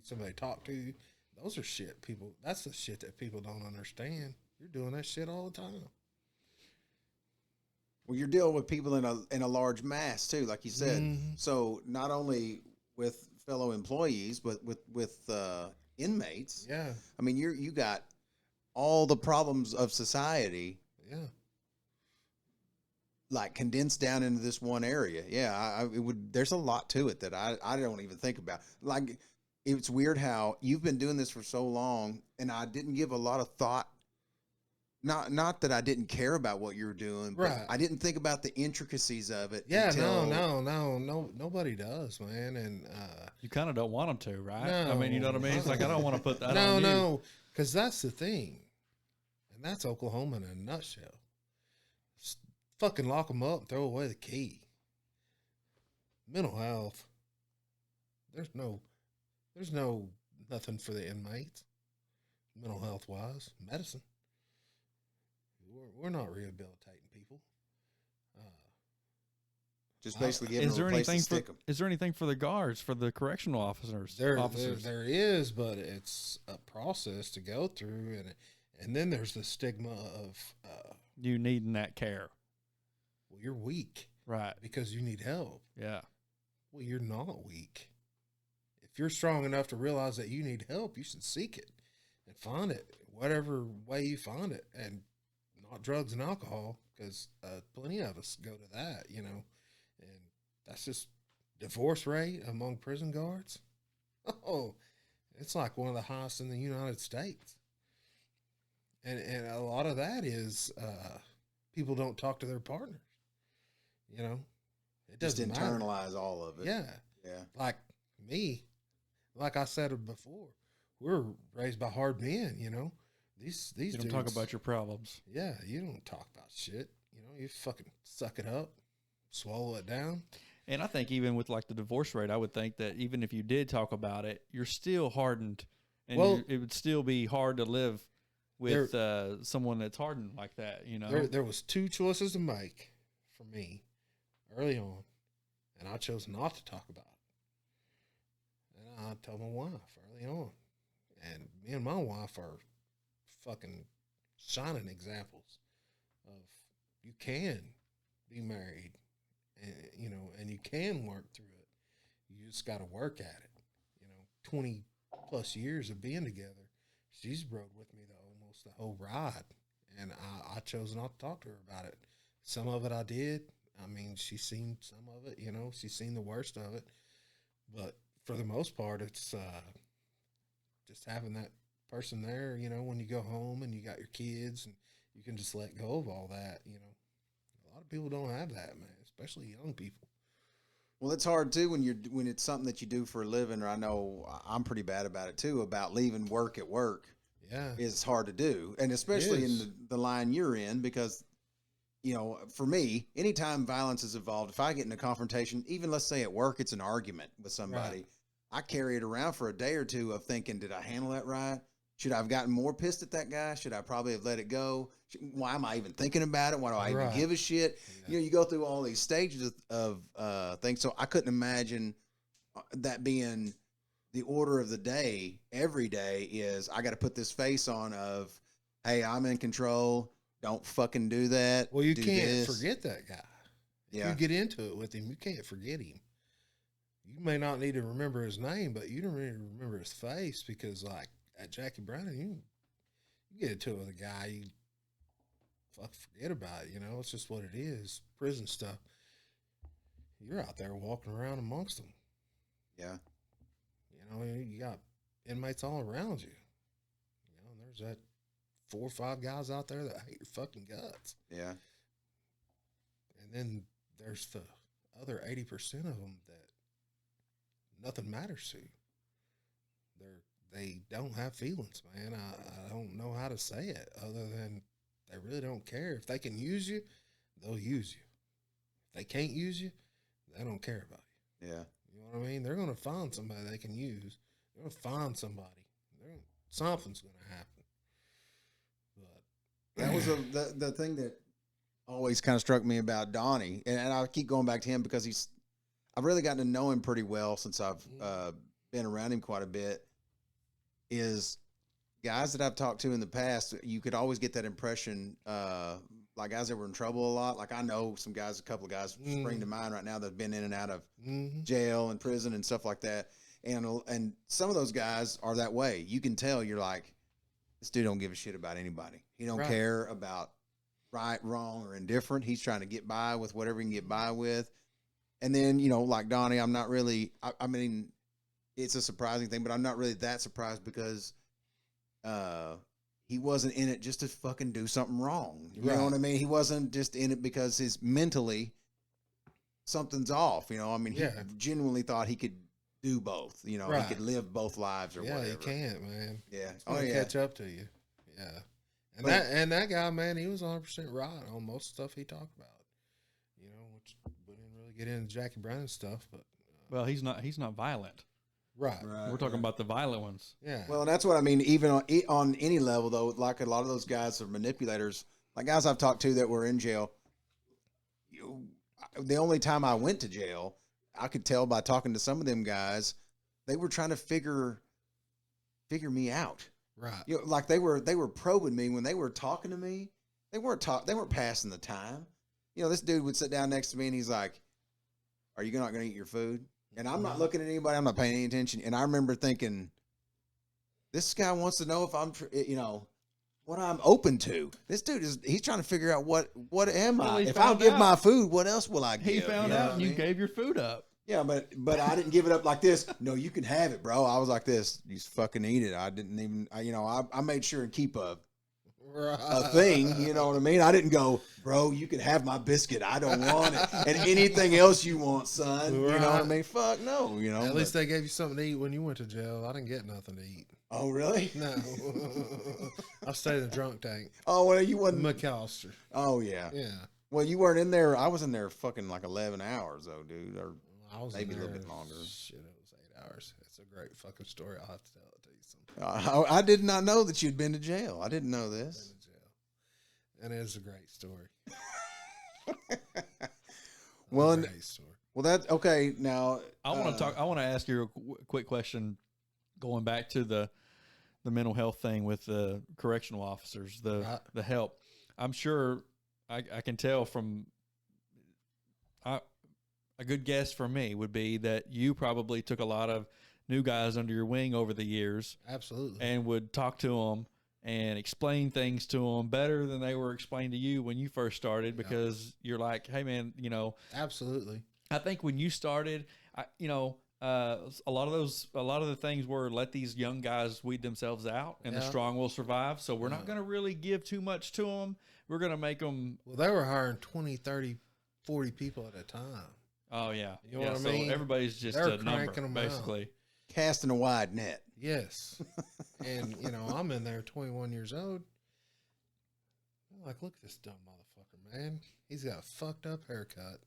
somebody to talk to. Those are shit people. That's the shit that people don't understand. You're doing that shit all the time. Well, you're dealing with people in a large mass too, like you said. Mm-hmm. So not only with fellow employees, but with inmates. Yeah. I mean, you got all the problems of society. Yeah. Like condensed down into this one area. Yeah, it would. There's a lot to it that I don't even think about. Like, it's weird how you've been doing this for so long, and I didn't give a lot of thought. Not that I didn't care about what you were doing, but right. I didn't think about the intricacies of it. Yeah, until... no, nobody does, man. And you kind of don't want them to, right? No, I mean, you know what I mean? It's like, I don't want to put that on you. No, because that's the thing, and that's Oklahoma in a nutshell. Just fucking lock them up and throw away the key. Mental health. There's no nothing for the inmates, mental health wise. Medicine. We're not rehabilitating people. Just basically giving them a place to stick them. Is there anything for the guards, for the correctional officers? There is, but it's a process to go through, and then there's the stigma of you needing that care. Well, you're weak, right? Because you need help. Yeah. Well, you're not weak. If you're strong enough to realize that you need help, you should seek it and find it, whatever way you find it, and not drugs and alcohol, because plenty of us go to that, you know, and that's just divorce rate among prison guards. Oh, it's like one of the highest in the United States. And a lot of that is people don't talk to their partners, you know. It doesn't just internalize all of it. Yeah. Yeah. Like me, like I said before, we're raised by hard men, you know. These you don't talk about your problems. Yeah, you don't talk about shit. You know, you fucking suck it up, swallow it down. And I think even with like the divorce rate, I would think that even if you did talk about it, you're still hardened, and it would still be hard to live with someone that's hardened like that. You know, there was two choices to make for me early on, and I chose not to talk about it. And I told my wife early on, and me and my wife are fucking shining examples of you can be married, and you know, and you can work through it. You just got to work at it. You know, plus years of being together. She's rode with me almost the whole ride, and I chose not to talk to her about it. Some of it I did. I mean, she's seen some of it, she's seen the worst of it. But for the most part, it's just having that person there, when you go home and you got your kids and you can just let go of all that, A lot of people don't have that, man, especially young people. Well, it's hard too when it's something that you do for a living, or I know I'm pretty bad about it too, about leaving work at work. Yeah. Is hard to do. And especially in the line you're in, because, for me, anytime violence is involved, if I get in a confrontation, even let's say at work, it's an argument with somebody, right. I carry it around for a day or two of thinking, did I handle that right? Should I have gotten more pissed at that guy? Should I probably have let it go? Why am I even thinking about it? Why do I even give a shit? Yeah. You go through all these stages of things. So I couldn't imagine that being the order of the day. Every day is, I got to put this face on of, hey, I'm in control. Don't fucking do that. Well, you can't forget that guy. Yeah. You get into it with him, you can't forget him. You may not need to remember his name, but you don't really remember his face, because like at Jackie Brown, you get into it with a guy, you forget about it, It's just what it is. Prison stuff. You're out there walking around amongst them. Yeah. You got inmates all around you. And there's that 4 or 5 guys out there that hate your fucking guts. Yeah. And then there's the other 80% of them that nothing matters to. They don't have feelings, man. I don't know how to say it other than they really don't care. If they can use you, they'll use you. If they can't use you, they don't care about you. Yeah. You know what I mean? They're going to find somebody they can use. They're going to find somebody. Something's going to happen. But that was the thing that always kind of struck me about Donnie, and I keep going back to him because I've really gotten to know him pretty well since I've been around him quite a bit. Is guys that I've talked to in the past, you could always get that impression, like guys that were in trouble a lot. Like I know some guys, a couple of guys spring to mind right now that have been in and out of jail and prison and stuff like that. And some of those guys are that way. You can tell, you're like, this dude don't give a shit about anybody. He don't care about right, wrong, or indifferent. He's trying to get by with whatever he can get by with. And then, like Donnie, I'm not really, I mean, it's a surprising thing, but I'm not really that surprised because he wasn't in it just to fucking do something wrong. You know what I mean? He wasn't just in it because his mentally something's off. He genuinely thought he could do both. He could live both lives or whatever. Yeah, he can't, man. Yeah. It's gonna catch up to you. Yeah. And that guy, man, he was 100% right on most stuff he talked about. Which we didn't really get into Jackie Brown stuff, but well, he's not violent. Right. We're talking about the violent ones. Yeah. Well, and that's what I mean. Even on any level, though, like a lot of those guys are manipulators. Like guys I've talked to that were in jail. The only time I went to jail, I could tell by talking to some of them guys, they were trying to figure me out. Right. Like they were probing me when they were talking to me. They weren't passing the time. This dude would sit down next to me and he's like, "Are you not going to eat your food?" And I'm not looking at anybody. I'm not paying any attention. And I remember thinking, this guy wants to know if I'm, what I'm open to. This dude he's trying to figure out what am I? If I'll give my food, what else will I give? He found out and you gave your food up. Yeah, but I didn't give it up like this. No, you can have it, bro. I was like this. You fucking eat it. I didn't even, I made sure and keep a thing, you know what I mean? I didn't go, bro, you can have my biscuit. I don't want it. And anything else you want, son. You know what I mean? Fuck no, At least they gave you something to eat when you went to jail. I didn't get nothing to eat. Oh, really? No. I stayed in the drunk tank. Oh, well, you wasn't. McAlester. Oh, yeah. Yeah. Well, you weren't in there. I was in there fucking like 11 hours, though, dude. Or I was maybe a little bit longer. Shit, it was 8 hours. It's a great fucking story. I'll have to tell it to you sometime. I did not know that you'd been to jail. I didn't know this. And it is a great story. Great story. Well, that's okay. Now I want to talk. I want to ask you a quick question, going back to the mental health thing with the correctional officers, the help. I'm sure I can tell from a good guess for me would be that you probably took a lot of new guys under your wing over the years. Absolutely. And would talk to them and explain things to them better than they were explained to you when you first started, because you're like, hey man, you know. Absolutely. I think when you started, a lot of the things were let these young guys weed themselves out, and the strong will survive. So we're not going to really give too much to them. We're going to make them. Well, they were hiring 20, 30, 40 people at a time. Oh yeah. You know what I mean? Everybody's just They're a number, cranking 'em basically. Casting a wide net. Yes. And, I'm in there 21 years old. I'm like, look at this dumb motherfucker, man. He's got a fucked up haircut.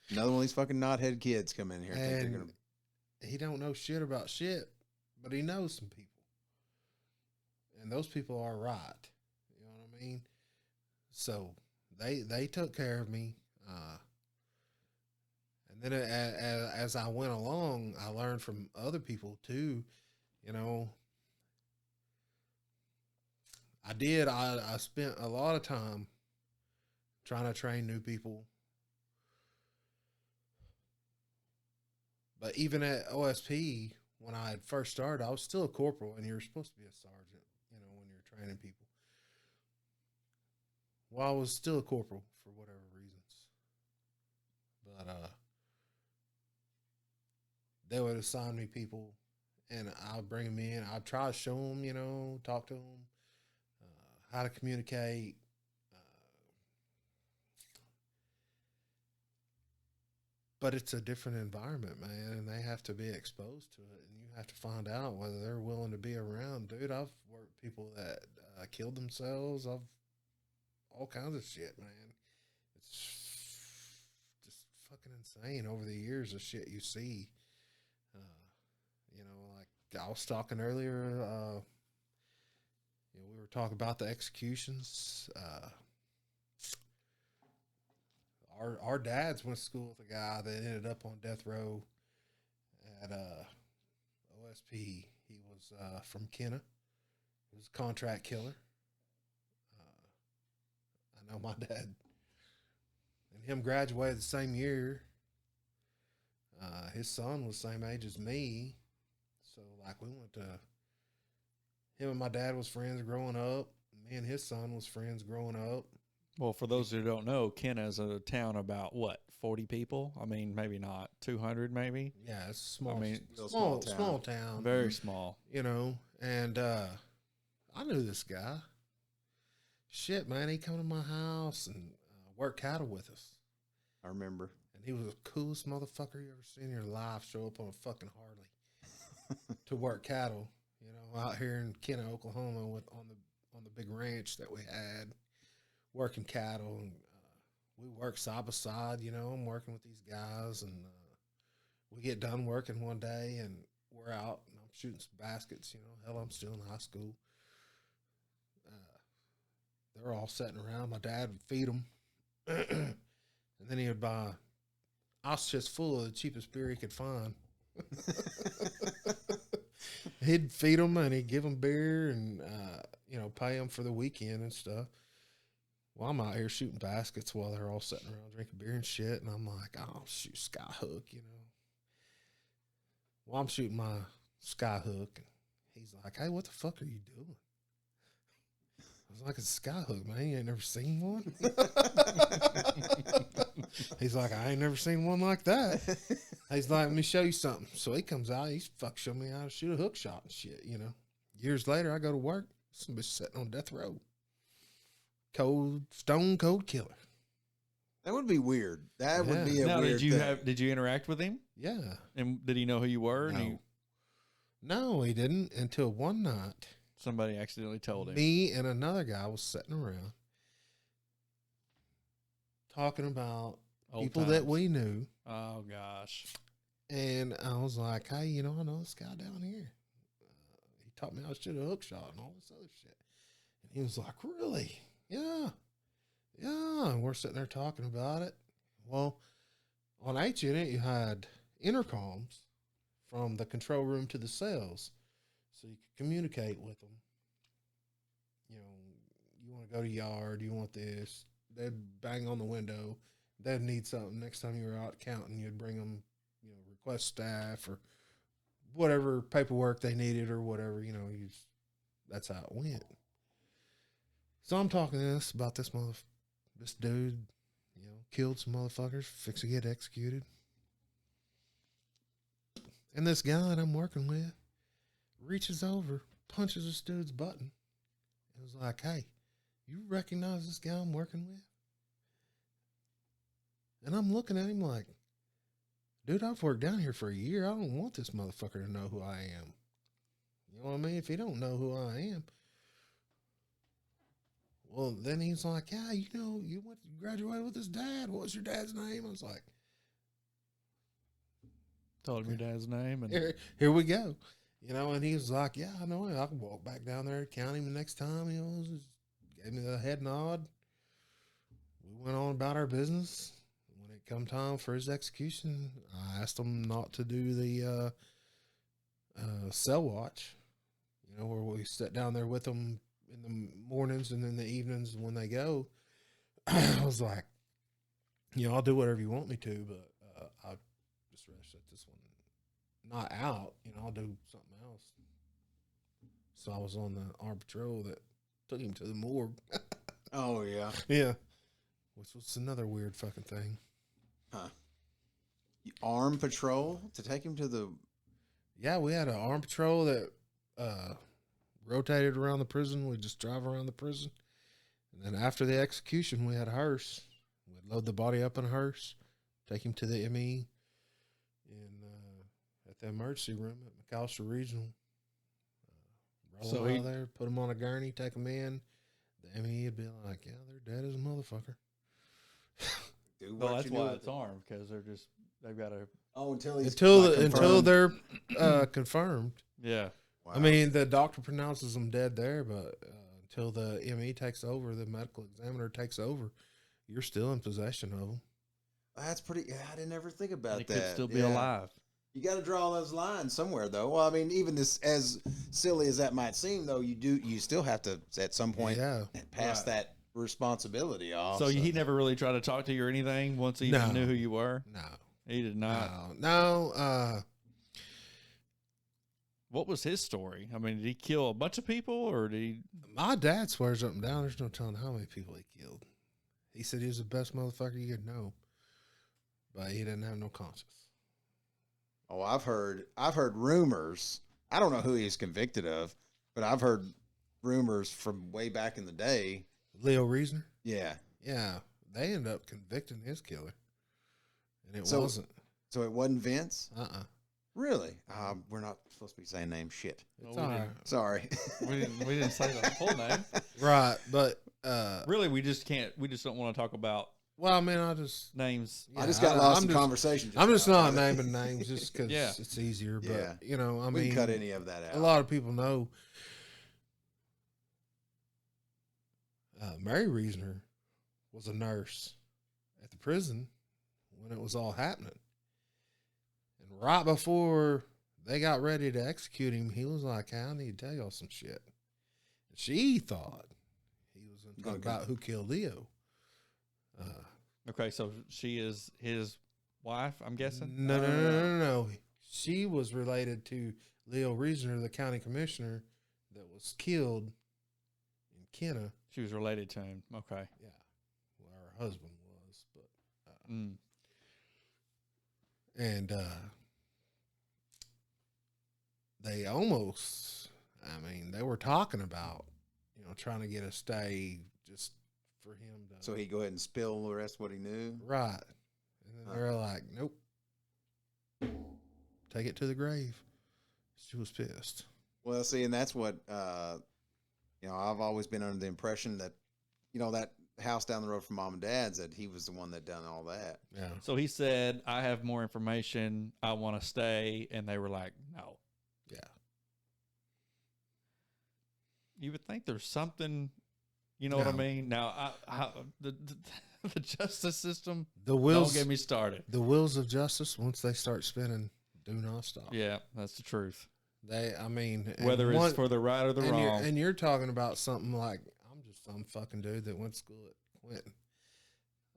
Another one of these fucking knothead kids come in here. And think they're gonna... he don't know shit about shit, but he knows some people. And those people are right. You know what I mean? So they took care of me. And then as I went along, I learned from other people too. I spent a lot of time trying to train new people. But even at OSP, when I had first started, I was still a corporal, and you're supposed to be a sergeant, when you're training people. Well, I was still a corporal for whatever reasons. But they would assign me people, and I'd bring them in. I'd try to show them, talk to them, how to communicate. But it's a different environment, man, and they have to be exposed to it, and you have to find out whether they're willing to be around. Dude, I've worked with people that killed themselves. All kinds of shit, man. It's just fucking insane over the years of shit you see. Like I was talking earlier, we were talking about the executions. Our dads went to school with a guy that ended up on death row at OSP. He was from Kenna. He was a contract killer. I know my dad and him graduated the same year. His son was the same age as me. So, we went to... Him and my dad was friends growing up. Me and his son was friends growing up. Well, for those who don't know, Kenna is a town about, 40 people? I mean, maybe not. 200 maybe? Yeah, it's small. I mean, small town. Very small. And I knew this guy. Shit, man, he come to my house and worked cattle with us. I remember. And he was the coolest motherfucker you ever seen in your life show up on a fucking Harley to work cattle, out here in Kenna, Oklahoma on the big ranch that we had. Working cattle, and we work side by side. I'm working with these guys, and we get done working one day, and we're out, and I'm shooting some baskets. Hell, I'm still in high school. They're all sitting around. My dad would feed them, and then he would buy ostriches full of the cheapest beer he could find. He'd feed them, and he'd give them beer, and pay them for the weekend and stuff. Well, I'm out here shooting baskets while they're all sitting around drinking beer and shit, and I'm like, I'll shoot skyhook, Well, I'm shooting my skyhook, and he's like, hey, what the fuck are you doing? I was like, it's a skyhook, man. You ain't never seen one? He's like, I ain't never seen one like that. He's like, let me show you something. So he comes out, he's showing me how to shoot a hook shot and shit, Years later, I go to work, somebody's sitting on death row. Stone cold killer. That would be weird. That would be a weird thing. Did you interact with him? Yeah. And did he know who you were? No, he didn't until one night. Somebody accidentally told him. Me and another guy was sitting around talking about Old people times that we knew. Oh, gosh. And I was like, hey, I know this guy down here. He taught me how to shoot a hook shot and all this other shit. And he was like, really? Yeah. And we're sitting there talking about it. Well, on H unit, you had intercoms from the control room to the cells, so you could communicate with them. You want to go to yard, you want this. They'd bang on the window. They'd need something. Next time you were out counting, you'd bring them, request staff or whatever paperwork they needed or whatever, you know, that's how it went. So I'm talking to this about this dude, you know, killed some motherfuckers, fix to get executed. And this guy that I'm working with reaches over, punches this dude's button. It was like, hey, you recognize this guy I'm working with? And I'm looking at him like, dude, I've worked down here for a year. I don't want this motherfucker to know who I am. You know what I mean? If he don't know who I am. Well, then he's like, yeah, you know, you graduated with his dad. What was your dad's name? I was like, Told him your dad's name. And here we go. You know, and he was like, yeah, I know him. I can walk back down there, count him the next time. You know, just gave me the head nod. We went on about our business. When it come time for his execution, I asked him not to do the cell watch, you know, where we sit down there with them in the mornings and in the evenings when they go. I was like, you know, I'll do whatever you want me to, but I'll just set this one not out. You know, I'll do something else. So I was on the armed patrol that took him to the morgue. Oh, yeah. Yeah. Which was another weird fucking thing. Huh. Armed patrol to take him to the... Yeah, we had an armed patrol that rotated around the prison. We just drive around the prison. And then after the execution, we had a hearse. We'd load the body up in a hearse, take him to the ME at the emergency room at McAlester Regional. Roll him out of there, put him on a gurney, take him in. The ME would be like, yeah, they're dead as a motherfucker. Well, that's why it's armed, because they've got to. Oh, until they're confirmed. Yeah. Wow. I mean, the doctor pronounces them dead there, but until the ME takes over, the medical examiner takes over, you're still in possession of them. That's pretty. Yeah, I didn't ever think about and that. Could still be alive. You got to draw those lines somewhere, though. Well, I mean, even this, as silly as that might seem, though, you still have to at some point pass that responsibility off. So he never really tried to talk to you or anything once he even knew who you were? No. He did not? No. What was his story? I mean, did he kill a bunch of people, or did he... My dad swears up and down there's no telling how many people he killed. He said he was the best motherfucker you could know, but he didn't have no conscience. Oh, I've heard rumors. I don't know who he's convicted of, but I've heard rumors from way back in the day. Leo Reasoner? Yeah. Yeah. They ended up convicting his killer. And it wasn't. So it wasn't Vince? Really? Uh-uh. We're not supposed to be saying name shit. It's all right. Sorry. we didn't say the full name. Right, but really we just don't want to talk about names. I just got lost in conversation. I'm just not naming names just because it's easier. But you know, we can cut any of that out. A lot of people know Mary Reasoner was a nurse at the prison when it was all happening. And right before they got ready to execute him, he was like, hey, I need to tell y'all some shit. And she thought he was going to talk about who killed Leo. Okay, so she is his wife, I'm guessing? No. She was related to Leo Reasoner, the county commissioner that was killed in Kenna. She was related to him. Okay. Yeah. Well, her husband was, but and they almost, they were talking about, trying to get a stay just for him to. So he'd go ahead and spill the rest of what he knew? Right. And then they're like, nope. Take it to the grave. She was pissed. Well, see, and that's what, I've always been under the impression that, that house down the road from Mom and Dad's, that he was the one that done all that. Yeah. So he said, I have more information. I want to stay. And they were like, no. Yeah. You would think there's something, what I mean? Now, the justice system, don't get me started. The wheels of justice, once they start spinning, do not stop. Yeah, that's the truth. Whether it's for the right or the wrong. And you're talking about something like, I'm just some fucking dude that went to school at Quentin.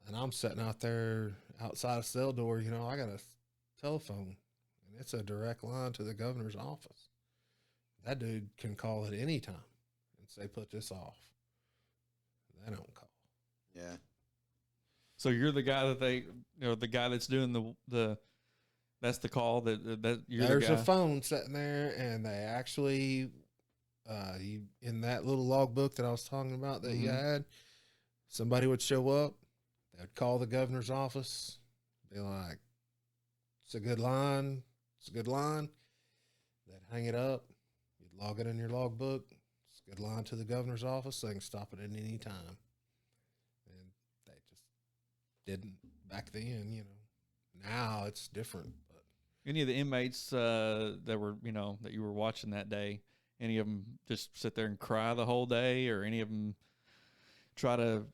And I'm sitting out there outside a cell door, I got a telephone. and it's a direct line to the governor's office. That dude can call at any time and say, put this off. They don't call. Yeah. So you're the guy that the guy that's doing the that's the call that you're There's the guy. a phone sitting there, and they actually, in that little logbook that I was talking about that you had, somebody would show up, they'd call the governor's office, be like, it's a good line, it's a good line. They'd hang it up, you'd log it in your logbook, it's a good line to the governor's office, they can stop it at any time. And they just didn't back then, you know. Now it's different. Any of the inmates that were, that you were watching that day, any of them just sit there and cry the whole day, or any of them try to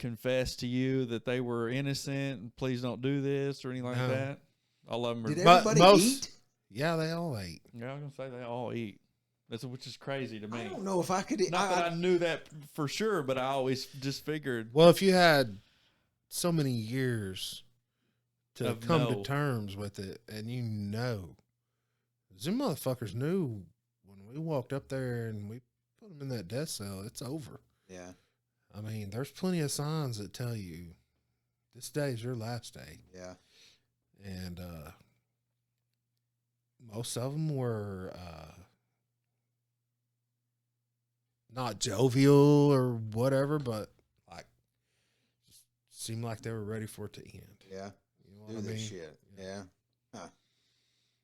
confess to you that they were innocent and please don't do this or anything like that? All of them are. Did everybody eat? Yeah, they all ate. Yeah, I was going to say they all eat. Which is crazy to me. I don't know if I could. Not that I knew that for sure, but I always just figured. Well, if you had so many years to come to terms with it, and them motherfuckers knew when we walked up there and we put them in that death cell, it's over. Yeah. I mean, there's plenty of signs that tell you this day is your last day. Yeah. And most of them were not jovial or whatever, but like just seemed like they were ready for it to end. Yeah. You know what I mean? Shit. Yeah. Huh.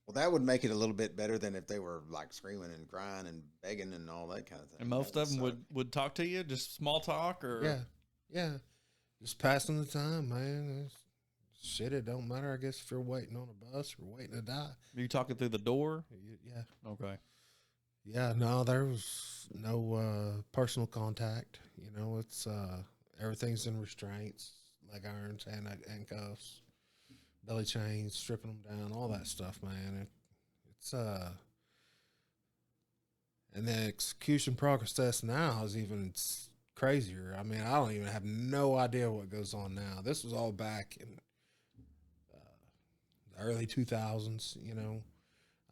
Well, that would make it a little bit better than if they were like screaming and crying and begging and all that kind of thing. And most of them would talk to you, just small talk, or yeah, just passing the time, man. Shit, it don't matter. I guess if you're waiting on a bus or waiting to die. Are you talking through the door? Yeah. Okay. Yeah, no, there was no personal contact. You know, it's everything's in restraints, leg irons, handcuffs, belly chains, stripping them down, all that stuff, man. It's and the execution process now is even crazier. I mean, I don't even have no idea what goes on now. This was all back in the early 2000s, you know.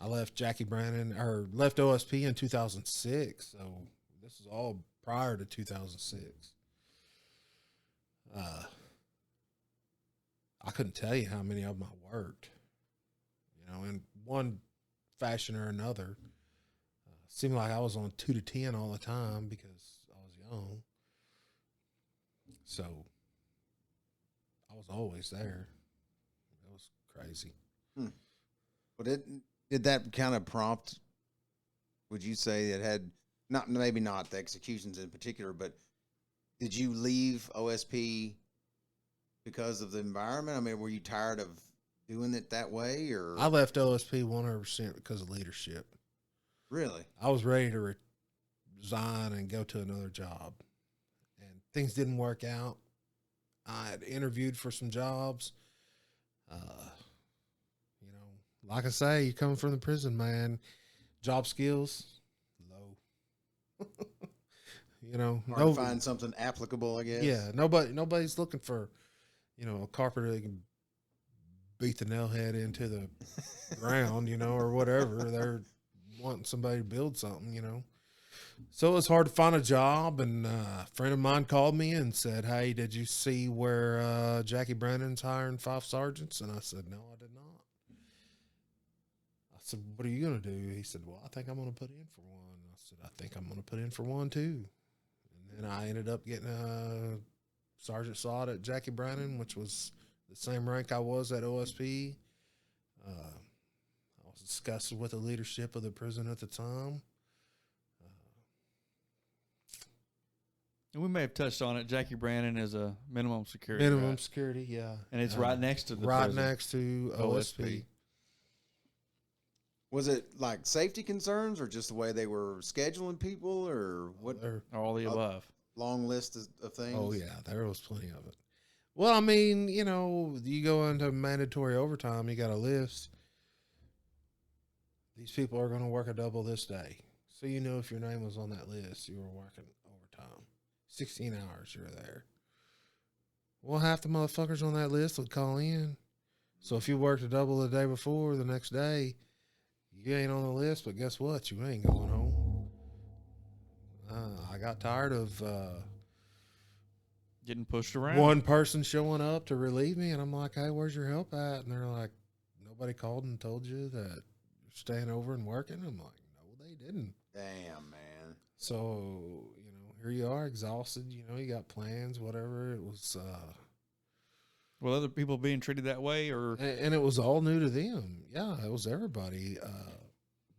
I left left OSP in 2006, so this is all prior to 2006. I couldn't tell you how many of them I worked, you know, in one fashion or another. Seemed like I was on 2 to 10 all the time because I was young. So I was always there. It was crazy. But did that kind of prompt, would you say it had, maybe not the executions in particular, but did you leave OSP because of the environment? I mean, were you tired of doing it that way, or? I left OSP 100% because of leadership. Really? I was ready to resign and go to another job, and things didn't work out. I had interviewed for some jobs. You know, like I say, you coming from the prison, man, job skills low. You know, Hard to find something applicable, I guess. Yeah, nobody's looking for, you know, a carpenter that can beat the nail head into the ground, you know, or whatever. They're wanting somebody to build something, you know. So it was hard to find a job, and a friend of mine called me and said, "Hey, did you see where Jackie Brandon's hiring 5 sergeants?" And I said, "No, I did not." I said, "What are you going to do?" He said, "Well, I think I'm going to put in for one." I said, "I think I'm going to put in for one too." And then I ended up getting a sergeant slot at Jackie Brandon, which was the same rank I was at OSP. I was discussing with the leadership of the prison at the time. And we may have touched on it. Jackie Brandon is a minimum security. Minimum security, yeah. And it's right next to the right prison. next to OSP. Was it like safety concerns, or just the way they were scheduling people, or what? All the above. Long list of things. Oh yeah, there was plenty of it. Well, I mean, you know, you go into mandatory overtime, you got a list. These people are going to work a double this day. So you know if your name was on that list, you were working overtime. 16 hours you're there. Well, half the motherfuckers on that list would call in. So if you worked a double the day before, the next day, you ain't on the list, but guess what? You ain't going home. I got tired of Getting pushed around. one person showing up to relieve me, and I'm like, hey, where's your help at? And they're like, nobody called and told you that you're staying over and working? I'm like, no, they didn't. Damn, man. So, here you are, exhausted. You got plans, whatever. It was... Well, other people being treated that way, or and it was all new to them. Yeah, it was everybody.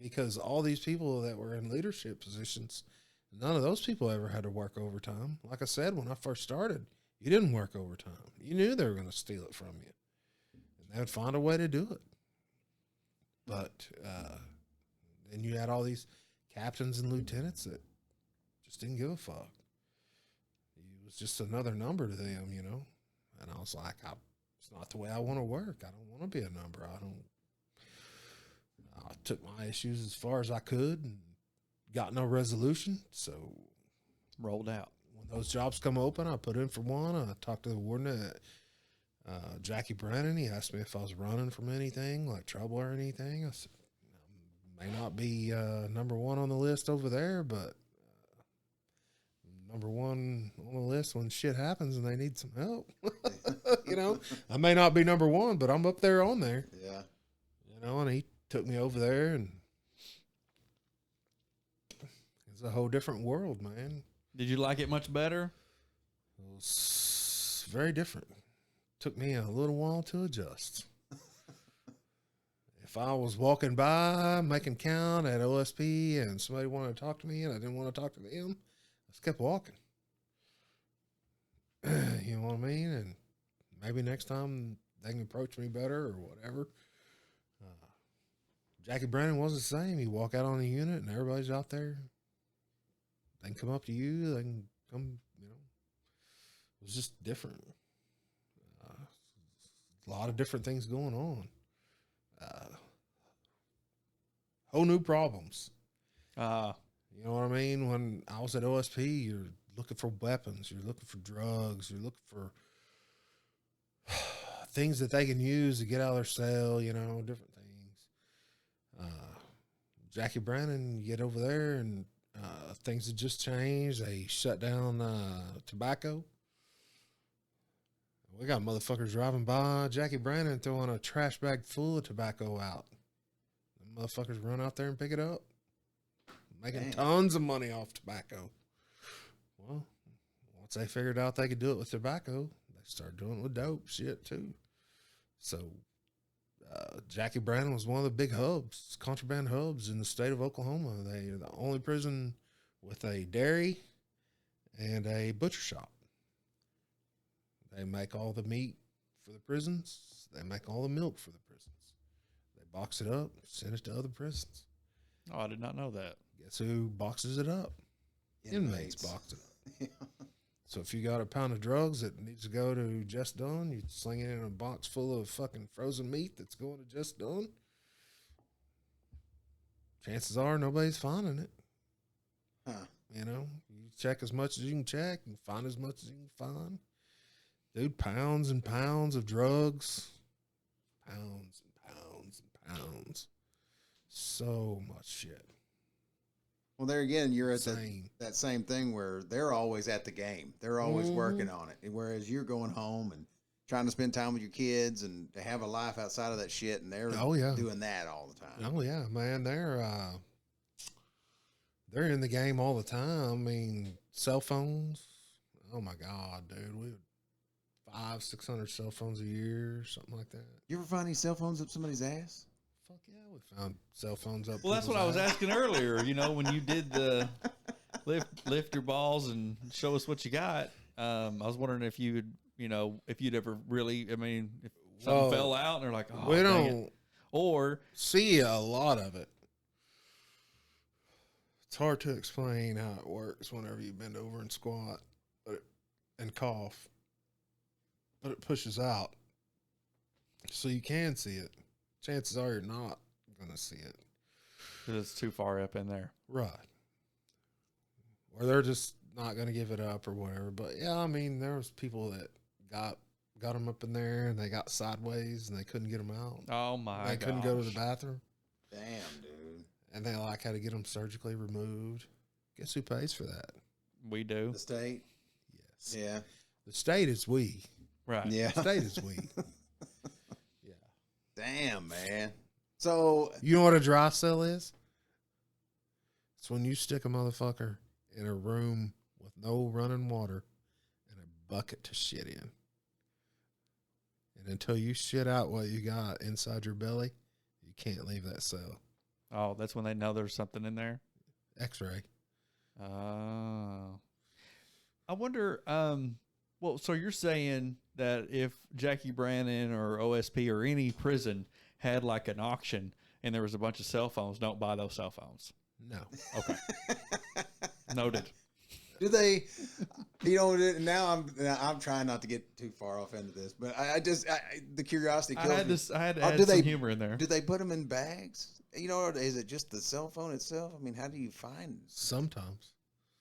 Because all these people that were in leadership positions, none of those people ever had to work overtime. Like I said, when I first started, you didn't work overtime. You knew they were going to steal it from you. And they would find a way to do it. But then you had all these captains and lieutenants that just didn't give a fuck. It was just another number to them, And I was like, it's not the way I want to work. I don't want to be a number. I took my issues as far as I could and got no resolution. So rolled out. When those jobs come open, I put in for one. I talked to the warden at Jackie Brennan. He asked me if I was running from anything, like trouble or anything. I said, I may not be number one on the list over there, but number one on the list when shit happens and they need some help. I may not be number one, but I'm up there on there. Yeah. And he took me over there, and it's a whole different world, man. Did you like it much better? It was very different. Took me a little while to adjust. If I was walking by, making count at OSP, and somebody wanted to talk to me and I didn't want to talk to them, I just kept walking. You know what I mean? And maybe next time they can approach me better or whatever. Jackie Brennan was the same. You walk out on a unit and everybody's out there. They can come up to you. They can come, It was just different. A lot of different things going on. Whole new problems. You know what I mean? When I was at OSP, you're looking for weapons. You're looking for drugs. You're looking for things that they can use to get out of their cell, different things. Jackie Brannon, you get over there and things have just changed. They shut down tobacco. We got motherfuckers driving by Jackie Brannon throwing a trash bag full of tobacco out. The motherfuckers run out there and pick it up. Making tons of money off tobacco. Well, once they figured out they could do it with tobacco, they started doing it with dope shit too. So Jackie Brannon was one of the big hubs, contraband hubs in the state of Oklahoma. They're the only prison with a dairy and a butcher shop. They make all the meat for the prisons. They make all the milk for the prisons. They box it up, send it to other prisons. Oh, I did not know that. Guess who boxes it up? Inmates box it up. So if you got a pound of drugs that needs to go to Just Done, you sling it in a box full of fucking frozen meat that's going to Just Done. Chances are nobody's finding it. Huh. You check as much as you can check and find as much as you can find. Dude, pounds and pounds of drugs. Pounds and pounds and pounds. So much shit. Well, there again, you're at that same thing where they're always at the game. They're always working on it. Whereas you're going home and trying to spend time with your kids and to have a life outside of that shit, and they're doing that all the time. Oh, yeah, man. They're in the game all the time. I mean, cell phones. Oh, my God, dude. We had 500-600 cell phones a year, something like that. You ever find any cell phones up somebody's ass? Fuck yeah, we found cell phones up. Well, that's what I was asking earlier. When you did the lift your balls and show us what you got. I was wondering if you'd ever really, if something fell out and they're like, oh, we don't or see a lot of it. It's hard to explain how it works whenever you bend over and squat and cough, but it pushes out, so you can see it. Chances are you're not going to see it. Because it's too far up in there. Right. Or they're just not going to give it up or whatever. But, yeah, there was people that got got them up in there, and they got sideways, and they couldn't get them out. Oh my! They couldn't go to the bathroom. Damn, dude. And they like had to get them surgically removed. Guess who pays for that? We do. The state. Yes. Yeah. The state is we. Right. Yeah. The state is we. Yeah. Damn, man. So You know what a dry cell is? It's when you stick a motherfucker in a room with no running water and a bucket to shit in. And until you shit out what you got inside your belly, you can't leave that cell. Oh, that's when they know there's something in there. X-ray. Oh. I wonder. Well, so you're saying that if Jackie Brannon or OSP or any prison had like an auction and there was a bunch of cell phones, don't buy those cell phones. No. Okay. Noted. do they? You know, now I'm trying not to get too far off into this, but the curiosity. I kills had me. this. I had to Oh, add do some they- humor in there. Do they put them in bags? You know, or is it just the cell phone itself? I mean, how do you find? Sometimes.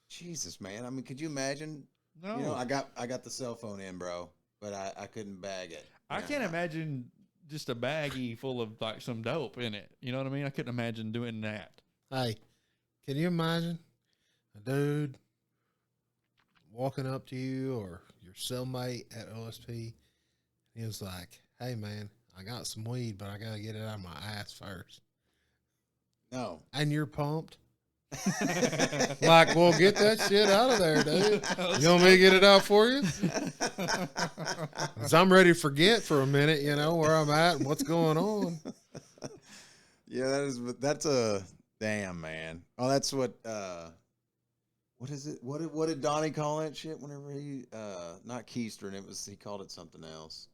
Jesus, man. I mean, could you imagine? No, You know, I got the cell phone in, bro, but I couldn't bag it. I Yeah. can't imagine just a baggie full of like some dope in it. You know what I mean? I couldn't imagine doing that. Hey, can you imagine a dude walking up to you or your cellmate at OSP? He was like, "Hey, man, I got some weed, but I got to get it out of my ass first." No. And you're pumped. Like, well, get that shit out of there, dude. You want me to get it out for you? 'Cause I'm ready to forget for a minute, you know, where I'm at and what's going on. Yeah, that's a damn, man. Oh, that's what is it? What did Donnie call that shit whenever he not keystering, he called it something else.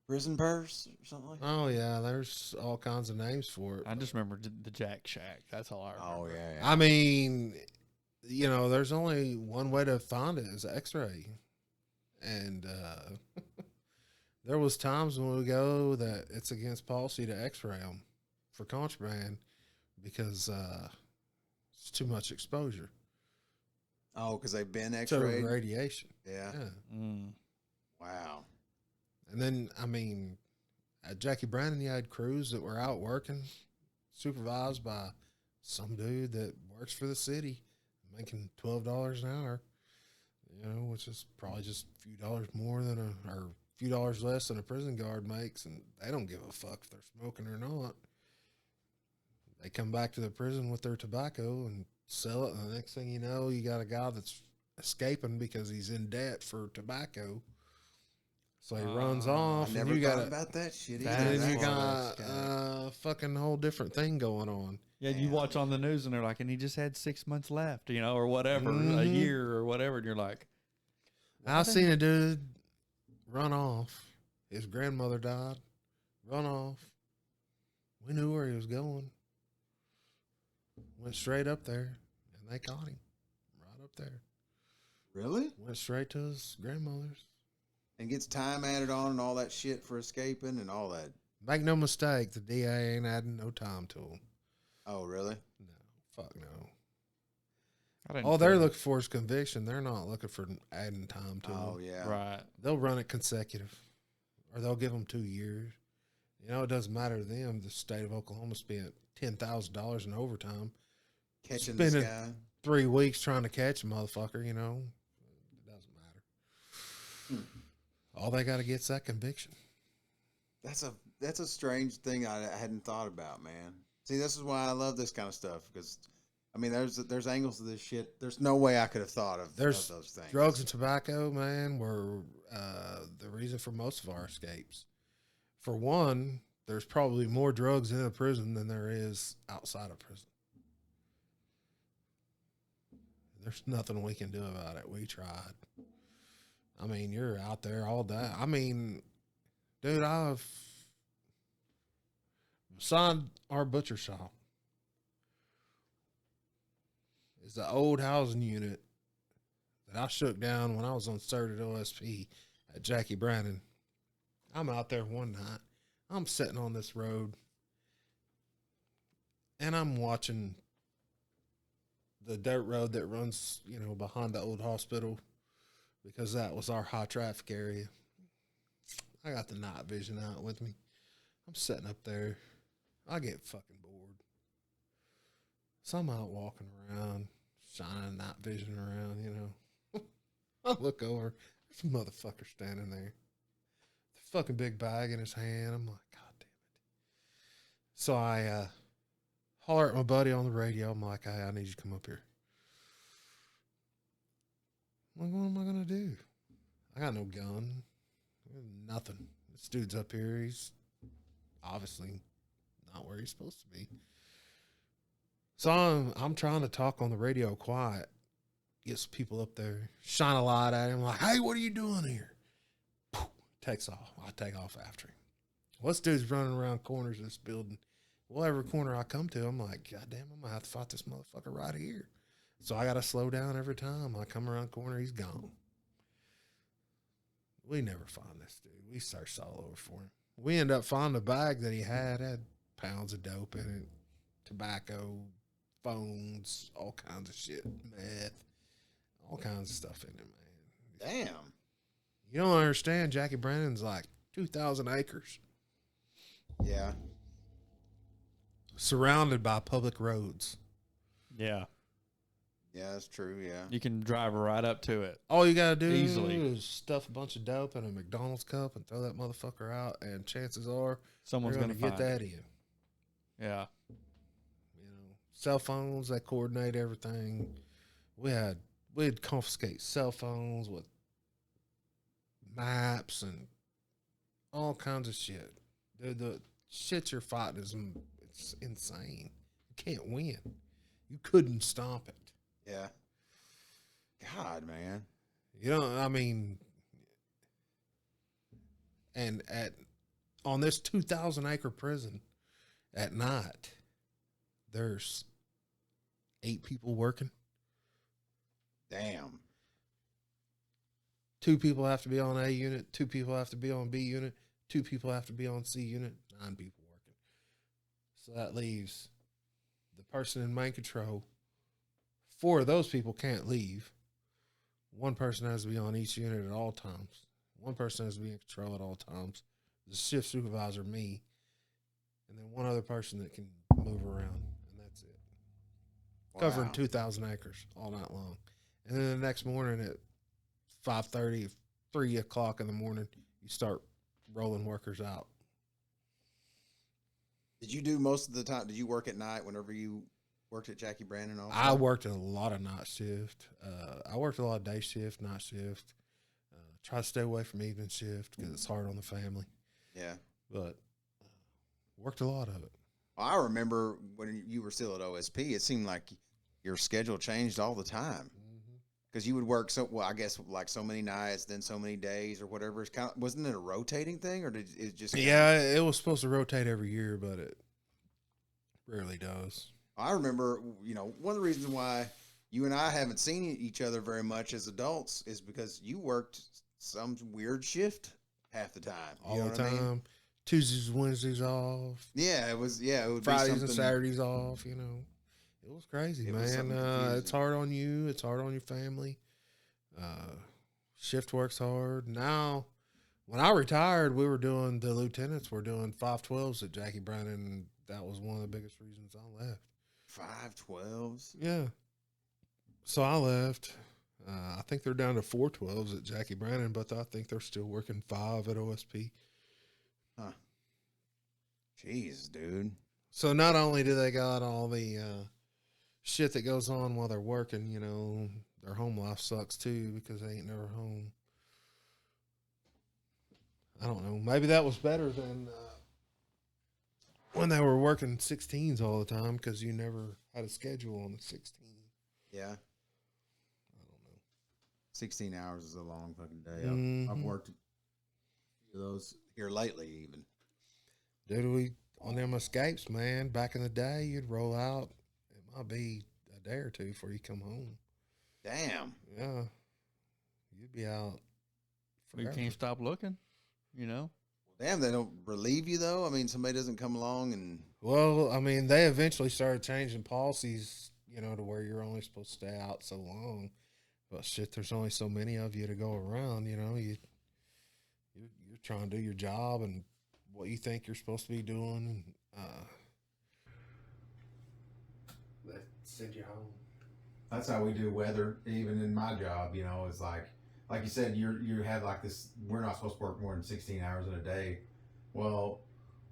Prison purse or something like that? Oh, yeah, there's all kinds of names for it. I just remember the Jack Shack. That's all I remember. Oh yeah. I mean, you know, there's only one way to find it is X-ray, and there was times when we go that it's against policy to X-ray them for contraband because it's too much exposure Oh, because they've been to X-rayed. radiation. Yeah. Yeah, Mm. Wow. and then I mean, at Jackie Brannon, you had crews that were out working, supervised by some dude that works for the city, making $12 an hour, you know, which is probably just a few dollars more than or a few dollars less than a prison guard makes, and they don't give a fuck if they're smoking or not. They come back to the prison with their tobacco and sell it, and the next thing you know, you got a guy that's escaping because he's in debt for tobacco. So he runs off, I never and you thought got about that shit That either. and then you That's got why a fucking whole different thing going on. Yeah, you Damn. watch on the news and they're like, and he just had 6 months left, you know, or whatever, a Mhm. year or whatever, and you're like, I seen a dude run off. His grandmother died. Run off. We knew where he was going. Went straight up there, and they caught him right up there. Really? Went straight to his grandmother's. And gets time added on and all that shit for escaping and all that. Make no mistake, the DA ain't adding no time to him. Oh, really? No, fuck no. I didn't All they're care. looking for is conviction. They're not looking for adding time to Oh, him. yeah. Right. They'll run it consecutive, or they'll give them 2 years. You know, it doesn't matter to them. The state of Oklahoma spent $10,000 in overtime, Catching Spinning- this guy. 3 weeks trying to catch a motherfucker. You know, it doesn't matter. All they got to get's that conviction. That's a strange thing I hadn't thought about, man. See, this is why I love this kind of stuff because, I mean, there's angles to this shit. There's no way I could have thought of There's those things. Drugs and tobacco, man, were the reason for most of our escapes. For one, there's probably more drugs in a prison than there is outside of prison. There's nothing we can do about it. We tried. I mean, you're out there all day. I mean, dude, beside our butcher shop is the old housing unit that I shook down when I was on CERT at OSP at Jackie Brannon. I'm out there one night. I'm sitting on this road, and I'm watching the dirt road that runs, you know, behind the old hospital because that was our high traffic area. I got the night vision out with me. I'm sitting up there. I get fucking bored. So I'm out walking around, shining night vision around, you know. I look over. There's a motherfucker standing there. The fucking big bag in his hand. I'm like, God damn it. So I holler at my buddy on the radio. I'm like, hey, I need you to come up here. I'm like, what am I going to do? I got no gun. Nothing. This dude's up here. He's obviously not where he's supposed to be. So I'm trying to talk on the radio quiet. Get some people up there. Shine a light at him. Like, hey, what are you doing here? Poof, takes off. I take off after him. Well, this dude's running around corners of this building. Well, every corner I come to, I'm like, God damn, I'm going to have to fight this motherfucker right here. So I got to slow down every time. I come around the corner, he's gone. We never find this dude. We searched all over for him. We end up finding a bag that he had pounds of dope in it, tobacco, phones, all kinds of shit, meth, all kinds of stuff in it, man. Damn. You don't understand, Jackie Brandon's like 2,000 acres. Yeah. Surrounded by public roads. Yeah. Yeah, that's true. Yeah. You can drive right up to it. All you got to do Easily. is stuff a bunch of dope in a McDonald's cup and throw that motherfucker out, and chances are Someone's you're going to get find that it. in. Yeah. You know, cell phones that coordinate everything. We'd confiscate cell phones with maps and all kinds of shit. The shit you're fighting it's insane. You can't win. You couldn't stomp it. Yeah. God, man. You know, I mean, and on this 2,000 acre prison at night, there's 8 people working. Damn. 2 people have to be on A unit. 2 people have to be on B unit. 2 people have to be on C unit. 9 people working. So that leaves the person in main control. 4 of those people can't leave. 1 person has to be on each unit at all times. 1 person has to be in control at all times. The shift supervisor, me, and then 1 other person that can move around, and that's it. Wow. Covering 2,000 acres all night long. And then the next morning at 5:30, 3 o'clock in the morning, you start rolling workers out. Did you do most of the time? Did you work at night whenever you worked at Jackie Brandon also? I worked a lot of night shift. I worked a lot of day shift, night shift. Try to stay away from evening shift because it's hard on the family. Yeah. But worked a lot of it. Well, I remember when you were still at OSP, it seemed like your schedule changed all the time. Because you would work I guess like so many nights, then so many days or whatever. It's kind of, wasn't it a rotating thing, or did it just? Yeah, it was supposed to rotate every year, but it rarely does. I remember, one of the reasons why you and I haven't seen each other very much as adults is because you worked some weird shift half the time. All the time. I mean? Tuesdays, Wednesdays off. Yeah, it was. Yeah, it would Fridays be and Saturdays off. It was crazy, man. It's hard on you. It's hard on your family. Shift works hard. Now, when I retired, we were doing the lieutenants. We're doing 512s at Jackie Brandon, and that was one of the biggest reasons I left. 512s? Yeah. So I left. I think they're down to 412s at Jackie Brandon, but I think they're still working 5 at OSP. Huh. Jeez, dude. So not only do they got all the shit that goes on while they're working, their home life sucks too because they ain't never home. I don't know. Maybe that was better than when they were working 16s all the time because you never had a schedule on the 16. Yeah. I don't know. 16 hours is a long fucking day. Mm-hmm. I've worked a few of those here lately even. Dude, on them escapes, man, back in the day, you'd roll out. It might be a day or two before you come home. Damn. Yeah. You'd be out forever. You can't stop looking, Damn, they don't relieve you, though? I mean, somebody doesn't come along and... Well, I mean, they eventually started changing policies, to where you're only supposed to stay out so long. But shit, there's only so many of you to go around, you're trying to do your job and what you think you're supposed to be doing, and they send you home. That's how we do weather, even in my job. You know, it's like you said, you have like this. We're not supposed to work more than 16 hours in a day. Well,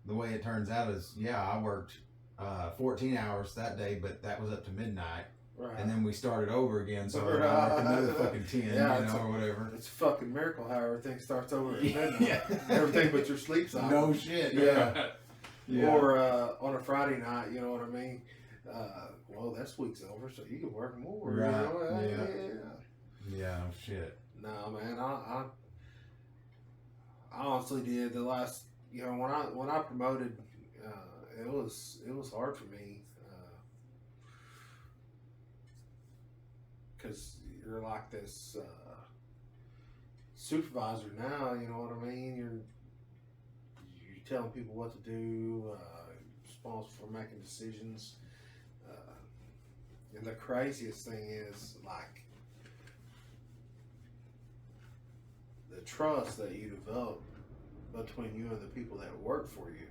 the way it turns out is, yeah, I worked 14 hours that day, but that was up to midnight. Right. And then we started over again, so I worked another fucking 10, or whatever. It's a fucking miracle how everything starts over at midnight. Everything but your sleep cycle. No shit. Yeah. Or on a Friday night, you know what I mean? Well, this week's over, so you can work more. Right. You know? Yeah, shit. No, man, I honestly did the last, you know, when I promoted, it was hard for me. Because you're like this supervisor now, you know what I mean? You're telling people what to do, responsible for making decisions. And the craziest thing is, like, the trust that you develop between you and the people that work for you.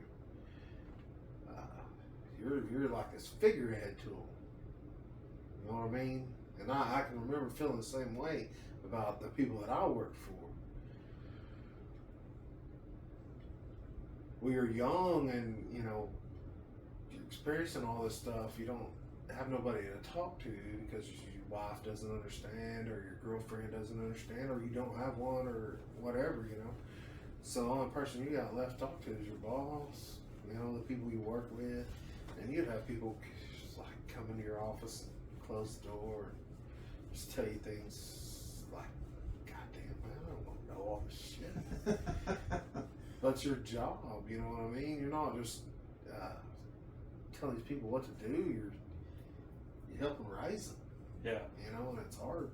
You're like this figurehead to them. You know what I mean? And I can remember feeling the same way about the people that I worked for. We were young and, you know, you're experiencing all this stuff. You don't have nobody to talk to because your wife doesn't understand or your girlfriend doesn't understand or you don't have one or whatever, you know. So the only person you got left to talk to is your boss, you know, the people you work with. And you'd have people just like come into your office and close the door and just tell you things like, God damn, man, I don't want to know all this shit. But your job, you know what I mean? You're not just telling these people what to do. You're helping raise them. Yeah. You know, and it's hard.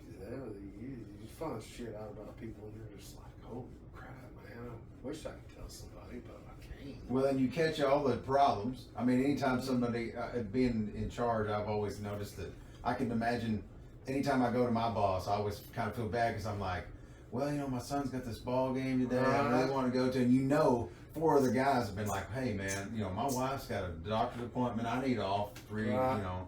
You find shit out about people and you're just like, holy crap, man, I wish I could tell somebody, but I can't. Well, then you catch all the problems. I mean, anytime somebody, being in charge, I've always noticed that I can imagine anytime I go to my boss, I always kind of feel bad because I'm like, well, you know, my son's got this ball game today I really want to go to. And you know, 4 other guys have been like, hey, man, you know, my wife's got a doctor's appointment. I need off 3, you know.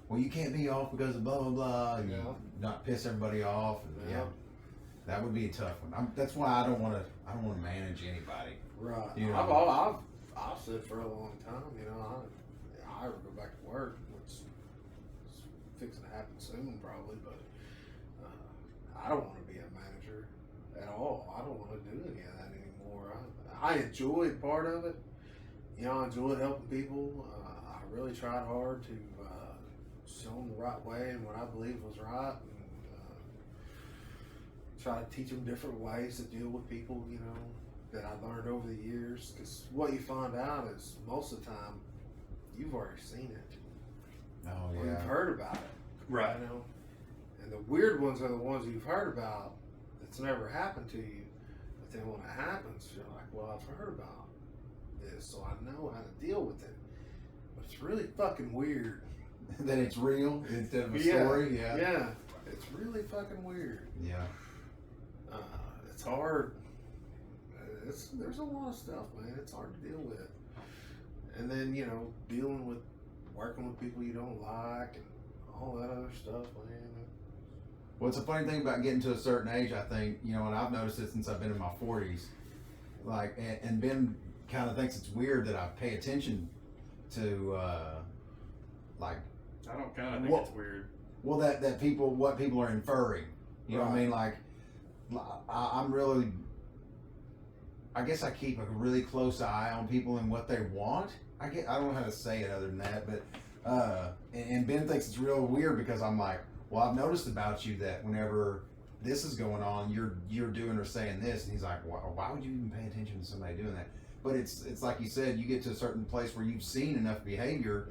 Well, you can't be off because of blah, blah, blah. And you not piss everybody off. And, that would be a tough one. That's why I don't want to manage anybody. Right. You know? I've said for a long time, you know, I ever go back to work, which is fixing to happen soon probably, but I don't want to be a manager at all. I don't want to do any of that anymore. I enjoyed part of it. You know, I enjoyed helping people. I really tried hard to show them the right way and what I believe was right. Try to teach them different ways to deal with people, you know, that I learned over the years. Because what you find out is most of the time, you've already seen it. Oh, or you've heard about it. Right. You know? And the weird ones are the ones you've heard about that's never happened to you. But then when it happens, you're like, well, I've heard about this, so I know how to deal with it. But it's really fucking weird. That it's real instead of a story? Yeah. It's really fucking weird. Yeah. It's hard. There's a lot of stuff, man. It's hard to deal with. And then, you know, working with people you don't like and all that other stuff, man. Well, it's a funny thing about getting to a certain age, I think, you know, and I've noticed it since I've been in my 40s. Like, and Ben kind of thinks it's weird that I pay attention to, like... I don't kind of think it's weird. Well, that people, what people are inferring. You know what I mean? Like, I'm really, I guess I keep a really close eye on people and what they want. I don't know how to say it other than that, but, and Ben thinks it's real weird because I'm like, well, I've noticed about you that whenever this is going on, you're doing or saying this, and he's like, why would you even pay attention to somebody doing that? But it's like you said, you get to a certain place where you've seen enough behavior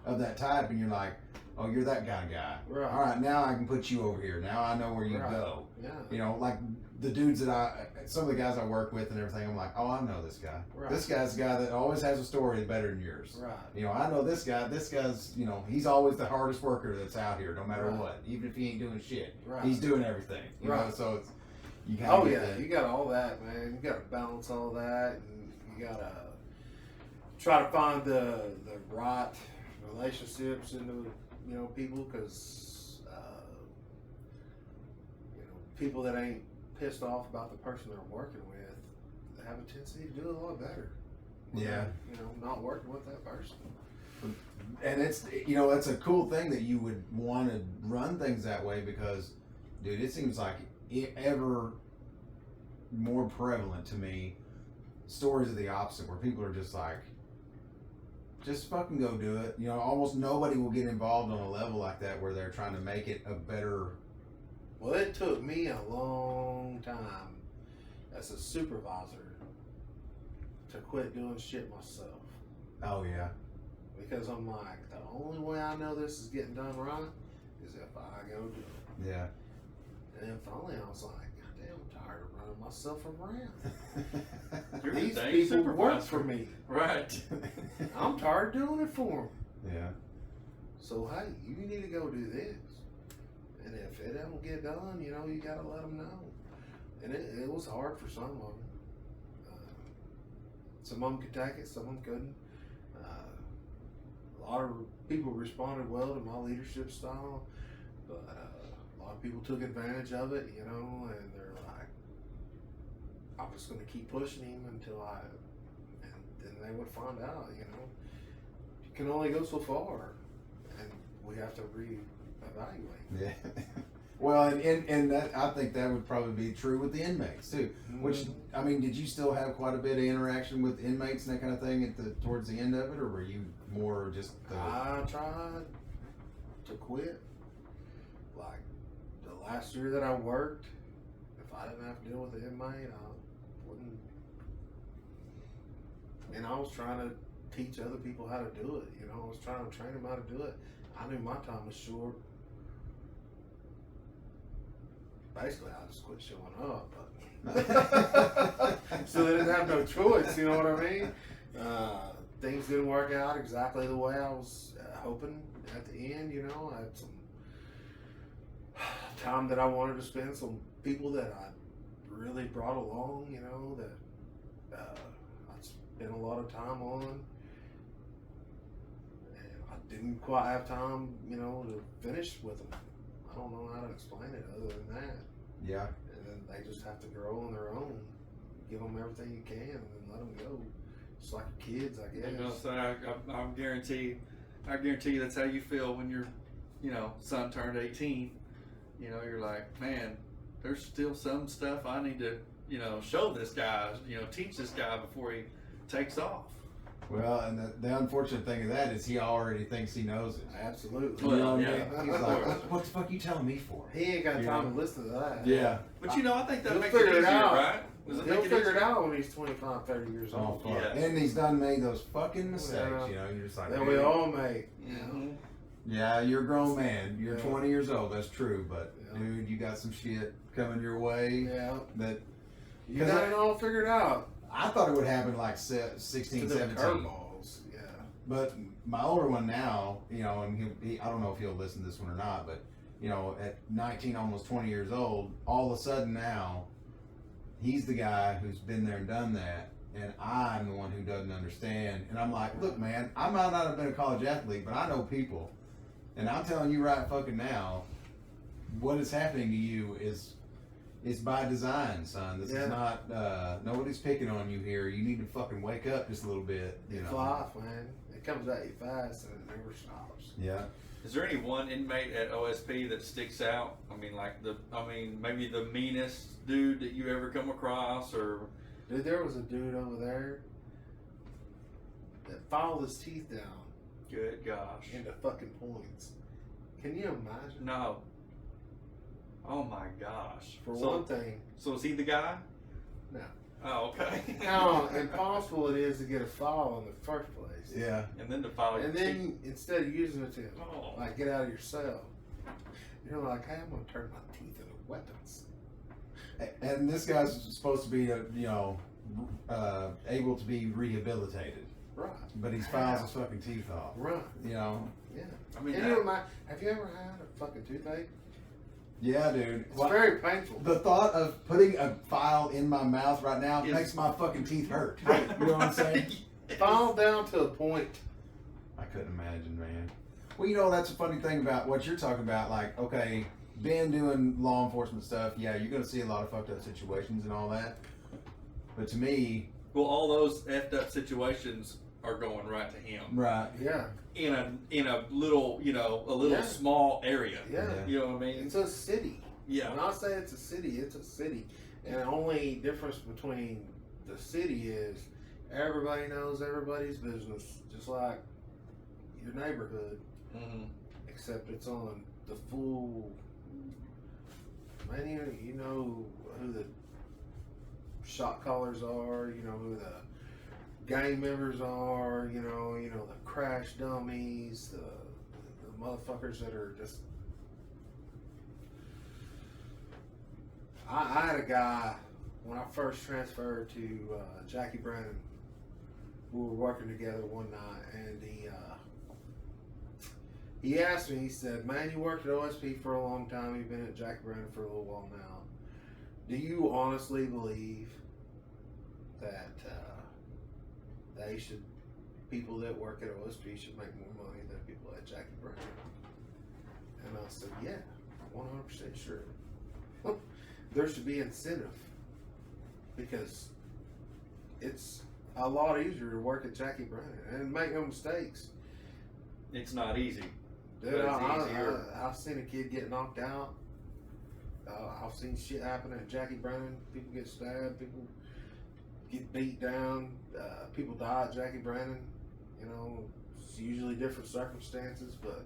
of that type, and you're like, oh, you're that kind of guy. Right. All right, now I can put you over here. Now I know where you go. Yeah. You know, like the dudes some of the guys I work with and everything, I'm like, oh, I know this guy. Right. This guy's the guy that always has a story better than yours. Right. You know, I know this guy. This guy's, you know, he's always the hardest worker that's out here, no matter what. Even if he ain't doing shit, he's doing everything. You know, so You Oh yeah, you got all that, man. You got to balance all that, and you got to try to find the right relationships into people, because people that ain't pissed off about the person they're working with, they have a tendency to do a lot better. Yeah. Not working with that person. And it's it's a cool thing that you would want to run things that way, because, dude, it seems like ever more prevalent to me stories of the opposite, where people are just like, just fucking go do it. Almost nobody will get involved on a level like that where they're trying to make it a better. Well, it took me a long time as a supervisor to quit doing shit myself. Oh yeah. Because I'm like, the only way I know this is getting done right is if I go do it. Yeah. And then finally I was like, God damn, I'm tired of running myself around. These people work for me. Right. I'm tired of doing it for them. Yeah. So, hey, you need to go do this. And if it don't get done, you got to let them know. And it was hard for some of them. Some of them could take it, some of them couldn't. A lot of people responded well to my leadership style, but a lot of people took advantage of it, and they're like, I'm just going to keep pushing him until and then they would find out, you can only go so far, and we have to reevaluate. Yeah. Well, and that, I think that would probably be true with the inmates too. Which, I mean, did you still have quite a bit of interaction with inmates and that kind of thing towards the end of it, or were you more just? I tried to quit. Like the last year that I worked, if I didn't have to deal with the inmate, I wouldn't. And I was trying to teach other people how to do it. I was trying to train them how to do it. I knew my time was short. Basically, I just quit showing up, but so they didn't have no choice. You know what I mean? Things didn't work out exactly the way I was hoping at the end. I had some time that I wanted to spend, some people that I really brought along. That I spent a lot of time on, and I didn't quite have time, to finish with them. I don't know how to explain it other than that. Yeah. And then they just have to grow on their own. Give them everything you can, and then let them go. Just like kids, I guess. So I guarantee you that's how you feel when your, son turned 18. You're like, man, there's still some stuff I need to, show this guy, teach this guy before he takes off. Well, and the unfortunate thing of that is he already thinks he knows it. Absolutely. Well, yeah. He's like, what the fuck are you telling me for? He ain't got time to listen to that. Yeah. But I think that He'll makes it figure easier, it out. right? He'll figure it out when he's 25, 30 years old. Oh, fuck. Yeah. And he's done made those fucking mistakes, you're just like, that we all make. Mm-hmm. Yeah, you're a grown man. You're 20 years old, that's true, but dude, you got some shit coming your way. Yeah. That You got it all figured out. I thought it would happen like 16, 17. Curveballs. Yeah. But my older one now, and he I don't know if he'll listen to this one or not, but at 19, almost 20 years old, all of a sudden now, he's the guy who's been there and done that, and I'm the one who doesn't understand. And I'm like, look, man, I might not have been a college athlete, but I know people, and I'm telling you right fucking now, what is happening to you is by design, son. This is not, nobody's picking on you here. You need to fucking wake up just a little bit. It's life, man. It comes at you fast and it never stops. Yeah. Is there any one inmate at OSP that sticks out? Maybe the meanest dude that you ever come across, or? Dude, there was a dude over there that filed his teeth down. Good gosh. Into fucking points. Can you imagine? No. Oh my gosh. For one thing. So is he the guy? No. Oh, okay. How impossible it is to get a file in the first place. Yeah. And then to file your And then instead of using it to Oh. get out of your cell, you're like, hey, I'm gonna turn my teeth into weapons. And this guy's supposed to be, able to be rehabilitated. Right. But he files his fucking teeth off. Right. You know? Yeah. I mean, Can you imagine, have you ever had a fucking toothache? Yeah, dude. It's very painful. The thought of putting a file in my mouth right now makes my fucking teeth hurt. You know what I'm saying? File down to a point. I couldn't imagine, man. Well, you know, that's a funny thing about what you're talking about. Like, okay, Ben doing law enforcement stuff, yeah, you're going to see a lot of fucked up situations and all that. But to me... Well, all those effed up situations are going right to him. Right. Yeah. In a little, small area. Yeah. You know what I mean? It's a city. Yeah. When I say it's a city, it's a city. And the only difference between the city is everybody knows everybody's business, just like your neighborhood. Mm-hmm. Except it's on the full. Man, you know who the shot callers are. You know who the gang members are. You know the crash dummies, the motherfuckers that are just. I had a guy when I first transferred to Jackie Brennan. We were working together one night, and he asked me. He said, "Man, you worked at OSP for a long time. You've been at Jackie Brennan for a little while now. Do you honestly believe that people that work at OSP should make more money than people at Jackie Brennan?" And I said, "Yeah, 100% sure. There should be incentive because it's a lot easier to work at Jackie Brennan and make no mistakes. It's not easy. Dude, I've seen a kid get knocked out. I've seen shit happen at Jackie Brennan. People get stabbed. People get beat down. People die at Jackie Brennan. You know, it's usually different circumstances, but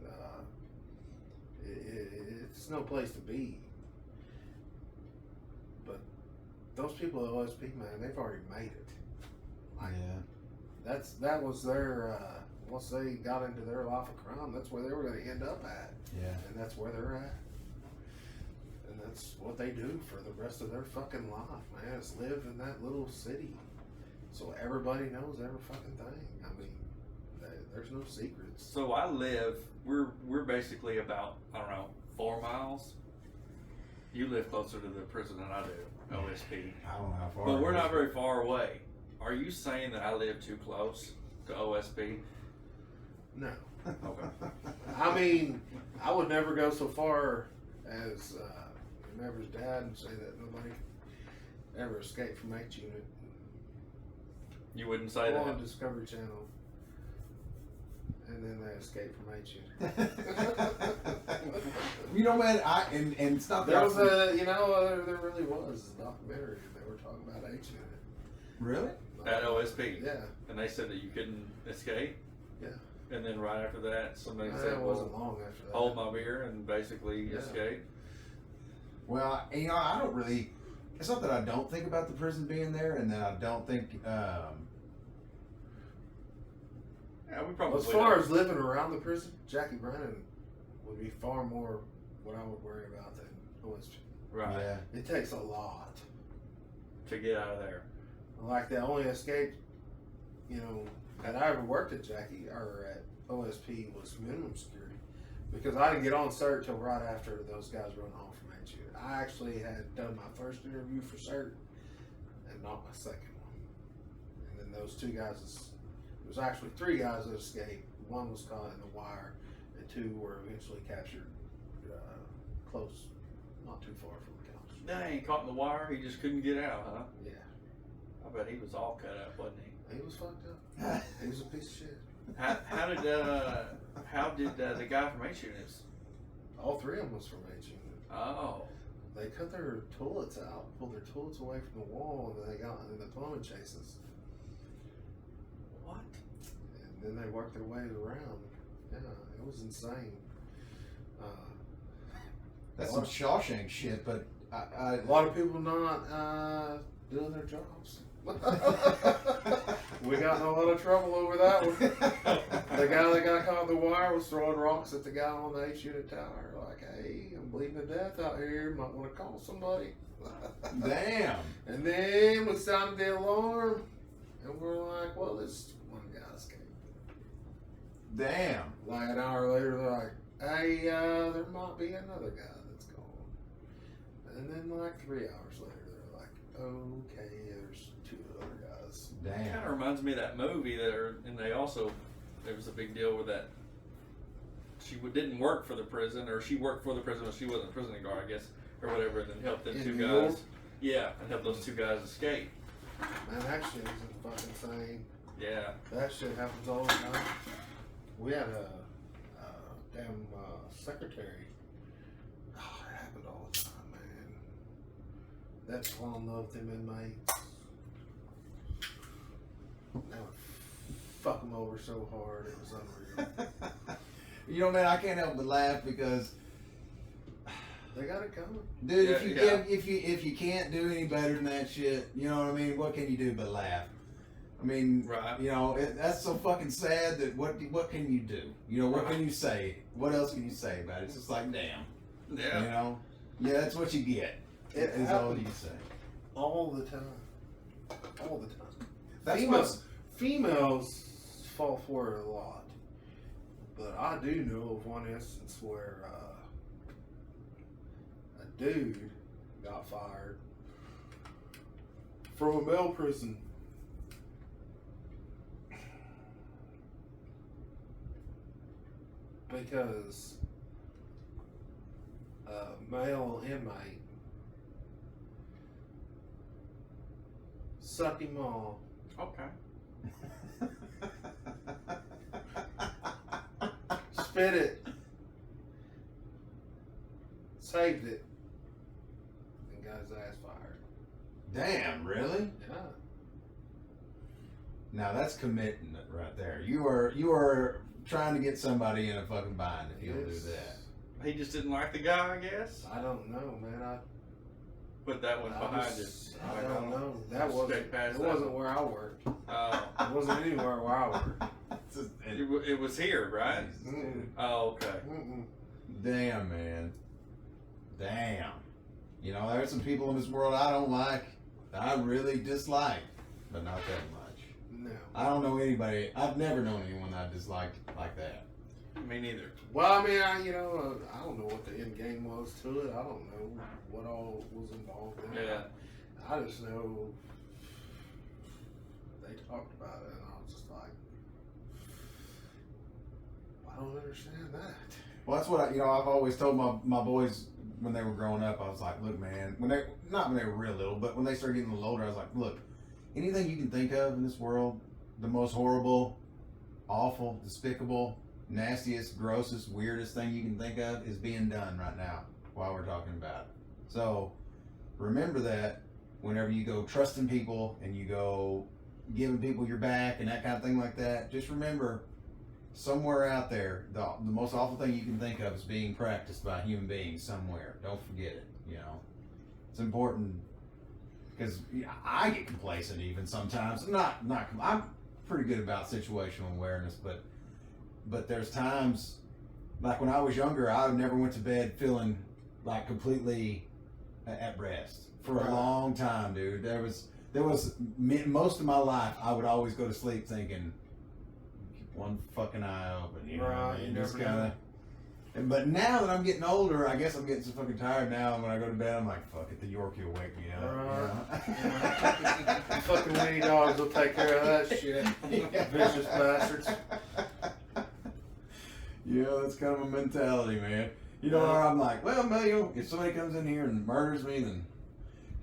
it's no place to be. But those people at OSP, man, they've already made it. Like, yeah. That was their. Once they got into their life of crime, that's where they were going to end up at. Yeah. And that's where they're at. And that's what they do for the rest of their fucking life, man. Is live in that little city. So everybody knows every fucking thing. I mean, there's no secrets. So we're basically about, 4 miles. You live closer to the prison than I do, OSP. I don't know how far. But we're not very far away. Are you saying that I live too close to OSP? No. Okay. I mean, I would never go so far as your neighbor's dad and say that nobody ever escaped from H Unit. You wouldn't say that? On Discovery Channel. And then they escaped from H Unit. You know, man, and it's not that. There was there really was a documentary. They were talking about H Unit. Really? At OSP? Yeah. And they said that you couldn't escape? Yeah. And then right after that, somebody said, it wasn't long after that. Hold my beer and basically escape. Well, I don't really, it's not that I don't think about the prison being there and that I don't think, yeah, we probably as far as living around the prison, Jackie Brennan would be far more what I would worry about than OSP. Right. Yeah. It takes a lot to get out of there. Like the only escape, that I ever worked at Jackie or at OSP was minimum security, because I didn't get on CERT till right after those guys run home from H Unit. I actually had done my first interview for CERT and not my second one. And then those two guys, there was actually 3 guys that escaped. One was caught in the wire, and 2 were eventually captured close, not too far from the couch. Dang, caught in the wire, he just couldn't get out, huh? Yeah. I bet he was all cut up, wasn't he? He was fucked up. He was a piece of shit. How did the guy from H Units? All 3 of them was from H Unit. Oh. They cut their toilets out, pulled their toilets away from the wall, and then they got in the plumbing chases. What? And then they worked their ways around. Yeah, it was insane. That's some Shawshank shit, but a lot of people not doing their jobs. We got in a lot of trouble over that one. The guy that got caught in the wire was throwing rocks at the guy on the H Unit tower. Like, hey, I'm bleeding to death out here. Might want to call somebody. Damn. And then we sounded the alarm, and we're like, well, this one guy escaped. Damn. Like an hour later, they're like, hey, there might be another guy that's gone. And then like 3 hours later, they're like, okay, there's 2 other guys. Kind of Damn. reminds me of that movie there, and there was a big deal with that. She didn't work for the prison, or she worked for the prison, but she wasn't a prison guard, I guess, or whatever, and then helped them In 2 New guys. York? Yeah, and helped those 2 guys escape. Man, that shit is a fucking thing. Yeah. That shit happens all the time. We had a damn secretary. Oh, it happened all the time, man. That fall in love with them inmates. That would fuck them over so hard, it was unreal. You know, man, I can't help but laugh because, They got it coming. dude, Yeah, if you can't do any better than that shit, you know what I mean? What can you do but laugh? I mean, Right. you know, that's so fucking sad that what can you do? You know, what can you say? What else can you say about it? It's just like, damn. Yeah. You know? Yeah, that's what you get. It Is all you happens. say. All the time. All the time. That's Females fall for it a lot. But I do know of one instance where a dude got fired from a male prison. Because a male inmate sucked him off, Okay. spit it, saved it, and got his ass fired. Damn, really? Yeah. Now that's committing it right there. You are trying to get somebody in a fucking bind if you'll do Yes. that. He just didn't like the guy, I guess. I don't know, man. Put that one behind you. I don't know. That wasn't. Straight past It that wasn't where I worked. Oh. It wasn't anywhere where I worked. It's just- It was here, right? Mm-mm. Oh, okay. Mm-mm. Damn, man. Damn. You know, there's some people in this world I don't like. I really dislike, but not that much. No. I don't know anybody. I've never known anyone I disliked like that. Me neither. Well, I mean, I don't know what the end game was to it. I don't know what all was involved in it. Yeah. I just know they talked about it, and I was just like, I don't understand that. Well, that's what I've always told my boys when they were growing up. I was like, look, man, not when they were real little, but when they started getting a little older, I was like, look, anything you can think of in this world, the most horrible, awful, despicable, nastiest, grossest, weirdest thing you can think of is being done right now while we're talking about it. So remember that whenever you go trusting people and you go giving people your back and that kind of thing like that, just remember somewhere out there, the most awful thing you can think of is being practiced by human beings somewhere. Don't forget it, you know. It's important because I get complacent even sometimes. I'm pretty good about situational awareness, but there's times, like when I was younger, I never went to bed feeling like completely at rest for a long time, dude. There was most of my life I would always go to sleep thinking, keep one fucking eye open, you know what I mean? Just kind of. But now that I'm getting older, I guess I'm getting so fucking tired now. And when I go to bed, I'm like, fuck it, the Yorkie will wake me up. You know? Fucking many dogs will take care of that shit. Vicious bastards. Yeah, that's kind of a mentality, man. You know, I'm like, well, if somebody comes in here and murders me, then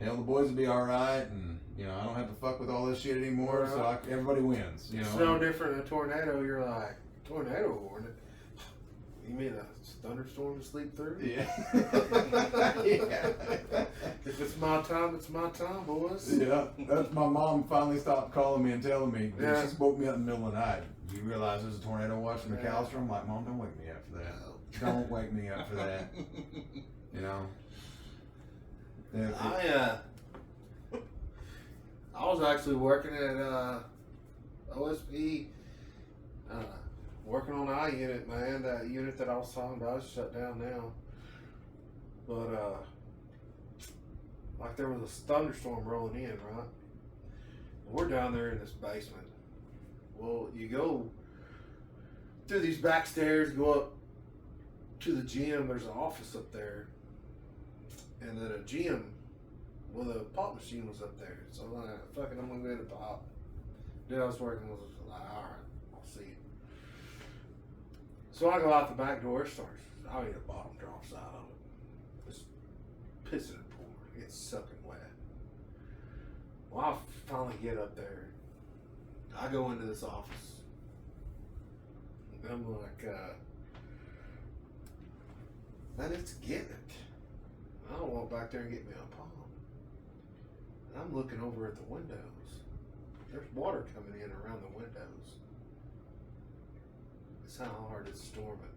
hell, the boys will be all right, and you know, I don't have to fuck with all this shit anymore. So everybody wins. You know, It's no different than a tornado. You're like, tornado warning. You mean a thunderstorm to sleep through? Yeah. Yeah. If it's my time, it's my time, boys. Yeah, that's my mom finally stopped calling me and telling me. Yeah. She just woke me up in the middle of the night. You realize there's a tornado watching McAlester? I'm like, Mom, don't wake me up for that. Don't wake me up for that. You know? I was actually working at OSP, working on I unit, man. That unit that I was talking about is shut down now. But like there was a thunderstorm rolling in, right? We're down there in this basement. Well, you go through these back stairs, go up to the gym. There's an office up there, and then a gym with a pop machine was up there. So I'm like, fucking, I'm gonna go get a pop. Dude, I was working was like, all right, I'll see you. So I go out the back door. It starts. I mean, the bottom drops out of it. It's pissing and pouring. It's soaking wet. Well, I finally get up there. I go into this office. And I'm like, man, let's get it. I don't walk back there and get me a palm. And I'm looking over at the windows. There's water coming in around the windows. It's how hard it's storming.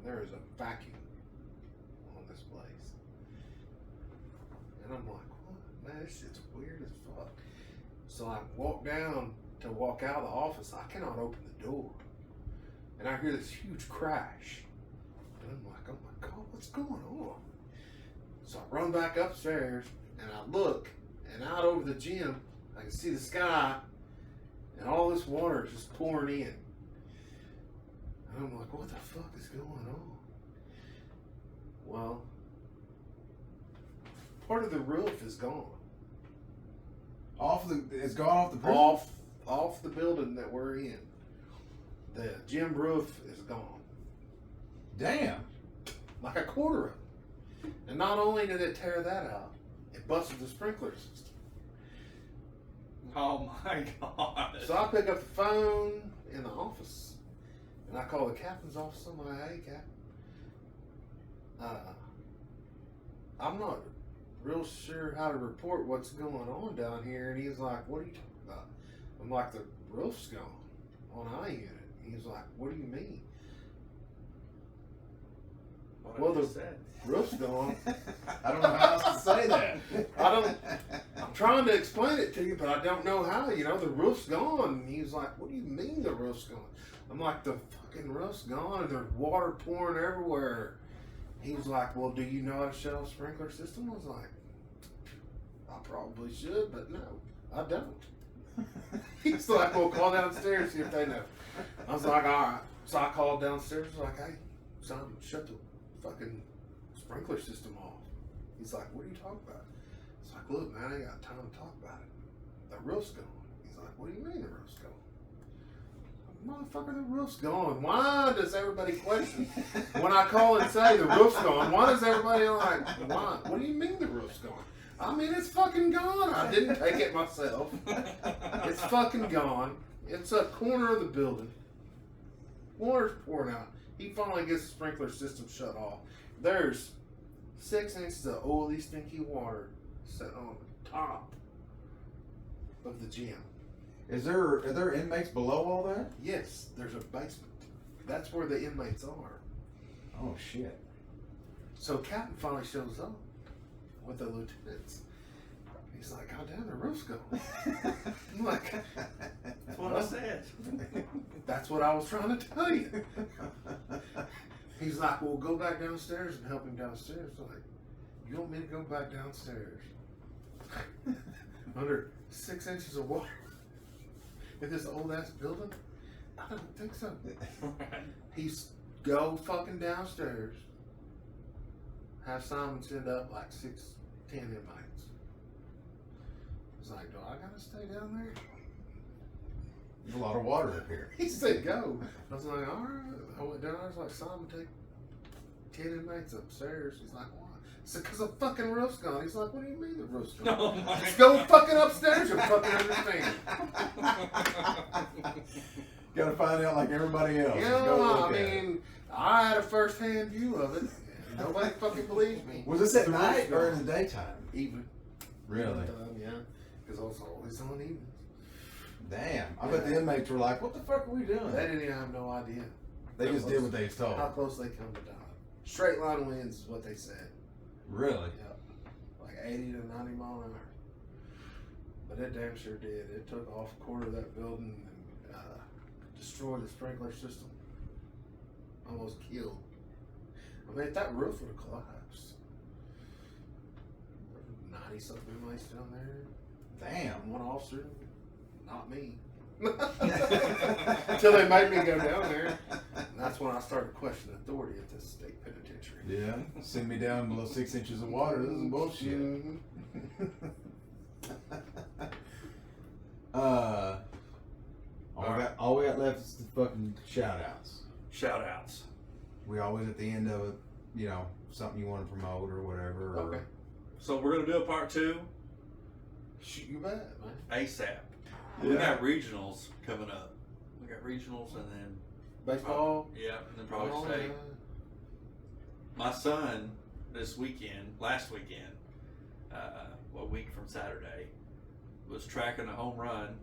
There is a vacuum on this place. And I'm like, what? Man, this shit's weird as fuck. So I walk down to walk out of the office. I cannot open the door. And I hear this huge crash. And I'm like, oh my God, what's going on? So I run back upstairs and I look, and out over the gym, I can see the sky, and all this water is just pouring in. And I'm like, what the fuck is going on? Well, part of the roof is gone. It's gone off the prison? Off the building that we're in. The gym roof is gone. Damn. Like a quarter of it. And not only did it tear that out, it busted the sprinkler system. Oh my God. So I pick up the phone in the office and I call the captain's office. I'm like, hey, Cap. I'm not real sure how to report what's going on down here. And he's like, what are you talking about? I'm like, the roof's gone on I unit. He's like, what do you mean? Well, the roof's gone. I don't know how else to say that. I'm trying to explain it to you, but I don't know how. You know, the roof's gone. And he's like, what do you mean the roof's gone? I'm like, the fucking roof's gone and there's water pouring everywhere. He was like, well, do you know how to shut off sprinkler system? I was like, I probably should, but no, I don't. He's like, well, call downstairs, see if they know. I was like, all right. So I called downstairs. I was like, hey, son, shut the fucking sprinkler system off. He's like, what are you talking about? It's like, look, man, I ain't got time to talk about it. The roof's gone. He's like, what do you mean the roof's gone? Motherfucker, the roof's gone. Why does everybody question when I call and say the roof's gone? Why does everybody like, why? What do you mean the roof's gone? I mean, it's fucking gone. I didn't take it myself. It's fucking gone. It's a corner of the building. Water's pouring out. He finally gets the sprinkler system shut off. There's 6 inches of oily, stinky water set on the top of the gym. Are there inmates below all that? Yes, there's a basement. That's where the inmates are. Oh shit. So Captain finally shows up with the lieutenants. He's like, God damn, the roof's gone. I'm like, That's what I said. that's what I was trying to tell you. He's like, well, go back downstairs and help him downstairs. I'm like, you want me to go back downstairs? Under 6 inches of water in this old ass building? I don't think so. He's go fucking downstairs. Have Simon send up like 6-10 inmates. He's like, do I gotta stay down there? There's a lot of water up here. He said go. I was like, all right. I went down. I was like, Simon, take 10 inmates upstairs. He's like, why? I said, because the fucking roof's gone. He's like, what do you mean the roof's gone? Oh my Just go fucking upstairs and fucking understand. Gotta find out like everybody else. Yeah, Go look I at it. mean, I had a first-hand view of it. Nobody fucking believes me. Was this at The night roof's or gone. in the daytime? Evening. Really? Yeah, because I was always on evenings. Damn. I bet the inmates were like, what the fuck are we doing? They didn't even have no idea. They just did what they was told. How close they come to die. Straight line winds is what they said. Really? Yep. Like 80 to 90 mile an hour. But it damn sure did. It took off a quarter of that building and destroyed the sprinkler system. Almost killed. I mean, if that roof would have collapsed. 90 something inmates down there. Damn. One officer, not me. Until they made me go down there. And that's that's when I started questioning authority at this state penitentiary. Yeah, send me down below 6 inches of water. This is bullshit. Mhm. All we got left is the fucking shout outs. Shout outs. We always at the end of it, you know, something you want to promote or whatever. Or, Okay. So we're gonna do a part 2 Shoot, you bet, man. ASAP. We got regionals coming up. We got regionals and then Baseball. yeah, and then probably Oh, state. yeah. My son last weekend, a week from Saturday, was tracking a home run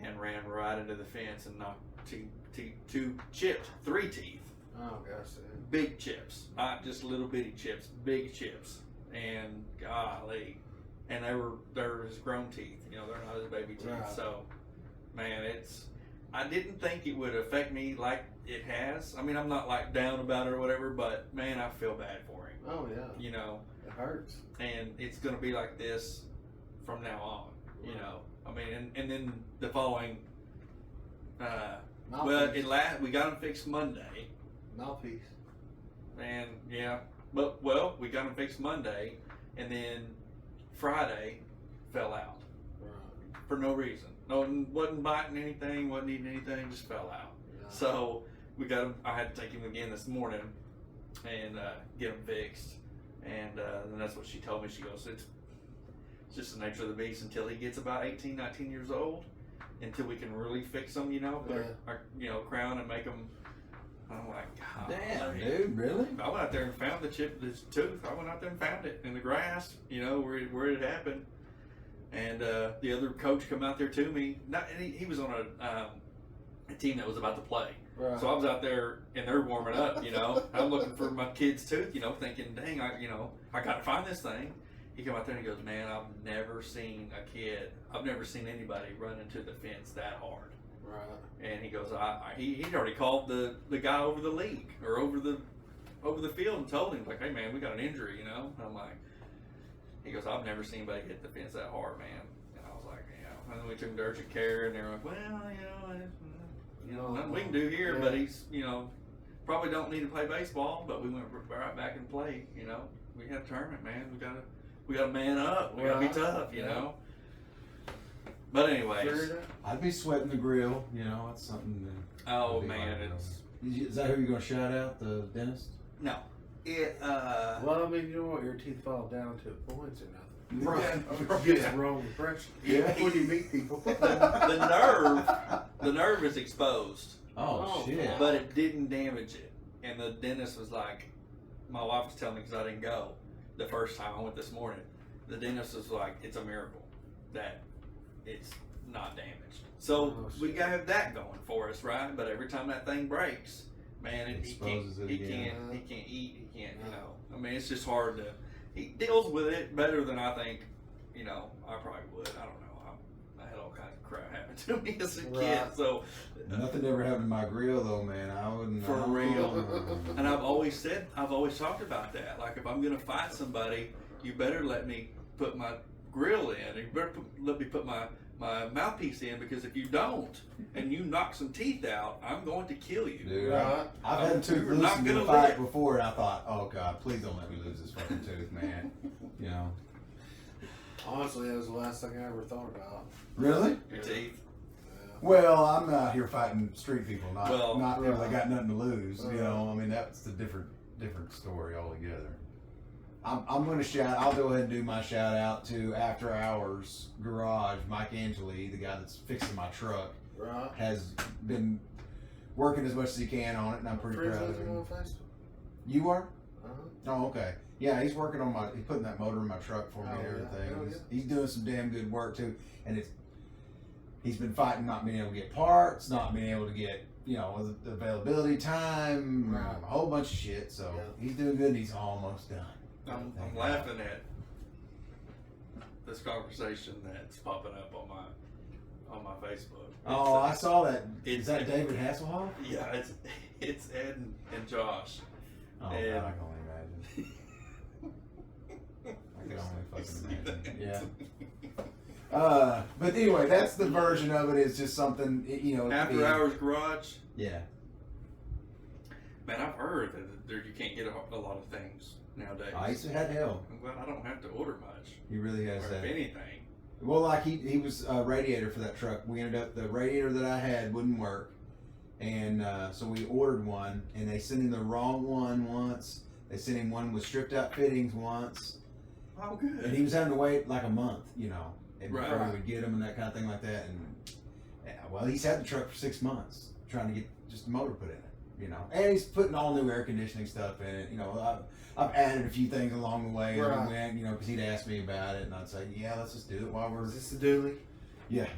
and ran right into the fence and knocked three teeth. Oh gosh. Big chips, not just little bitty chips, big chips. And golly, and they're his grown teeth, you know, they're not his baby teeth. Right. So, man, I didn't think it would affect me like it has. I mean, I'm not like down about it or whatever, but man, I feel bad for him. Oh yeah. You know, It hurts. and it's gonna be like this from now on. You know, I mean, and then the following. Mouthpiece. We got him fixed Monday. Mouthpiece. And yeah, we got him fixed Monday, and then Friday fell out Right. for no reason. No, wasn't biting anything, wasn't eating anything, just fell out. Yeah. So we got him. I had to take him again this morning and get him fixed. And then that's what she told me. She goes, it's just the nature of the beast until he gets about 18, 19 years old, until we can really fix him, you know, crown and make him. I'm like, God, Damn, dude, really? I went out there and found his tooth. I went out there and found it in the grass, you know, where it happened. And the other coach come out there to me. He was on a team that was about to play. Right. So I was out there and they're warming up, you know. I'm looking for my kid's tooth, you know, thinking, dang, I got to find this thing. He come out there and he goes, man, I've never seen anybody run into the fence that hard. Right. And he goes, he'd already called the guy over the league or over the field and told him, like, hey man, we got an injury, you know. And I'm like, he goes, I've never seen anybody hit the fence that hard, man. And I was like, yeah. And then we took him to urgent care, and they were like, well, nothing we can do here, but he's, probably don't need to play baseball. But we went right back and played. You know, we had a tournament, man. We got to man up. We got to be tough, you know. But anyways, I'd be sweating the grill. You know, that's something. Oh man, Is that who you're gonna shout out? The dentist? No. Well, I mean, you know what? Your teeth fall down to points or nothing. Right. You get the wrong impression. Yeah. When you meet people. the nerve is exposed. Oh shit! But it didn't damage it. And the dentist was like, my wife was telling me because I didn't go the first time I went this morning. The dentist was like, it's a miracle that it's not damaged. So we got to have that going for us, right? But every time that thing breaks, man, he can't eat, he can't, I mean, it's just hard to, he deals with it better than I think, I probably would. I don't know. I had all kinds of crap happen to me as a kid, so. Nothing ever happened to my grill though, man. I wouldn't. For real. And I've always talked about that. Like, if I'm going to fight somebody, you better let me put my grill in. You better let me put my mouthpiece in, because if you don't and you knock some teeth out, I'm going to kill you. Dude, I've had a tooth loose in a fight before, and I thought, oh God, please don't let me lose this fucking tooth, man. Honestly, that was the last thing I ever thought about. Really? Your teeth. Well, I'm out here fighting street people, not people that got nothing to lose. I mean, that's a different story altogether. I'm going to shout. I'll go ahead and do my shout out to After Hours Garage. Mike Angeli, the guy that's fixing my truck, has been working as much as he can on it, and I'm pretty proud of him. You are? Oh, okay. Yeah, he's working on he's putting that motor in my truck for me and everything. He's doing some damn good work too, and he's been fighting not being able to get parts, not being able to get the availability time, a whole bunch of shit. So he's doing good, and he's almost done. I'm laughing at this conversation that's popping up on my Facebook. I saw that. Is that David Hasselhoff? Yeah, it's Ed and Josh. Oh, God, I can only imagine. I can only fucking imagine. Yeah. But anyway, that's the version of it. Is just something, you know. After hours garage. Yeah. Man, I've heard that there you can't get a lot of things nowadays. I used to have hell. I'm glad I don't have to order much. He really has or that. If anything. Well, like he was a radiator for that truck. We ended up, the radiator that I had wouldn't work. And so we ordered one, and they sent him the wrong one once. They sent him one with stripped out fittings once. Oh, good. And he was having to wait like a month, you know, and Right. before we would get him and that kind of thing like that. And well, he's had the truck for 6 months trying to get just the motor put in it, you know. And he's putting all new air conditioning stuff in it, you know. I've added a few things along the way, Right. and we went, you know, because he'd ask me about it, and I'd say, yeah, let's just do it while we're. Is this the dually? Yeah.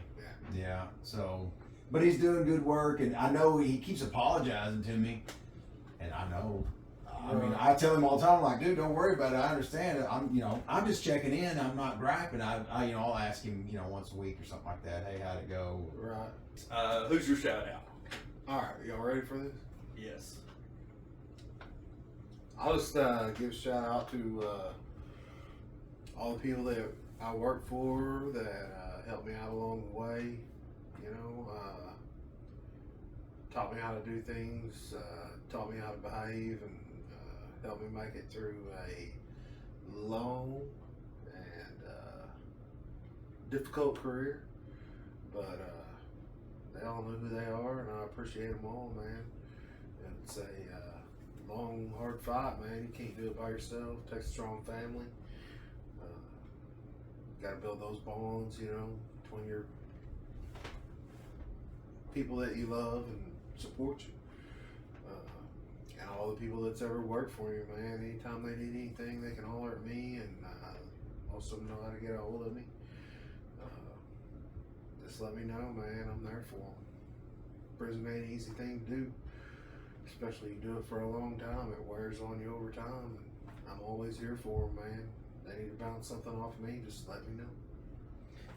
Yeah. So, but he's doing good work, and I know he keeps apologizing to me, and I know. I mean, I tell him all the time, like, dude, don't worry about it. I understand it. I'm just checking in. I'm not griping. I'll ask him, you know, once a week or something like that. Hey, how'd it go? Right. Who's your shout out? All right, y'all ready for this? Yes. I'll just give a shout out to all the people that I work for that helped me out along the way. You know, taught me how to do things, taught me how to behave, and helped me make it through a long and difficult career. But they all know who they are, and I appreciate them all, man. It's a long, hard fight, man. You can't do it by yourself. It takes a strong family. Got to build those bonds, you know, between your people that you love and support you. And all the people that's ever worked for you, man. Anytime they need anything, they can holler at me, and most of them know how to get a hold of me. Just let me know, man. I'm there for them. Prison ain't an easy thing to do. Especially you do it for a long time, it wears on you over time. And I'm always here for them, man. They need to bounce something off me, just let me know.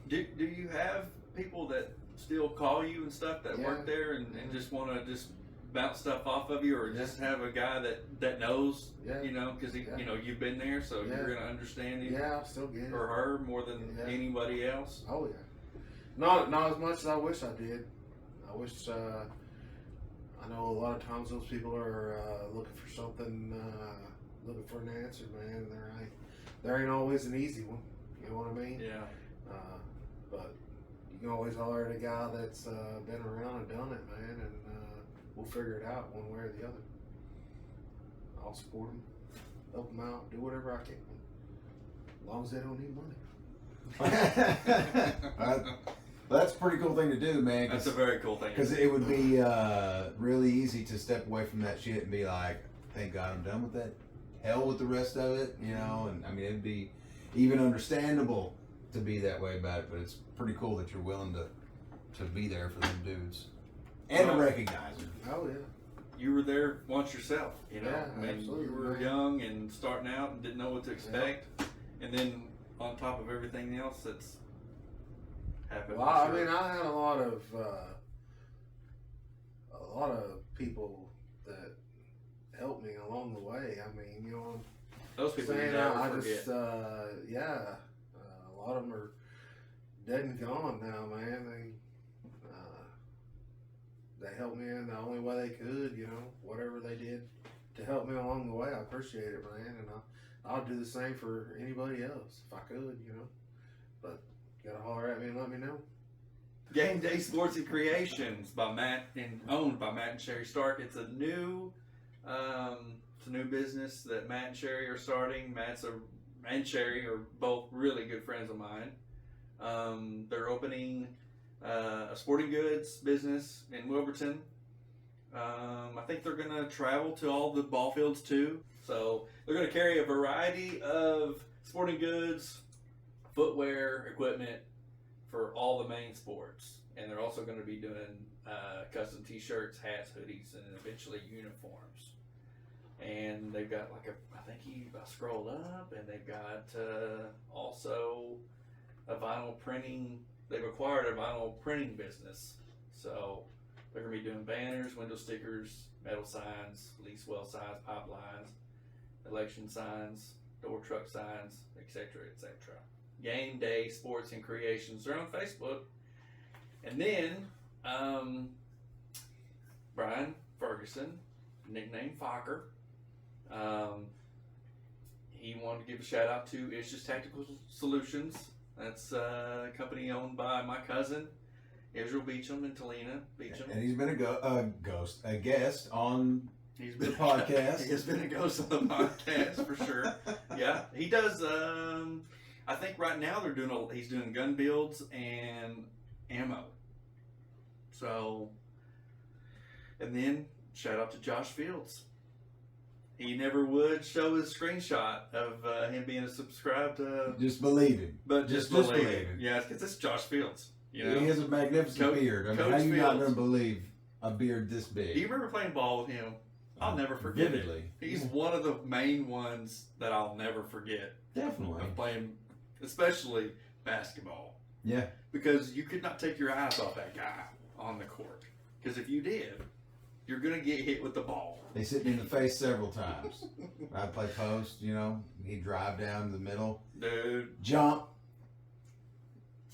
Do you have people that still call you and stuff that work there and just want to just bounce stuff off of you, or just have a guy that knows, you know, because you know you've been there, so you're gonna understand him, I'll still get it. or her more than anybody else? Oh yeah, not as much as I wish I did. I wish. I know a lot of times those people are looking for something, looking for an answer, man. There ain't always an easy one. You know what I mean? Yeah. But you can always holler at a guy that's been around and done it, man, and we'll figure it out one way or the other. I'll support them, help them out, do whatever I can, as long as they don't need money. That's a pretty cool thing to do, man. That's a very cool thing. Because it would be really easy to step away from that shit and be like, thank God I'm done with that. Hell with the rest of it, you know? And I mean, it'd be even understandable to be that way about it, but it's pretty cool that you're willing to be there for them dudes. And to recognize them. Oh, yeah. You were there once yourself, you know? Yeah, I mean, absolutely, you were young and starting out and didn't know what to expect. And then on top of everything else that's happened. Well, I mean, I had a lot of people that helped me along the way. I mean, you know, those people you saying never forget. just, a lot of them are dead and gone now, man. They helped me in the only way they could, you know, whatever they did to help me along the way. I appreciate it, man, and I'll do the same for anybody else if I could, you know. But you gotta holler at me and let me know. Game Day Sports and Creations by Matt and owned by Matt and Sherry Stark. It's a new business that Matt and Sherry are starting. And Sherry are both really good friends of mine. They're opening a sporting goods business in Wilburton. I think they're going to travel to all the ball fields too. So they're going to carry a variety of sporting goods, footwear, equipment for all the main sports. And they're also going to be doing custom t-shirts, hats, hoodies, and eventually uniforms. And they've got I scrolled up, and they've got also a vinyl printing. They've acquired a vinyl printing business. So they're going to be doing banners, window stickers, metal signs, lease well signs, pipelines, election signs, door truck signs, etc., etc. Game Day Sports and Creations. They're on Facebook. And then Brian Ferguson, nicknamed Fokker, he wanted to give a shout out to It's Just Tactical Solutions. That's a company owned by my cousin, Israel Beecham and Talina Beecham. And he's been a guest on the podcast. He has been a ghost on the podcast for sure. Yeah, he does. I think right now he's doing gun builds and ammo. So, and then shout out to Josh Fields. He never would show his screenshot of him being a subscribed. Just believe him. But just believe him. Yeah, because it's Josh Fields. You know? He has a magnificent beard. I mean, Coach how you not Fields. going to believe a beard this big? Do you remember playing ball with him? I'll never forget Vividly. it. He's one of the main ones that I'll never forget. Definitely. Of playing, especially basketball. Yeah. Because you could not take your eyes off that guy on the court. Because if you did, you're going to get hit with the ball. They hit me in the face several times. I'd play post, he'd drive down the middle. Dude. Jump.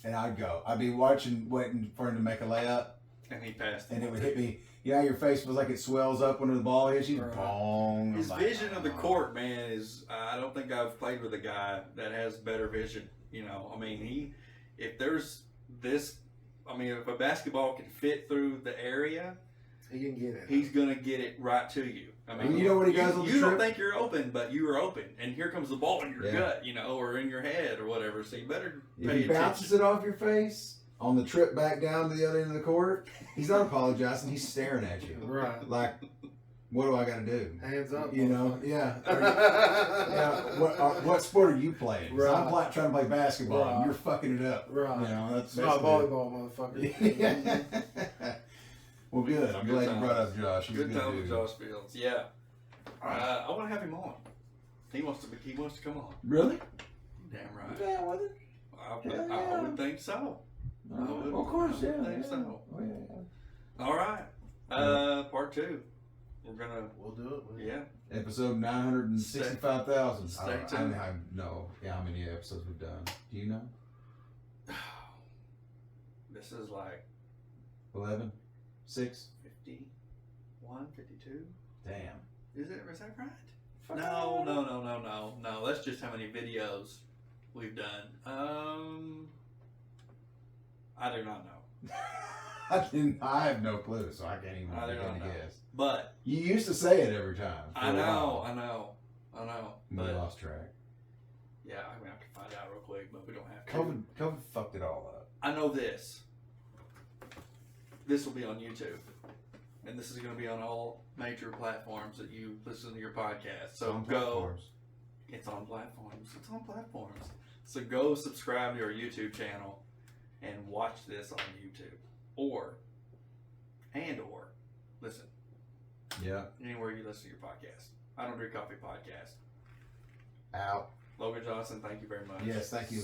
And I'd go. I'd be waiting for him to make a layup. And he passed. And it would hit me. You know how your face feels like it swells up when the ball hits you? Bong. His vision of the court, man, is I don't think I've played with a guy that has better vision. I mean, if a basketball can fit through the area, he can get it. He's going to get it right to you. I mean, you know what he does on the You don't trip? think you're open, but you are open. And here comes the ball in your gut, or in your head or whatever. So you better If pay he bounces attention. it off your face on the trip back down to the other end of the court, he's not apologizing. He's staring at you. Right. Like, what do I got to do? Hands up. Yeah. What sport are you playing? 'Cause I'm trying to play basketball and you're fucking it up. Right. That's It's not volleyball, motherfucker. Yeah. Well, good. I'm glad you brought up Josh. He's Good a time with dude. Josh Fields. Yeah. I want to have him on. He wants to come on. Really? Damn right. Yeah, with it. I would think so. Of course, yeah. I think so. Oh, yeah. All right. Part 2. We'll do it. Yeah. Episode 965,000. Stay tuned. I know how many episodes we've done. Do you know? This is like 11? 6? 51, 52. Damn. Is that right? No. That's just how many videos we've done. I do not know. I have no clue, so I can't even begin to guess. But you used to say it every time. I know. We But lost track. yeah, I mean, I can find out real quick, but we don't have to. COVID fucked it all up. I know this. This will be on YouTube. And this is going to be on all major platforms that you listen to your podcast. So It's on platforms. So go subscribe to our YouTube channel and watch this on YouTube. Or listen. Yeah. Anywhere you listen to your podcast. I Don't Drink Coffee podcast. Out. Logan Johnson, thank you very much. Yes, thank you.